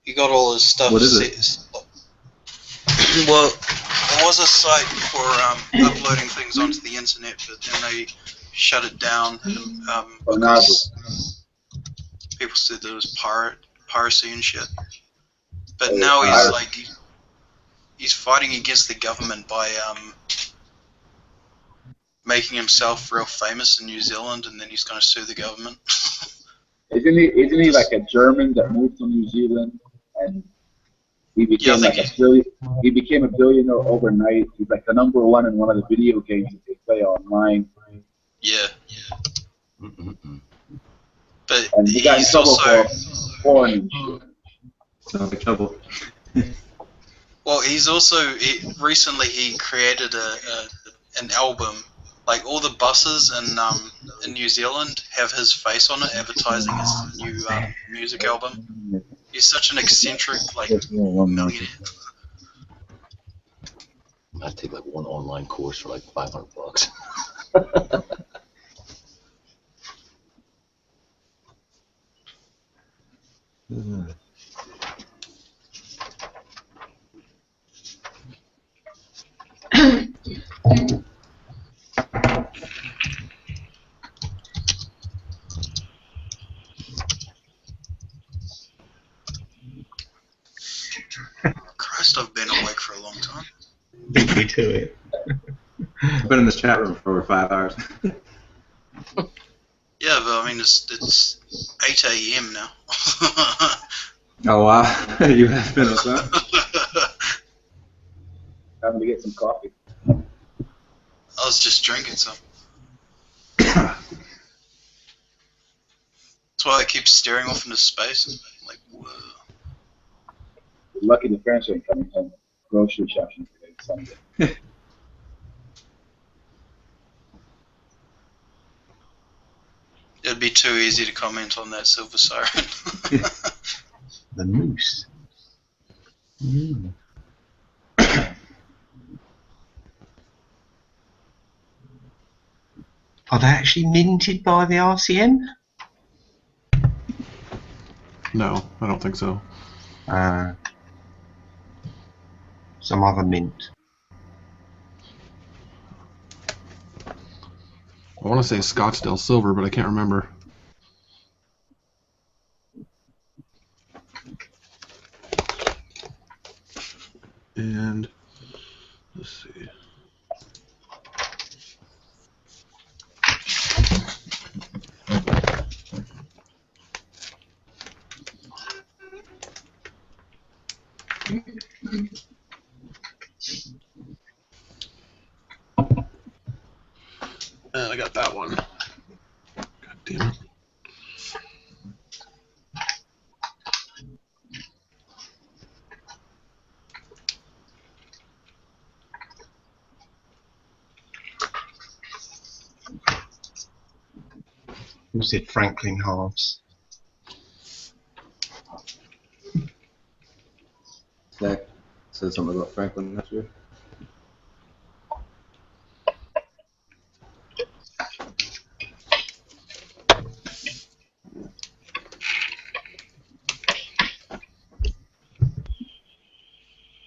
he got all his stuff. What is it? Well, it was a site for uploading things onto the internet, but then they shut it down because people said there was piracy and shit. But now he's fighting against the government by making himself real famous in New Zealand, and then he's going to sue the government. Isn't he like a German that moved to New Zealand and he became he became a billionaire overnight. He's like the #1 in one of the video games that they play online. Yeah. But And he got in trouble for porn and shit. Sounds like trouble. Well, he's also recently he created an album. Like all the buses in New Zealand have his face on it, advertising his new music album. He's such an eccentric, like, millionaire. I'd take like one online course for like $500. Christ, I've been awake for a long time. Beat me to it. I've been in this chat room for over 5 hours. Yeah, but I mean, it's 8 a.m. now. Oh wow, you have been up, huh? Having to get some coffee. I was just drinking some. That's why I keep staring off into space. I'm like, whoa. Lucky the parents ain't coming home grocery shopping today, Sunday. It'd be too easy to comment on that Silver Siren. The moose. Mm. Are they actually minted by the RCM? No, I don't think so. Some other mint. I want to say Scottsdale Silver, but I can't remember. And let's see. And I got that one. God damn it. Who said Franklin halves? Zach said something about Franklin last year.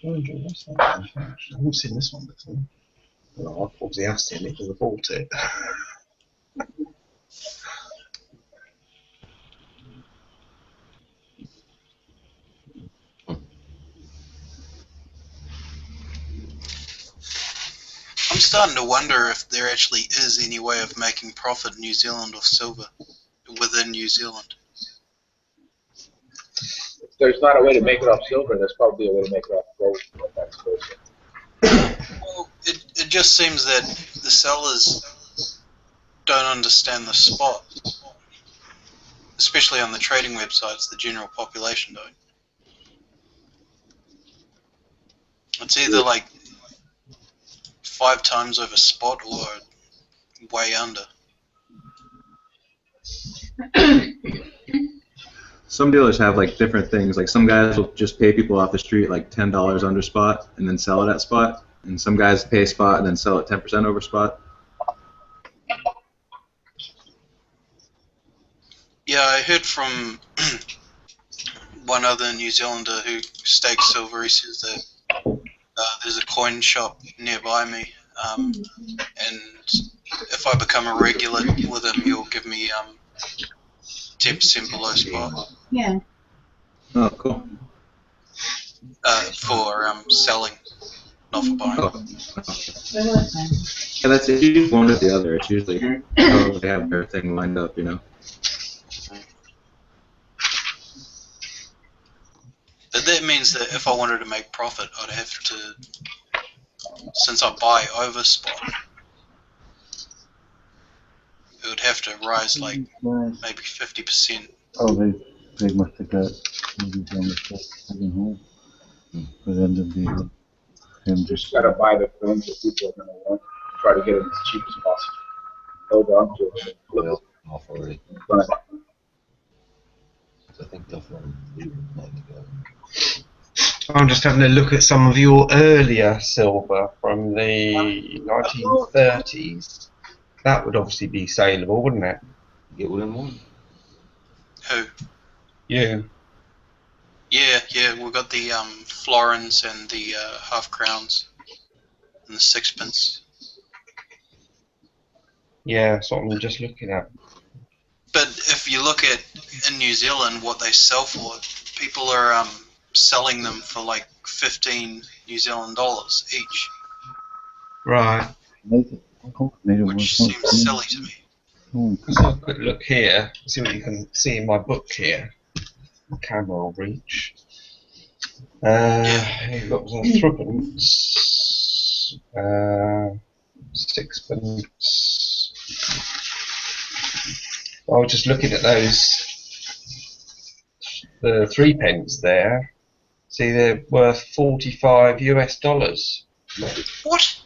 What's that? I haven't seen this one before. Well, obviously I've seen it because I bought it. I'm starting to wonder if there actually is any way of making profit in New Zealand off silver within New Zealand. If there's not a way to make it off silver, there's probably a way to make it off gold. But that's bullshit. Well, it just seems that the sellers don't understand the spot, especially on the trading websites. The general population don't. It's either like 5 times over spot or way under. Some dealers have like different things. Like some guys will just pay people off the street like $10 under spot and then sell it at spot. And some guys pay spot and then sell it 10% over spot. Yeah, I heard from one other New Zealander who stakes silver. He says that there's a coin shop nearby me, and if I become a regular with him, he'll give me 10% below spot. Yeah. Oh, cool. For selling, not for buying. Oh. Yeah, that's it. Usually one or the other. It's usually oh, they have their thing lined up, you know. That means that if I wanted to make profit, I'd have to, since I buy over spot, it would have to rise like maybe 50%. Oh, they must have got maybe on the second hole for them to be him You just just gotta buy the films that people are gonna want. Try to get it as cheap as possible. Hold on to it. Well, off already. But I think definitely leave it night to go. I'm just having a look at some of your earlier silver from the 1930s. That would obviously be saleable, wouldn't it? Get one in one. Who? You. Yeah, we've got the florins and the half crowns and the sixpence. Yeah, that's what I'm just looking at. But if you look at in New Zealand what they sell for, people are selling them for like 15 New Zealand dollars each, Right. which seems silly to me. Let's have a quick look here. See what you can see in my book here. The camera will reach. You've got the threepence, sixpence. I was just looking at those. The 3 pence there. See, they're worth $45 US. What?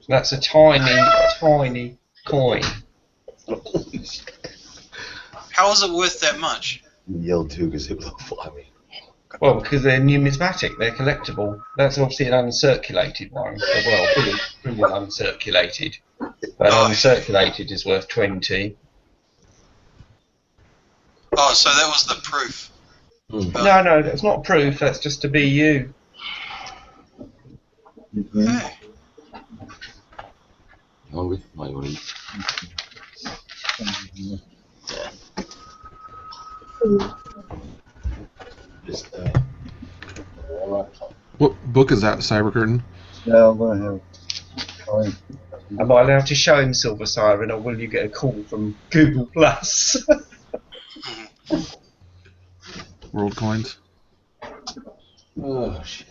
That's a tiny coin. How is it worth that much? Yelled too because it was I mean. Well, because they're numismatic, they're collectible. That's obviously an uncirculated one. Well, pretty uncirculated. But uncirculated is worth 20. Oh, so that was the proof. No, that's not proof. That's just to be you. Hey. Hungry? Might want to eat. Just, What book is that, Cyber Curtain? Yeah, I'm gonna have. Am I allowed to show him Silver Siren, or will you get a call from Google Plus? World coins. oh shit.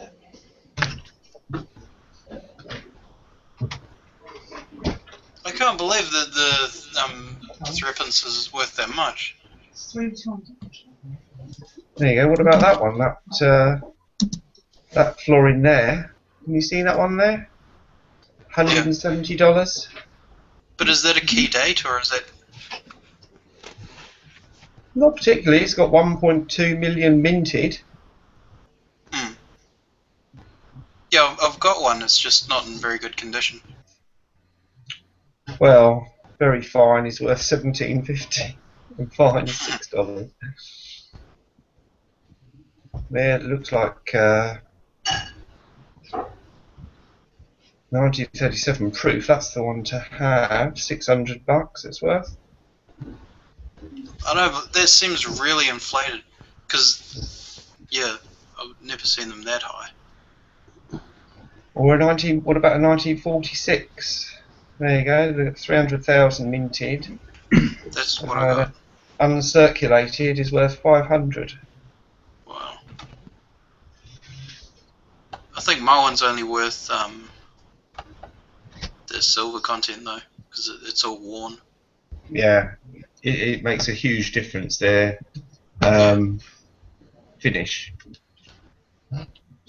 I can't believe that the threepence is worth that much. There you go. What about that one? That florin there. Can you see that one there? $170. But is that a key date, or is that... Not particularly. It's got 1.2 million minted. Yeah, I've got one. It's just not in very good condition. Well, very fine is worth $17.50, and fine is $6. There, it looks like 1937 proof. That's the one to have. $600 it's worth. I know, but that seems really inflated. Because, yeah, I've never seen them that high. Or what about a 1946? There you go. The 300,000 minted. That's what I got. Uncirculated is worth 500. Wow. I think my one's only worth the silver content though, because it's all worn. Yeah, it makes a huge difference there. Finish.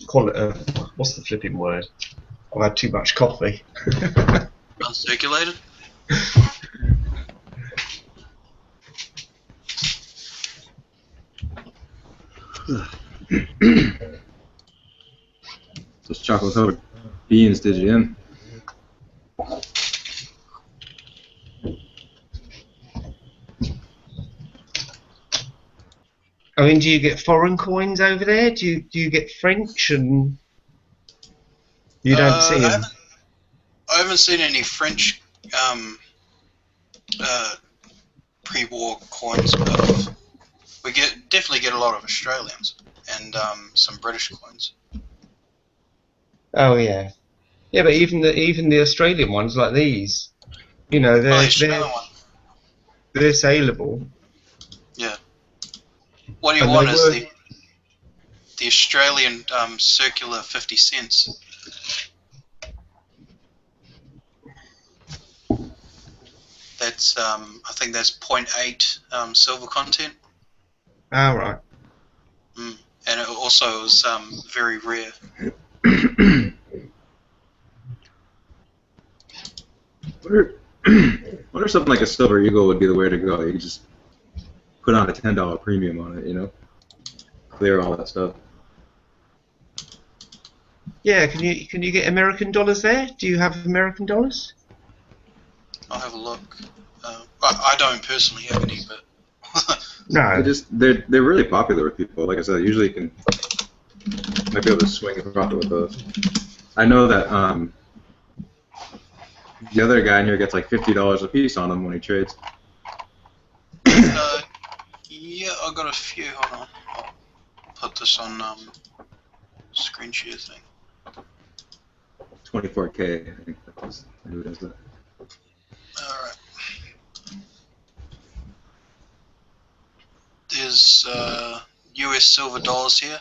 Call it what's the flipping word? I've had too much coffee. Uncirculated? Those chocolate covered beans did you in. I mean, do you get foreign coins over there? Do you get French and you don't see them? I haven't seen any French pre-war coins, but we definitely get a lot of Australians and some British coins. Oh yeah, yeah. But even the Australian ones like these, you know, they're saleable. Yeah. What do you want is the Australian circular 50 cents. That's I think that's 0.8 silver content. Oh right. And it also is very rare. What if something like a Silver Eagle would be the way to go? You could just put on a $10 premium on it, you know, clear all that stuff. Yeah, can you get American dollars there? Do you have American dollars? I'll have a look. I don't personally have any, but no. They're really popular with people. Like I said, usually you can might be able to swing a profit with those. I know that the other guy in here gets like $50 a piece on them when he trades. yeah, I got a few. Hold on, I'll put this on screen share thing. 24K, I think that was who does that. Alright. There's US silver dollars here.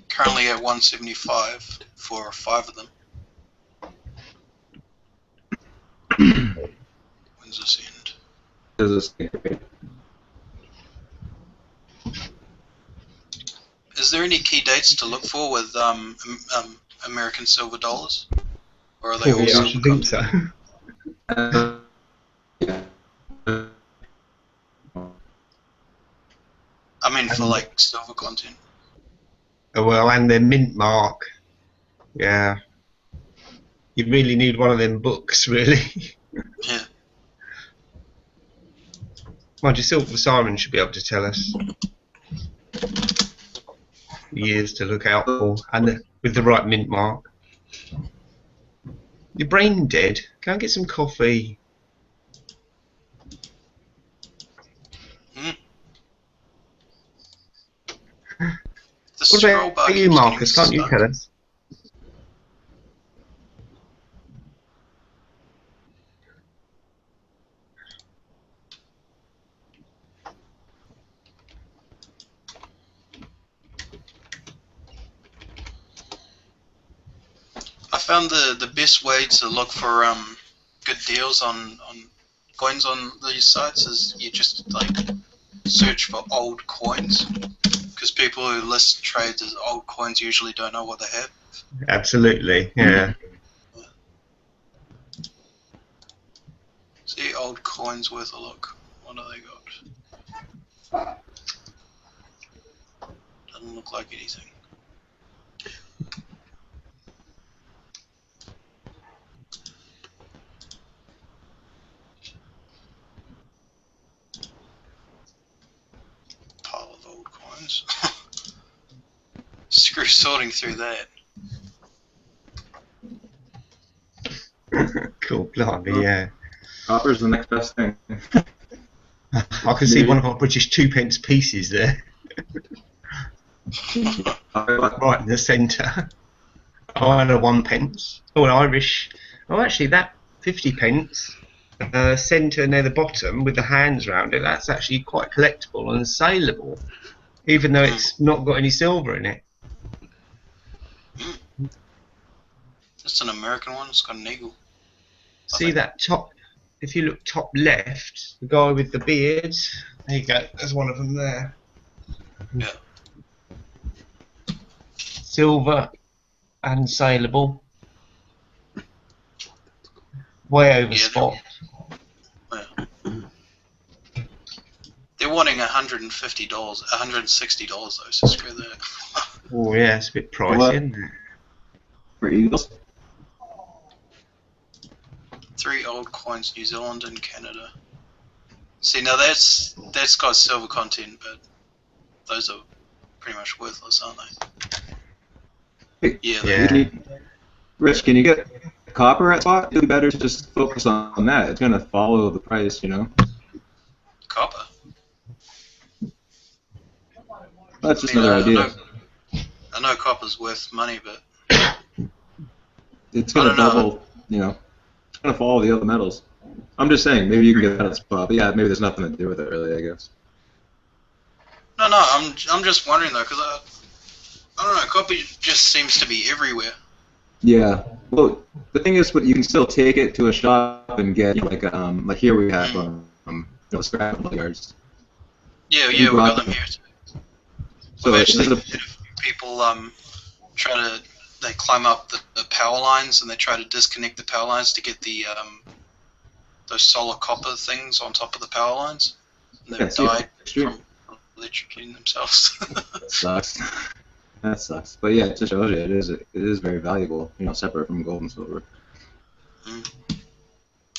Currently at 175 for 5 of them. When's this end? Does this end? Is there any key dates to look for with American silver dollars? Or are they all silver think so. I mean for like silver content. Oh, well, and their mint mark. Yeah. You really need one of them books, really. Yeah. Mind you, Silver Siren should be able to tell us. Years to look out for, and with the right mint mark. Your brain dead. Go and get some coffee. What about you, Marcus? Can't you tell us? I found the best way to look for good deals on coins on these sites is you just like search for old coins, because people who list trades as old coins usually don't know what they have. Absolutely, yeah. See, old coins worth a look. What do they got? Doesn't look like anything. Pile of old coins. Screw sorting through that. Cool, blimey, yeah. Copper's the next best thing. I can see one of our British 2p pieces there. Right in the centre. Oh, and a 1p. Oh, an Irish. Oh, actually, that 50p centre near the bottom with the hands round it, that's actually quite collectible and saleable, even though it's not got any silver in it. It's an American one, it's got an eagle. See that top, if you look top left, the guy with the beard, there you go, there's one of them there. Yeah. Silver and saleable. Way over spot. Yeah. wanting $150, $160 though, so screw that. Oh yeah, it's a bit pricey, What? isn't it? For Eagles? 3 old coins, New Zealand and Canada. See, now that's got silver content, but those are pretty much worthless, aren't they? Hey, Yeah. Yeah. Rich, can you get copper at spot? It'd be better to just focus on that. It's gonna follow the price, you know. Copper. That's just I mean, another idea. I know copper's worth money, but It's I gonna don't know. double, you know. It's gonna follow the other metals. I'm just saying, maybe you can get that at spot. But yeah, maybe there's nothing to do with it, really. I guess. No, I'm just wondering though, because I don't know, copper just seems to be everywhere. Yeah. Well, the thing is, but you can still take it to a shop and get like here we have scrap yards. Yeah, You we got brought them here. So We've it's actually just had people they climb up the power lines and they try to disconnect the power lines to get the those solar copper things on top of the power lines, and they've died from electrocuting themselves. sucks. That sucks. But yeah, it just shows you it is very valuable, you know, separate from gold and silver.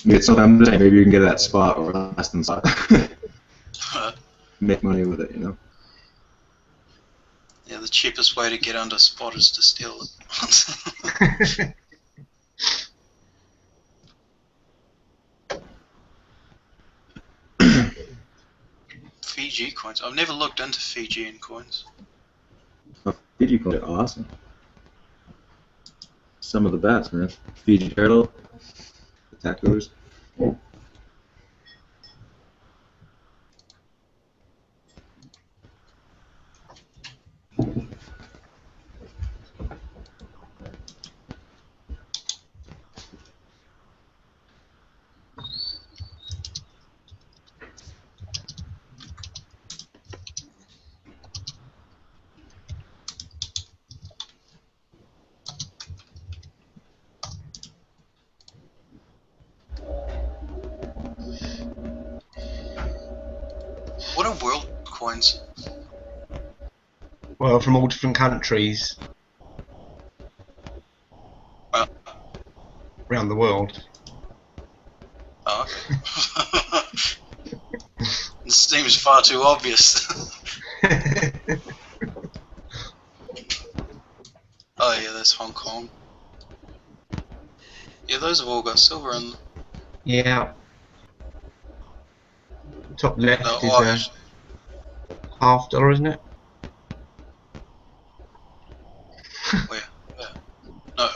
Maybe it's something I'm just saying, maybe you can get it at spot or less than spot. Make money with it, you know. Yeah, the cheapest way to get under spot is to steal it. Fiji coins. I've never looked into Fijian coins. Oh, Fiji coins are awesome. Some of the best, man. Fiji turtle, the tacos. What are world coins? Well, from all different countries around the world. Oh, okay. This seems far too obvious. Oh yeah, that's Hong Kong. Yeah, those have all got silver in them. Yeah. Top left No, is $half, isn't it? Where? No,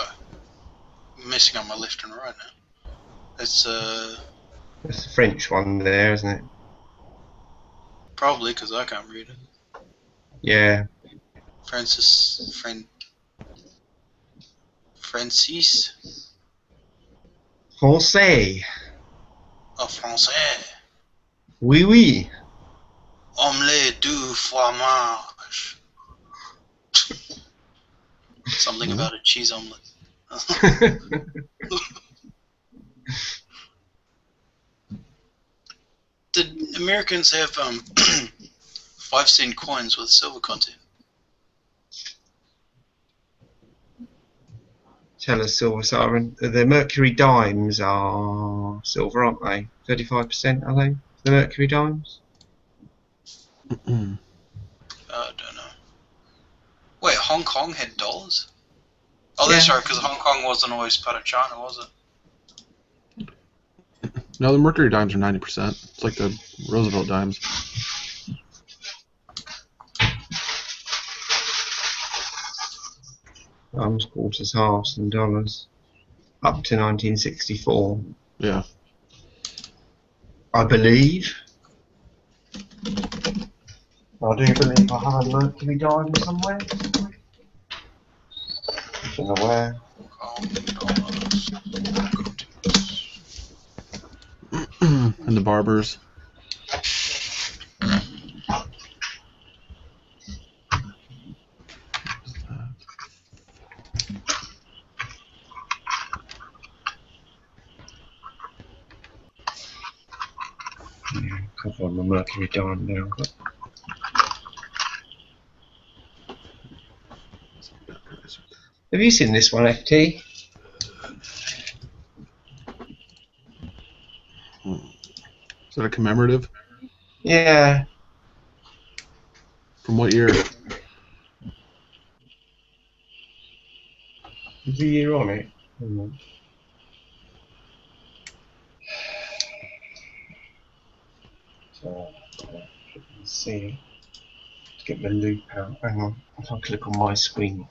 I'm messing up my left and right now. It's That's the French one there, isn't it? probably because I can't read it. Yeah. Francis. Français. Oh, français. Oui, oui. Omelette du fromage. Something about a cheese omelette. Did Americans have 5-cent coins with silver content? Tell us, silver siren. The Mercury dimes are silver, aren't they? 35%, are they? The Mercury dimes? I don't know. Wait, Hong Kong had dollars? Oh, that's Yeah. right, because Hong Kong wasn't always part of China, was it? No, the Mercury dimes are 90%. It's like the Roosevelt dimes. Dimes, quarters, halves, and dollars. Up to 1964. Yeah. I believe. I do believe I have a Mercury dime somewhere. I don't know where. And the barbers. Yeah. Can't find my mercury diamond now. But have you seen this one, FT? Is that a commemorative? Yeah. From what year? Is the year on it? Hang on. So, let's see. Let's get the loop out. Hang on. If I click on my screen,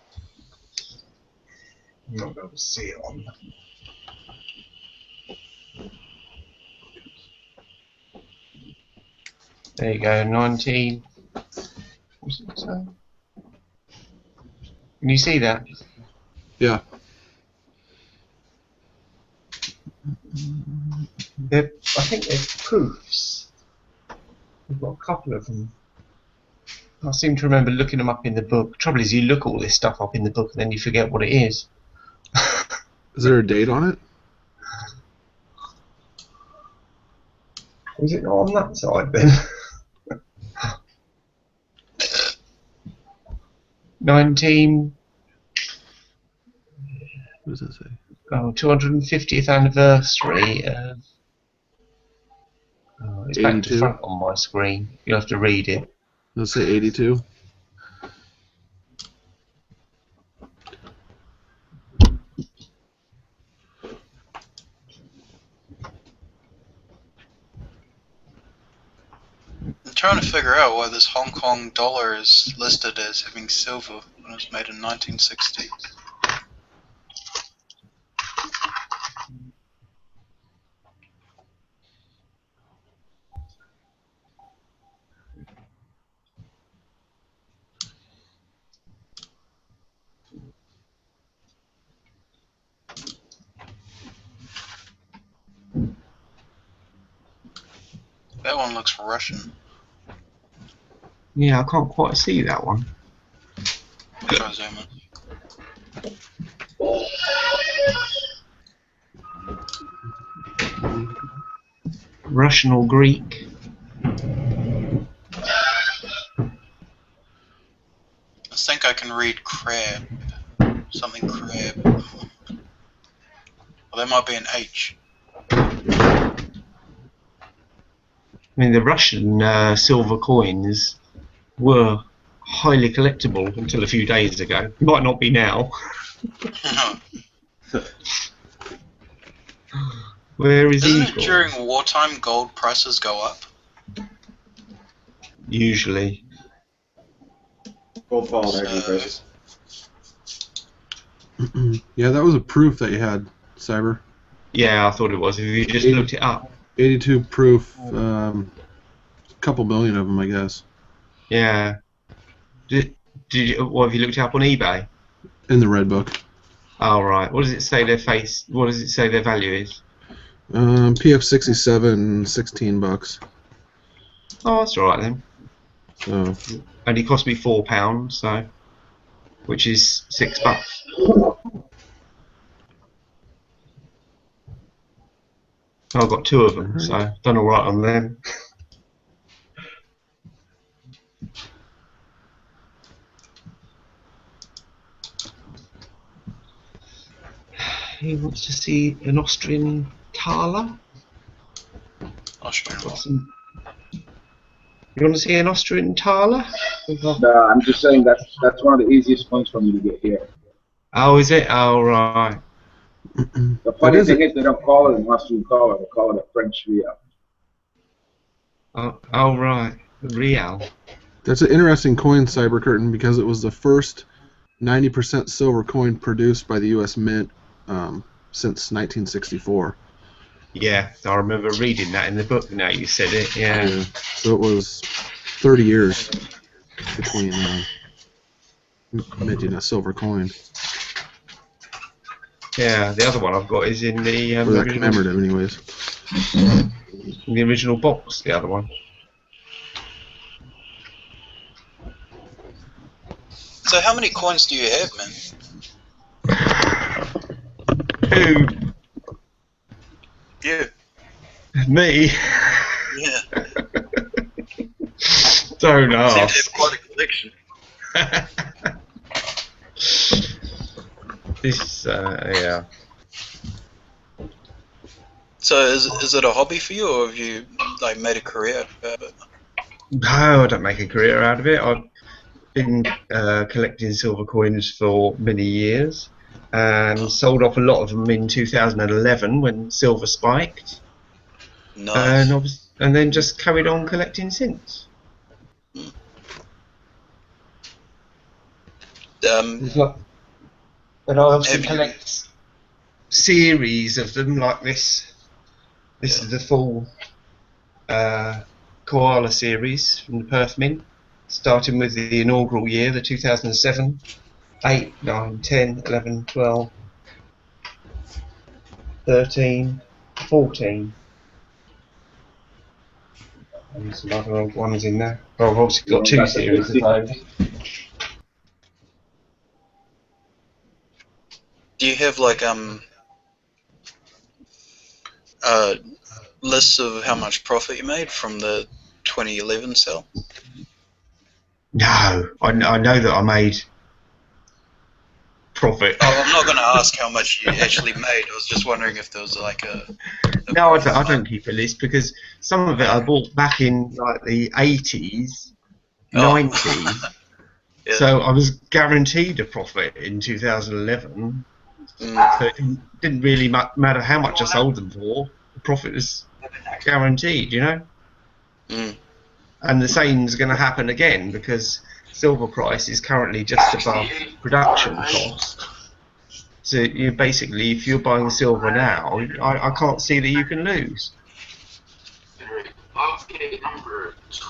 I'm not able to see it on. There you go, 19. What's it say? Can you see that? Yeah. I think they're proofs. We've got a couple of them. I seem to remember looking them up in the book. Trouble is, you look all this stuff up in the book and then you forget what it is. Is there a date on it? Was it not on that side then? 19. What does it say? Oh, 250th anniversary. It's back to 82? front on my screen. You'll have to read it. Let's say 82. I'm trying to figure out why this Hong Kong dollar is listed as having silver when it was made in 1960. That one looks Russian. Yeah, I can't quite see that one. Try zoom in. Russian or Greek? I think I can read crab. Something crab. Well, that might be an H. I mean, the Russian silver coins were highly collectible until a few days ago. Might not be now. Where is Isn't Eagle? it during wartime gold prices go up? Usually. Gold followed energy prices. Yeah, that was a proof that you had, Cyber. Yeah, I thought it was. If you just looked it up. 82 proof, a couple million of them, I guess. Yeah. Did you, what have you looked it up on eBay? In the red book. Oh right. What does it say their face? What does it say their value is? PF67, $16. Oh, that's all right then. So. Only cost me £4, so which is $6. I've got 2 of them, so I've done all right on them. He wants to see an Austrian thaler. Austrian what? You want to see an Austrian thaler? No, I'm just saying that's one of the easiest points for me to get here. Oh, is it? Oh, right. The funny thing is they don't call it an Austrian thaler, they call it a French real. Oh, right. Real. That's an interesting coin, Cyber Curtain, because it was the first 90% silver coin produced by the U.S. Mint since 1964. Yeah, I remember reading that in the book now you said it, yeah. So it was 30 years between minting a silver coin. Yeah, the other one I've got is in the... or that commemorative, anyways. In the original box, the other one. So how many coins do you have, man? Who? You. Me? Yeah. Don't Seem to have ask. quite a collection. This, yeah. So is it a hobby for you, or have you like made a career out of it? No, I don't make a career out of it. I've been collecting silver coins for many years and sold off a lot of them in 2011 when silver spiked. Nice. And then just carried on collecting since. And I obviously collect series of them like this. This is the full koala series from the Perth Mint, starting with the inaugural year, the 2007, 8, 9, 10, 11, 12, 13, 14. And some other old ones in there. Oh, I've obviously got two series of those. Do you have like lists of how much profit you made from the 2011 sale? No, I know that I made profit. Oh, I'm not going to ask how much you actually made. I was just wondering if there was like a no, I don't keep a list because some of it I bought back in like the 80s, 90s. Yeah. So I was guaranteed a profit in 2011. So it didn't really matter how much I sold them for. The profit was guaranteed, you know. And the same's going to happen again because silver price is currently just above production cost. So you basically, if you're buying silver now, I can't see that you can lose.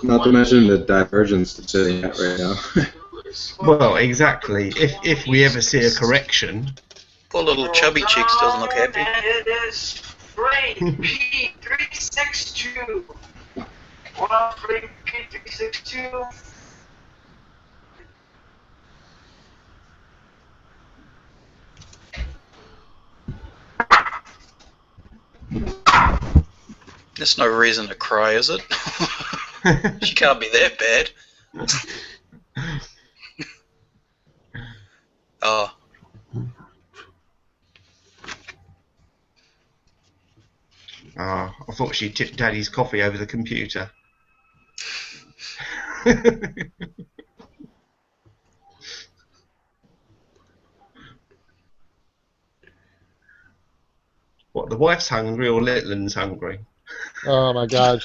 Not to mention the divergence it's sitting at right now. Well, exactly. If we ever see a correction. Poor little chubby cheeks doesn't look happy. It is frame P362. 1 P362. There's no reason to cry, is it? She can't be that bad. Oh. I thought she tipped Daddy's coffee over the computer. What, the wife's hungry or Litland's hungry? Oh my God,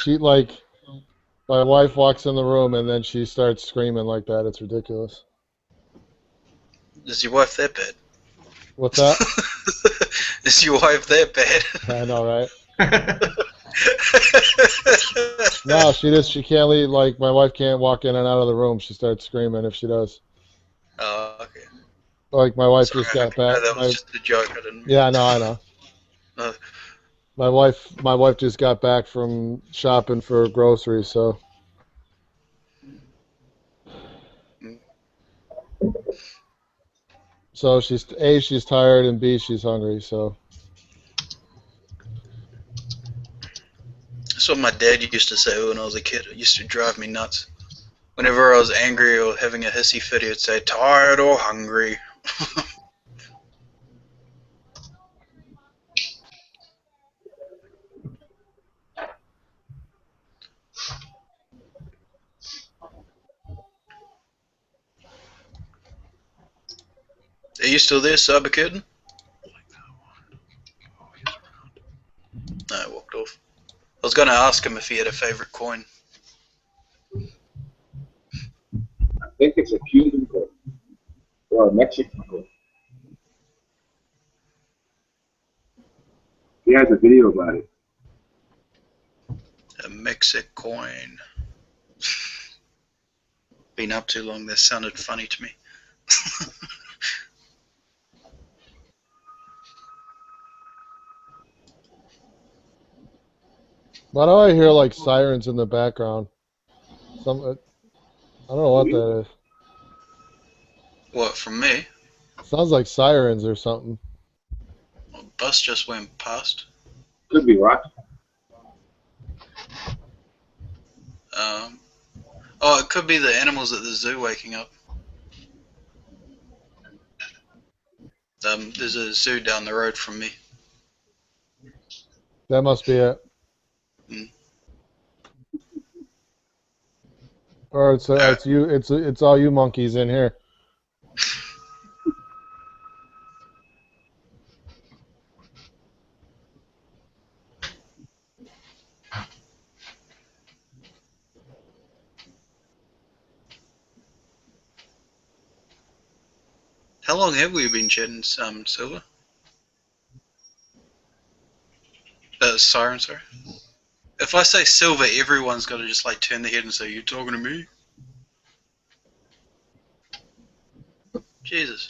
my wife walks in the room and then she starts screaming like that. It's ridiculous. Is your wife that bad? What's that? Is your wife that bad? I know, right? No, she can't leave. Like, my wife can't walk in and out of the room. She starts screaming if she does. Oh, okay. Like, my wife Sorry, just got back. No, that was just a joke. I didn't. Yeah, no, I know. My wife just got back from shopping for groceries, so. So she's tired, and B, she's hungry, so. That's what my dad used to say when I was a kid. It used to drive me nuts. Whenever I was angry or having a hissy fit, he'd say, tired or hungry. Are you still there, Cyber Kitten? No, I walked off. I was going to ask him if he had a favorite coin. I think it's a Cuban coin or a Mexican coin. He has a video about it. A Mexic coin. Been up too long, that sounded funny to me. Why do I hear like sirens in the background? I don't know what that is. What, from me? Sounds like sirens or something. Well, bus just went past. Could be rock. Oh, it could be the animals at the zoo waking up. There's a zoo down the road from me. That must be it. Mm. Or it's you. It's all you monkeys in here. How long have we been chatting, Silver? Siren, sorry. If I say Silver, everyone's got to just like turn their head and say, "You talking to me?" Jesus.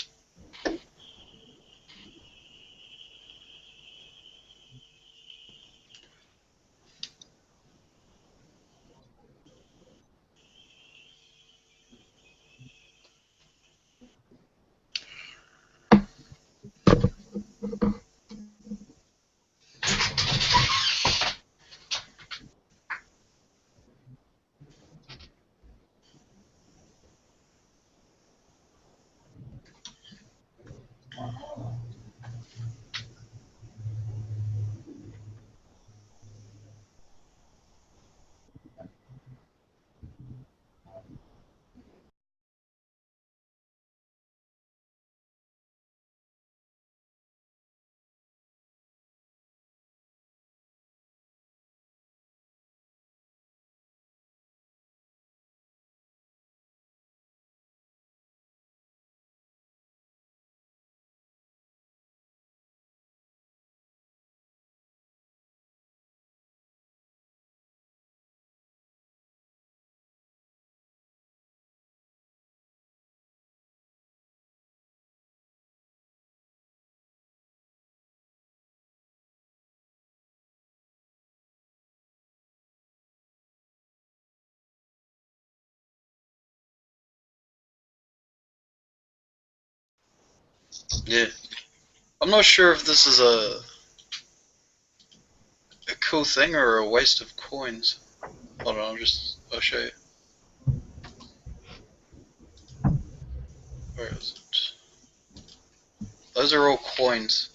Yeah. I'm not sure if this is a cool thing or a waste of coins. Hold on, I'll show you. Where is it? Those are all coins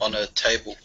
on a table.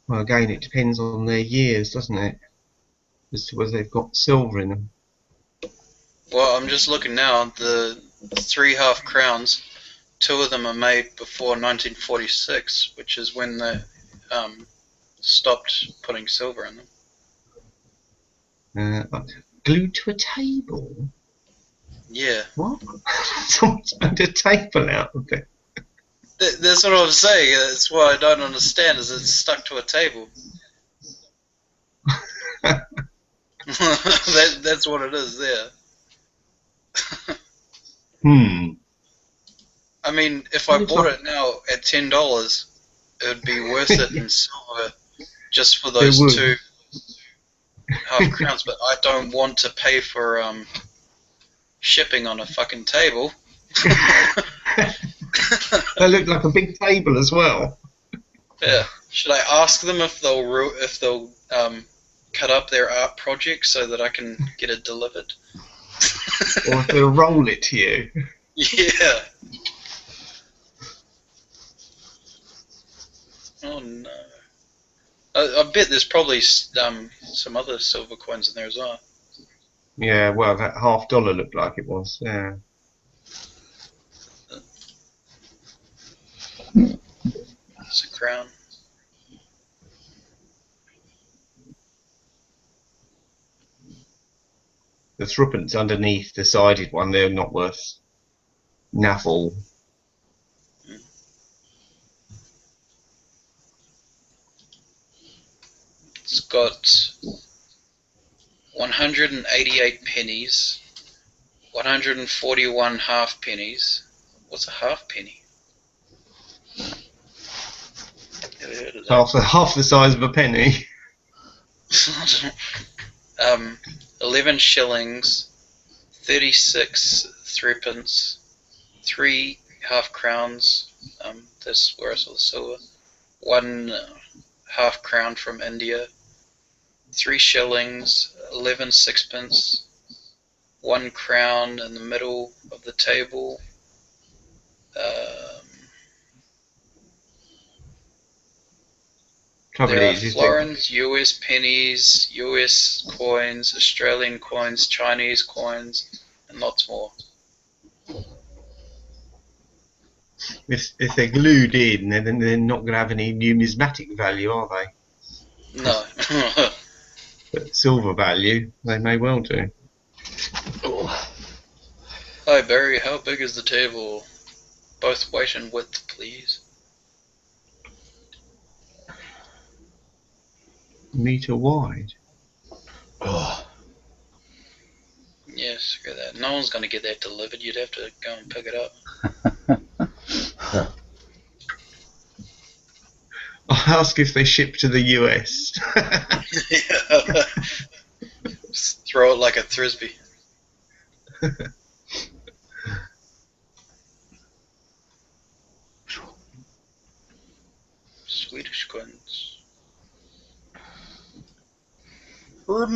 Well, again, it depends on their years, doesn't it? As to whether they've got silver in them. Well, I'm just looking now. The 3 half crowns, 2 of them are made before 1946, which is when they stopped putting silver in them. Glued to a table? Yeah. What? Someone's made a table out of it. That's what I'm saying. That's what I don't understand. Is it's stuck to a table? That's what it is there. I mean, if I bought it now at $10, it would be worth it in silver just for those 2 half crowns. But I don't want to pay for shipping on a fucking table. They look like a big table as well. Yeah. Should I ask them if they'll cut up their art project so that I can get it delivered? Or if they'll roll it to you. Yeah. Oh no. I bet there's probably some other silver coins in there as well. Yeah, well, that $half looked like it was. Yeah. It's a crown. The threepence underneath the sided one, they're not worth navel. It's got 188 pennies, 141 half pennies. What's a half penny? Never heard of that. Half the size of a penny. 11 shillings, 36 threepence, 3 half crowns. That's where I saw the silver. 1 half crown from India. 3 shillings, 11 sixpence, 1 crown in the middle of the table. There are florins, US pennies, US coins, Australian coins, Chinese coins, and lots more. If they're glued in, then they're not going to have any numismatic value, are they? No. But silver value, they may well do. Hi Barry, how big is the table? Both weight and width, please. Meter wide. Yeah, screw that. No one's going to get that delivered. You'd have to go and pick it up. I'll ask if they ship to the US. Yeah. Just throw it like a frisbee. Swedish coins. I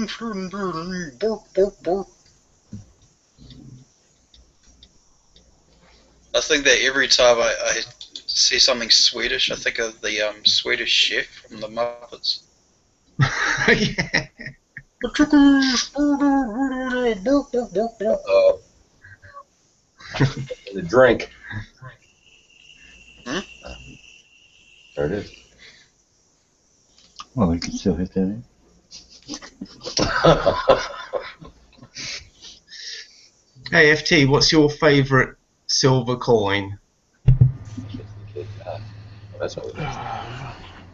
think that every time I see something Swedish, I think of the Swedish chef from the Muppets. Yeah. The drink. Hmm? There it is. Well, we can still hit that in. Hey FT, what's your favourite silver coin? That's what it is.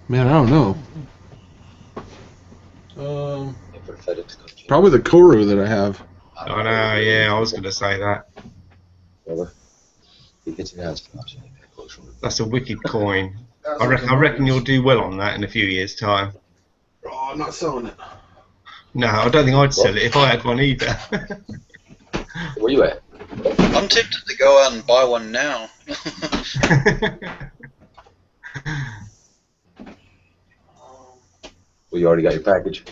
Man, I don't know. Probably the Koru that I have. Oh no, yeah, I was going to say that. That's a wicked coin. I reckon you'll do well on that in a few years' time. Oh, I'm not selling it. No, I don't think I'd sell it if I had one either. Where you at? I'm tempted to go out and buy one now. Well, you already got your package.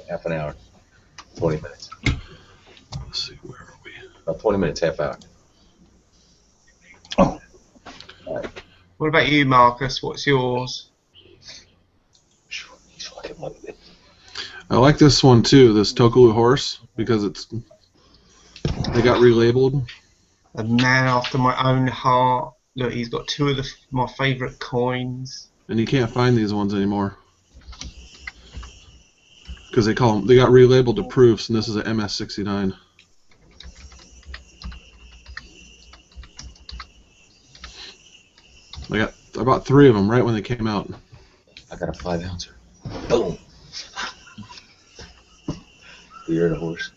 Half an hour. 20 minutes. Let's see, where are we? About 20 minutes, half hour. Oh. What about you, Marcus? What's yours? I like this one too, this Tokalu horse, because they got relabeled. A man after my own heart. Look, he's got two of my favourite coins. And you can't find these ones anymore. Because they got relabeled to proofs, and this is an MS69. I bought 3 of them right when they came out. I got a 5 ouncer. Boom. You're in a horse.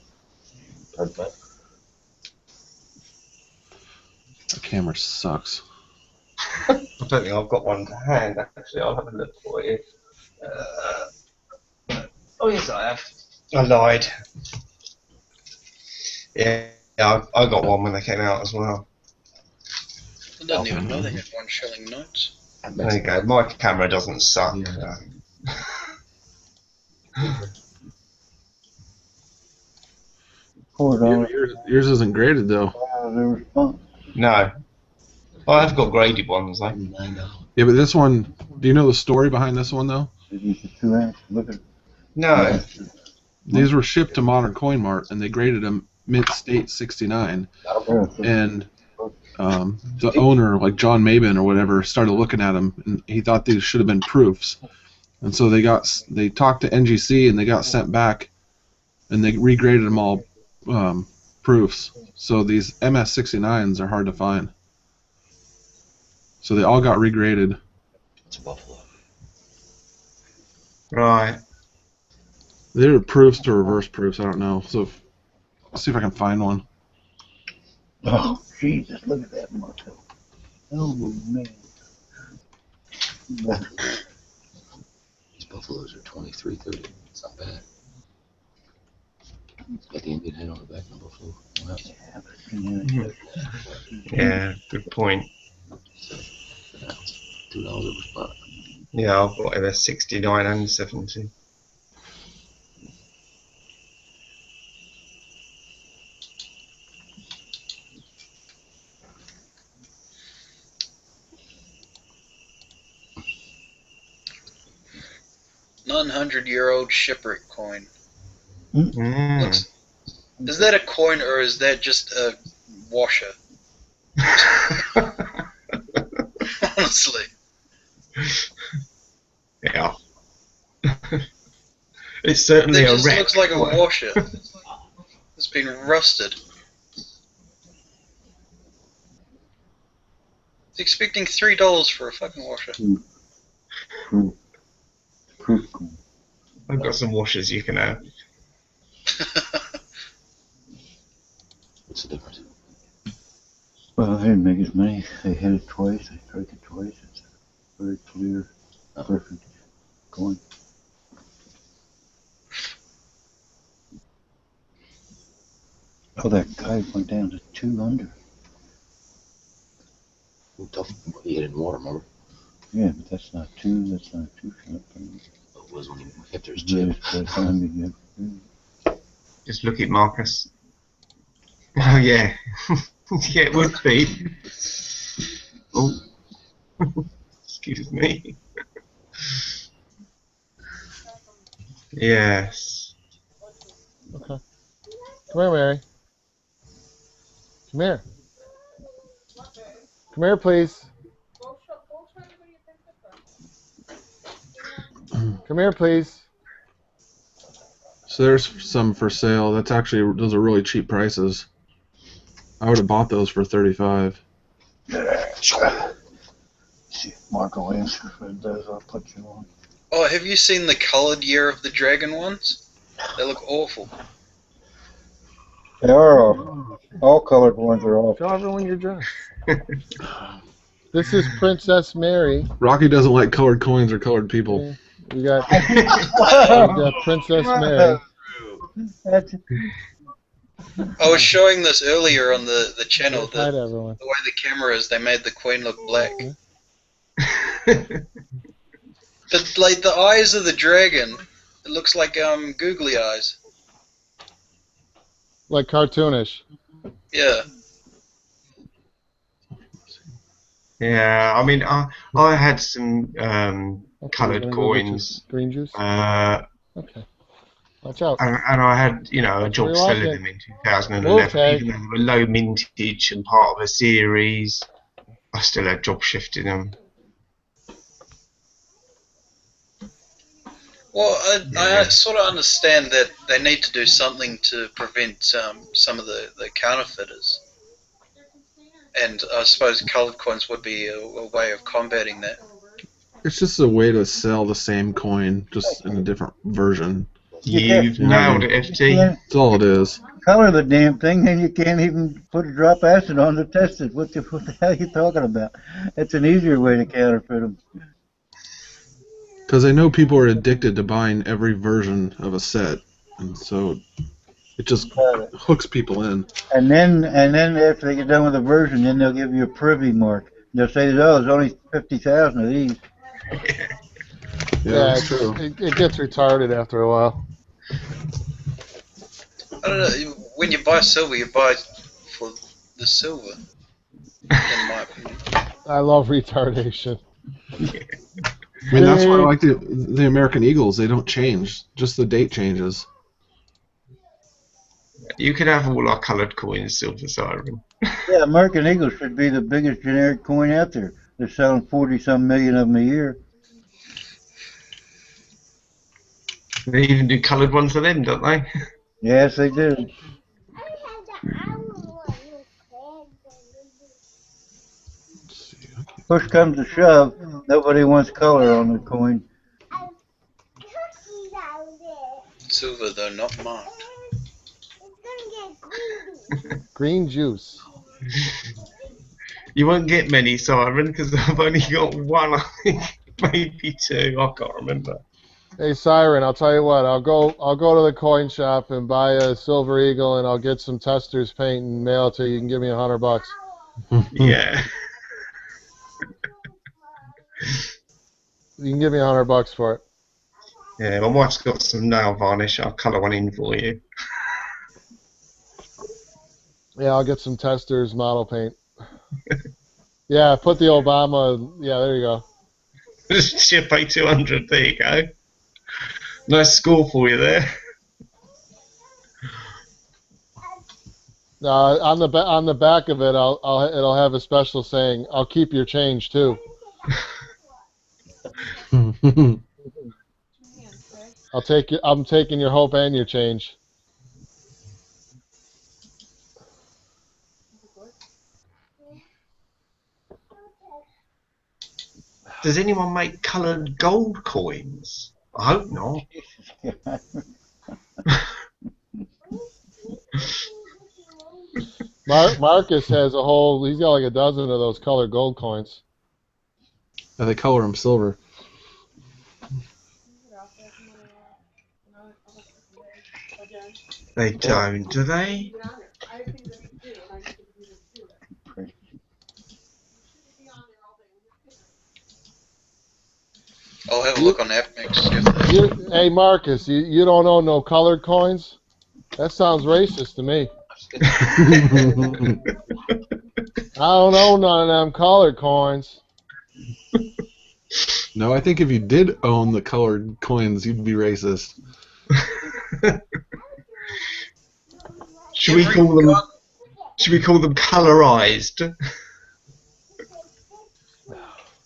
The camera sucks. I don't think I've got one to hand, actually. I'll have a look for you. Oh, yes, I have. I lied. Yeah, I got one when they came out as well. I didn't even know they had 1 shilling notes. There you go. My camera doesn't suck. Yeah. Yours isn't graded though. No. I've got graded ones though. Yeah, but this one, do you know the story behind this one though? No. These were shipped to Modern Coin Mart and they graded them mint state 69. And the owner, like John Mabin or whatever, started looking at them and he thought these should have been proofs. And so they talked to NGC and they got sent back and they regraded them all proofs. So these MS69s are hard to find. So they all got regraded It's Buffalo. Right. There are proofs to reverse proofs. I don't know. So let's see if I can find one. Oh, Jesus, look at that motel. Oh, man. These Buffaloes are 23.30. It's not bad. It's got the Indian head on the back of the Buffalo. Wow. Yeah, good point. $2 over spot. Yeah, I've got either 69 and 70. $900-year-old shipwreck coin. Mm. Is that a coin or is that just a washer? Honestly. Yeah. It's certainly It a just wreck. looks like a washer. It's been rusted. Expecting $3 for a fucking washer. I've got some washers you can have. What's the difference? Well, they didn't make as many. They hit it twice. They strike it twice. It's very clear, perfect coin. Oh, that guy went down to 2 under. Tough. He hit it in water, remember? Yeah, but that's not two. That's not too sharp. It was when he hit his chip. Just look at Marcus. Oh, yeah. Yeah, it would be. Oh. Excuse me. Yes. Okay. Come here, Mary. Come here. Come here, please. Come here, please. So there's some for sale. Those are really cheap prices. I would have bought those for 35. See if Marco answers what does. I'll put you on. Oh, have you seen the coloured Year of the Dragon ones? They look awful. They are awful. All colored ones are awful. Show everyone your dress. This is Princess Mary. Rocky doesn't like colored coins or colored people. You got Princess Mary. I was showing this earlier on the channel. Hi to everyone. The way the camera is, they made the queen look black. But like the eyes of the dragon, it looks like googly eyes. Like cartoonish. Yeah. Yeah, I mean, I had some coloured coins. Green juice? Okay. Watch out. And I had, a job selling them in 2011. Okay. Even though they were low mintage and part of a series, I still had job shifting them. Well, I sort of understand that they need to do something to prevent some of the counterfeiters. And I suppose coloured coins would be a way of combating that. It's just a way to sell the same coin, just in a different version. You've nailed it, FT. That's all it is. Color the damn thing, and you can't even put a drop of acid on to test it. What the hell are you talking about? It's an easier way to counterfeit them. Because I know people are addicted to buying every version of a set, and so it just hooks people in. And then after they get done with the version, then they'll give you a privy mark. They'll say, "Oh, there's only 50,000 of these." Yeah, it's true. It gets retarded after a while. I don't know. When you buy silver, you buy for the silver. In my opinion. I love retardation. I mean, that's why I like the American Eagles. They don't change. Just the date changes. You could have all our coloured coins, Silver Siren. Yeah, American Eagle should be the biggest generic coin out there. They're selling 40-some million of them a year. They even do coloured ones for them, don't they? Yes, they do. push comes to shove, nobody wants color on the coin. Silver, though, not marked. Green juice. You won't get many, Siren, because I've only got one, I think, maybe two. I can't remember. Hey, Siren, I'll tell you what. I'll go to the coin shop and buy a Silver Eagle, and I'll get some Testors paint and mail it to you. You can give me $100. Yeah. You can give me $100 for it. Yeah, my wife's got some nail varnish. I'll colour one in for you. Yeah, I'll get some Testors model paint. Yeah, put the Obama. Yeah, there you go. She'll pay 200. There you go. Nice score for you there. On the back of it, it'll have a special saying. I'll keep your change too. I'm taking your hope and your change. Does anyone make coloured gold coins? I hope not. Marcus has a whole. He's got like a dozen of those colored gold coins. Yeah, they color them silver. They don't, do they? I'll have a look on AppMix. Hey Marcus, you don't own no colored coins? That sounds racist to me. I don't own none of them colored coins. No, I think if you did own the colored coins, you'd be racist. Should we call them colorized?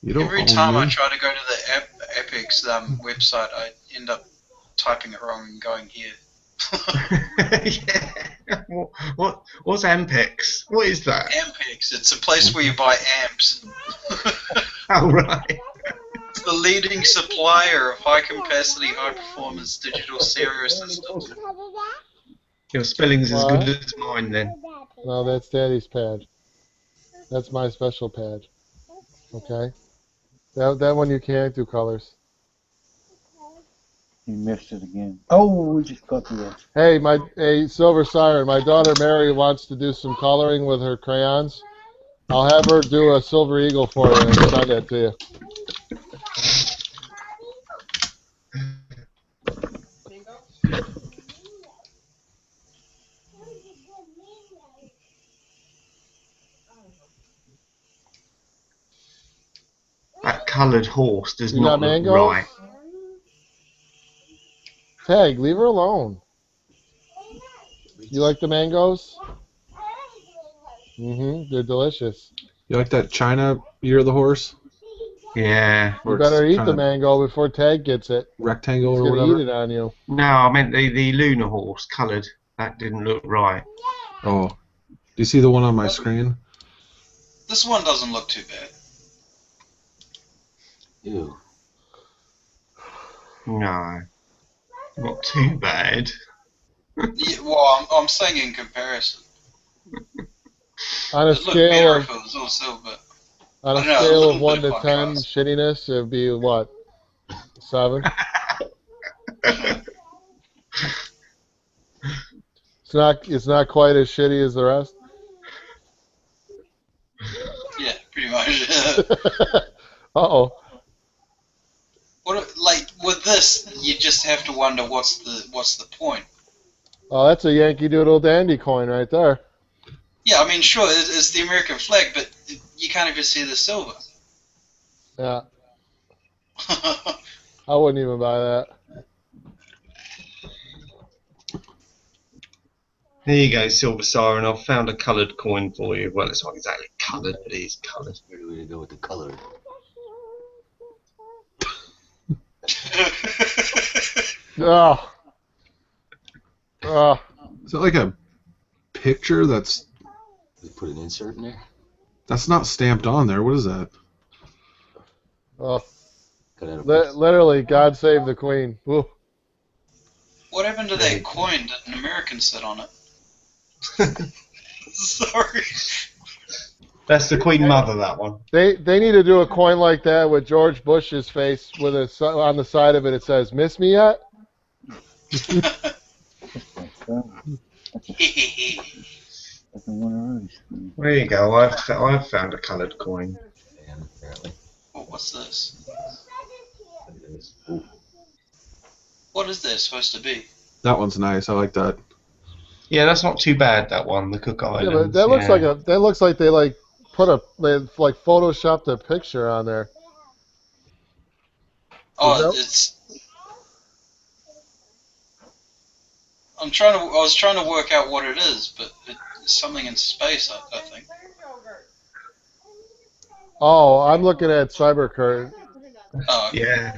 Every time I try to go to the Epic's website, I end up typing it wrong and going here. Yeah. What's Ampex? What is that? Ampex, it's a place where you buy amps. Oh, right. It's the leading supplier of high-capacity, high-performance digital stereo systems. Your spelling's as What? good as mine, then. No, that's Daddy's pad. That's my special pad. Okay? That one you can't do colors. You missed it again. Oh, we just got to that. Hey, Silver Siren, my daughter Mary wants to do some coloring with her crayons. I'll have her do a Silver Eagle for you and send it to you. That coloured horse does You not got look mangoes? right. Tag, leave her alone. You like the mangoes? They're delicious. You like that China Year of the Horse? Yeah. You better eat the mango before Tag gets it. Rectangle He's or gonna whatever? eat it on you. No, I meant the lunar horse, coloured. That didn't look right. Oh. Do you see the one on my screen? This one doesn't look too bad. Ew. No. Not too bad. Yeah, well, I'm saying in comparison. On a It'd look scale better of if it was all silver. on a I don't know, a scale little of 1 bit to of 10 contrast. shittiness, it'd be what? 7? It's not quite as shitty as the rest. Yeah, pretty much. Uh-oh. Like with this, you just have to wonder what's the point. Oh, that's a Yankee Doodle Dandy coin right there. Yeah, I mean, sure, it's the American flag, but you can't even see the silver. Yeah. I wouldn't even buy that. Here you go, Silver Siren. I've found a coloured coin for you. Well, it's not exactly coloured, but it is coloured. Where do we go with the color? Oh. Oh. Is that like a picture that's... We put an insert in there? That's not stamped on there. What is that? Oh, literally, God save the Queen. Woo. What happened to that coin that an American said on it? Sorry. That's the Queen Mother, that one. They need to do a coin like that with George Bush's face with on the side of it. It says, "Miss me yet?" There you go. I've found a coloured coin. Yeah, apparently. Oh, what's this? What is that supposed to be? That one's nice. I like that. Yeah, that's not too bad. That one, the Cook Islands. Yeah, but that looks like a. That looks like they photoshopped a picture on there. Oh, it's. I was trying to work out what it is, but it's something in space, I think. Oh, I'm looking at CyberCurrent. Oh, okay. Yeah.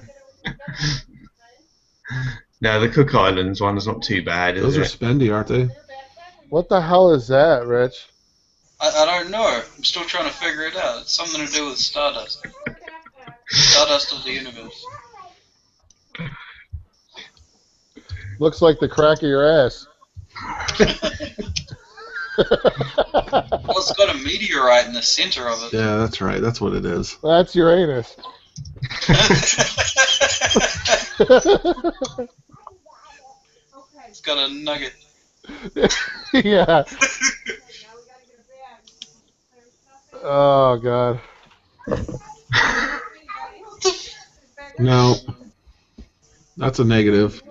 No, the Cook Islands one's not too bad, Those is are it? spendy, aren't they? What the hell is that, Rich? I don't know. I'm still trying to figure it out. It's something to do with Stardust. Stardust of the universe. Looks like the crack of your ass. Well, it's got a meteorite in the center of it. Yeah, that's right. That's what it is. That's Uranus. It's got a nugget. Yeah. Oh, God. No. That's a negative.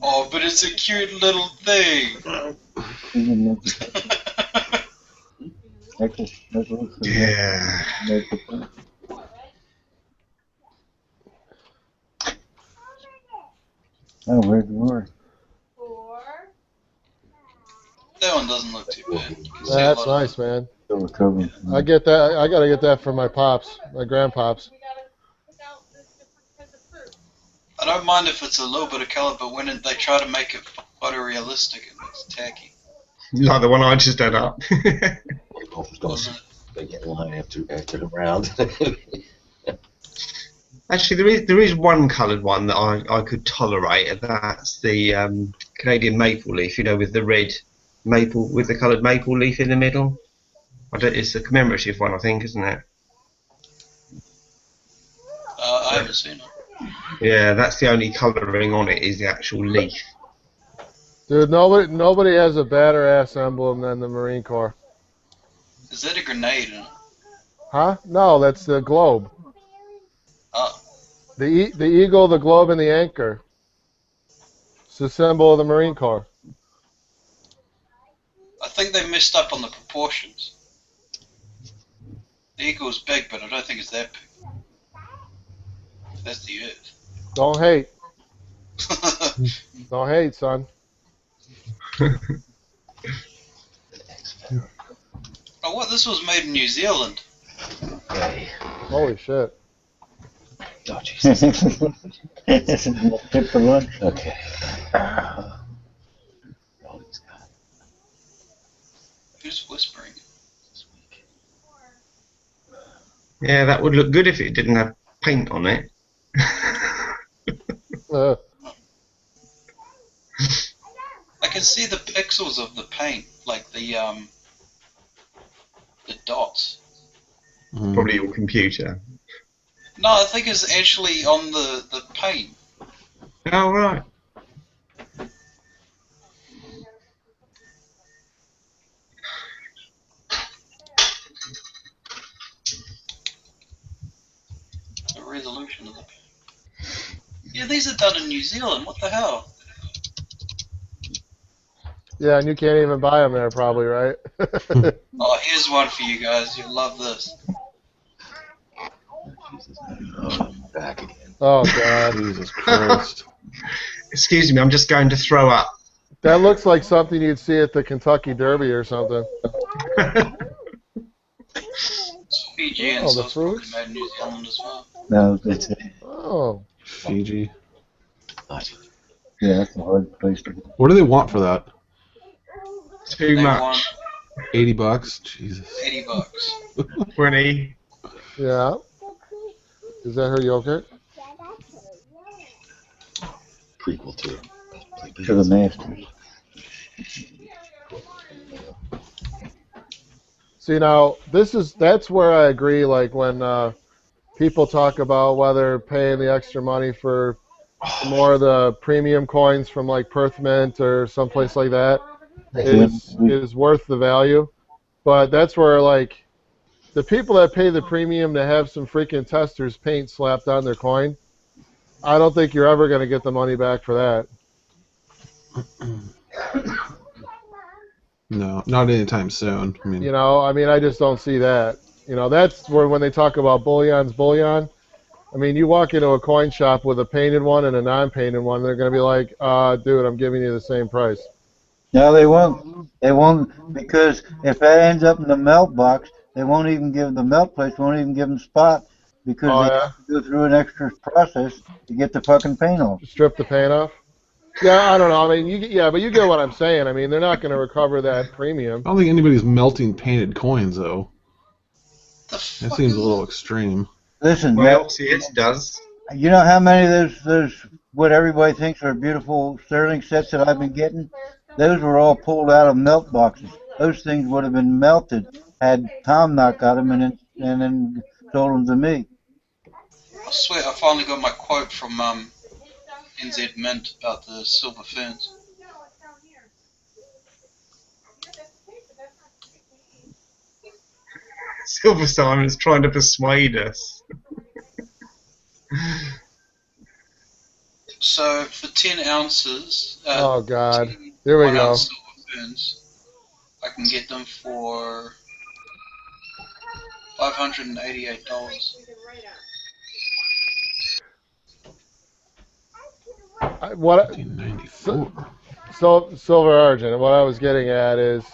Oh, but it's a cute little thing. Yeah. Oh, where's the word? That one doesn't look too bad. That's nice, man. Recovery. I get that. I gotta get that for my pops, my grandpops. I don't mind if it's a little bit of color, but when they try to make it photorealistic, it looks tacky. Like the one I just done up. They get in line after the round. Actually, there is one coloured one that I could tolerate, and that's the Canadian maple leaf. You know, with the red maple, with the coloured maple leaf in the middle. It's the commemorative one, I think, isn't it? I haven't seen it. Yeah, that's the only colouring on it is the actual leaf. Dude, nobody has a badder ass emblem than the Marine Corps. Is that a grenade in it? Huh? No, that's the globe. Oh. The eagle, the globe, and the anchor. It's the symbol of the Marine Corps. I think they messed up on the proportions. The eagle's big, but I don't think it's that big. That's the Earth. Don't hate. Don't hate, son. Oh, what? This was made in New Zealand. Okay. Holy shit. Oh, Jesus. Tip for lunch. Okay. Who's whispering? Yeah, that would look good if it didn't have paint on it. I can see the pixels of the paint, like the dots. Probably your computer. No, I think it's actually on the paint. Oh, right. The resolution of the paint. Yeah, these are done in New Zealand. What the hell? Yeah, and you can't even buy them there, probably, right? Oh, here's one for you guys. You'll love this. Back again. Oh, God. Jesus Christ. Excuse me, I'm just going to throw up. That looks like something you'd see at the Kentucky Derby or something. It's Fijian, Oh, so the it's probably fruits? made in New Zealand as well. No, it's Oh. Fiji. yeah, that's a hard place to. What do they want for that? Too They much. want $80? Jesus. $80. 20. Yeah. Is that her yogurt? Prequel to To the Masters. See, now that's where I agree. Like when people talk about whether paying the extra money for more of the premium coins from like Perth Mint or someplace like that is worth the value. But that's where like the people that pay the premium to have some freaking tester's paint slapped on their coin, I don't think you're ever going to get the money back for that. No, not anytime soon. I mean, I just don't see that. That's where when they talk about bullion's bullion. I mean, you walk into a coin shop with a painted one and a non-painted one, they're going to be like, dude, I'm giving you the same price. No, they won't. They won't, because if that ends up in the melt box, they won't even give the melt place won't even give them spot because they have to go through an extra process to get the fucking paint off. Strip the paint off. Yeah, I don't know. I mean, but you get what I'm saying. I mean, they're not going to recover that premium. I don't think anybody's melting painted coins though. That seems a little extreme. Listen, well, LCS does. You know how many of those what everybody thinks are beautiful Sterling sets that I've been getting? Those were all pulled out of melt boxes. Those things would have been melted had Tom not got them and then sold them to me. I swear I finally got my quote from NZ Mint about the silver ferns. Silver Simon's trying to persuade us. So for 10 ounces, oh God, here we go. Silver ferns, I can get them for $588. So silver origin. What I was getting at is,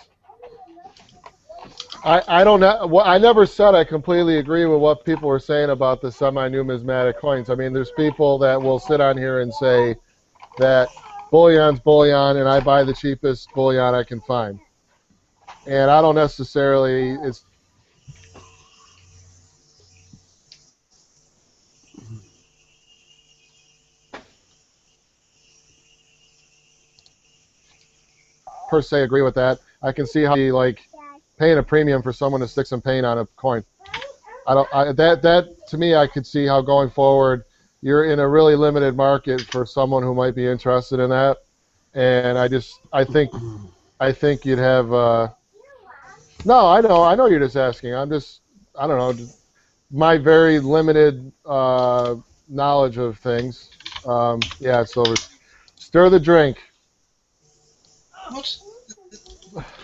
I don't know. I never said I completely agree with what people were saying about the semi-numismatic coins. I mean, there's people that will sit on here and say that bullion's bullion, and I buy the cheapest bullion I can find. And I don't necessarily. It's per se agree with that. I can see how you like paying a premium for someone to stick some paint on a coin. That to me, I could see how going forward you're in a really limited market for someone who might be interested in that. And I think you'd have. No, I know you're just asking. I don't know, my very limited knowledge of things. Yeah, so stir the drink. What?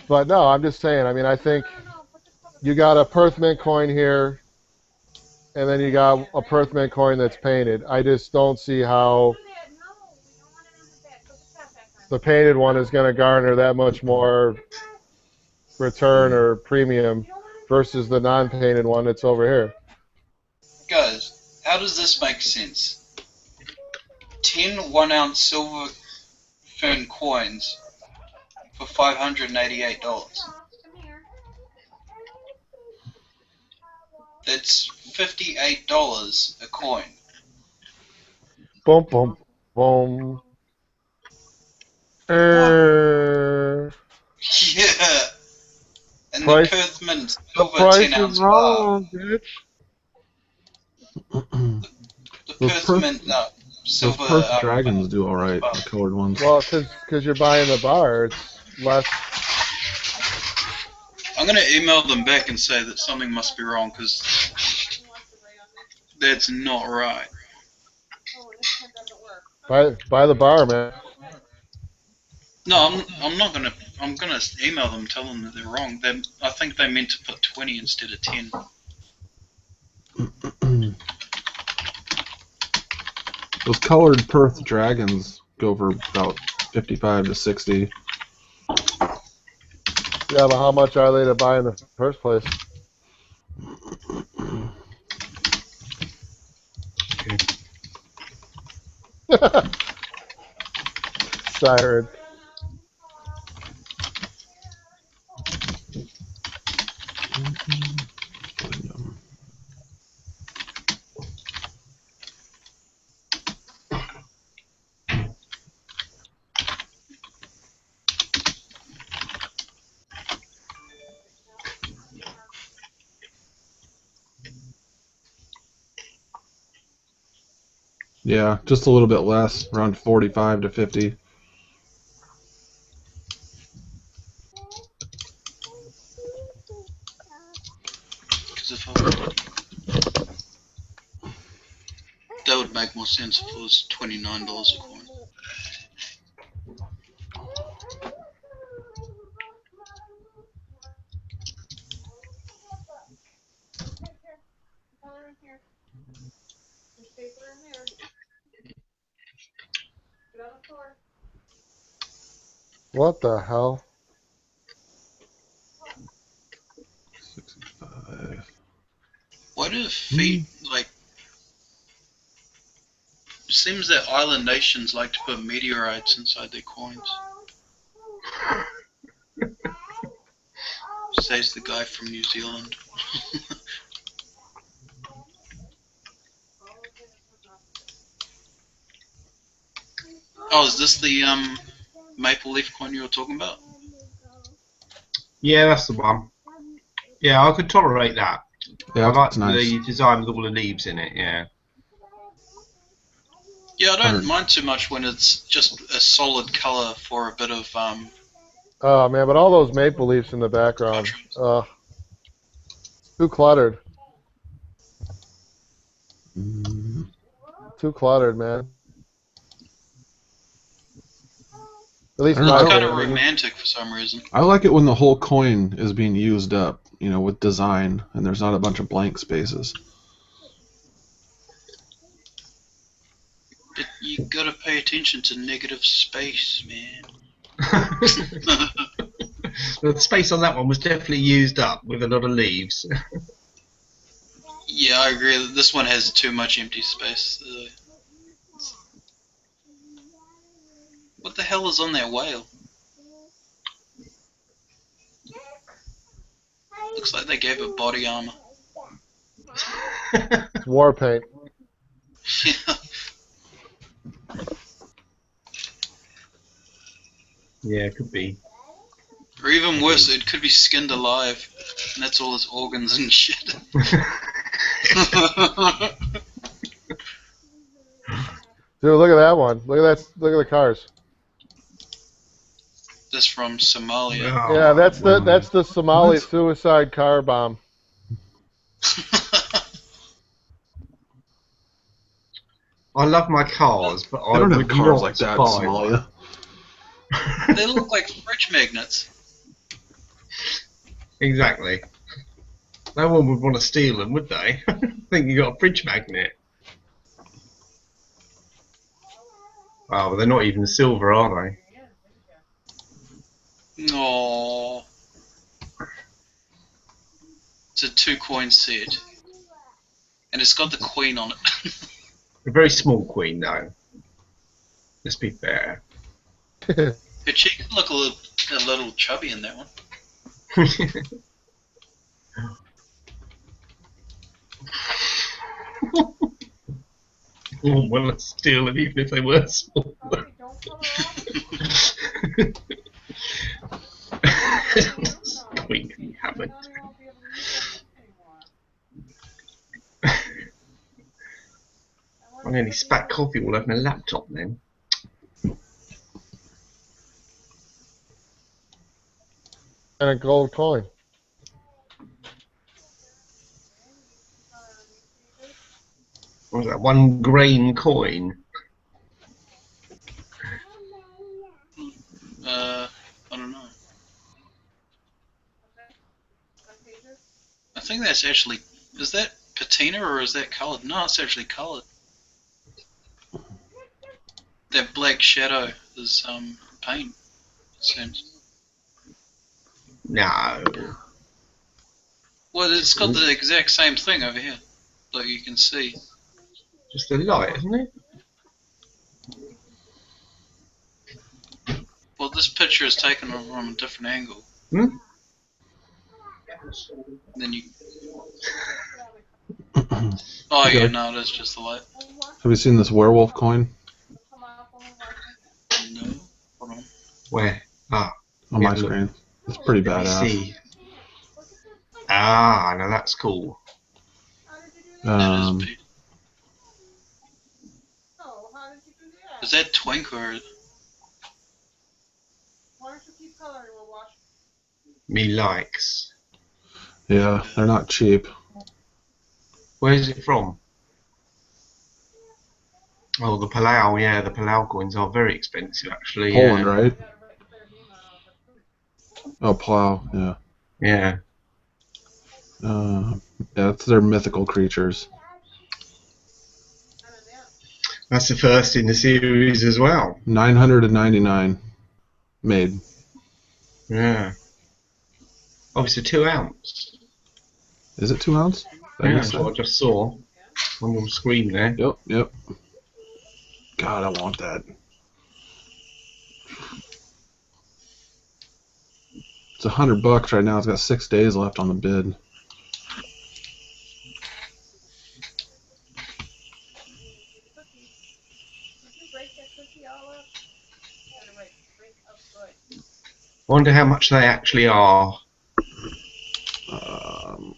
But no, I'm just saying. I mean, I think you got a Perth Mint coin here, and then you got a Perth Mint coin that's painted. I just don't see how the painted one is going to garner that much more return or premium versus the non-painted one that's over here. Guys, how does this make sense? 10 1-ounce silver fern coins for $588. That's $58 a coin. Boom, boom, boom. Yeah. And Price, the Perth Mint the silver price 10-ounce is wrong, bar. bitch. The Perth Mint, no, silver. Those Perth Dragons do all right, the colored ones. Well, because you're buying the bar, it's less. I'm gonna email them back and say that something must be wrong because that's not right. Buy the bar, man. No, I'm not gonna. I'm gonna email them, tell them that they're wrong. I think they meant to put 20 instead of 10. Those colored Perth Dragons go for about 55 to 60. Yeah, but how much are they to buy in the first place? Siren. Yeah, just a little bit less, around 45 to 50. Because if that would make more sense if it was $29 a coin. What the hell? 65. Why do feet like? Seems that island nations like to put meteorites inside their coins. Says the guy from New Zealand. Oh, is this the maple leaf coin you were talking about? Yeah, that's the one. Yeah, I could tolerate that. Yeah, I like that's nice. the design with all the leaves in it, yeah. Yeah, I don't mind too much when it's just a solid color for a bit of Oh man, but all those maple leaves in the background, too cluttered. Too cluttered, man. At least I don't my know. it's kind of opinion. romantic for some reason. I like it when the whole coin is being used up, you know, with design, and there's not a bunch of blank spaces. But you gotta pay attention to negative space, man. The space on that one was definitely used up with a lot of leaves. Yeah, I agree. This one has too much empty space. What the hell is on that whale? Looks like they gave it body armor. It's war paint. Yeah. Yeah, it could be. Or even worse, it could be skinned alive, and that's all its organs and shit. Dude, look at that one. Look at that. Look at the cars. This from Somalia. Yeah, that's the Somali suicide car bomb. I love my cars, but They I don't have would cars not like that in buy Somalia. They look like fridge magnets. Exactly. No one would want to steal them, would they? Think you got a fridge magnet. Oh, well, they're not even silver, are they? No. It's a 2-coin set. And it's got the queen on it. A very small queen, though. Let's be fair. Her cheek could look a little chubby in that one. Wouldn't want to steal them even if they were small. Queen can be hammered. I nearly spat coffee all over my laptop then. And a gold coin. What was that? 1 grain coin? I don't know. I think that's actually... Is that patina or is that colored? No, it's actually colored. That black shadow is paint, it seems. No. Well, it's got the exact same thing over here, like you can see. Just the light, isn't it? Well, this picture is taken from a different angle. Hmm? Then you... Oh yeah, no, that's just the light. Have you seen this werewolf coin? No. Hold on. Where? Ah. On my screen. It's pretty Let me badass. see. Ah, now that's cool. Is that twink or? Me likes. Yeah, they're not cheap. Where's it from? Oh, the Palau. Yeah, the Palau coins are very expensive, actually. Poland, Yeah. right? Oh, plow. Yeah. Yeah. Yeah, it's their mythical creatures. That's the first in the series as well. 999 made. Yeah. Oh, it's a 2 ounce. Is it 2 ounce? Did I Yeah, miss that's what I that? just saw on your screen there. Yep, yep. God, I want that. It's $100 right now. It's got 6 days left on the bid. Wonder how much they actually are.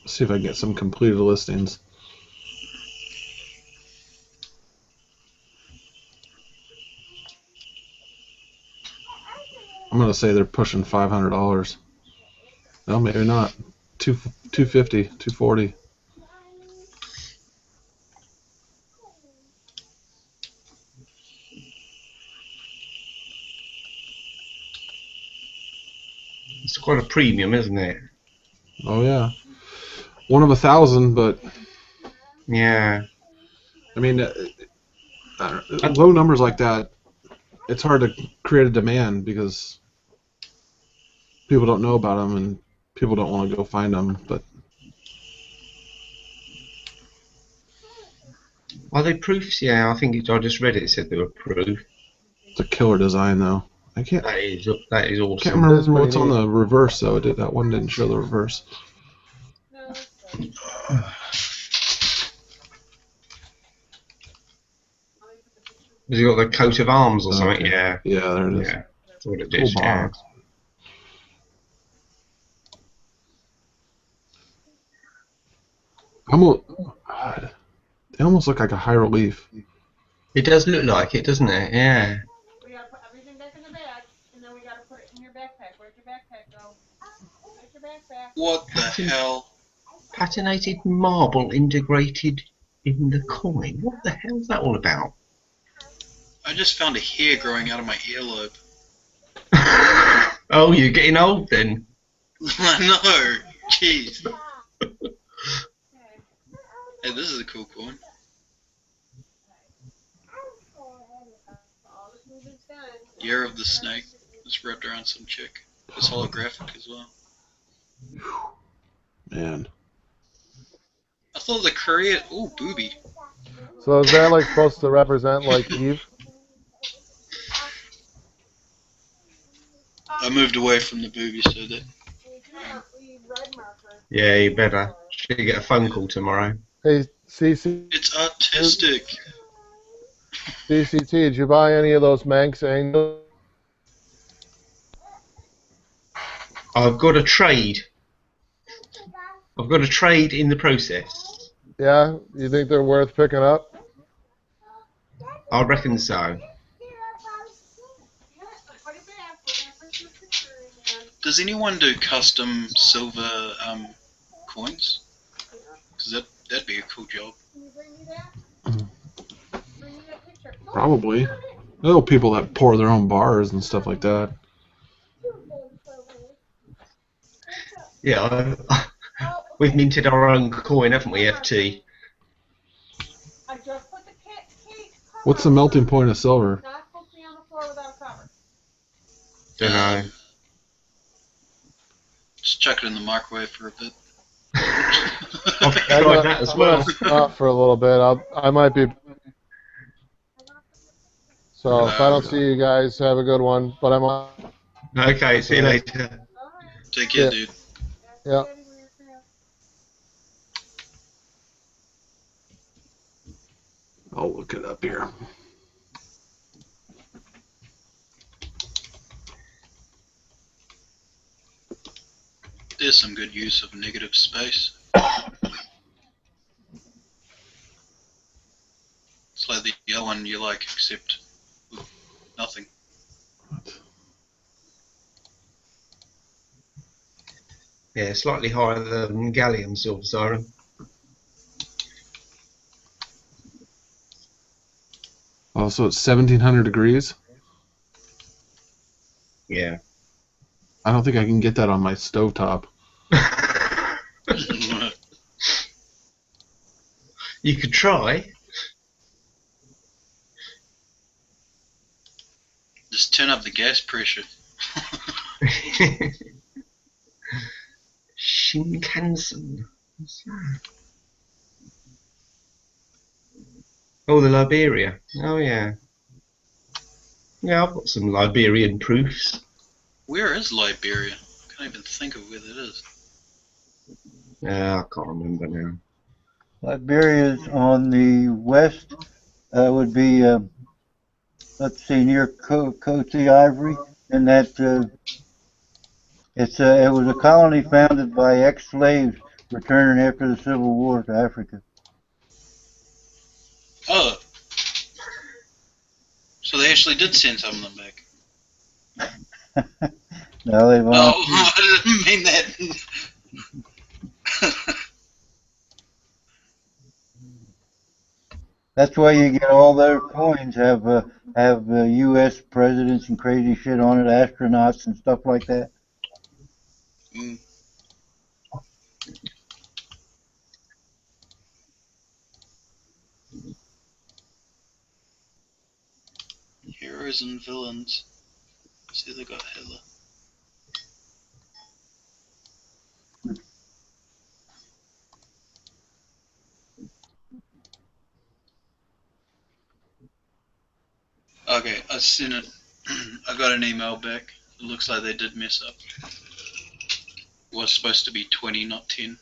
See if I can get some completed listings. I'm gonna say they're pushing $500. No, maybe not. 250, 240. It's quite a premium, isn't it? Oh yeah, one of 1,000, but yeah. I mean, low numbers like that, it's hard to create a demand because people don't know about them and people don't want to go find them. But Are they proofs? Yeah, I think I just read it. It said they were proof. it's a killer design, though. I can't. That is awesome. Can't remember what's on the reverse though. That one didn't show the reverse. Has he got the coat of arms or something? Okay. Yeah. Yeah, there it is. Yeah, that's what it Cool is. Yeah. box. They almost look like a high relief. It does look like it, doesn't it? Yeah. We gotta put everything back in the bag, and then we gotta put it in your backpack. Where'd your backpack go? Where's your backpack? What the hell? Patinated marble integrated in the coin. What the hell's that all about? I just found a hair growing out of my earlobe. Oh, you're getting old then. I know. Jeez. Hey, this is a cool coin. Year of the Snake. It's wrapped around some chick. It's holographic as well. Man. I thought the Korea. Ooh, booby. So is that like supposed to represent like Eve? I moved away from the booby so that. Yeah, you better. Should get a phone call tomorrow. Hey, CC. It's artistic. DCT, did you buy any of those Manx angles? I've got a trade. I've got a trade in the process. Yeah, you think they're worth picking up? I reckon so. Does anyone do custom silver coins? Because that'd be a cool job. Probably. I know people that pour their own bars and stuff like that. Yeah, we've minted our own coin, haven't we, FT? What's the melting point of silver? Don't know. Just chuck it in the microwave for a bit. I've tried that as well. I'm gonna stop for a little bit. I might be. So if I don't see you guys, have a good one. But I'm on. Okay, see you later. Take care, dude. Yeah. I'll look it up here. There's some good use of negative space. It's like the other one you like, except with nothing. Yeah, slightly higher than gallium silver siren. Oh, so it's 1700 degrees? Yeah. I don't think I can get that on my stovetop. You could try. Just turn up the gas pressure. Shinkansen. What's that? Oh, the Liberia. Oh, yeah. Yeah, I've got some Liberian proofs. Where is Liberia? I can't even think of where that is. I can't remember now. Liberia's on the west. Would be let's see, near Cote d'Ivory, and that it was a colony founded by ex-slaves returning after the Civil War to Africa. Oh. So they actually did send some of them back. No, they No, volunteered. I didn't mean that. That's why you get all their coins have U.S. presidents and crazy shit on it, astronauts and stuff like that. Mm. Heroes and villains. See, they got Hitler. Okay, I sent it. I got an email back. It looks like they did mess up. It was supposed to be 20, not 10.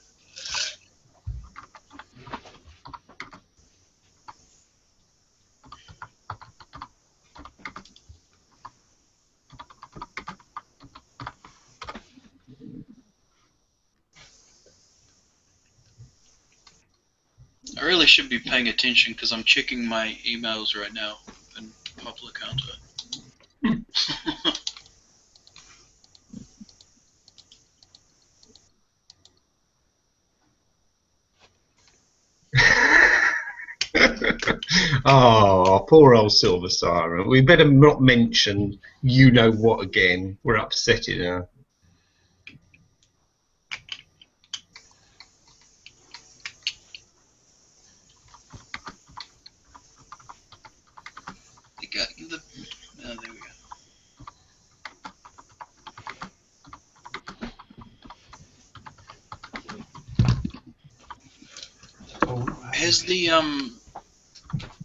I really should be paying attention because I'm checking my emails right now in public counter. Oh, poor old Silver Siren. We better not mention you know what again. We're upsetting her. They got the. Oh, there we go.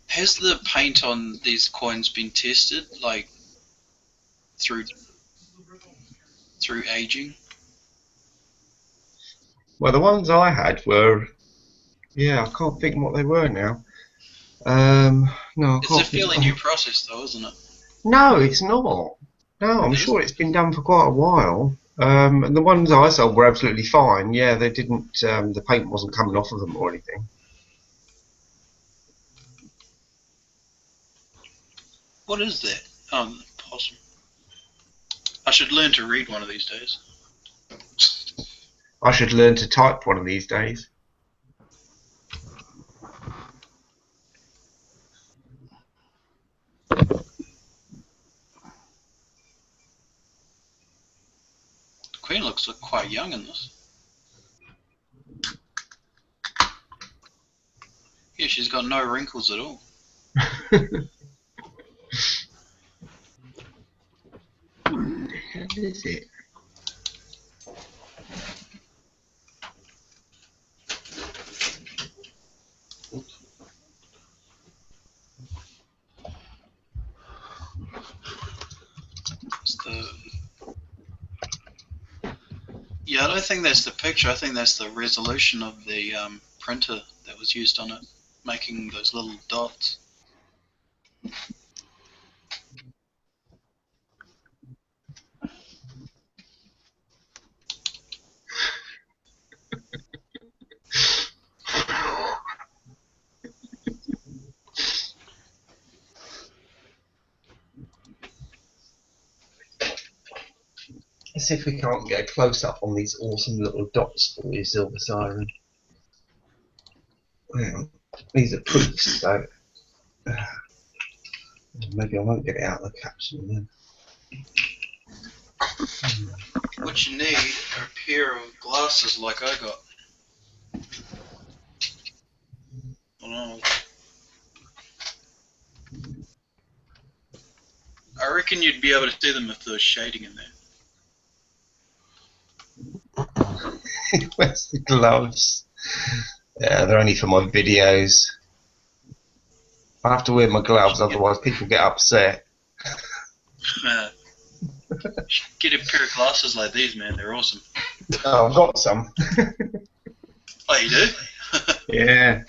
Has the paint on these coins been tested, like through aging? Well, the ones I had were, yeah, I can't think what they were now. No, I It's can't a think. fairly new process, though, isn't it? No, it's not. No, I'm sure it's been done for quite a while. And the ones I sold were absolutely fine. Yeah, they didn't. The paint wasn't coming off of them or anything. What is that? Oh, possum. I should learn to read one of these days. I should learn to type one of these days. The Queen looks quite young in this. Yeah, she's got no wrinkles at all. What the hell is it? Yeah, I don't think that's the picture. I think that's the resolution of the printer that was used on it, making those little dots. Let's see if we can't get a close up on these awesome little dots for you, Silver Siren. Hang on. These are proofs, so maybe I won't get it out of the caption then. What you need are a pair of glasses like I got. Oh, I reckon you'd be able to see them if there was shading in there. Where's the gloves? Yeah, they're only for my videos. I have to wear my gloves, otherwise people get upset. Get a pair of glasses like these, man. They're awesome. Oh, I've got some. Oh, you do? Yeah.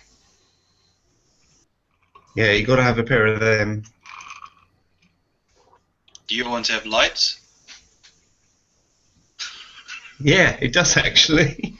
Yeah, you got to have a pair of them. Do your ones have lights? Yeah, it does actually.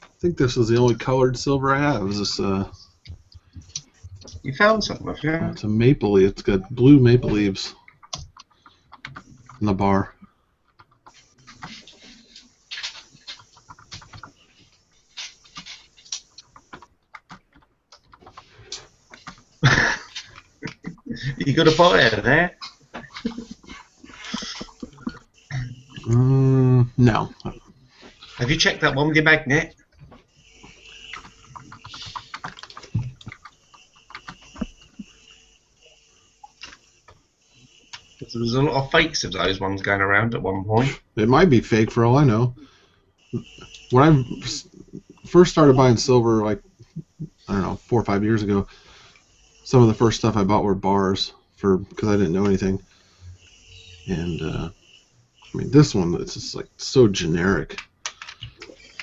I think this is the only colored silver I have. Is this You found something, have you? It's a maple leaf. It's got blue maple leaves in the bar. You got a buyer there? No. Have you checked that one with your magnet? There was a lot of fakes of those ones going around at one point. It might be fake for all I know. When I first started buying silver, like, I don't know, 4 or 5 years ago, some of the first stuff I bought were bars because I didn't know anything. And I mean, this one, it's just like so generic.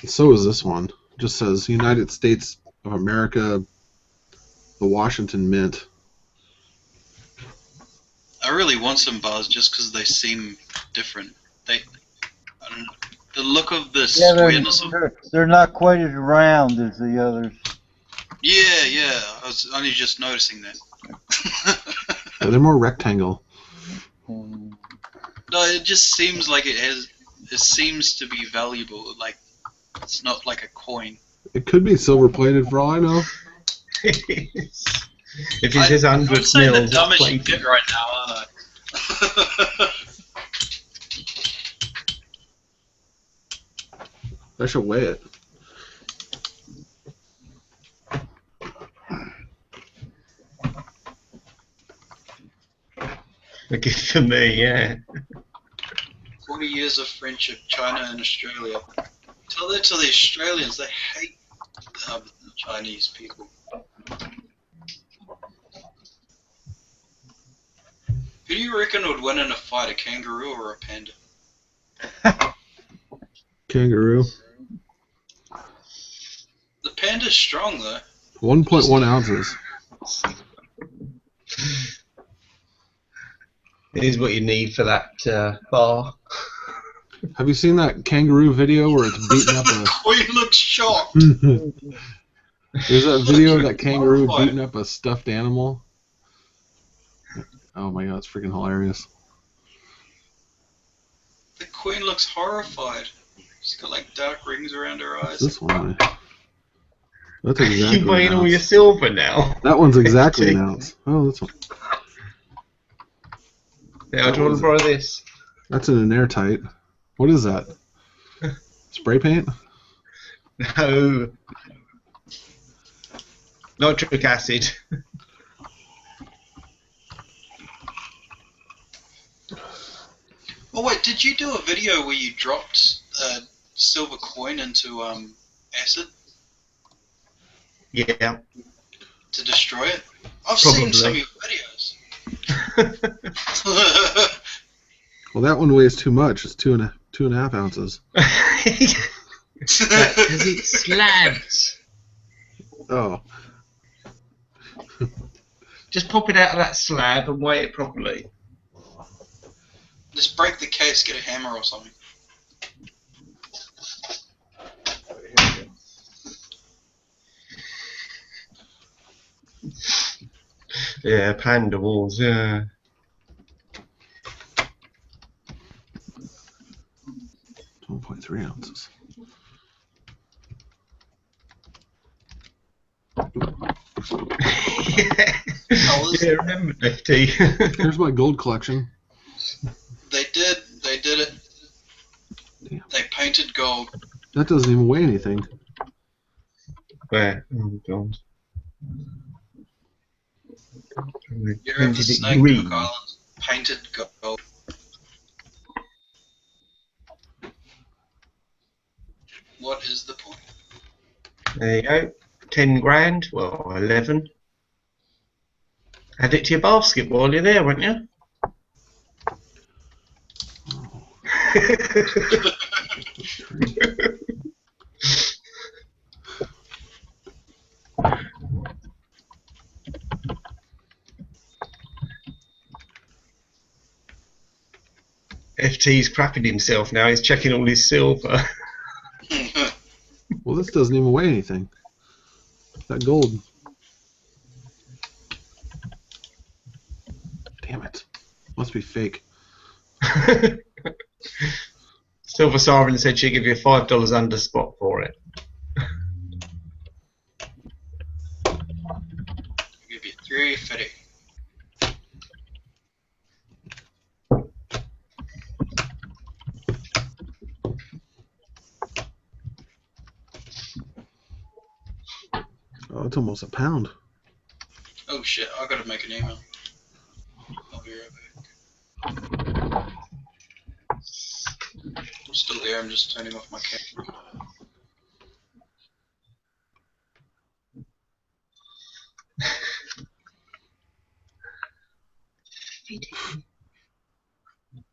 And so is this one. It just says United States of America, the Washington Mint. I really want some bars just because they seem different. I don't know, the look of the squareness of. They're not quite as round as the others. Yeah. I was only just noticing that. Yeah, they're more rectangle. No, it just seems like it has. It seems to be valuable. Like it's not like a coin. It could be silver plated for all I know. If it says 100 I'm saying the mils, dumbest it's plated. shit right now, aren't I? I should weigh it. Good for me, yeah. 40 years of friendship, China and Australia. Tell that to the Australians. They hate the Chinese people. Who do you reckon would win in a fight, a kangaroo or a panda? Kangaroo. The panda's strong though. 1.1 ounces. Here's what you need for that bar. Have you seen that kangaroo video where it's beating up a... Queen looks shocked. There's that video of that kangaroo beating up a stuffed animal. Oh my god, it's freaking hilarious. The queen looks horrified. She's got like dark rings around her eyes. This one. That's exactly You're buying an all ounce. your silver now. That one's exactly an ounce. Oh, this one. Yeah, do you want to borrow this? That's in an airtight. What is that? Spray paint? No. Nitric acid. Oh wait, did you do a video where you dropped a silver coin into acid Yeah. to destroy it? I've Probably. seen some of your videos. Well, that one weighs too much. It's 2.5 ounces. Because it's slabs. Oh. Just pop it out of that slab and weigh it properly. Just break the case, get a hammer or something. Yeah, panda walls, yeah. .3 ounces. Yeah, remember, FT. Here's my gold collection. They did it. Damn. They painted gold. That doesn't even weigh anything. Where? Oh, God. You're in the Painted it Snake green. Cook Islands. Painted gold. What is the point? There you go. 10 grand. Well, 11. Add it to your basket while you're there, won't you? FT's crapping himself now. He's checking all his silver. Well, this doesn't even weigh anything. That gold. Damn it. Must be fake. Silver Siren said she'd give you $5 under spot for it. I'll give you $3.50. Oh, it's almost a pound. Oh shit, I gotta make an email. I'll be right back. I'm still here, I'm just turning off my camera.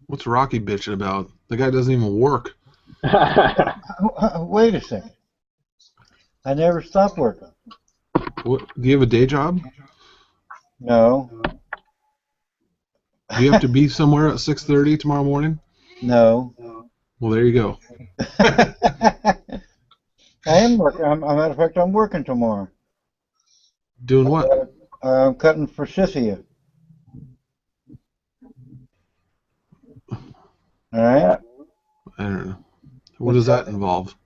What's Rocky bitching about? The guy doesn't even work. Wait a second. I never stopped working. What? Do you have a day job? No. Do you have to be somewhere at 6:30 tomorrow morning? No. Well, there you go. I am working. As a matter of fact, I'm working tomorrow. Doing what? I'm cutting forsythia. All right. I don't know. What does that involve?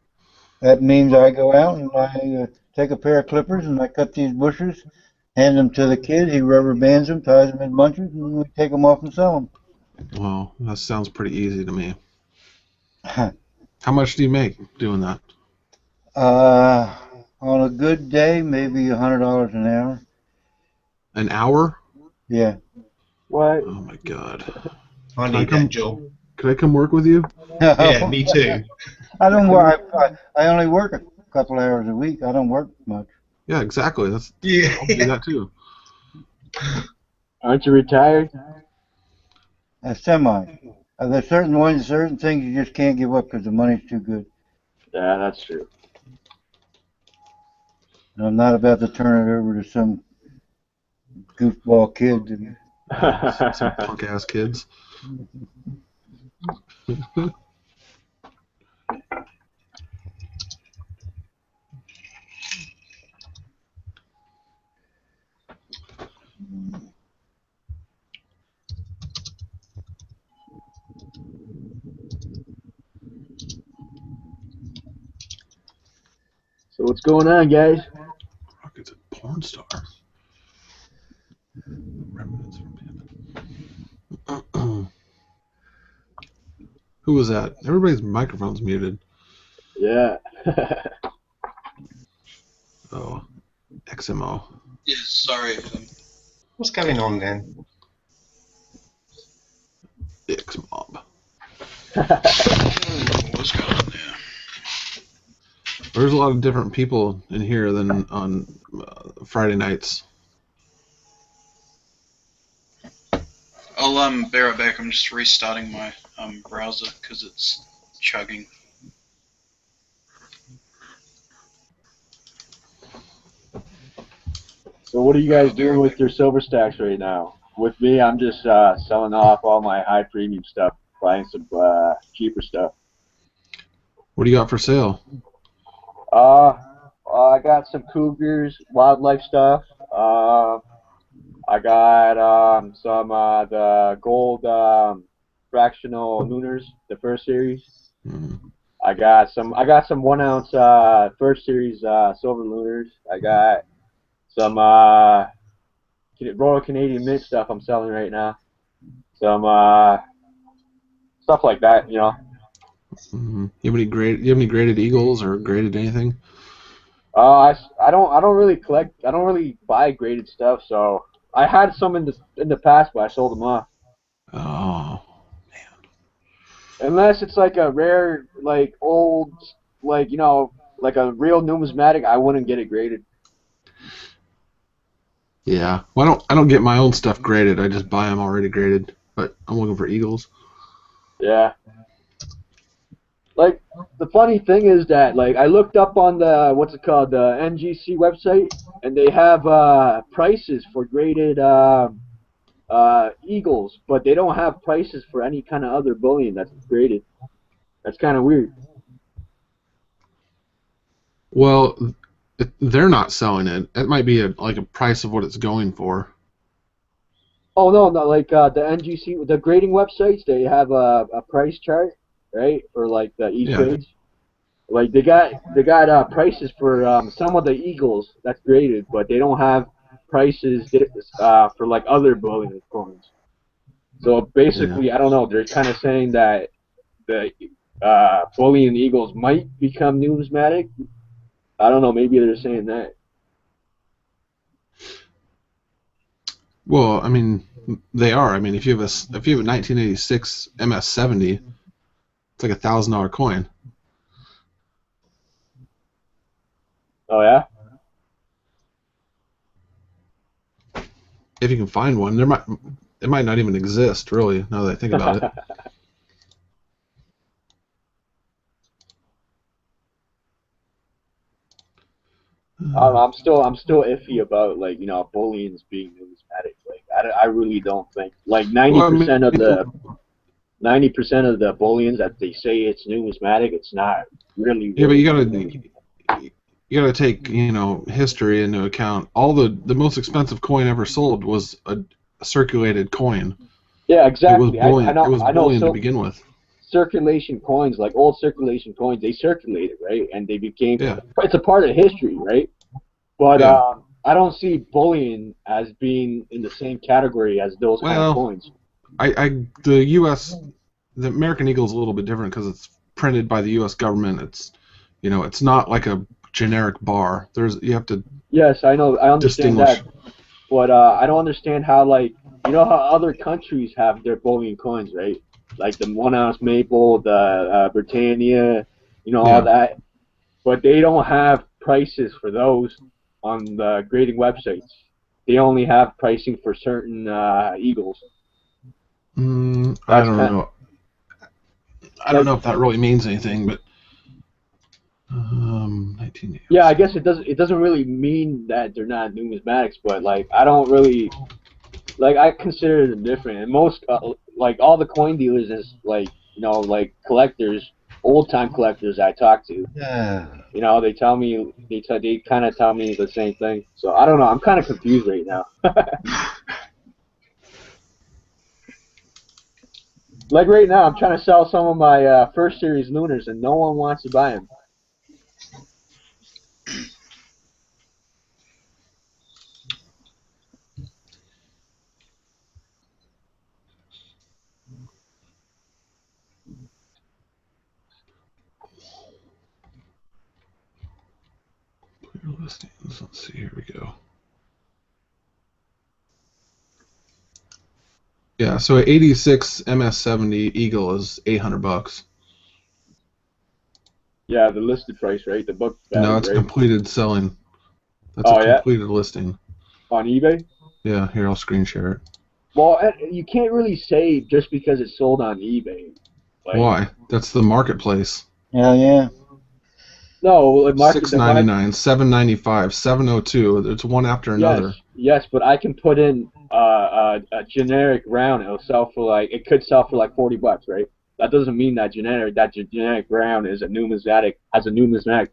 That means I go out and I take a pair of clippers and I cut these bushes, hand them to the kid. He rubber bands them, ties them in bunches, and we take them off and sell them. Well, that sounds pretty easy to me. How much do you make doing that? On a good day, maybe $100 an hour. An hour? Yeah. What? Oh my god. I need that job. Could I come work with you? Yeah, me too. I don't work. I only work a couple hours a week. I don't work much. Yeah, exactly. That's Yeah. I'll do that too. Aren't you retired? Semi. There's certain things you just can't give up because the money's too good. Yeah, that's true. And I'm not about to turn it over to some goofball kid. Some punk ass kids. So what's going on, guys? Rocket's a porn star. Remnants from Panda. Who was that? Everybody's microphone's muted. Yeah. Oh, XMO. Yeah, sorry. What's going on then? X-Mob. What's going on there? There's a lot of different people in here than on Friday nights. I'll be right back. I'm just restarting my browser because it's chugging. So what are you guys doing with your silver stacks right now? With me, I'm just selling off all my high premium stuff, buying some cheaper stuff. What do you got for sale? I got some cougars, wildlife stuff. I got some the gold fractional lunars, the first series. I got some 1 ounce first series silver lunars. I got some Royal Canadian Mint stuff I'm selling right now. Some stuff like that, you know. You have any graded eagles or graded anything? I don't really collect. I don't really buy graded stuff. So I had some in the past, but I sold them off. Oh. Unless it's like a rare, like old, like you know, like a real numismatic, I wouldn't get it graded. Yeah. Well, I don't get my own stuff graded. I just buy them already graded. But I'm looking for eagles. Yeah. Like the funny thing is that like I looked up on the what's it called, the NGC website, and they have prices for graded eagles, but they don't have prices for any kind of other bullion that's graded. That's kind of weird. Well, they're not selling it. It might be like a price of what it's going for. Oh no, like the NGC, the grading websites, they have a price chart, right, for like the grades. Like they got prices for some of the eagles that's graded, but they don't have prices for like other bullion coins. So basically, I don't know. They're kind of saying that the bullion eagles might become numismatic. I don't know. Maybe they're saying that. Well, I mean, they are. I mean, if you have a 1986 MS-70, it's like $1,000 coin. Oh yeah. If you can find one, it might not even exist, really. Now that I think about it. I'm still iffy about like bullions being numismatic. Like I really don't think like 90% of the 90% of the bullions that they say it's numismatic, it's not really. Yeah, but you gotta take history into account. All the most expensive coin ever sold was a circulated coin. Yeah, exactly. It was bullion. I know. It was bullion to begin with. Circulation coins, like old circulation coins, they circulated, right? And they became. Yeah. It's a part of history, right? But I don't see bullion as being in the same category as those kind of coins. The American Eagle is a little bit different because it's printed by the U.S. government. It's not like a generic bar. You have to. Yes, I know. I understand that, but I don't understand how how other countries have their bullion coins, right? Like the 1 ounce maple, the Britannia, all that. But they don't have prices for those on the grading websites. They only have pricing for certain eagles. I don't know. I don't know if that really means anything, but 19. Yeah, I guess it doesn't really mean that they're not numismatics, but like I don't really I consider them different. And most all the coin dealers is like collectors, old time collectors I talk to. They tell me they kind of tell me the same thing. So I don't know. I'm kind of confused right now. Like right now, I'm trying to sell some of my first series lunars, and no one wants to buy them. Let's see. Here we go. Yeah, so 86 MS-70 Eagle is $800. Yeah, the listed price, right? The book value, No, it's right? completed selling. That's Oh a yeah, completed listing. on eBay. Yeah, here, I'll screen share it. Well, you can't really say just because it's sold on eBay. Like, Why? That's the marketplace. Hell yeah. no, the market. $6.99, $7.95, $7.02. It's one after another. Yes, but I can put in a generic round. It could sell for like $40, right? That doesn't mean that generic round has a numismatic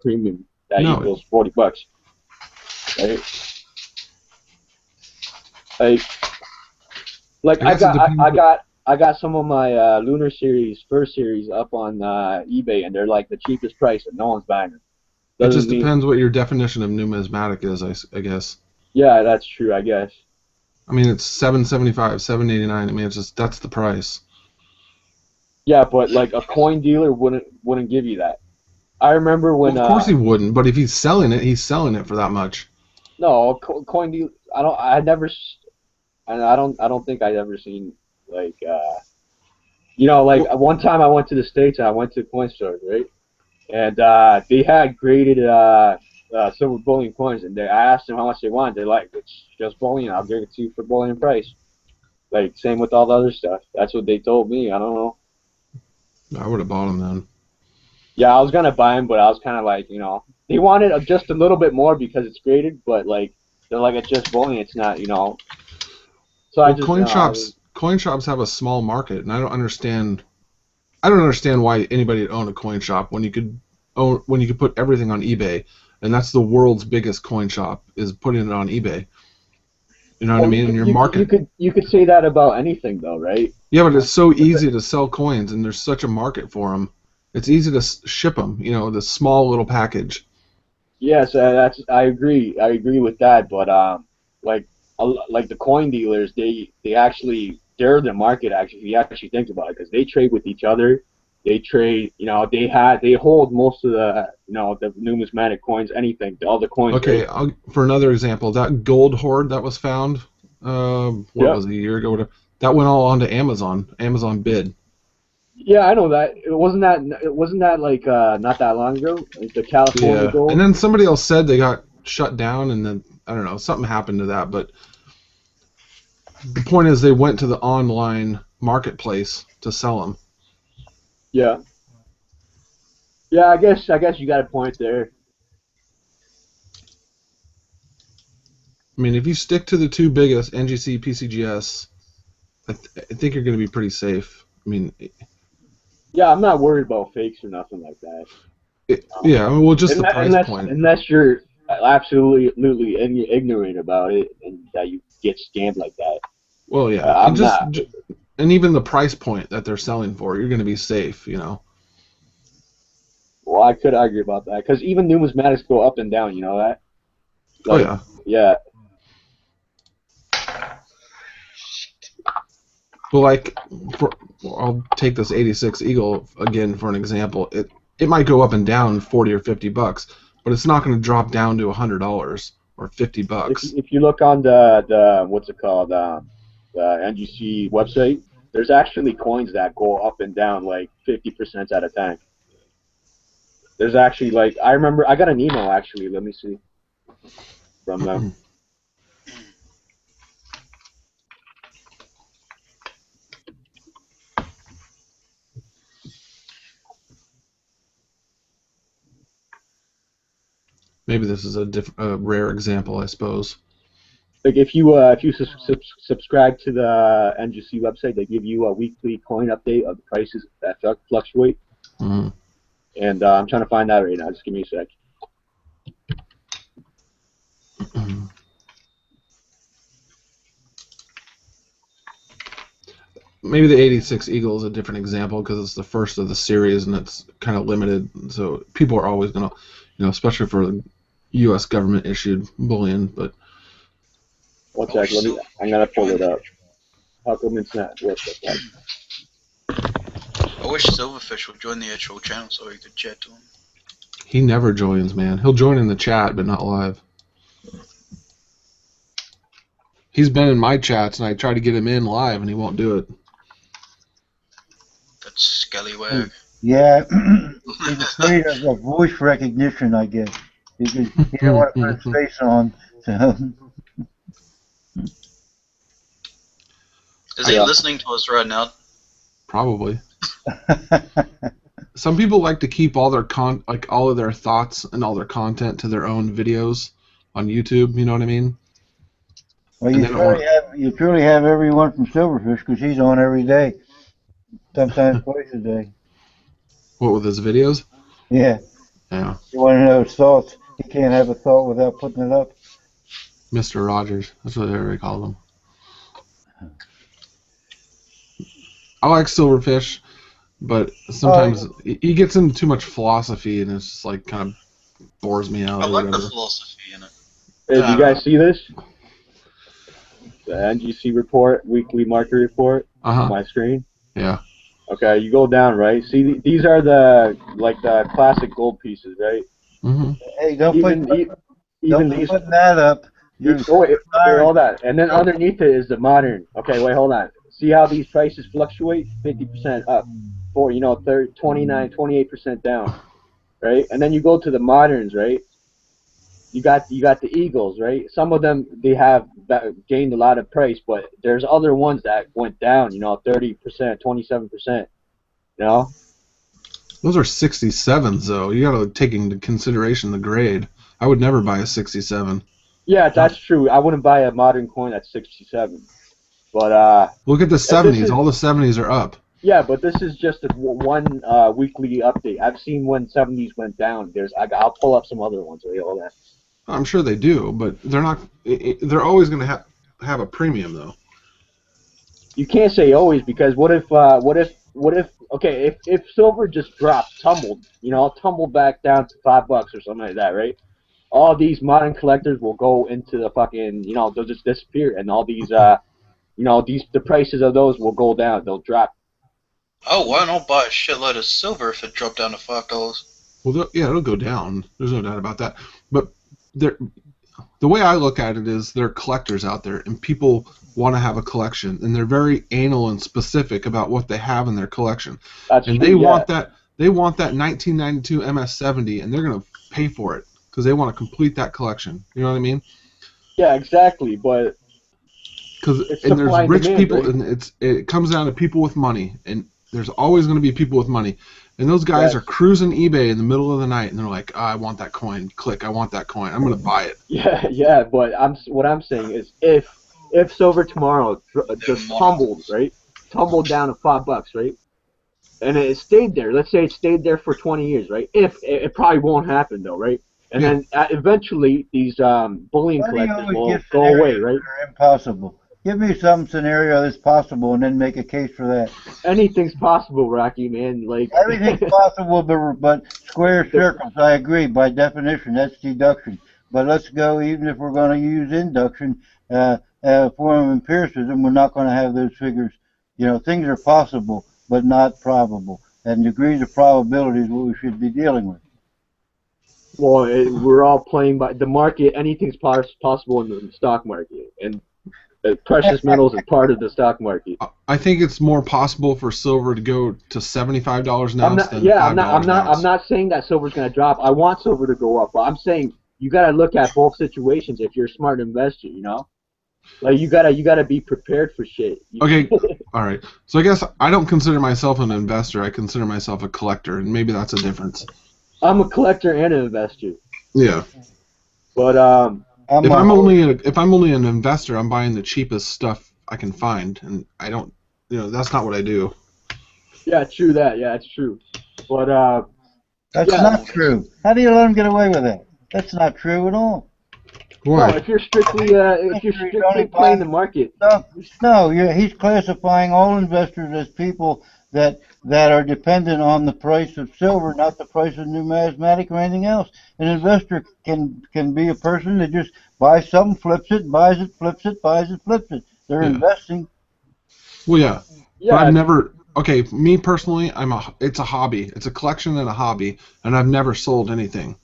premium that No. equals $40, right? Like I guess it depends I got some of my Lunar Series first series up on eBay, and they're like the cheapest price, and no one's buying them. It just depends what your definition of numismatic is, I guess. Yeah, that's true, I guess. I mean, it's $7.75, $7.89. I mean, it's just that's the price. Yeah, but like a coin dealer wouldn't give you that. I remember when. Well, of course he wouldn't, but if he's selling it for that much. No, coin deal. I don't think I'd ever seen like one time I went to the States and I went to coin stores, right? And they had graded silver bullion coins, and I asked them how much they wanted. They're like, it's just bullion. I'll give it to you for bullion price. Like same with all the other stuff. That's what they told me. I don't know. I would have bought them then. Yeah, I was gonna buy them, but I was kind of like, they wanted just a little bit more because it's graded, but like they're like it's just bullion. It's not, So well, coin shops have a small market, and I don't understand why anybody would own a coin shop when you could put everything on eBay, and that's the world's biggest coin shop is putting it on eBay. You know what I mean? And your market. You could say that about anything, though, right? Yeah, but it's so easy to sell coins, and there's such a market for them. It's easy to ship them. The small little package. Yes, I agree. I agree with that. But like the coin dealers, they're the market actually. If you actually think about it, because they trade with each other. They trade. They hold most of the numismatic coins. Anything, all the coins. Okay, for another example, that gold hoard that was found, was it, a year ago? Whatever. That went all onto Amazon. Amazon bid. Yeah, I know that. It wasn't that like not that long ago. Like the California gold. And then somebody else said they got shut down, and then I don't know, something happened to that. But the point is, they went to the online marketplace to sell them. Yeah. Yeah, I guess you got a point there. I mean, if you stick to the two biggest, NGC, PCGS, I think you're going to be pretty safe. I mean, yeah, I'm not worried about fakes or nothing like that. Yeah, I mean, well, just the price point. Unless you're absolutely ignorant about it and that you get scammed like that. Well, yeah, and even the price point that they're selling for, you're going to be safe, Well, I could argue about that because even numismatics go up and down. You know that? Oh yeah. Yeah. Well, I'll take this 86 Eagle again for an example. It might go up and down $40 or $50, but it's not going to drop down to $100 or $50. If you look on the what's it called, the NGC website, there's actually coins that go up and down like 50% at a time. There's actually I remember I got an email actually. Let me see from them. Maybe this is a rare example, I suppose. Like if you subscribe to the NGC website, they give you a weekly coin update of the prices that fluctuate. Mm-hmm. And I'm trying to find that right now. Just give me a sec. Maybe the 86 Eagle is a different example because it's the first of the series and it's kind of limited. So people are always going to, especially for the U.S. government issued bullion. But one sec, I'm gonna pull it up. How come it's not working? I wish Silverfish would join the actual channel so we could chat to him. He never joins, man. He'll join in the chat, but not live. He's been in my chats, and I try to get him in live, and he won't do it. That scallywag. Yeah. He's afraid of voice recognition, I guess. He don't want to put his face on. So. Is he listening to us right now? Probably. Some people like to keep all their all of their thoughts and all their content to their own videos on YouTube. You know what I mean? Well, you truly have everyone from Silverfish because he's on every day, sometimes twice a day. What, with his videos? Yeah. Yeah. You want to know his thoughts? He can't have a thought without putting it up. Mr. Rogers. That's what everybody calls him. I like Silverfish, but sometimes he gets into too much philosophy, and it's just like kind of bores me out. I like the philosophy in it. Hey, do you guys see this? The NGC report, weekly market report on my screen. Yeah. Okay, you go down, right? See, these are the classic gold pieces, right? Mm-hmm. Hey, don't even these, putting that up. Wait, all that, and then underneath it is the modern. Okay, wait, hold on. See how these prices fluctuate? 50% up, 29, 28% down, right? And then you go to the moderns, right? You got the Eagles, right? Some of them they have gained a lot of price, but there's other ones that went down. 30%, 27%. Those are 67s, though. You got to take into consideration the grade. I would never buy a 67. Yeah, that's true. I wouldn't buy a modern coin at 67. But look at the 70s. All the 70s are up. Yeah, but this is just one weekly update. I've seen when 70s went down. I'll pull up some other ones. All that. I'm sure they do, but they're not. They're always going to have a premium, though. You can't say always, because what if silver just tumbled back down to $5 or something like that, right? All these modern collectors will go into the fucking, they'll just disappear, and all these, the prices of those will go down. They'll drop. Oh, why not buy a shitload of silver if it dropped down to $5? Well, yeah, it'll go down. There's no doubt about that. But the way I look at it is there are collectors out there, and people want to have a collection, and they're very anal and specific about what they have in their collection. They want that 1992 MS-70, and they're going to pay for it because they want to complete that collection. You know what I mean? Yeah, exactly. But there's rich people, right? and it comes down to people with money, and there's always going to be people with money. And those guys are cruising eBay in the middle of the night, and they're like, I want that coin. Click, I want that coin. I'm going to buy it. Yeah, but what I'm saying is if silver tomorrow just tumbled down to $5, right? And it stayed there. Let's say it stayed there for 20 years, right? If it probably won't happen though, right? And then eventually these bullion collectors will go away, right? Impossible. Give me some scenario that's possible, and then make a case for that. Anything's possible, Rocky, man. Everything's possible, but square circles. I agree. By definition, that's deduction. But let's go. Even if we're going to use induction, form of empiricism, we're not going to have those figures. Things are possible, but not probable. And degrees of probability is what we should be dealing with. Well, we're all playing by the market. Anything's possible in the stock market, and precious metals is part of the stock market. I think it's more possible for silver to go to $75 an ounce than $5 an ounce. I'm not saying that silver's going to drop. I want silver to go up, but I'm saying you got to look at both situations if you're a smart investor. Like you gotta be prepared for shit. Okay, all right. So I guess I don't consider myself an investor. I consider myself a collector, and maybe that's a difference. I'm a collector and an investor. Yeah. But if I'm only an investor, I'm buying the cheapest stuff I can find, and I don't. That's not what I do. Yeah, true that. Yeah, it's true. But that's not true. How do you let them get away with that? That's not true at all. Why? No, if you're strictly playing the market. No, he's classifying all investors as people that are dependent on the price of silver, not the price of numismatic or anything else. An investor can be a person that just buys something, flips it, buys it, flips it, buys it, flips it. They're investing. Well, yeah. But I've never. Okay, me personally, it's a hobby. It's a collection and a hobby, and I've never sold anything,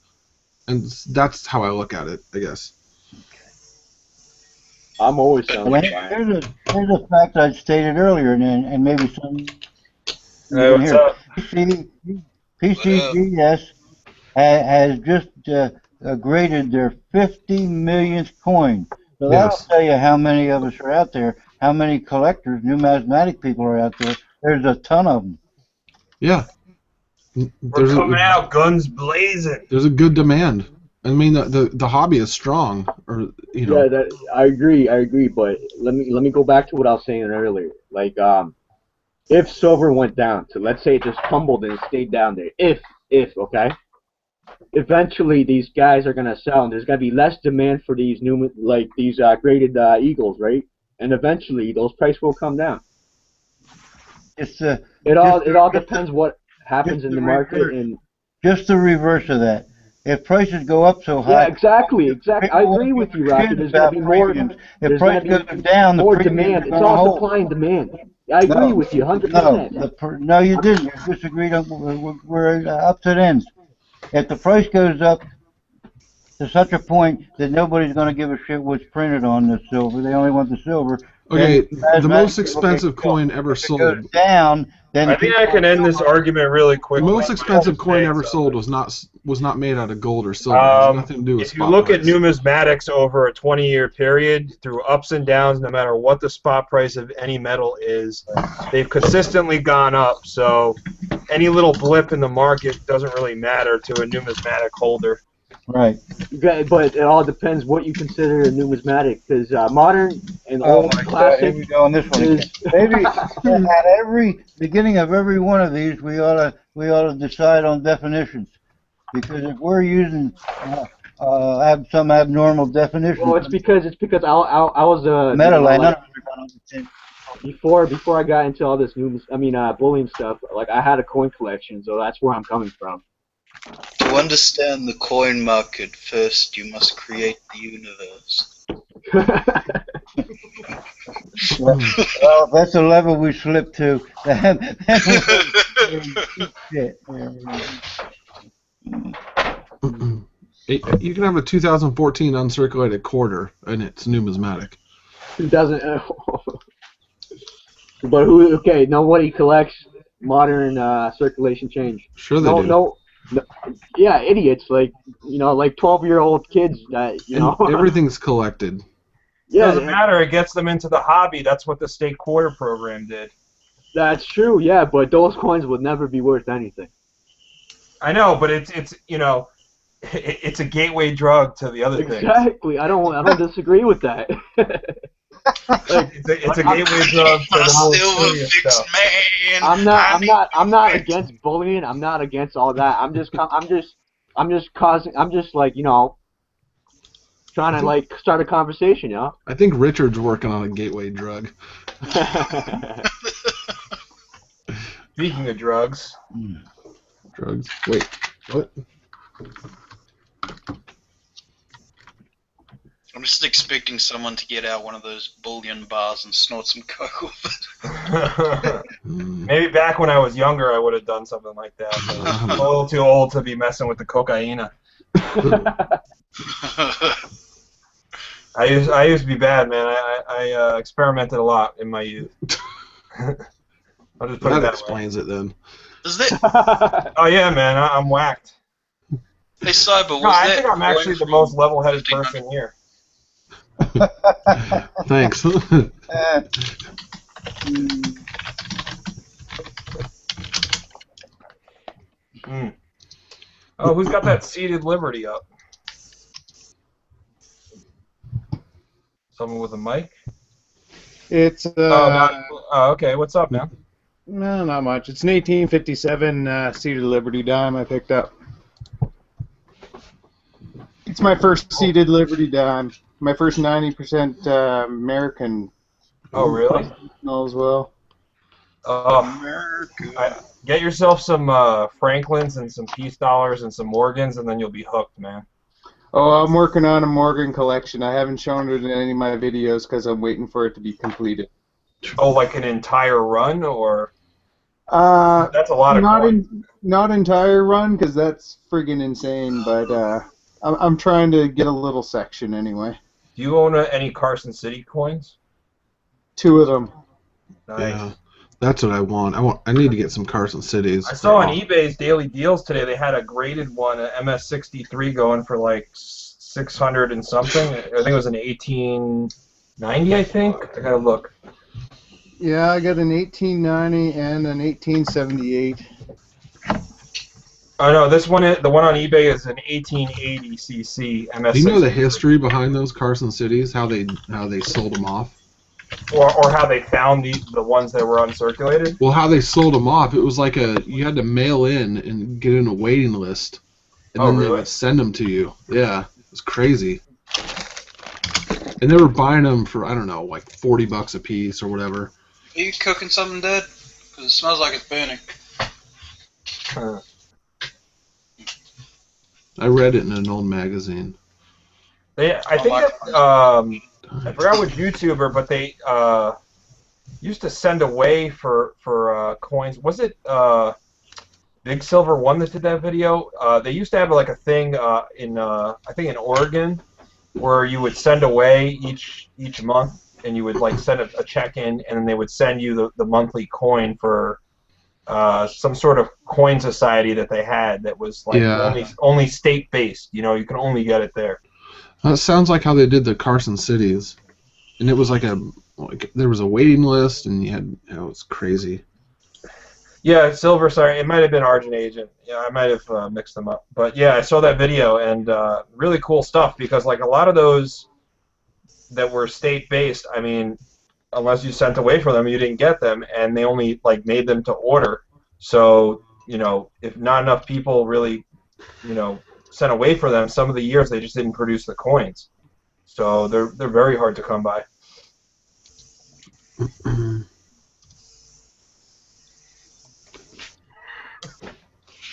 and that's how I look at it, I guess. I'm always selling. Here's a fact I stated earlier, and maybe some. PCGS has just graded their 50 millionth coin. So that'll Yes. tell you how many of us are out there, how many collectors, numismatic people are out there. There's a ton of them. Yeah. We're coming out guns blazing. There's a good demand. I mean, the hobby is strong, or you know. Yeah, I agree. But let me go back to what I was saying earlier. Like, if silver went down, so let's say it just tumbled and it stayed down there. If okay, eventually these guys are gonna sell, and there's gonna be less demand for these new these graded eagles, right? And eventually those prices will come down. It's it all depends what happens in the market and just the reverse of that. If prices go up so high, yeah, exactly. I agree with you, Rocky. There's going to be more. If price goes down, more the demand. It's all supply and demand. I agree with you, 100%. No, you didn't. You disagreed. We're up to ends. If the price goes up to such a point that nobody's going to give a shit what's printed on the silver, they only want the silver. Okay, the most expensive coin ever sold. Goes down. Then I think I can end this argument really quickly. The most expensive coin ever sold was not made out of gold or silver. It has nothing to do with if you look at numismatics over a 20-year period, through ups and downs, no matter what the spot price of any metal is, they've consistently gone up. So any little blip in the market doesn't really matter to a numismatic holder. Right. But it all depends what you consider a numismatic, because modern and old classic. Here we go on this one. Maybe at every beginning of every one of these, we ought to decide on definitions, because if we're using some abnormal definitions. Well, it's because I was Metaland. Before I got into all this bullion stuff, like I had a coin collection, so that's where I'm coming from. To understand the coin market, first you must create the universe. Well, that's a level we slipped to. You can have a 2014 uncirculated quarter, and it's numismatic. 2000. But who? Okay, nobody collects modern circulation change. Sure they do. No, yeah, idiots like 12-year-old kids that everything's collected. Yeah, doesn't matter. It gets them into the hobby. That's what the state quarter program did. That's true. Yeah, but those coins would never be worth anything. I know, but it's a gateway drug to the other things. Exactly. I don't disagree with that. It's a gateway drug to the whole stuff. Man. I'm not against bullying. I'm not against all that. I'm just trying to start a conversation, I think Richard's working on a gateway drug. Speaking of drugs. Drugs. Wait. What? I'm just expecting someone to get out one of those bullion bars and snort some coke with it. Maybe back when I was younger, I would have done something like that. But I'm a little too old to be messing with the cocaine. I used to be bad, man. I experimented a lot in my youth. I'll just put it that explains way. It then. Is that? Oh yeah, man. I'm whacked. Hey, Cyber, I think I'm actually the most level-headed person here. Thanks. Oh, who's got that seated Liberty up? Someone with a mic? It's okay. What's up, man? No, not much. It's an 1857 seated Liberty dime I picked up. It's my first seated Liberty dime. My first 90% American. Oh, really? As well. Get yourself some Franklins and some Peace Dollars and some Morgans, and then you'll be hooked, man. Oh, I'm working on a Morgan collection. I haven't shown it in any of my videos because I'm waiting for it to be completed. Oh, like an entire run, or? That's a lot of coins. Not entire run, because that's friggin' insane, but I'm trying to get a little section anyway. Do you own any Carson City coins? 2 of them. Nice. Yeah. That's what I want. I need to get some Carson Cities. I saw on eBay's daily deals today they had a graded one, an MS63, going for like 600 and something. I think it was an 1890. I think I gotta look. Yeah, I got an 1890 and an 1878. Oh no, this one, the one on eBay is an 1880 cc MS63. Do you know the history behind those Carson Cities? How they sold them off? Or how they found the ones that were uncirculated? Well, how they sold them off, it was like you had to mail in and get in a waiting list, and then they would send them to you. Yeah, it was crazy. And they were buying them for, I don't know, like $40 a piece or whatever. Are you cooking something, Dad? Because it smells like it's burning. I read it in an old magazine. I think that, I forgot which YouTuber, but they used to send away for coins. Was it Big Silver One that did that video? They used to have like a thing in I think in Oregon where you would send away each month, and you would like send a check in, and then they would send you the monthly coin for some sort of coin society that they had that was like only state based. You know, you can only get it there. That sounds like how they did the Carson Cities, and it was like there was a waiting list, and you had it was crazy. Yeah, Silver. Sorry, it might have been Argent Agent. Yeah, I might have mixed them up. But yeah, I saw that video, and really cool stuff, because like a lot of those that were state based, I mean, unless you sent away for them, you didn't get them, and they only like made them to order. So you know, if not enough people really, you know, sent away for them, some of the years they just didn't produce the coins. So they're very hard to come by.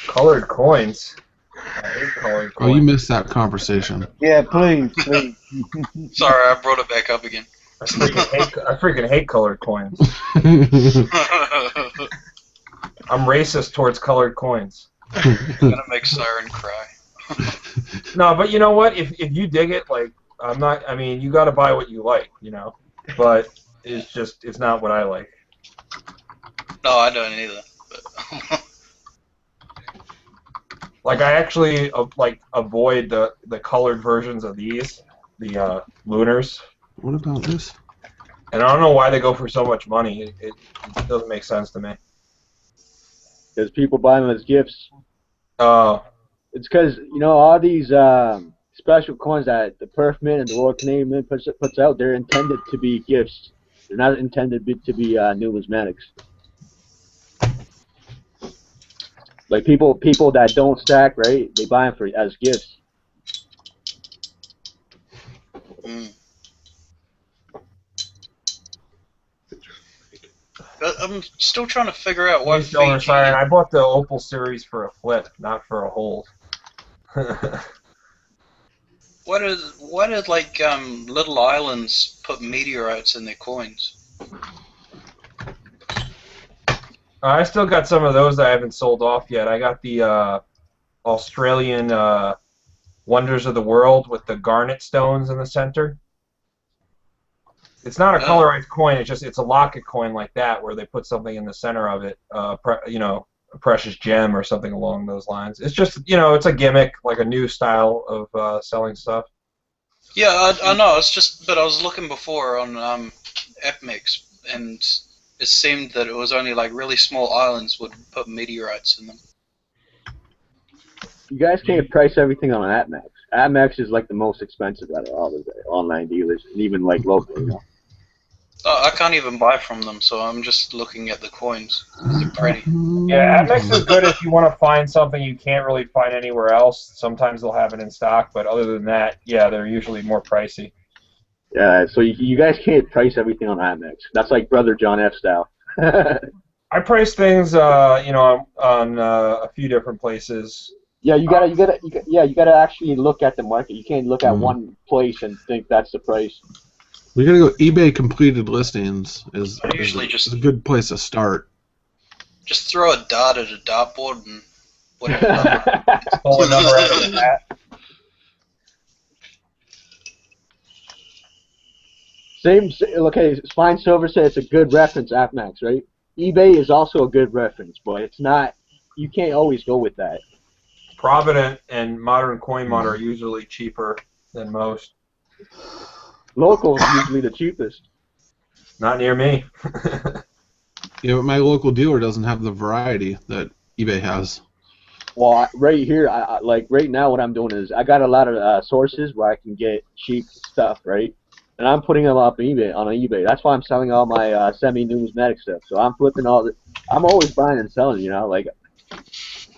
Colored coins. I hate colored coins. Oh, you missed that conversation. Yeah, please. Sorry, I brought it back up again. I freaking hate colored coins. I'm racist towards colored coins. I'm gonna make Siren cry. No, but you know what? If you dig it, like I'm not. I mean, you got to buy what you like, you know. But it's not what I like. No, I don't either. But like I actually like avoid the colored versions of these, the lunars. What about this? And I don't know why they go for so much money. It doesn't make sense to me. Because people buy them as gifts. Oh. It's because, you know, all these special coins that the Perf Mint and the Royal Canadian Mint puts out, they're intended to be gifts. They're not intended to be numismatics. Like people that don't stack, right? They buy them as gifts. Mm. I'm still trying to figure out why Silver Siren. I bought the Opal series for a flip, not for a hold. Why did like little islands put meteorites in their coins? I still got some of those that I haven't sold off yet. I got the Australian Wonders of the World with the garnet stones in the center. It's not a colorized coin. It's a locket coin like that, where they put something in the center of it. You know, a precious gem or something along those lines. It's just, you know, it's a gimmick, like a new style of selling stuff. Yeah, I know. It's just, but I was looking before on Epmix, and it seemed that it was only like really small islands would put meteorites in them. You guys can't price everything on AppMax. AppMax is like the most expensive out of all the online dealers, and even like local, you know. I can't even buy from them, so I'm just looking at the coins. They're pretty. Yeah, Amex is good if you want to find something you can't really find anywhere else. Sometimes they'll have it in stock, but other than that, yeah, they're usually more pricey. Yeah, so you guys can't price everything on Amex. That's like Brother John F. style. I price things, you know, on a few different places. Yeah, you gotta actually look at the market. You can't look at one place and think that's the price. We gotta go. eBay completed listings is usually just a good place to start. Just throw a dart at a dartboard and whatever number. Pull a number out of the hat. Same. Okay, Fine Silver said it's a good reference, AppMax, right? eBay is also a good reference, but it's not. You can't always go with that. Provident and Modern Coin Mod are usually cheaper than most. Local is usually the cheapest. Not near me. Yeah, but my local dealer doesn't have the variety that eBay has. Well, right here, like right now, what I'm doing is I got a lot of sources where I can get cheap stuff, right? And I'm putting them up on eBay. That's why I'm selling all my semi-numismatic stuff. So I'm flipping all the. I'm always buying and selling, you know, like.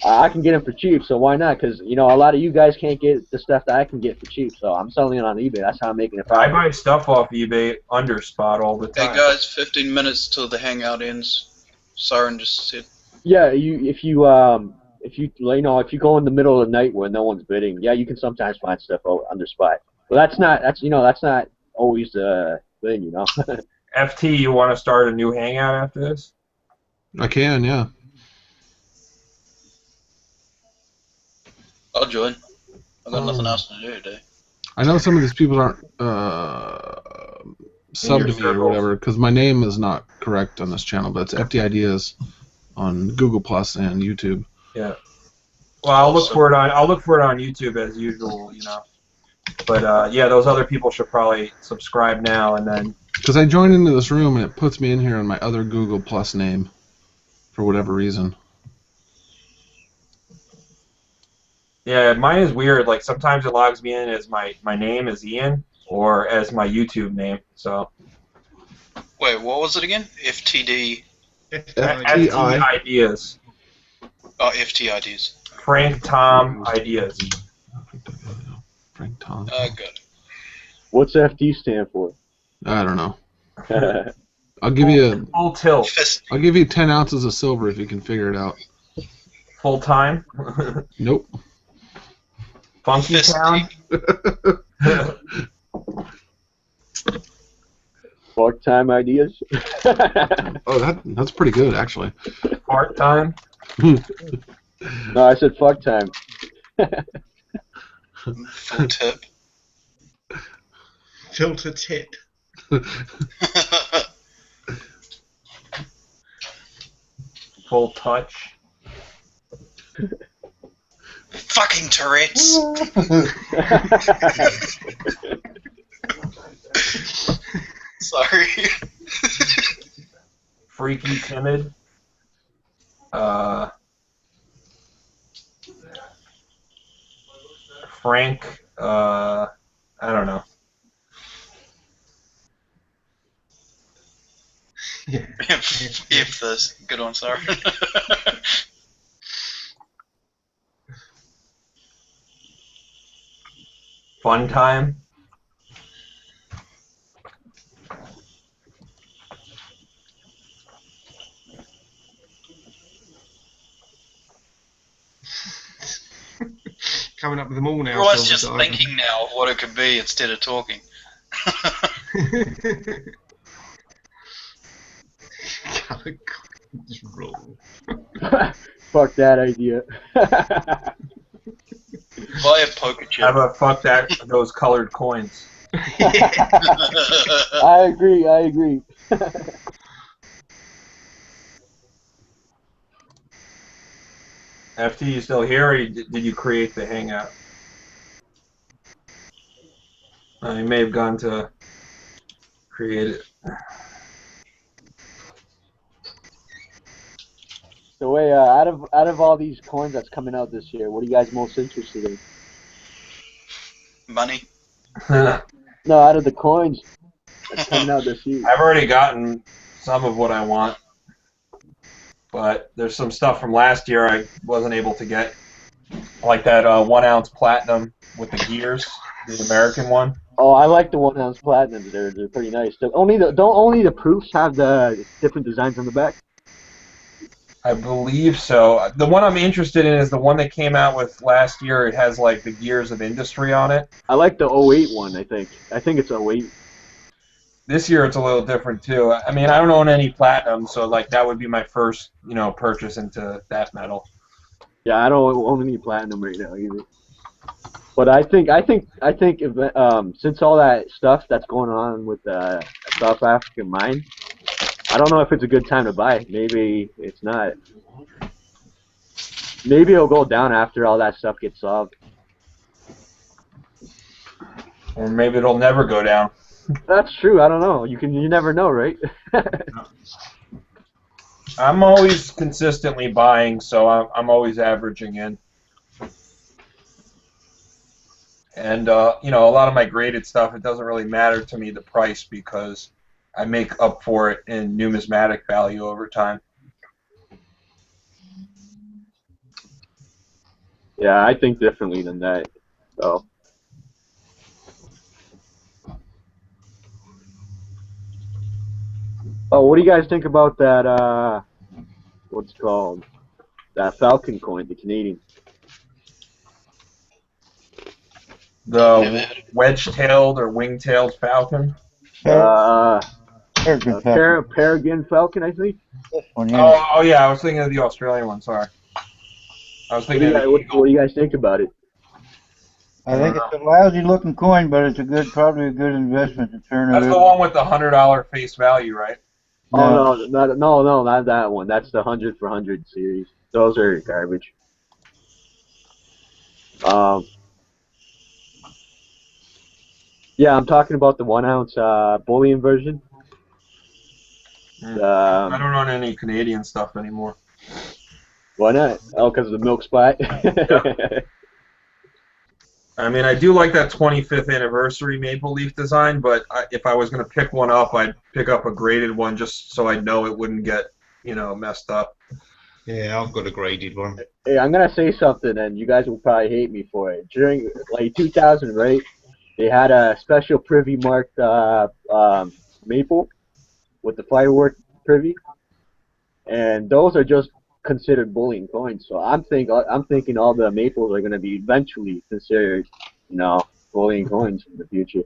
I can get them for cheap, so why not? Because, you know, a lot of you guys can't get the stuff that I can get for cheap, so I'm selling it on eBay. That's how I'm making a profit. I buy stuff off eBay under spot all the time. Hey guys, 15 minutes till the hangout ends. Siren just said. Yeah, if you go in the middle of the night where no one's bidding, yeah, you can sometimes find stuff under spot. But that's not always the thing, you know. FT, you want to start a new hangout after this? I can, yeah. I'll join. I've got nothing else to do today. I know some of these people aren't sub to me or whatever because my name is not correct on this channel, but it's FT Ideas on Google Plus and YouTube. Yeah. Well, I'll look for it on YouTube as usual, you know. But yeah, those other people should probably subscribe now and then. Because I joined into this room and it puts me in here on my other Google Plus name for whatever reason. Yeah, mine is weird. Like sometimes it logs me in as my name is Ian or as my YouTube name. So. Wait, what was it again? FTD. FT Ideas. Oh, FT Ideas. Frank Tom Ideas. Frank Tom. Good. What's FT stand for? I don't know. I'll give you full tilt. I'll give you 10 ounces of silver if you can figure it out. Full time? Nope. Funky Town? Fuck time ideas? Oh, that's pretty good, actually. Part time? No, I said fuck time. Full tip. Filter tip. Full touch. Fucking Tourette's. Sorry. Freaky timid. Frank. I don't know. if this. Good one, sorry. Fun time. Coming up with them all now. Everyone's just thinking now of what it could be instead of talking. Just roll. Fuck that idea. Buy a poker chip. How about fuck those colored coins? I agree. FT, you still here, or did you create the hangout? You may have gone to create it. So wait, out of all these coins that's coming out this year, what are you guys most interested in? Money. No, out of the coins that's coming out this year. I've already gotten some of what I want, but there's some stuff from last year I wasn't able to get, like that 1 ounce platinum with the gears, the American one. Oh, I like the 1 ounce platinums. They're pretty nice. Don't only the proofs have the different designs on the back? I believe so. The one I'm interested in is the one that came out with last year. It has like the gears of industry on it. I like the 08 one, I think. I think it's 08. This year it's a little different too. I mean, I don't own any platinum, so like that would be my first, purchase into that metal. Yeah, I don't own any platinum right now either. But I think if, since all that stuff that's going on with the South African mine, I don't know if it's a good time to buy. Maybe it's not. Maybe it'll go down after all that stuff gets solved. Or maybe it'll never go down. That's true. I don't know. You never know, right? I'm always consistently buying, so I'm always averaging in. And you know, a lot of my graded stuff, it doesn't really matter to me the price because I make up for it in numismatic value over time. Yeah, I think differently than that. So. Oh, what do you guys think about that? What's it called? That Falcon coin, the Canadian. The wedge-tailed or wing-tailed falcon. Peregrine Falcon, I think. Oh yeah, I was thinking of the Australian one. Sorry, I was thinking of the What eagle. do you guys think about it? I think it's a lousy looking coin, but it's probably a good investment to turn it. That's the one with the $100 face value, right? No. Oh no, not that one. That's the 100 for 100 series. Those are garbage. Yeah, I'm talking about the 1 ounce bullion version. I don't own any Canadian stuff anymore. Why not? Oh, because of the milk spot. Yeah. I mean, I do like that 25th anniversary maple leaf design, but if I was going to pick one up, I'd pick up a graded one just so I'd know it wouldn't get, you know, messed up. Yeah, I've got a graded one. Hey, I'm gonna say something, and you guys will probably hate me for it. During like 2000, right? They had a special privy marked maple with the firework privy, and those are just considered bullion coins. So I'm thinking all the maples are gonna be eventually considered, you know, bullion coins in the future.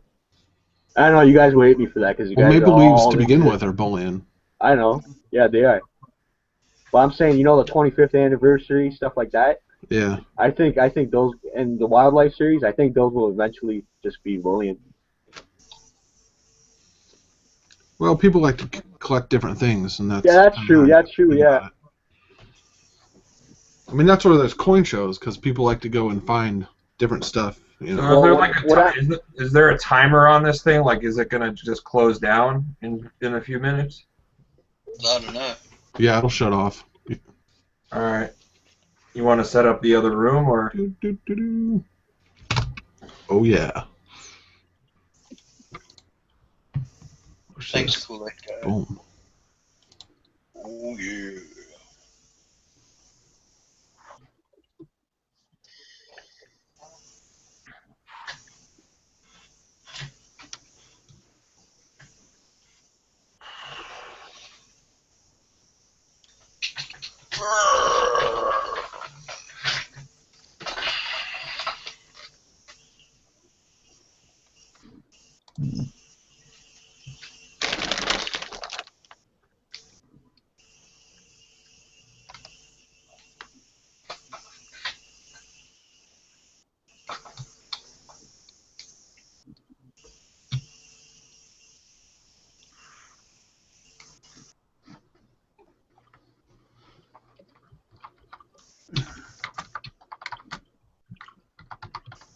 I don't know. You guys will hate me for that because you guys maple are leaves all to begin into with are bullion. I know. Yeah, they are. But I'm saying, you know, the 25th anniversary stuff like that. Yeah. I think those and the wildlife series. I think those will eventually just be bullion. Well, people like to collect different things, and that's Yeah, that's true. That's true. Yeah. I mean, that's where there's coin shows because people like to go and find different stuff. You know. So is there like is there a timer on this thing? Like, is it gonna just close down in a few minutes? I don't know. Yeah, it'll shut off. All right. You want to set up the other room or? Oh yeah. Thanks, cool guy. Boom. Oh yeah.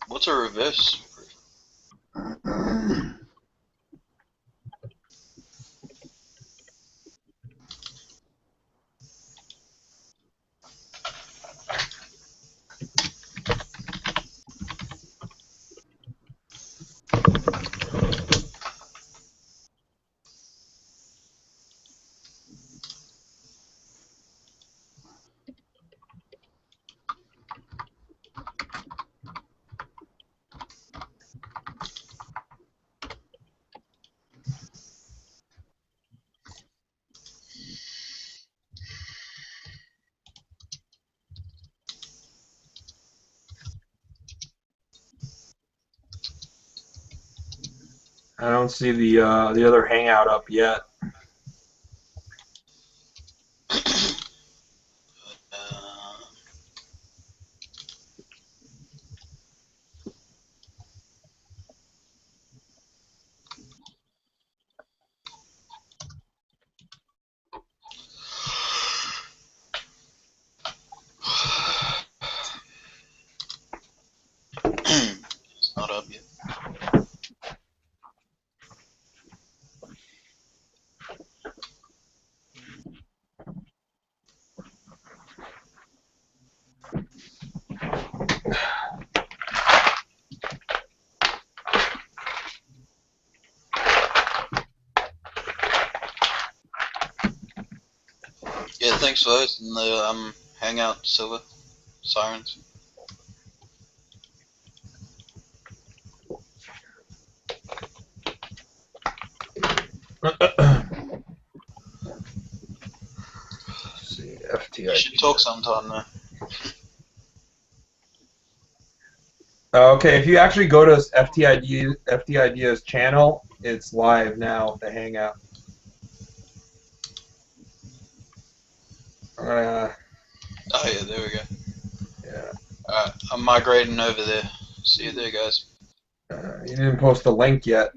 What's a reverse? I don't see the other Hangout up yet. It's not up yet. Yeah, thanks for those and the Hangout Silver Sirens. See, You should talk sometime though. Okay, if you actually go to FT Ideas channel, it's live now, the Hangout. Oh yeah, there we go. Yeah. Alright, I'm migrating over there. See you there, guys. You didn't post the link yet.